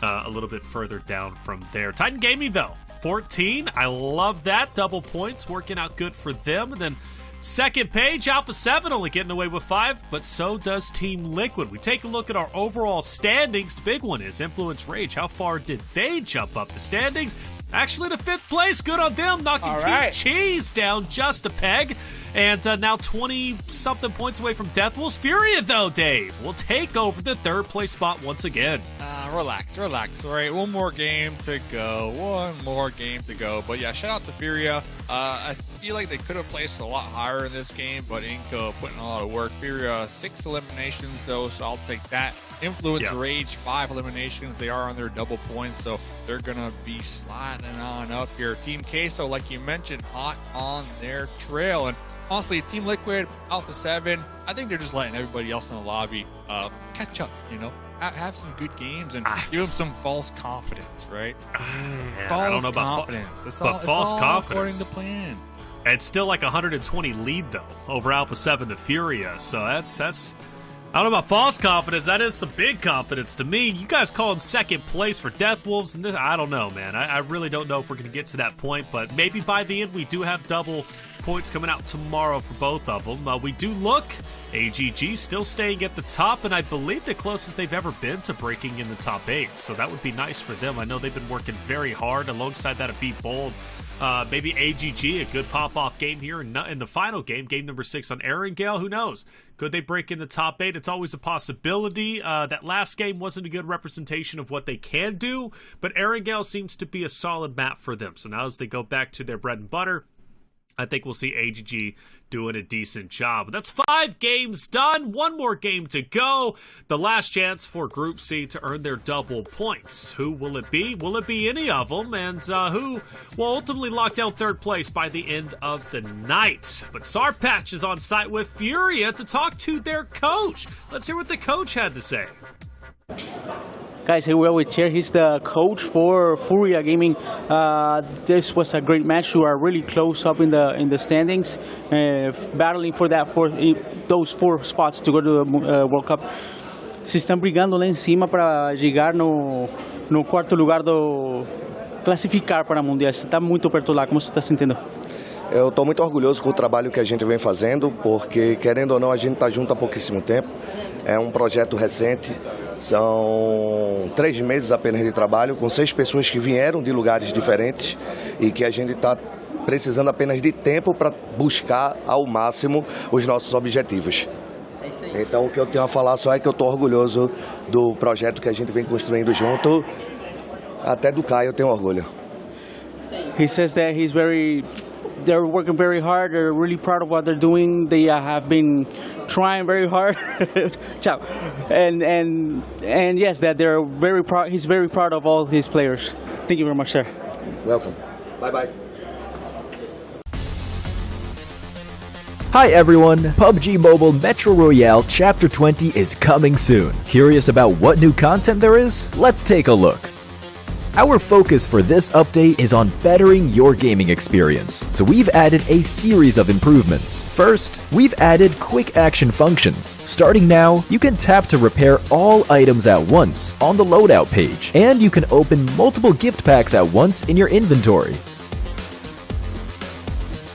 a little bit further down from there. Titan Gaming, though, 14. I love that. Double points working out good for them. And then 2nd page, Alpha7 only getting away with 5, but so does Team Liquid. We take a look at our overall standings. The big one is Influence Rage. How far did they jump up the standings? Actually, to 5th place. Good on them, knocking Team Cheese down just a peg. And now 20-something points away from Death Wolves. FURIA, though, Dave, will take over the 3rd place spot once again. Relax. All right, one more game to go. But yeah, shout out to FURIA. I feel like they could have placed a lot higher in this game, but iNCO putting a lot of work. FURIA, 6 eliminations, though, so I'll take that. Influence Rage, 5 eliminations. They are on their double points, so they're going to be sliding on up here. Team Queso, like you mentioned, hot on their trail. And honestly, Team Liquid, Alpha7, I think they're just letting everybody else in the lobby catch up, have some good games and give them some false confidence, right? I don't know about confidence. false confidence. According to plan. It's still like 120 lead, though, over Alpha7 to FURIA. So that's I don't know about false confidence. That is some big confidence to me. You guys calling second place for Death Wolves, and I don't know, man. I really don't know if we're going to get to that point, but maybe by the end we do have double points coming out tomorrow for both of them. We do look AGG still staying at the top, and I believe the closest they've ever been to breaking in the top 8, so that would be nice for them. I know they've been working very hard. Alongside that, a beat Bold. Maybe AGG, a good pop-off game here in the final game, game number 6 on Erangel. Who knows? Could they break in the top 8? It's always a possibility. That last game wasn't a good representation of what they can do, but Erangel seems to be a solid map for them. So now as they go back to their bread and butter, I think we'll see AGG doing a decent job. That's 5 games done. 1 more game to go. The last chance for Group C to earn their double points. Who will it be? Will it be any of them? And who will ultimately lock down 3rd place by the end of the night? But Sarpatch is on site with FURIA to talk to their coach. Let's hear what the coach had to say. Guys, here we are with Chair. He's the coach for FURIA Gaming. This was a great match. You are really close up in the standings, battling for those 4 spots to go to the World Cup. Se estão brigando lá em cima para chegar no 4º lugar do classificar para mundial. Você está muito perto lá. Como você está sentindo? Eu estou muito orgulhoso com o trabalho que a gente vem fazendo, porque, querendo ou não, a gente está junto há pouquíssimo tempo. É um projeto recente, são 3 meses apenas de trabalho, com 6 pessoas que vieram de lugares diferentes e que a gente está precisando apenas de tempo para buscar ao máximo os nossos objetivos. É isso aí. Então, o que eu tenho a falar só é que eu estou orgulhoso do projeto que a gente vem construindo junto. Até do Caio eu tenho orgulho. He says that they're working very hard. They're really proud of what they're doing. They have been trying very hard. Ciao. And yes, that they're very proud. He's very proud of all his players. Thank you very much, sir. Welcome. Bye-bye. Hi everyone, PUBG Mobile Metro Royale Chapter 20 is coming soon. Curious about what new content there is? Let's take a look. Our focus for this update is on bettering your gaming experience, so we've added a series of improvements. First, we've added quick action functions. Starting now, you can tap to repair all items at once on the loadout page, and you can open multiple gift packs at once in your inventory.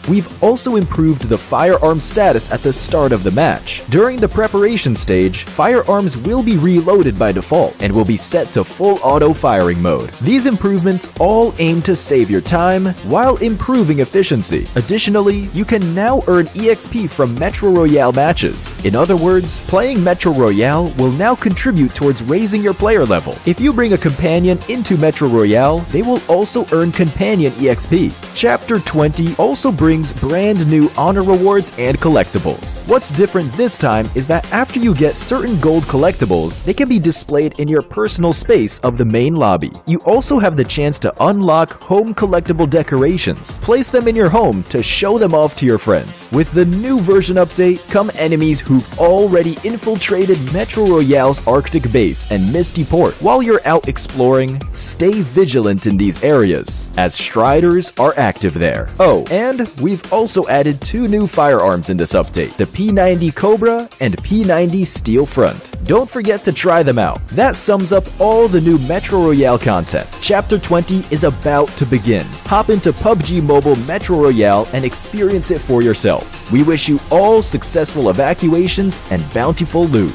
We've also improved the firearm status at the start of the match. During the preparation stage, firearms will be reloaded by default and will be set to full auto firing mode. These improvements all aim to save your time while improving efficiency. Additionally, you can now earn EXP from Metro Royale matches. In other words, playing Metro Royale will now contribute towards raising your player level. If you bring a companion into Metro Royale, they will also earn companion EXP. Chapter 20 also brings brand new honor rewards and collectibles. What's different this time is that after you get certain gold collectibles, they can be displayed in your personal space of the main lobby. You also have the chance to unlock home collectible decorations. Place them in your home to show them off to your friends. With the new version update come enemies who've already infiltrated Metro Royale's Arctic base and Misty Port. While you're out exploring, stay vigilant in these areas, as Striders are active there. Oh, and we've also added 2 new firearms in this update, the P90 Cobra and P90 Steel Front. Don't forget to try them out. That sums up all the new Metro Royale content. Chapter 20 is about to begin. Hop into PUBG Mobile Metro Royale and experience it for yourself. We wish you all successful evacuations and bountiful loot.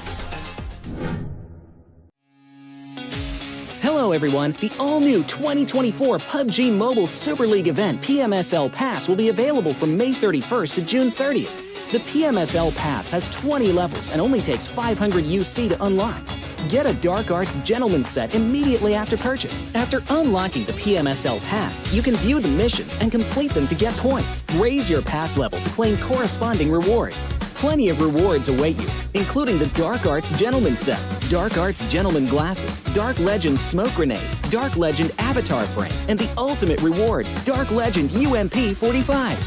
Hello everyone, the all-new 2024 PUBG Mobile Super League event PMSL Pass will be available from May 31st to June 30th. The PMSL Pass has 20 levels and only takes 500 UC to unlock. Get a Dark Arts Gentleman set immediately after purchase. After unlocking the PMSL Pass, you can view the missions and complete them to get points. Raise your pass level to claim corresponding rewards. Plenty of rewards await you, including the Dark Arts Gentleman set, Dark Arts Gentleman glasses, Dark Legend Smoke Grenade, Dark Legend Avatar Frame, and the ultimate reward, Dark Legend UMP 45.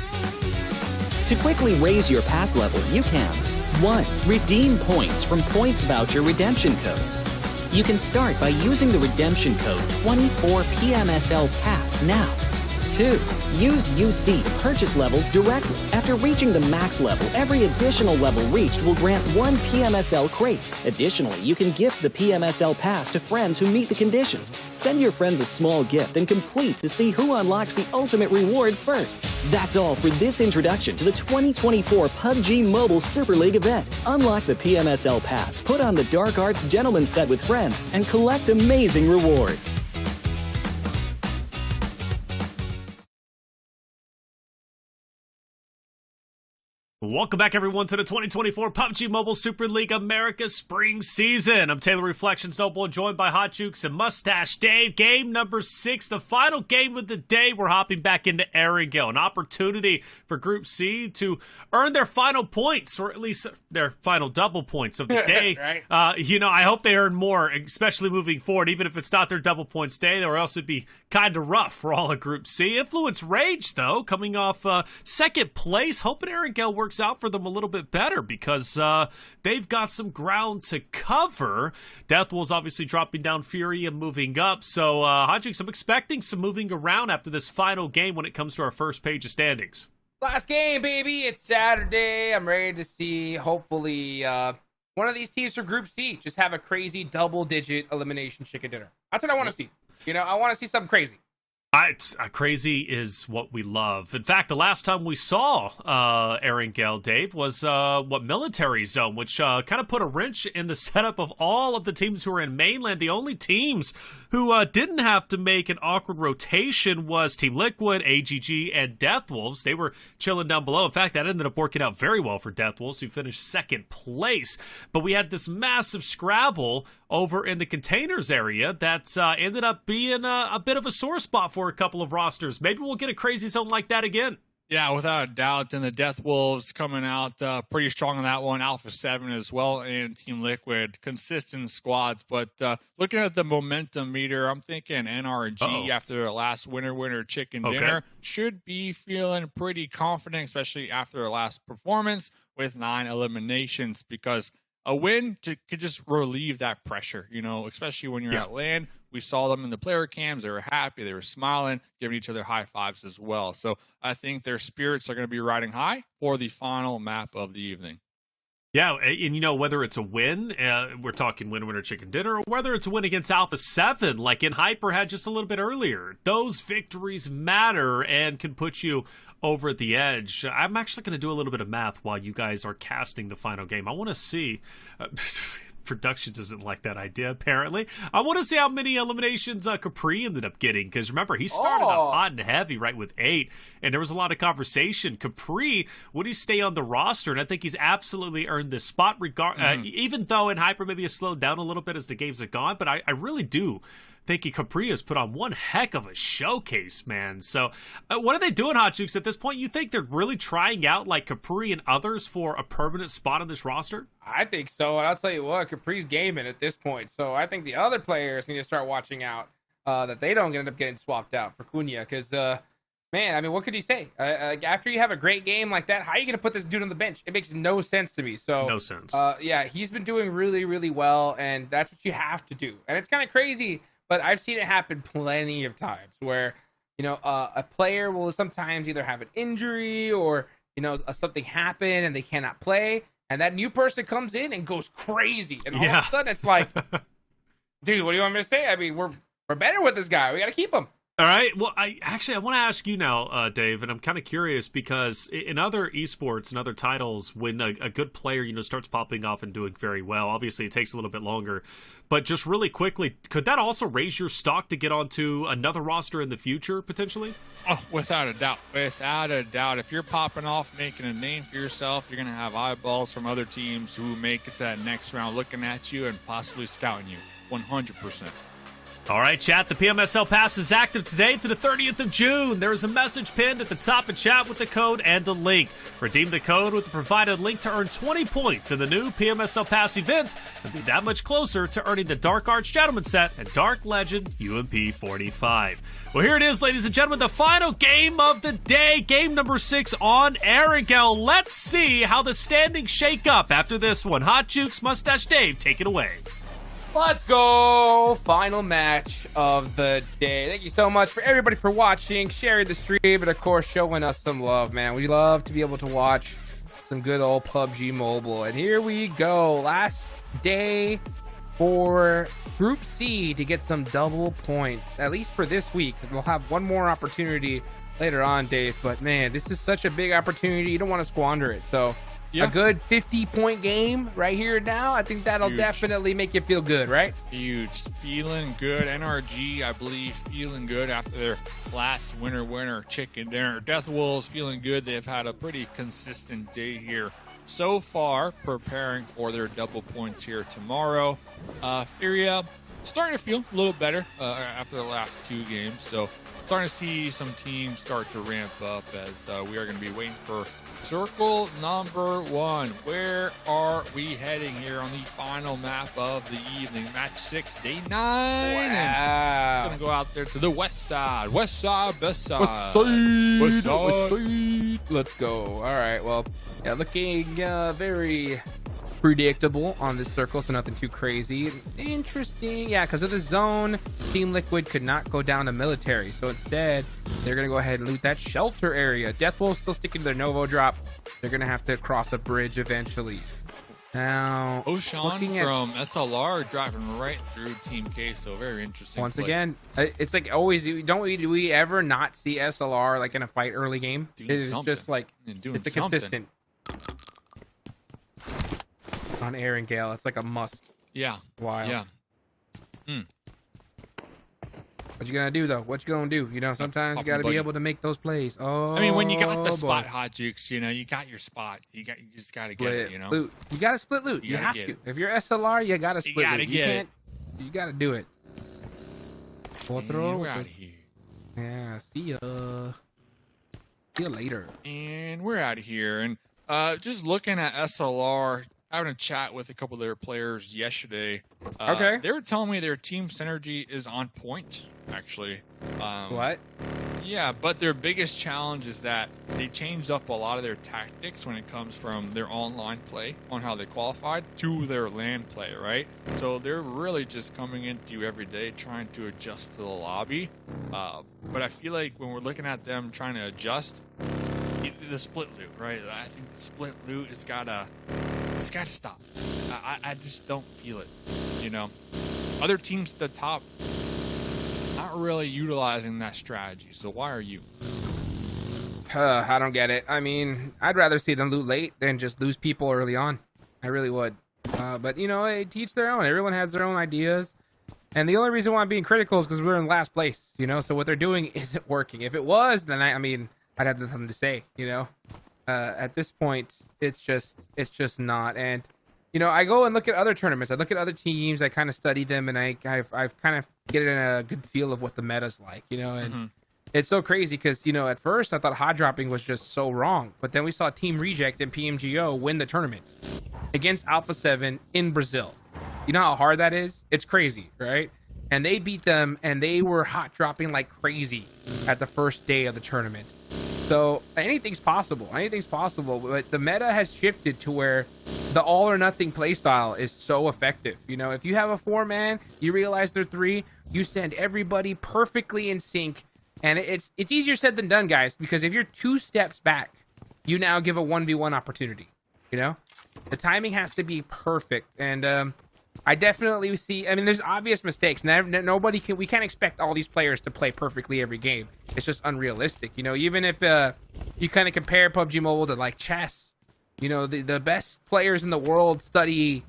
To quickly raise your pass level, you can 1. Redeem points from Points Voucher redemption codes. You can start by using the redemption code 24PMSL Pass now. 2. Use UC to purchase levels directly. After reaching the max level, every additional level reached will grant 1 PMSL crate. Additionally, you can gift the PMSL pass to friends who meet the conditions. Send your friends a small gift and complete to see who unlocks the ultimate reward first. That's all for this introduction to the 2024 PUBG Mobile Super League event. Unlock the PMSL pass, put on the Dark Arts Gentleman set with friends, and collect amazing rewards. Welcome back, everyone, to the 2024 PUBG Mobile Super League America Spring Season. I'm Taylor Reflections Noble, joined by Hot Jukes and Mustache Dave. Game number 6, the final game of the day. We're hopping back into Erangel, an opportunity for Group C to earn their final points, or at least their final double points of the day. Right. I hope they earn more, especially moving forward, even if it's not their double points day, or else it'd be kind of rough for all of Group C. Influence Rage, though, coming off second place, hoping Erangel works out for them a little bit better because they've got some ground to cover. Deathwolves obviously dropping down, FURIA moving up. So, Hodgix, I'm expecting some moving around after this final game when it comes to our first page of standings. Last game, baby. It's Saturday. I'm ready to see, hopefully, one of these teams for Group C just have a crazy double-digit elimination chicken dinner. That's what I want to see. I want to see something crazy. Crazy is what we love. In fact, the last time we saw Erangel, Dave, was Military Zone, which kind of put a wrench in the setup of all of the teams who were in mainland. The only teams who didn't have to make an awkward rotation was Team Liquid, AGG, and Deathwolves. They were chilling down below. In fact, that ended up working out very well for Deathwolves, who finished second place. But we had this massive scrabble over in the containers area that ended up being a bit of a sore spot for a couple of rosters. Maybe we'll get a crazy zone like that again. Yeah, without a doubt. And the Deathwolves coming out pretty strong on that one. Alpha7 as well, and Team Liquid. Consistent squads. But looking at the momentum meter, I'm thinking NRG after their last winner chicken dinner should be feeling pretty confident, especially after their last performance with 9 eliminations, because a win could just relieve that pressure, especially when you're at LAN. We saw them in the player cams. They were happy. They were smiling, giving each other high fives as well. So I think their spirits are going to be riding high for the final map of the evening. Yeah, and whether it's a win, we're talking winner chicken dinner, or whether it's a win against Alpha7, like in Hyper had just a little bit earlier, those victories matter and can put you over the edge. I'm actually going to do a little bit of math while you guys are casting the final game. I want to see... Production doesn't like that idea, apparently. I want to see how many eliminations Capri ended up getting, because remember, he started out hot and heavy, right, with 8, and there was a lot of conversation. Capri, would he stay on the roster? And I think he's absolutely earned this spot, even though in Hyper maybe has slowed down a little bit as the games have gone, but I really do think Capri has put on one heck of a showcase, man. So what are they doing, Hot Jukes, at this point? You think they're really trying out, like, Capri and others for a permanent spot on this roster? I think so, and I'll tell you what, Capri's gaming at this point. So I think the other players need to start watching out that they don't end up getting swapped out for Cunha, because, man, I mean, what could you say? After you have a great game like that, how are you going to put this dude on the bench? It makes no sense to me. So no sense. Yeah, he's been doing really, really well, and that's what you have to do. And it's kind of crazy, but I've seen it happen plenty of times where, a player will sometimes either have an injury or, something happen and they cannot play. And that new person comes in and goes crazy. And all of a sudden it's like, dude, what do you want me to say? I mean, we're better with this guy. We got to keep him. All right. Well, I want to ask you now, Dave, and I'm kind of curious because in other esports and other titles, when a good player, starts popping off and doing very well, obviously it takes a little bit longer. But just really quickly, could that also raise your stock to get onto another roster in the future, potentially? Oh, without a doubt. Without a doubt. If you're popping off, making a name for yourself, you're going to have eyeballs from other teams who make it to that next round looking at you and possibly scouting you. 100%. All right, chat, the PMSL Pass is active today to the 30th of June. There is a message pinned at the top of chat with the code and a link. Redeem the code with the provided link to earn 20 points in the new PMSL Pass event and be that much closer to earning the Dark Arts Gentleman set and Dark Legend UMP 45. Well, here it is, ladies and gentlemen, the final game of the day, game number 6 on Erangel. Let's see how the standings shake up after this one. Hot Jukes, Mustache Dave, take it away. Let's go. Final match of the day. Thank you so much for everybody for watching, sharing the stream, and of course showing us some love, man. We love to be able to watch some good old PUBG Mobile. And here we go. Last day for Group C to get some double points, at least for this week. We'll have one more opportunity later on, Dave. But man, this is such a big opportunity. You don't want to squander it. So a good 50-point game right here and now. I think that'll definitely make you feel good, right? Huge. Feeling good. NRG, I believe, feeling good after their last winner chicken dinner. Death Wolves feeling good. They've had a pretty consistent day here so far, preparing for their double points here tomorrow. FURIA starting to feel a little better after the last 2 games. So starting to see some teams start to ramp up as we are going to be waiting for circle number 1. Where are we heading here on the final map of the evening? Match 6, day 9. Wow. Going to go out there to the west side. West side, best side. West side. Let's go. All right. Well, yeah, looking very predictable on this circle, so nothing too crazy. Interesting. Yeah, because of the zone, Team Liquid could not go down to military, so instead they're gonna go ahead and loot that shelter area. Death Wolves still sticking to their Novo drop. They're gonna have to cross a bridge eventually. Now Oshan from SLR driving right through Team Queso. Very interesting. Once play. again, it's like always, do we ever not see SLR like in a fight early game? It's just like it's a consistent on Erangel. It's like a must. Yeah. Wild. Yeah. What you gonna do though? What you gonna do? You know, sometimes you gotta be able to make those plays. Oh, I mean, when you got the spot, Hot Jukes, you know, you got your spot. You just gotta get it. You know, loot. You gotta split loot. You have to. If you're SLR, you gotta split loot. You can't. You gotta do it. We're out of here. Yeah. See ya. See you later. And we're out of here. And just looking at SLR. Having a chat with a couple of their players yesterday. Okay. They were telling me their team synergy is on point, actually. What? Yeah, but their biggest challenge is that they changed up a lot of their tactics when it comes from their online play on how they qualified to their LAN play, right? So they're really just coming into you every day trying to adjust to the lobby. But I feel like when we're looking at them trying to adjust, the split loot, right? I think the split loot has gotta stop. I just don't feel it, you know. Other teams at the top not really utilizing that strategy. So why are you? I don't get it. I mean, I'd rather see them loot late than just lose people early on. I really would. But you know, they teach their own. Everyone has their own ideas. And the only reason why I'm being critical is because we're in last place, you know. So what they're doing isn't working. If it was, then I mean, I'd have nothing to say, you know. At this point, it's just not. And you know, I go and look at other tournaments. I look at other teams. I kind of study them, and I've kind of get a good feel of what the meta's like, you know. And it's so crazy because, you know, at first I thought hot dropping was just so wrong, but then we saw Team Reject and PMGO win the tournament against Alpha7 in Brazil. You know how hard that is? It's crazy, right? And they beat them, and they were hot dropping like crazy at the first day of the tournament. So anything's possible. Anything's possible. But the meta has shifted to where the all or nothing playstyle is so effective. You know, if you have a 4-man, you realize they're 3, you send everybody perfectly in sync. And it's easier said than done, guys, because if you're 2 steps back, you now give a 1v1 opportunity. You know, the timing has to be perfect. And I definitely see, I mean, there's obvious mistakes. We can't expect all these players to play perfectly every game. It's just unrealistic. You know, even if you kind of compare PUBG Mobile to like chess, you know, the best players in the world study,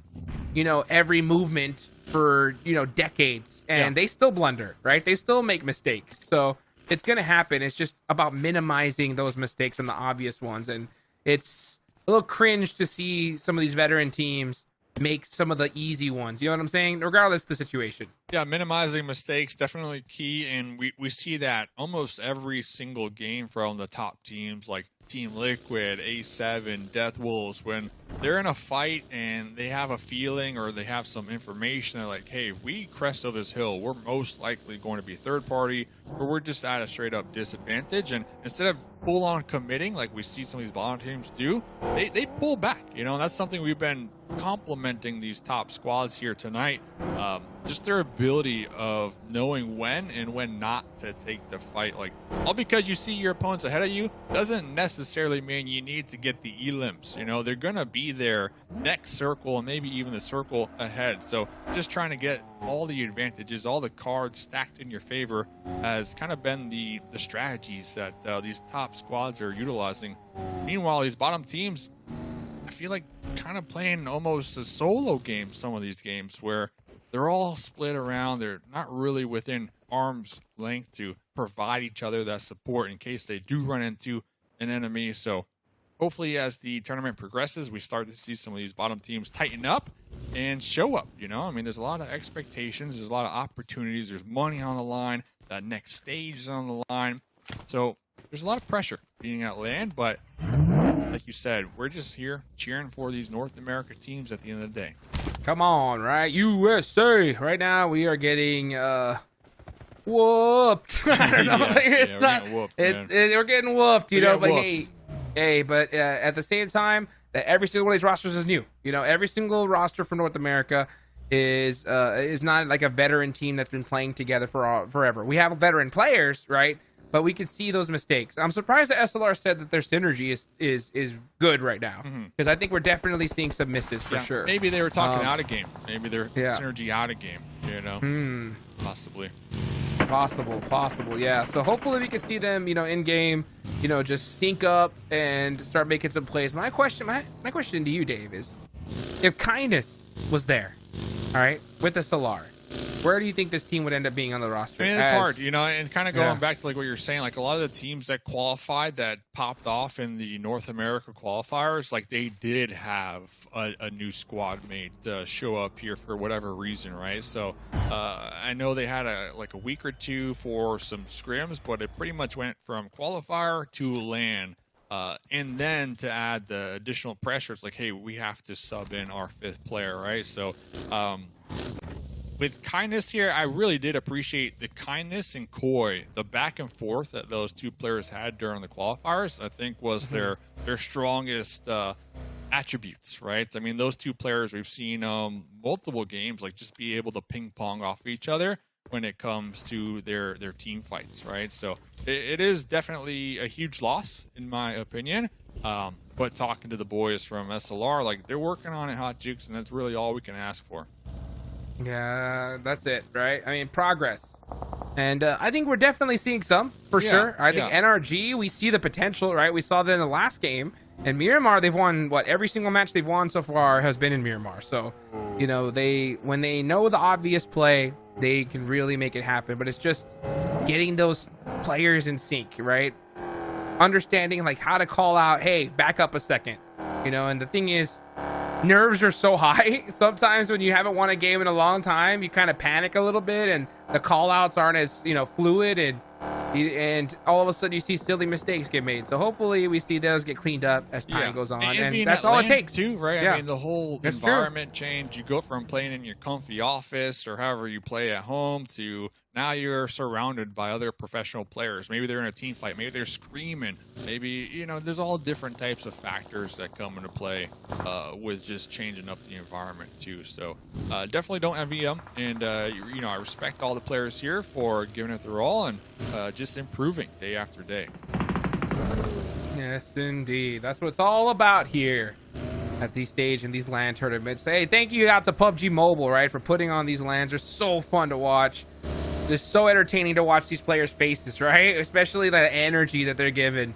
you know, every movement for, you know, decades, and they still blunder, right? They still make mistakes. So it's going to happen. It's just about minimizing those mistakes and the obvious ones. And it's a little cringe to see some of these veteran teams make some of the easy ones, you know what I'm saying, regardless of the situation. Yeah, minimizing mistakes definitely key, and we see that almost every single game from the top teams like Team Liquid, A7, Death Wolves. When they're in a fight and they have a feeling or they have some information, they're like, hey, if we crest over this hill, we're most likely going to be third party, or we're just at a straight up disadvantage. And instead of full on committing like we see some of these bottom teams do, they pull back, you know, and that's something we've been complimenting these top squads here tonight. Just their ability of knowing when and when not to take the fight. Like, all because you see your opponents ahead of you doesn't necessarily mean you need to get the elims. You know, they're gonna be there next circle and maybe even the circle ahead. So just trying to get all the advantages, all the cards stacked in your favor has kind of been the strategies that these top squads are utilizing. Meanwhile, these bottom teams, I feel like kind of playing almost a solo game, some of these games where they're all split around. They're not really within arm's length to provide each other that support in case they do run into an enemy. So hopefully as the tournament progresses, we start to see some of these bottom teams tighten up and show up. You know, I mean, there's a lot of expectations. There's a lot of opportunities. There's money on the line. That next stage is on the line. So there's a lot of pressure being at LAN, but like you said, we're just here cheering for these North America teams at the end of the day. Come on, right? USA. Right now we are getting whooped. I don't know. It's not. We're getting whooped, you know. But hey, but at the same time, that every single one of these rosters is new. You know, every single roster for North America is not like a veteran team that's been playing together for forever. We have veteran players, right? But we can see those mistakes. I'm surprised that SLR said that their synergy is good right now, because I think we're definitely seeing some misses for sure. Maybe they were talking out of game. Maybe their synergy out of game. You know, possibly. Possible. Yeah. So hopefully we can see them, you know, in game, you know, just sync up and start making some plays. My question to you, Dave, is if Kindness was there, all right, with the SLR, where do you think this team would end up being on the roster? I mean, it's hard, you know, and kind of going back to like what you're saying, like a lot of the teams that qualified, that popped off in the North America qualifiers, like they did have a new squad mate show up here for whatever reason, right? So I know they had a week or two for some scrims, but it pretty much went from qualifier to LAN. And then to add the additional pressure, it's like, hey, we have to sub in our 5th player, right? So with Kindness here, I really did appreciate the Kindness and Koi, the back and forth that those two players had during the qualifiers. I think was their strongest attributes, right? I mean, those two players, we've seen multiple games like just be able to ping pong off each other when it comes to their team fights, right? So it is definitely a huge loss in my opinion. But talking to the boys from SLR, like they're working on it, Hot Jukes, and that's really all we can ask for. Yeah, that's it, right? I mean, progress. And I think we're definitely seeing some, for sure. I think NRG, we see the potential, right? We saw that in the last game. And Miramar, they've won, every single match they've won so far has been in Miramar. So, you know, when they know the obvious play, they can really make it happen. But it's just getting those players in sync, right? Understanding, like, how to call out, hey, back up a second. You know, and the thing is, nerves are so high. Sometimes when you haven't won a game in a long time, you kind of panic a little bit, and the call outs aren't as, you know, fluid, and all of a sudden you see silly mistakes get made. So hopefully we see those get cleaned up as time goes on, and that's all it takes too, right? I mean, the whole environment change. You go from playing in your comfy office or however you play at home to now you're surrounded by other professional players. Maybe they're in a team fight. Maybe they're screaming. Maybe, you know, there's all different types of factors that come into play with just changing up the environment too. So definitely don't envy them. And, you know, I respect all the players here for giving it their all and just improving day after day. Yes, indeed. That's what it's all about here at these stage and these LAN tournaments. Hey, thank you out to PUBG Mobile, right, for putting on these LANs. They're so fun to watch. It's so entertaining to watch these players' faces, right? Especially the energy that they're given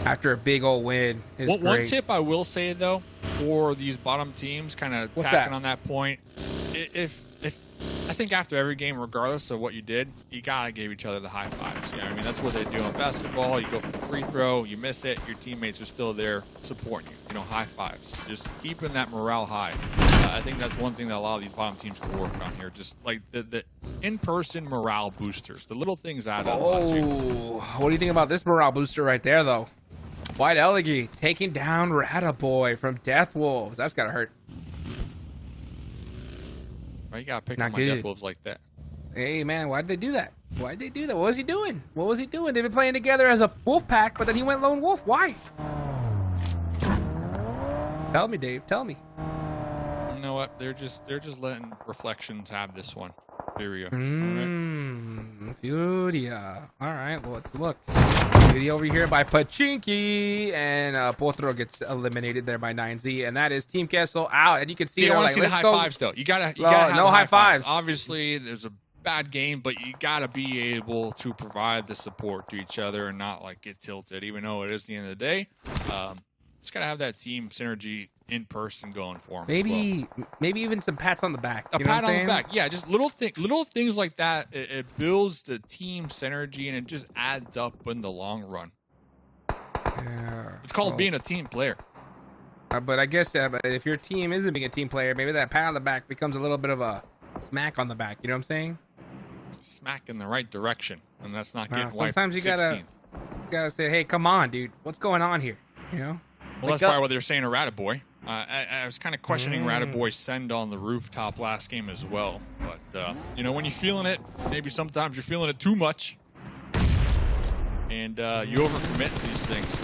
after a big old win is great. One tip I will say, though, for these bottom teams, kind of tacking on that point, if I think after every game, regardless of what you did, you gotta give each other the high fives. You know, I mean, that's what they do in basketball. You go for the free throw, you miss it, your teammates are still there supporting you. You know, high fives, just keeping that morale high. I think that's one thing that a lot of these bottom teams can work on here. Just like the in-person morale boosters, the little things add up. Oh, what do you think about this morale booster right there, though? White Elegy taking down Rataboy from Death Wolves. That's gotta hurt. You gotta pick on my Death Wolves like that. Hey, man, why'd they do that? Why'd they do that? What was he doing? What was he doing? They've been playing together as a wolf pack, but then he went lone wolf. Why? Tell me, Dave. Tell me. You know what? They're just letting Reflections have this one. FURIA. FURIA. All right, well, let's look. FURIA over here by Pachinki, and Potro gets eliminated there by 9Z, and that is Team Queso out. And you can see, I want like, to see the high fives though. You gotta have no high fives. Obviously, there's a bad game, but you gotta be able to provide the support to each other and not like get tilted, even though it is the end of the day. Just gotta have that team synergy in person going for them. Maybe even some pats on the back. A pat on the back, yeah. Just little things like that. It builds the team synergy and it just adds up in the long run. Yeah. It's called being a team player. But I guess if your team isn't being a team player, maybe that pat on the back becomes a little bit of a smack on the back. You know what I'm saying? Smack in the right direction, and that's not getting wiped. Sometimes you gotta say, hey, come on, dude, what's going on here? You know? Well, that's probably what they're saying to Rataboy. I was kind of questioning Rataboy's send on the rooftop last game as well. But, you know, when you're feeling it, maybe sometimes you're feeling it too much. And you overcommit these things.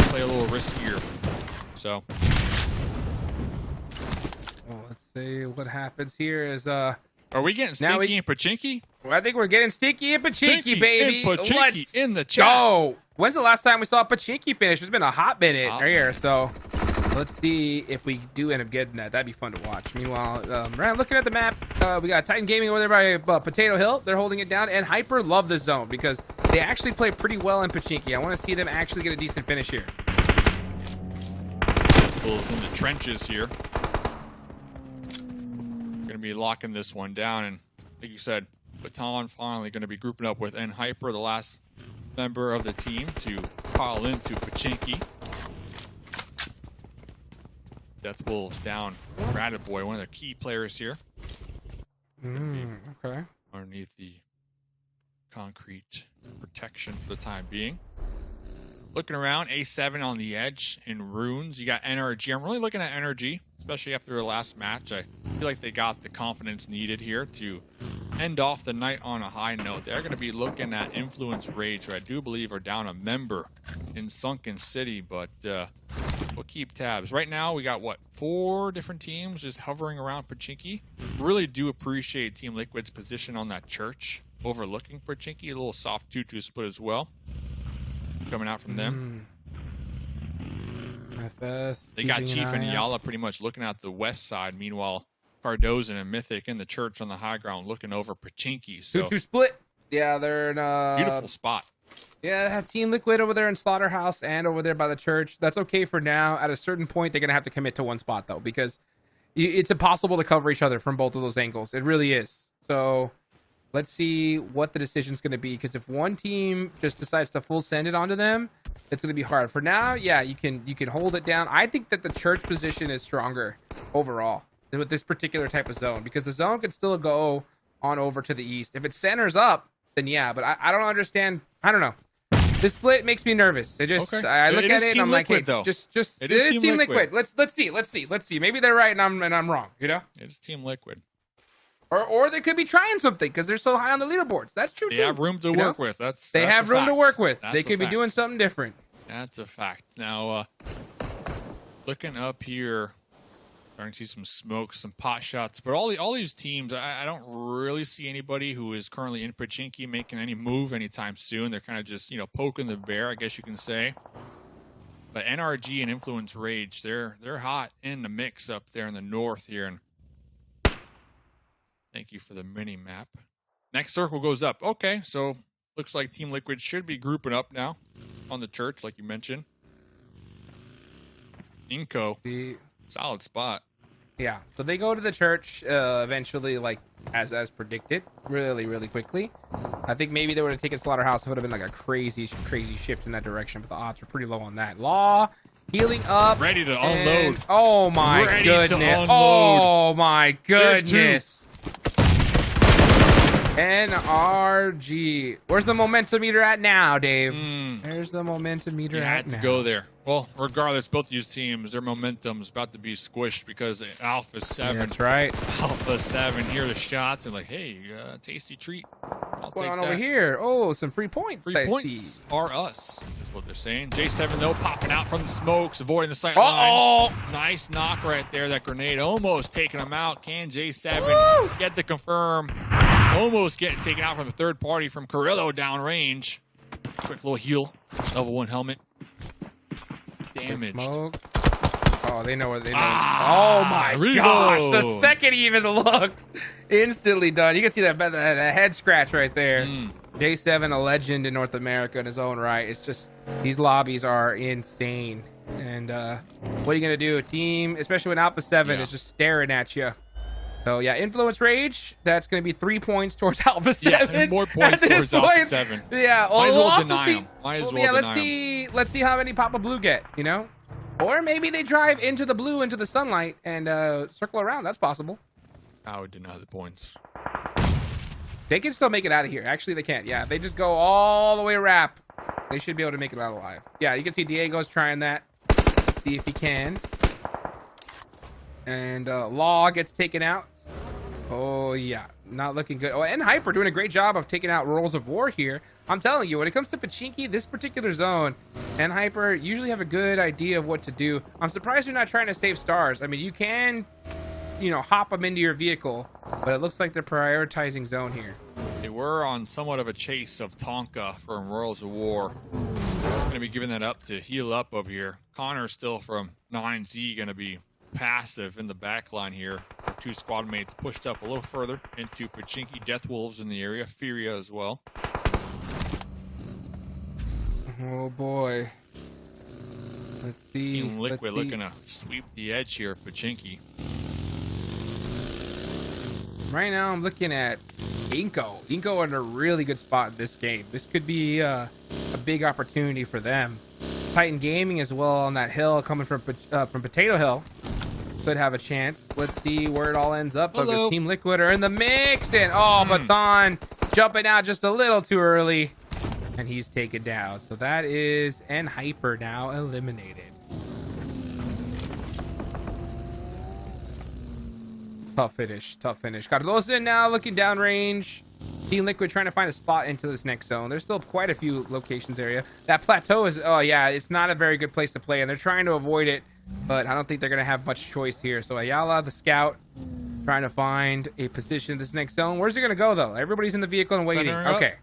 Play a little riskier. So. Well, let's see what happens here is... Are we getting Stinky and Pachinki? Well, I think we're getting Stinky and Pachinki, baby. And Pachinki Let's in the chat. go. When's the last time we saw Pachinki finish? It's been a hot minute right here, so let's see if we do end up getting that. That'd be fun to watch. Meanwhile, right, looking at the map, we got Titan Gaming over there by Potato Hill. They're holding it down, and Hyper love this zone because they actually play pretty well in Pachinki. I want to see them actually get a decent finish here. Bulls in the trenches here. Going to be locking this one down, and like you said, Baton finally going to be grouping up with Hyper, the last member of the team, to pile into Pachinki. Death Bulls down Rataboy, one of the key players here. Okay. Underneath the concrete protection for the time being. Looking around, A7 on the edge in runes. You got NRG. I'm really looking at NRG, especially after the last match. I feel like they got the confidence needed here to end off the night on a high note. They're going to be looking at Influence Rage, who I do believe are down a member in Sunken City, but we'll keep tabs. Right now, we got, what, 4 different teams just hovering around Pachinki. Really do appreciate Team Liquid's position on that church overlooking Pachinki. A little soft 2-2 split as well coming out from them. FS. They got Chief and Yala pretty much looking at the west side. Meanwhile, Cardozo and Mythic in the church on the high ground looking over Pachinki. So 2-2 split. Yeah, they're in a beautiful spot. Yeah, that Team Liquid over there in Slaughterhouse and over there by the church. That's okay for now. At a certain point, they're going to have to commit to one spot, though, because it's impossible to cover each other from both of those angles. It really is. So let's see what the decision's going to be, because if one team just decides to full send it onto them, it's going to be hard. For now, yeah, you can hold it down. I think that the church position is stronger overall with this particular type of zone, because the zone can still go on over to the east. If it centers up, then yeah, but I don't understand. I don't know. This split makes me nervous. It just I look at it and I'm like, hey, just it is Team Liquid. Let's see. Maybe they're right and I'm wrong. You know, it is Team Liquid. Or they could be trying something because they're so high on the leaderboards. That's true too. They have room to work with. They have room to work with. They could be doing something different. That's a fact. Now, looking up here, starting to see some smoke, some pot shots, but all these teams, I don't really see anybody who is currently in Pachinki making any move anytime soon. They're kind of just, you know, poking the bear, I guess you can say. But NRG and Influence Rage, they're hot in the mix up there in the north here. And thank you for the mini map. Next circle goes up. Okay, so looks like Team Liquid should be grouping up now on the church, like you mentioned. iNCO, solid spot. Yeah, so they go to the church eventually, like as predicted, really quickly. I think maybe they would have taken Slaughterhouse. It would have been like a crazy shift in that direction, but the odds were pretty low on that. Law healing up, ready to unload. Oh my goodness! Oh my goodness! NRG. Where's the momentum meter at now, Dave? There's the momentum meter You at had to now. go there. Well, regardless, both these teams, their momentum's about to be squished because Alpha7. That's right. Alpha7 hear the shots and like, hey, tasty treat. What's going on over here? Oh, some free points. Free points are us, is what they're saying. J7, though, popping out from the smokes, avoiding the sight lines. Nice knock right there. That grenade almost taking him out. Can J7 get the confirm? Almost getting taken out from the third party from Carrillo downrange. Quick little heal. Level 1 helmet. Damaged. Oh, they know what they know. Oh my gosh! The second he even looked, instantly done. You can see that head scratch right there. J7, a legend in North America in his own right. It's just these lobbies are insane. And what are you gonna do? A team, especially when Alpha7 is just staring at you. So yeah, Influence Rage. That's gonna be 3 points towards Alpha7. Yeah, and more points towards Alpha7. Yeah, might as well deny him. Might as well let's see how many Papa Blue get. You know, or maybe they drive into the blue, into the sunlight, and circle around. That's possible. I would deny the points. They can still make it out of here. Actually, they can't. Yeah, they just go all the way wrap. They should be able to make it out alive. Yeah, you can see Diego's trying that. Let's see if he can. And Law gets taken out. Oh, yeah. Not looking good. Oh, and Hyper doing a great job of taking out Rolls of War here. I'm telling you, when it comes to Pachinki, this particular zone, and Hyper usually have a good idea of what to do. I'm surprised they're not trying to save stars. I mean, you can, you know, hop them into your vehicle, but it looks like they're prioritizing zone here. They were on somewhat of a chase of Tonka from Royals of War. Going to be giving that up to heal up over here. Connor still from 9Z going to be passive in the back line here. Our two squad mates pushed up a little further into Pachinki. Death Wolves in the area. FURIA as well. Oh boy. Let's see. Team Liquid looking to sweep the edge here. Pachinki. Right now I'm looking at iNCO. iNCO in a really good spot in this game. This could be a big opportunity for them. Titan Gaming as well on that hill coming from Potato Hill could have a chance. Let's see where it all ends up. Because Team Liquid are in the mix, and Baton jumping out just a little too early, and he's taken down. So that is Hyper now eliminated. Tough finish. Cardosa now looking downrange. Team Liquid trying to find a spot into this next zone. There's still quite a few locations area. That plateau is, it's not a very good place to play, and they're trying to avoid it, but I don't think they're going to have much choice here. So Ayala, the scout, trying to find a position in this next zone. Where's it going to go, though? Everybody's in the vehicle and waiting. Okay.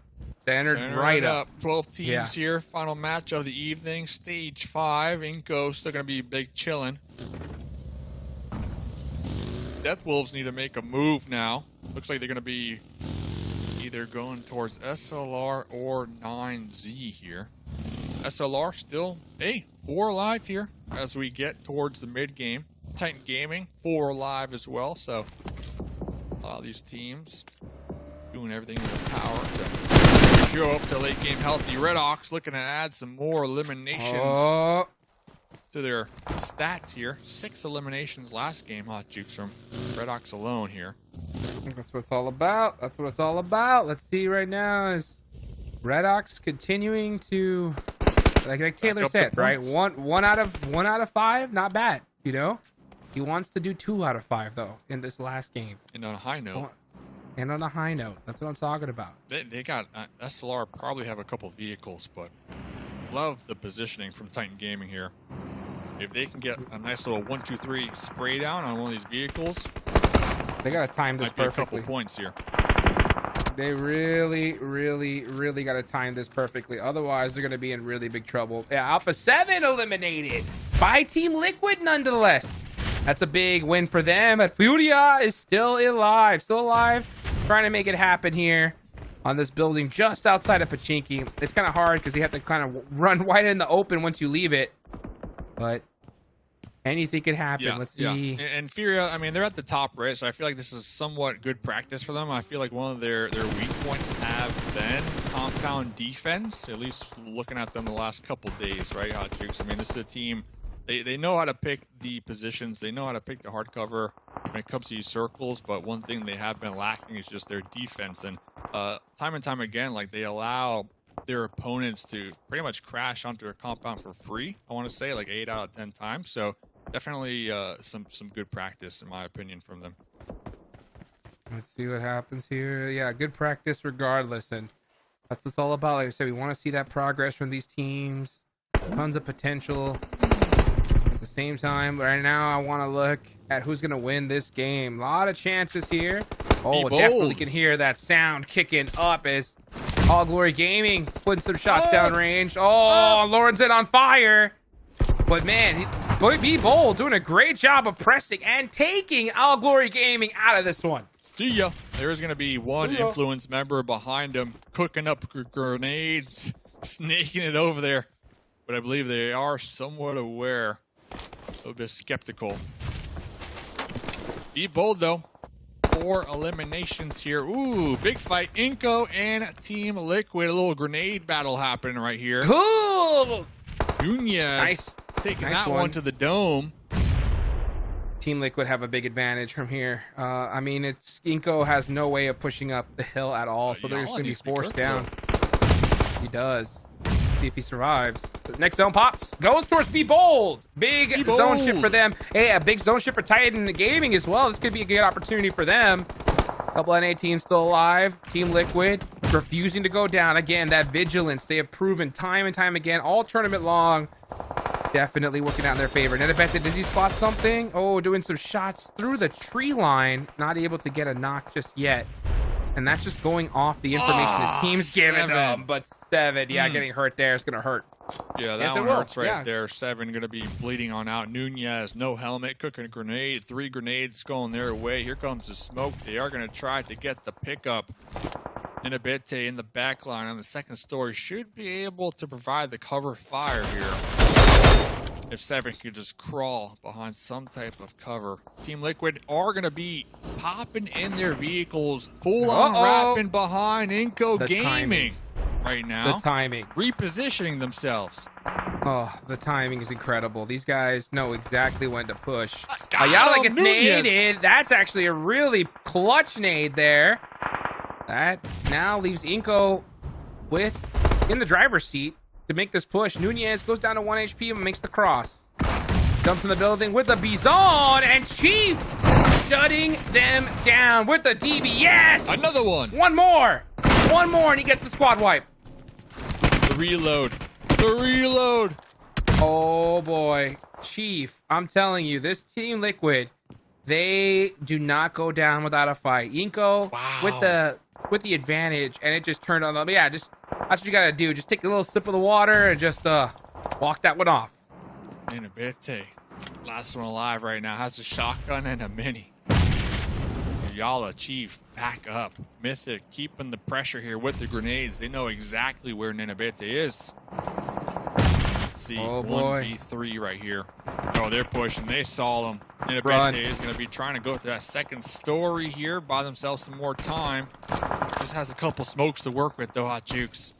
Centered right up. 12 teams here. Final match of the evening. Stage 5. iNCO still going to be big chilling. Death Wolves need to make a move now. Looks like they're going to be either going towards SLR or 9Z here. SLR still, 4 alive here as we get towards the mid game. Titan Gaming, 4 alive as well. So a lot of these teams doing everything in their power to show up to late game healthy. Red Ox looking to add some more eliminations to their stats here. 6 eliminations last game. Hot Jukes from Red Ox alone here. That's what it's all about. That's what it's all about. Let's see right now is Red Ox continuing to, like Taylor said, right? One out of 5, not bad. You know, he wants to do 2 out of 5 though in this last game. And on a high note. That's what I'm talking about. They got SLR probably have a couple vehicles, but love the positioning from Titan Gaming here. If they can get a nice little 1, 2, 3 spray down on one of these vehicles, they gotta time this perfectly. A couple points here. They really gotta time this perfectly. Otherwise, they're gonna be in really big trouble. Yeah, Alpha7 eliminated by Team Liquid nonetheless. That's a big win for them. But FURIA is still alive, trying to make it happen here on this building just outside of Pachinki. It's kind of hard because you have to kind of run wide in the open once you leave it. But anything could happen. Let's see. And FURIA, I mean, they're at the top, right? So I feel like this is somewhat good practice for them. I feel like one of their weak points have been compound defense, at least looking at them the last couple days, right, Hot Jukes? I mean, this is a team, they know how to pick the positions. They know how to pick the hard cover when it comes to these circles, but one thing they have been lacking is just their defense. And time and time again, like they allow their opponents to pretty much crash onto their compound for free. I want to say like 8 out of 10 times. So definitely some good practice in my opinion from them. Let's see what happens here. Yeah, good practice regardless, and that's what it's all about. Like I said, we want to see that progress from these teams. Tons of potential. At the same time, right now, I want to look at who's going to win this game. A lot of chances here. Oh, definitely can hear that sound kicking up as All Glory Gaming putting some shots down range. Oh, Lorenzen on fire. But man, Be Bold doing a great job of pressing and taking All Glory Gaming out of this one. See ya. There's going to be one influence member behind him cooking up grenades, snaking it over there. But I believe they are somewhat aware, a little bit skeptical. Be Bold, though. 4 eliminations here. Ooh, big fight. iNCO and Team Liquid. A little grenade battle happening right here. Cool. Nunez taking that one to the dome. Team Liquid have a big advantage from here. I mean, iNCO has no way of pushing up the hill at all, so they're just going to be forced down. He does. See if he survives. The next zone pops. Goes towards Be Bold. Big zone shift for them. Hey, a big zone shift for Titan Gaming as well. This could be a good opportunity for them. Couple NA teams still alive. Team Liquid refusing to go down. Again, that vigilance they have proven time and time again, all tournament long. Definitely working out in their favor. Nemesis, does he spot something? Oh, doing some shots through the tree line. Not able to get a knock just yet. And that's just going off the information his team's giving them. But 7, yeah, getting hurt there is going to hurt. Yeah, that one hurts right there. 7 going to be bleeding on out. Nunez, no helmet, cooking a grenade. 3 grenades going their way. Here comes the smoke. They are going to try to get the pickup. Ninabete in the back line on the second story should be able to provide the cover fire here. If 7 could just crawl behind some type of cover. Team Liquid are going to be popping in their vehicles, full-on wrapping behind iNCO Gaming right now. The timing. Repositioning themselves. Oh, the timing is incredible. These guys know exactly when to push. Ayala gets naded. That's actually a really clutch nade there. That now leaves iNCO in the driver's seat to make this push. Nunez goes down to 1 HP and makes the cross. Jumps in the building with the Bison, and Chief shutting them down with the DB. Yes! Another one. One more, and he gets the squad wipe. The reload. The reload. Oh boy, Chief, I'm telling you, this Team Liquid, they do not go down without a fight. iNCO with the advantage, and it just turned on them. Yeah, just that's what you gotta do. Just take a little sip of the water and just walk that one off. Ninabete, last one alive right now, has a shotgun and a mini. Yala, Chief, back up. Mythic keeping the pressure here with the grenades. They know exactly where Ninabete is. Let's see, 1v3 right here. Oh, they're pushing. They saw them. Ninabete is going to be trying to go to that second story here, buy themselves some more time. Just has a couple smokes to work with, though, Hot Jukes.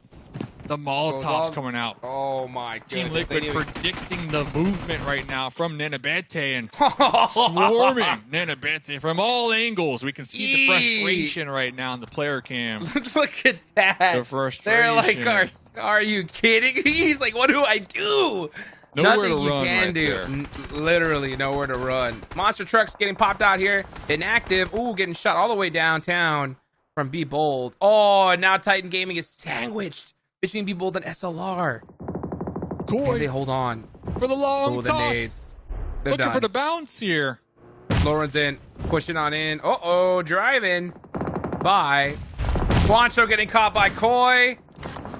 The Molotov's coming out. Oh, my goodness. Team Liquid predicting the movement right now from Ninabete and swarming Ninabete from all angles. We can see the frustration right now in the player cam. Look at that. The frustration. They're like, are you kidding? He's like, what do I do? Nowhere Nothing to run you can right do. there. Literally nowhere to run. Monster trucks getting popped out here. Inactive. Ooh, getting shot all the way downtown from Be Bold. Oh, and now Titan Gaming is sandwiched between Be Bold and SLR. Cool. They hold on for the long toss. Nades. Looking for the bounce here. Lorenzen pushing on in. Driving by. Guancho getting caught by Koi.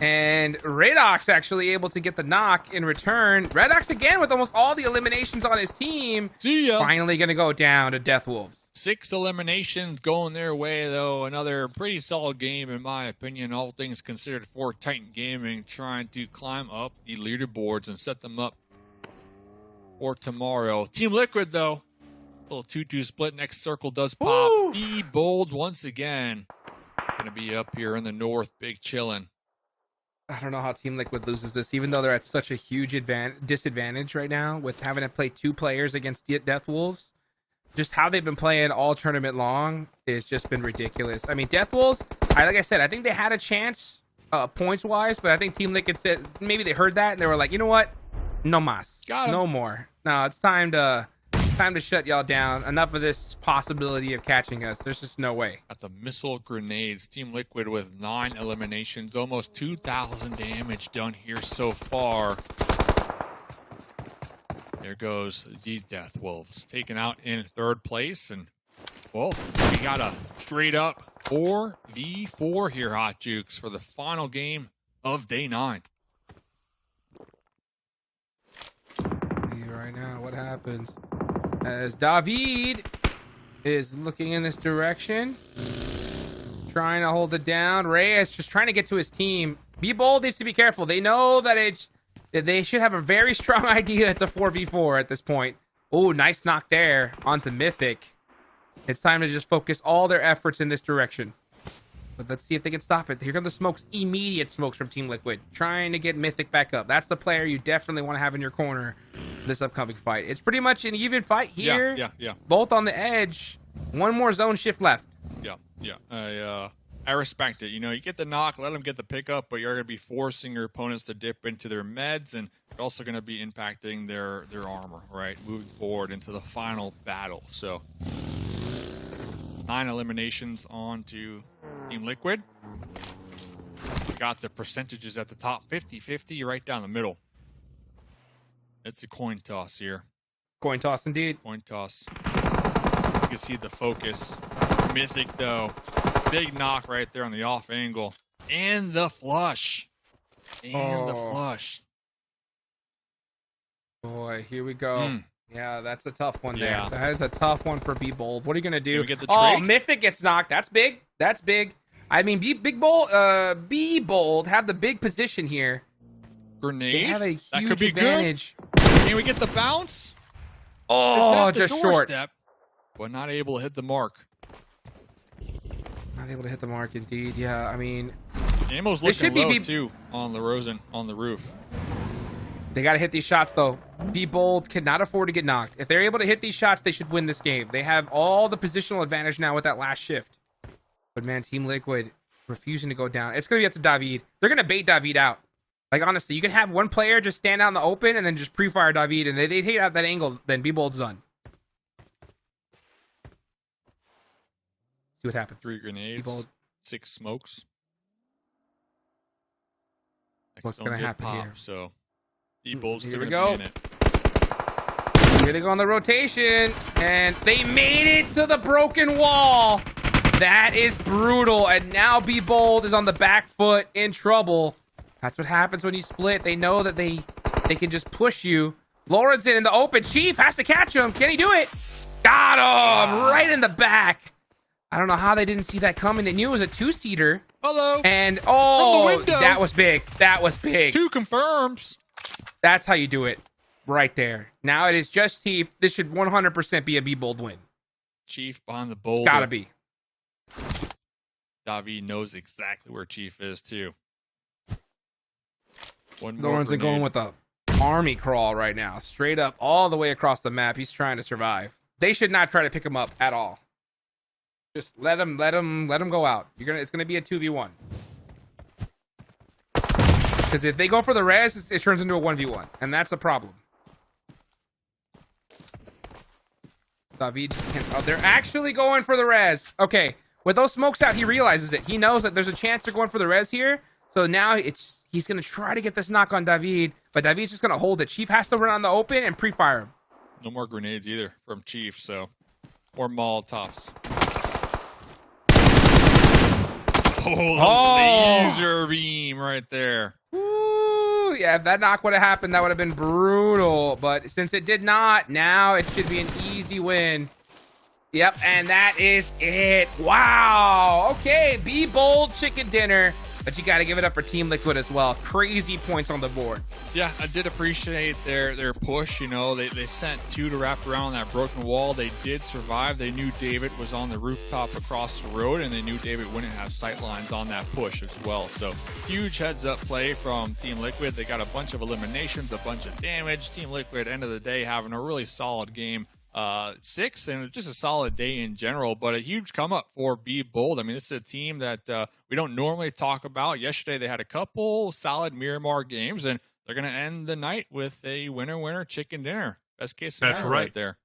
And Redox actually able to get the knock in return. Redox again with almost all the eliminations on his team. See ya. Finally going to go down to Death Wolves. 6 eliminations going their way, though. Another pretty solid game, in my opinion, all things considered, for Titan Gaming, trying to climb up the leaderboards and set them up for tomorrow. Team Liquid, though, little 2-2 split. Next circle does pop. Woo! Be Bold once again. Going to be up here in the north, big chillin'. I don't know how Team Liquid loses this, even though they're at such a huge disadvantage right now with having to play 2 players against Death Wolves. just how they've been playing all tournament long has just been ridiculous. I mean, Death Wolves, like I said, I think they had a chance points-wise, but I think Team Liquid said maybe they heard that and they were like, you know what? No mas. No more. No, it's time to shut y'all down. Enough of this possibility of catching us. There's just no way. At the missile grenades, Team Liquid with 9 eliminations, almost 2,000 damage done here so far. There goes the Death Wolves, taken out in 3rd place. And, well, we got a straight up 4v4 here, Hot Jukes, for the final game of day 9. Right now, what happens? As David is looking in this direction, trying to hold it down. Reyes just trying to get to his team. Be Bold needs to be careful. They know that they should have a very strong idea. It's a 4v4 at this point. Oh, nice knock there onto Mythic. It's time to just focus all their efforts in this direction. But let's see if they can stop it. Here come the smokes. Immediate smokes from Team Liquid. Trying to get Mythic back up. That's the player you definitely want to have in your corner this upcoming fight. It's pretty much an even fight here. Yeah. Both on the edge. One more zone shift left. Yeah. I respect it. You know, you get the knock, let them get the pickup, but you're going to be forcing your opponents to dip into their meds, and you're also going to be impacting their armor, right? Moving forward into the final battle. So 9 eliminations on to Team Liquid. We got the percentages at the top, 50-50, right down the middle. It's a coin toss here. Coin toss indeed. Coin toss. You can see the focus. Mythic, though. Big knock right there on the off angle. And the flush. The flush. Boy, here we go. Yeah, that's a tough one there. Yeah. That is a tough one for Be Bold. What are you going to do? Can we get the oh, trig? Mythic gets knocked. That's big. That's big. I mean, Be Bold have the big position here. Grenade? They have a huge that could be advantage. Good. Can we get the bounce? Oh, It's at the just short. doorstep, but not able to hit the mark. Not able to hit the mark, indeed. Yeah, I mean... Ammo's looking low, too, on the Rosen, on the roof. They got to hit these shots, though. Be Bold cannot afford to get knocked. If they're able to hit these shots, they should win this game. They have all the positional advantage now with that last shift. But, man, Team Liquid refusing to go down. It's going to be up to David. They're going to bait David out. Like, honestly, you can have one player just stand out in the open and then just pre-fire David, and they take out that angle, then Be Bold's done. See what happens. 3 grenades, 6 smokes. What's going to happen pop, here? So, Be Bold's Here still we going to go. be in it. Here they go on the rotation, and they made it to the broken wall. That is brutal, and now Be Bold is on the back foot in trouble. That's what happens when you split. They know that they can just push you. Lorenzen in the open. Chief has to catch him. Can he do it? Got him right in the back. I don't know how they didn't see that coming. They knew it was a 2-seater. Hello. And, From the window. that was big. That was big. 2 confirms. That's how you do it. Right there. Now it is just Chief. This should 100% be a Be Bold win. Chief behind the boulder. It's gotta be. David knows exactly where Chief is, too. One more Lorenzen grenade. going with a army crawl right now. Straight up all the way across the map. He's trying to survive. They should not try to pick him up at all. Just let him go out. It's gonna be a 2v1. Because if they go for the res, it turns into a 1v1, and that's a problem. David they're actually going for the res. Okay, with those smokes out, he realizes it. He knows that there's a chance they're going for the res here. So now he's gonna try to get this knock on David, but David's just gonna hold it. Chief has to run on the open and pre-fire him. No more grenades either from Chief, so or Molotovs. Laser beam right there. Ooh, yeah, if that knock would have happened, that would have been brutal. But since it did not, now it should be an easy win. Yep, and that is it. Wow. Okay, Be Bold chicken dinner. But you got to give it up for Team Liquid as well. Crazy points on the board. Yeah, I did appreciate their push. You know, they sent 2 to wrap around that broken wall. They did survive. They knew David was on the rooftop across the road, and they knew David wouldn't have sight lines on that push as well. So huge heads-up play from Team Liquid. They got a bunch of eliminations, a bunch of damage. Team Liquid, end of the day, having a really solid game. 6, and just a solid day in general, but a huge come up for Be Bold. I mean, this is a team that we don't normally talk about. Yesterday, they had a couple solid Miramar games, and they're going to end the night with a winner chicken dinner. Best case scenario. That's right there.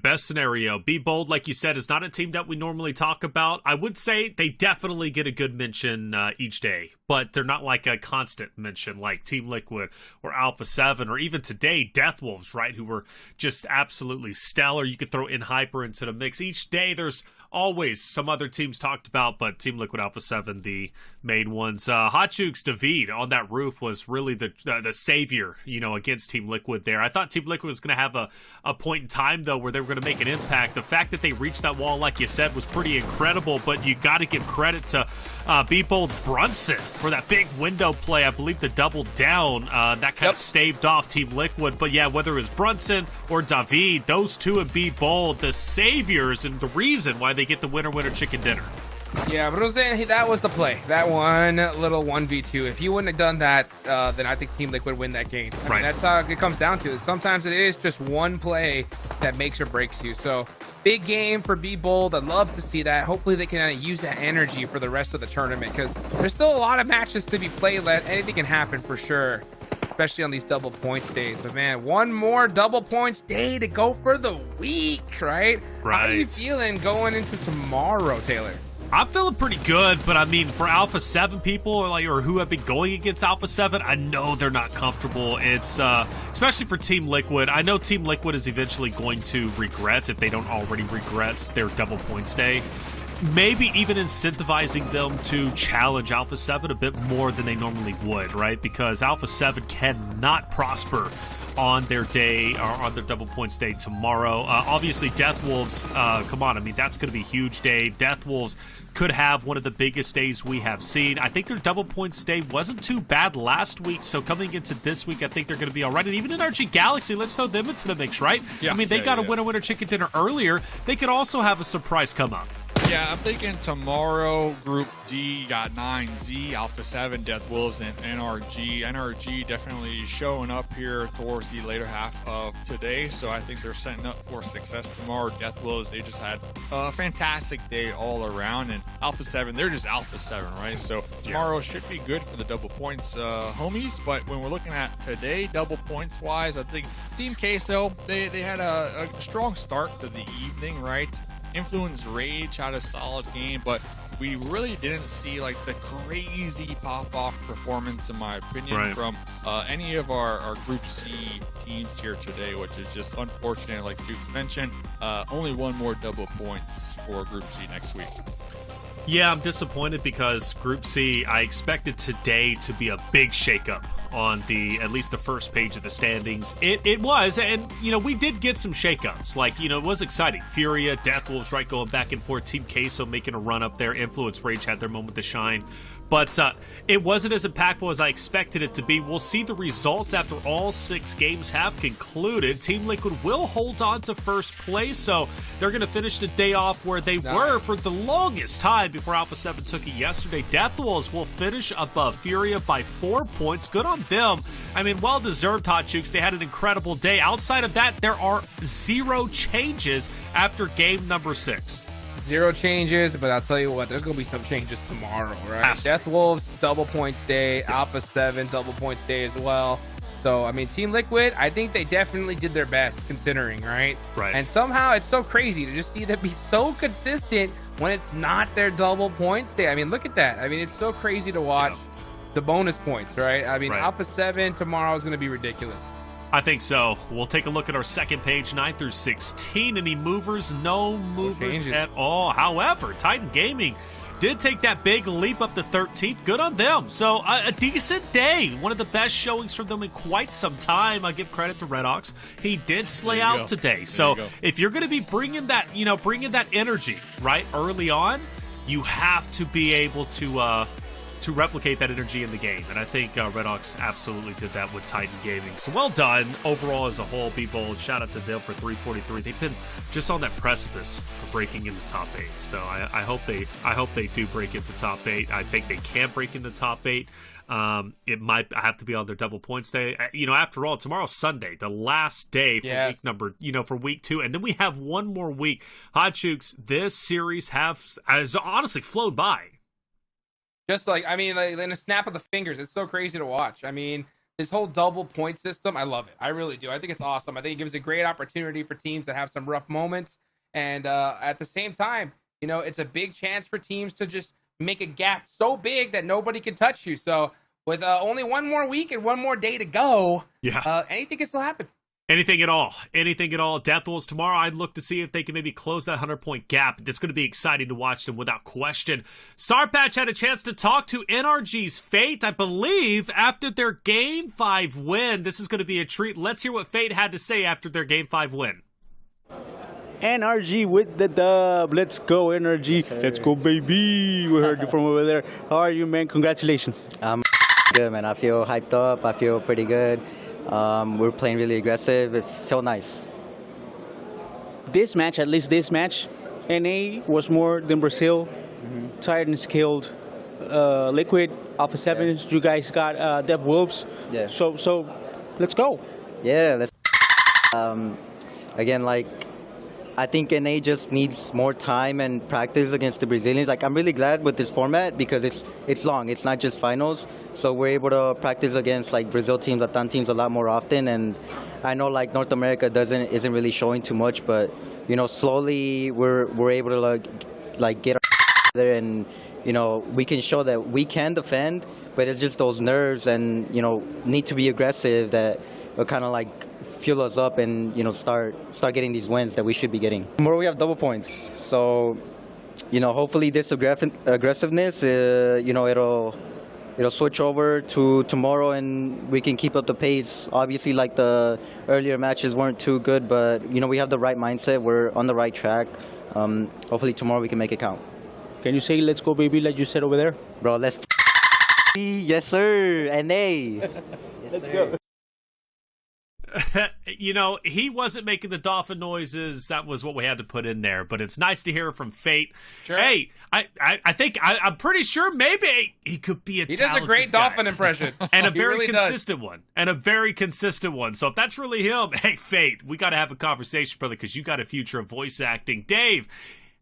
Best scenario. Be Bold, like you said, is not a team that we normally talk about. I would say they definitely get a good mention each day, but they're not like a constant mention like Team Liquid or Alpha7 or even today, Deathwolves, right, who were just absolutely stellar. You could throw in Hyper into the mix. Each day there's always some other teams talked about, but Team Liquid, Alpha7, the main ones. Hotchukes David on that roof was really the savior, against Team Liquid there. I thought Team Liquid was going to have a point in time, though, where they were going to make an impact. The fact that they reached that wall, like you said, was pretty incredible, but you got to give credit to Be Bold's Brunson for that big window play. I believe the double down, that kind of staved off Team Liquid. But yeah, whether it was Brunson or David, those two at Be Bold, the saviors and the reason why they get the winner chicken dinner. Yeah, but I was saying that was the play. That one little 1v2. If he wouldn't have done that, then I think Team Liquid win that game. I mean, that's how it comes down to. Sometimes it is just one play that makes or breaks you. So big game for Be Bold. I'd love to see that. Hopefully they can use that energy for the rest of the tournament, because there's still a lot of matches to be played. Anything can happen for sure, especially on these double points days. But man, one more double points day to go for the week, right? How are you feeling going into tomorrow, Taylor? I'm feeling pretty good, but I mean, for Alpha7 people or who have been going against Alpha7, I know they're not comfortable. It's especially for Team Liquid. I know Team Liquid is eventually going to regret, if they don't already regret, their double points day. Maybe even incentivizing them to challenge Alpha7 a bit more than they normally would, right? Because Alpha7 cannot prosper on their day, or on their double points day tomorrow. Obviously, Deathwolves, come on, I mean, that's going to be a huge day. Deathwolves could have one of the biggest days we have seen. I think their double points day wasn't too bad last week, so coming into this week, I think they're going to be all right. And even NRG Galaxy, let's throw them into the mix, right? Yeah, I mean, they got a winner chicken dinner earlier. They could also have a surprise come up. Yeah, I'm thinking tomorrow, Group D got 9Z, Alpha7, Deathwolves, and NRG. NRG definitely showing up here towards the later half of today, so I think they're setting up for success tomorrow. Deathwolves, they just had a fantastic day all around, and Alpha7, they're just Alpha7, right? So tomorrow should be good for the double points homies, but when we're looking at today, double points-wise, I think Team Queso, they had a strong start to the evening, right? Influence Rage had a solid game, but we really didn't see like the crazy pop-off performance, in my opinion, from any of our Group C teams here today, which is just unfortunate. Like Duke mentioned, only one more double points for Group C next week. Yeah, I'm disappointed because Group C, I expected today to be a big shakeup on at least the first page of the standings. It was, and we did get some shakeups. Like, it was exciting. FURIA, Deathwolves, right, going back and forth. Team Queso making a run up there. Influence Rage had their moment to shine. But it wasn't as impactful as I expected it to be. We'll see the results after all 6 games have concluded. Team Liquid will hold on to first place, so they're going to finish the day off where they were for the longest time before Alpha7 took it yesterday. Deathwolves will finish above FURIA by 4 points. Good on them. I mean, well-deserved, Hotchukes. They had an incredible day. Outside of that, there are 0 changes after game number 6. 0 changes, but I'll tell you what, there's going to be some changes tomorrow, right? Deathwolves, double points day. Alpha7, double points day as well. So, I mean, Team Liquid, I think they definitely did their best considering, right? And somehow it's so crazy to just see them be so consistent when it's not their double points day. I mean, look at that. I mean, it's so crazy to watch the bonus points, right? I mean, Alpha7 tomorrow is going to be ridiculous. I think so. We'll take a look at our second page, 9 through 16. Any movers? No movers at all. However, Titan Gaming did take that big leap up to 13th. Good on them. So a decent day. One of the best showings from them in quite some time. I give credit to Redox. He did slay out today. So if you're going to be bringing that, bringing that energy right early on, you have to be able to to replicate that energy in the game. And I think Red Hawks absolutely did that with Titan Gaming. So well done overall as a whole, people. Shout out to them for 343. They've been just on that precipice of breaking into top 8. So I hope they do break into top 8. I think they can break into top 8. It might have to be on their double points day. After all, tomorrow's Sunday, the last day for week number, for week 2. And then we have one more week. Hot Chooks, this series has honestly flown by. Just like in a snap of the fingers. It's so crazy to watch. I mean, this whole double point system, I love it. I really do. I think it's awesome. I think it gives a great opportunity for teams that have some rough moments. And at the same time, it's a big chance for teams to just make a gap so big that nobody can touch you. So with only one more week and one more day to go, anything can still happen. Anything at all. Death Wolves tomorrow, I'd look to see if they can maybe close that 100-point gap. It's going to be exciting to watch them without question. Sarpatch had a chance to talk to NRG's Fate, I believe, after their Game 5 win. This is going to be a treat. Let's hear what Fate had to say after their Game 5 win. NRG with the dub. Let's go, NRG. Let's go, baby. We heard you from over there. How are you, man? Congratulations. I'm good, man. I feel hyped up. I feel pretty good. We're playing really aggressive. It felt nice. This match, at least this match, NA was more than Brazil. Titans killed Liquid, Alpha7. You guys got Dev Wolves. Yeah. So let's go. Yeah. Let's. Again, I think NA just needs more time and practice against the Brazilians. I'm really glad with this format because it's long. It's not just finals. So we're able to practice against Brazil teams, Latin teams a lot more often. And I know North America isn't really showing too much, but slowly we're able to get our there and we can show that we can defend, but it's just those nerves and need to be aggressive that will kind of fuel us up and start getting these wins that we should be getting. Tomorrow we have double points, so hopefully this aggressiveness it'll switch over to tomorrow and we can keep up the pace. Obviously the earlier matches weren't too good, but we have the right mindset, we're on the right track. Hopefully tomorrow we can make it count. Can you say let's go, baby, like you said over there? Bro, let's yes sir, NA. Let's go. He wasn't making the dolphin noises. That was what we had to put in there. But it's nice to hear from Fate. Sure. Hey, I'm pretty sure maybe he could be a He does a great dolphin impression. And a very really consistent one. And a very consistent one. So if that's really him, hey, Fate, we got to have a conversation, brother, because you got a future of voice acting. Dave,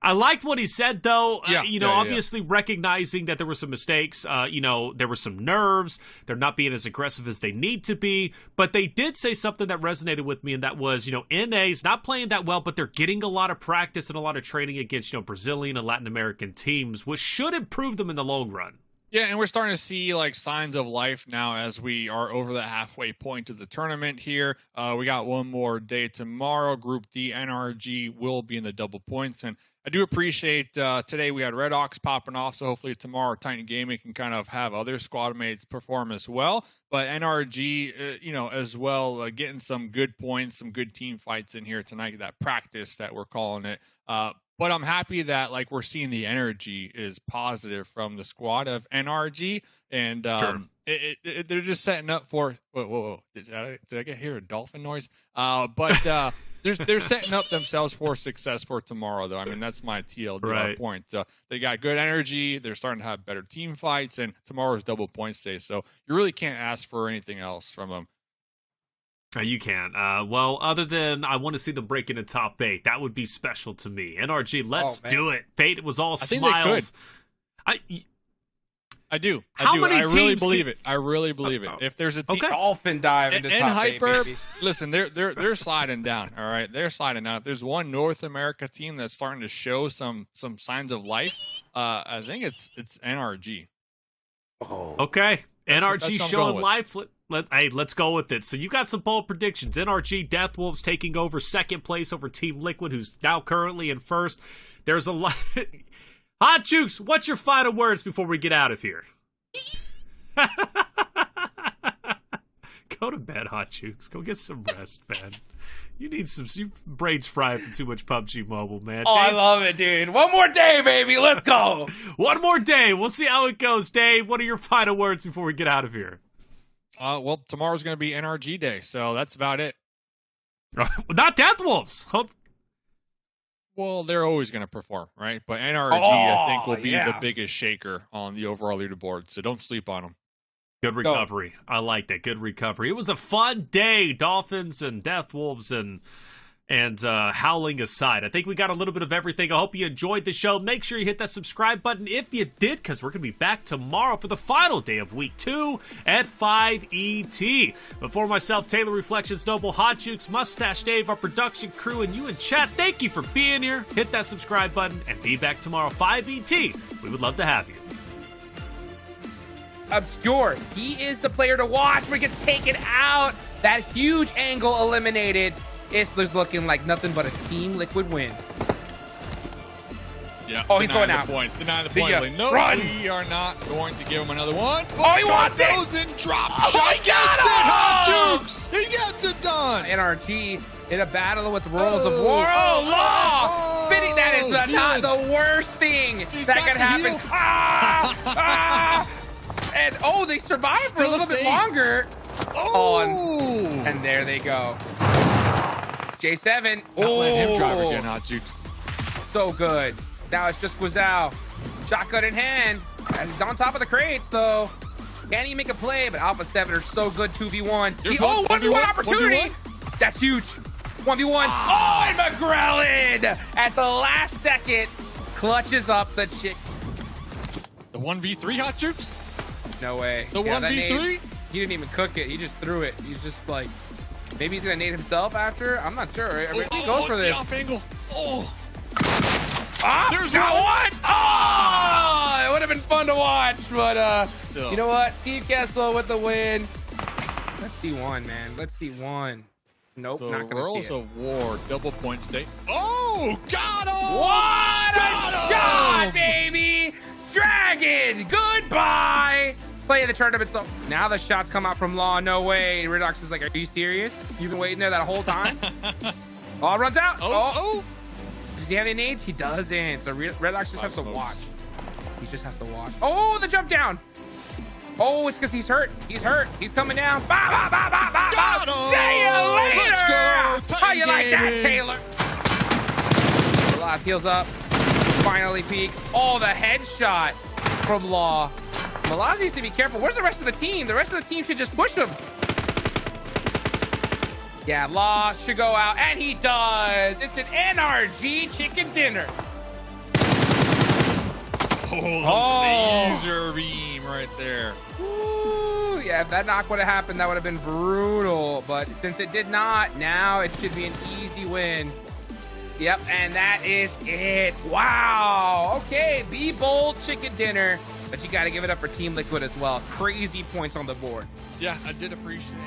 I liked what he said, though. Obviously recognizing that there were some mistakes. There were some nerves. They're not being as aggressive as they need to be. But they did say something that resonated with me, and that was, NA's not playing that well, but they're getting a lot of practice and a lot of training against, Brazilian and Latin American teams, which should improve them in the long run. Yeah, and we're starting to see signs of life now as we are over the halfway point of the tournament here. We got one more day tomorrow. Group D NRG will be in the double points, and I do appreciate today we had Red Hawks popping off, so hopefully tomorrow Titan Gaming can kind of have other squad mates perform as well. But NRG, as well, getting some good points, some good team fights in here tonight. That practice that we're calling it. But I'm happy that we're seeing the energy is positive from the squad of NRG, and they're just setting up for. Whoa! Did I get here a dolphin noise? But they're setting up themselves for success for tomorrow, though. I mean, that's my TLDR point. They got good energy. They're starting to have better team fights, and tomorrow's double points day, so you really can't ask for anything else from them. You can't. Well, other than I want to see them break into top 8. That would be special to me. NRG, let's do it. Fate was all smiles. I do. How many I really teams believe it. I really believe it. If there's a team, dolphin dive into top Hyper, 8, baby. listen, they're sliding down. All right, they're sliding down. If there's one North America team that's starting to show some signs of life, I think it's NRG. Oh, okay. NRG that's showing life. Let's go with it. So you got some bold predictions. NRG Death Wolves taking over second place over Team Liquid, who's now currently in first. There's a lot. Hot Jukes, what's your final words before we get out of here? Go to bed, Hot Jukes. Go get some rest, man. You need some brains fried from too much PUBG Mobile, man. Oh, Dave, I love it, dude. One more day, baby. Let's go. One more day. We'll see how it goes. Dave, what are your final words before we get out of here? Well, tomorrow's going to be NRG Day, so that's about it. Not Death Wolves. Well, they're always going to perform, right? But NRG, I think, will be yeah. the biggest shaker on the overall leaderboard, so don't sleep on them. Good recovery. I like that. Good recovery. It was a fun day. Dolphins and Death Wolves and Howling aside. I think we got a little bit of everything. I hope you enjoyed the show. Make sure you hit that subscribe button if you did, because we're going to be back tomorrow for the final day of week 2 at 5 ET. But for myself, Taylor Reflections, Noble Hot Jukes, Mustache Dave, our production crew, and you in chat, thank you for being here. Hit that subscribe button and be back tomorrow, 5 ET. We would love to have you. Obscure. He is the player to watch when he gets taken out. That huge angle eliminated. Isler's looking like nothing but a Team Liquid win. Yeah. Oh, he's going out. Deny the point. Like, no, we are not going to give him another one. Oh, he wants it. Goes in, drop Oh, shot. he Gets got it, him. Hot Jukes. He gets it done. NRG in a battle with Rolls of War. Oh, Law! Spinning. That is not the worst thing that could happen. And they survived for a little bit longer. And there they go. J7. Not let him drive again, Hot Jukes. So good. Now it's just Queso. Shotgun in hand. And he's on top of the crates, though. Can't even make a play, but Alpha7 are so good 2v1. 1v1 opportunity. 1v1. That's huge. 1v1. Oh, and McGrellin at the last second clutches up the chick. The 1v3, Hot Jukes? No way. The 1v3? He didn't even cook it. He just threw it. He's just like, maybe he's going to nade himself after? I'm not sure. I mean, he goes for this. Off angle. There's one. It would have been fun to watch, but you know what? Steve Kessel with the win. Let's see one, man. Let's see one. Nope, not gonna Rolls see it. of War, double point state. Oh, got him! What a shot, baby! Dragon, goodbye! Play of the tournament. So now the shots come out from Law. No way. Redox is like, are you serious? You've been waiting there that whole time? Oh, runs out. Oh. Does he have any nades? He doesn't. So Redox just has to watch. He just has to watch. Oh, the jump down. Oh, it's because he's hurt. He's hurt. He's coming down. Bah, bah, bah, bah, bah, bah. See you later. Let's go. How you like that, Taylor? Last heals up. Finally peeks. Oh, the headshot from Law. Malaz needs to be careful. Where's the rest of the team? The rest of the team should just push him. Yeah, Law should go out, and he does. It's an NRG chicken dinner. Laser beam right there. Ooh, yeah, if that knock would have happened, that would have been brutal. But since it did not, now it should be an easy win. Yep, and that is it. Wow. Okay, be bold chicken dinner. But you got to give it up for Team Liquid as well. Crazy points on the board. Yeah, I did appreciate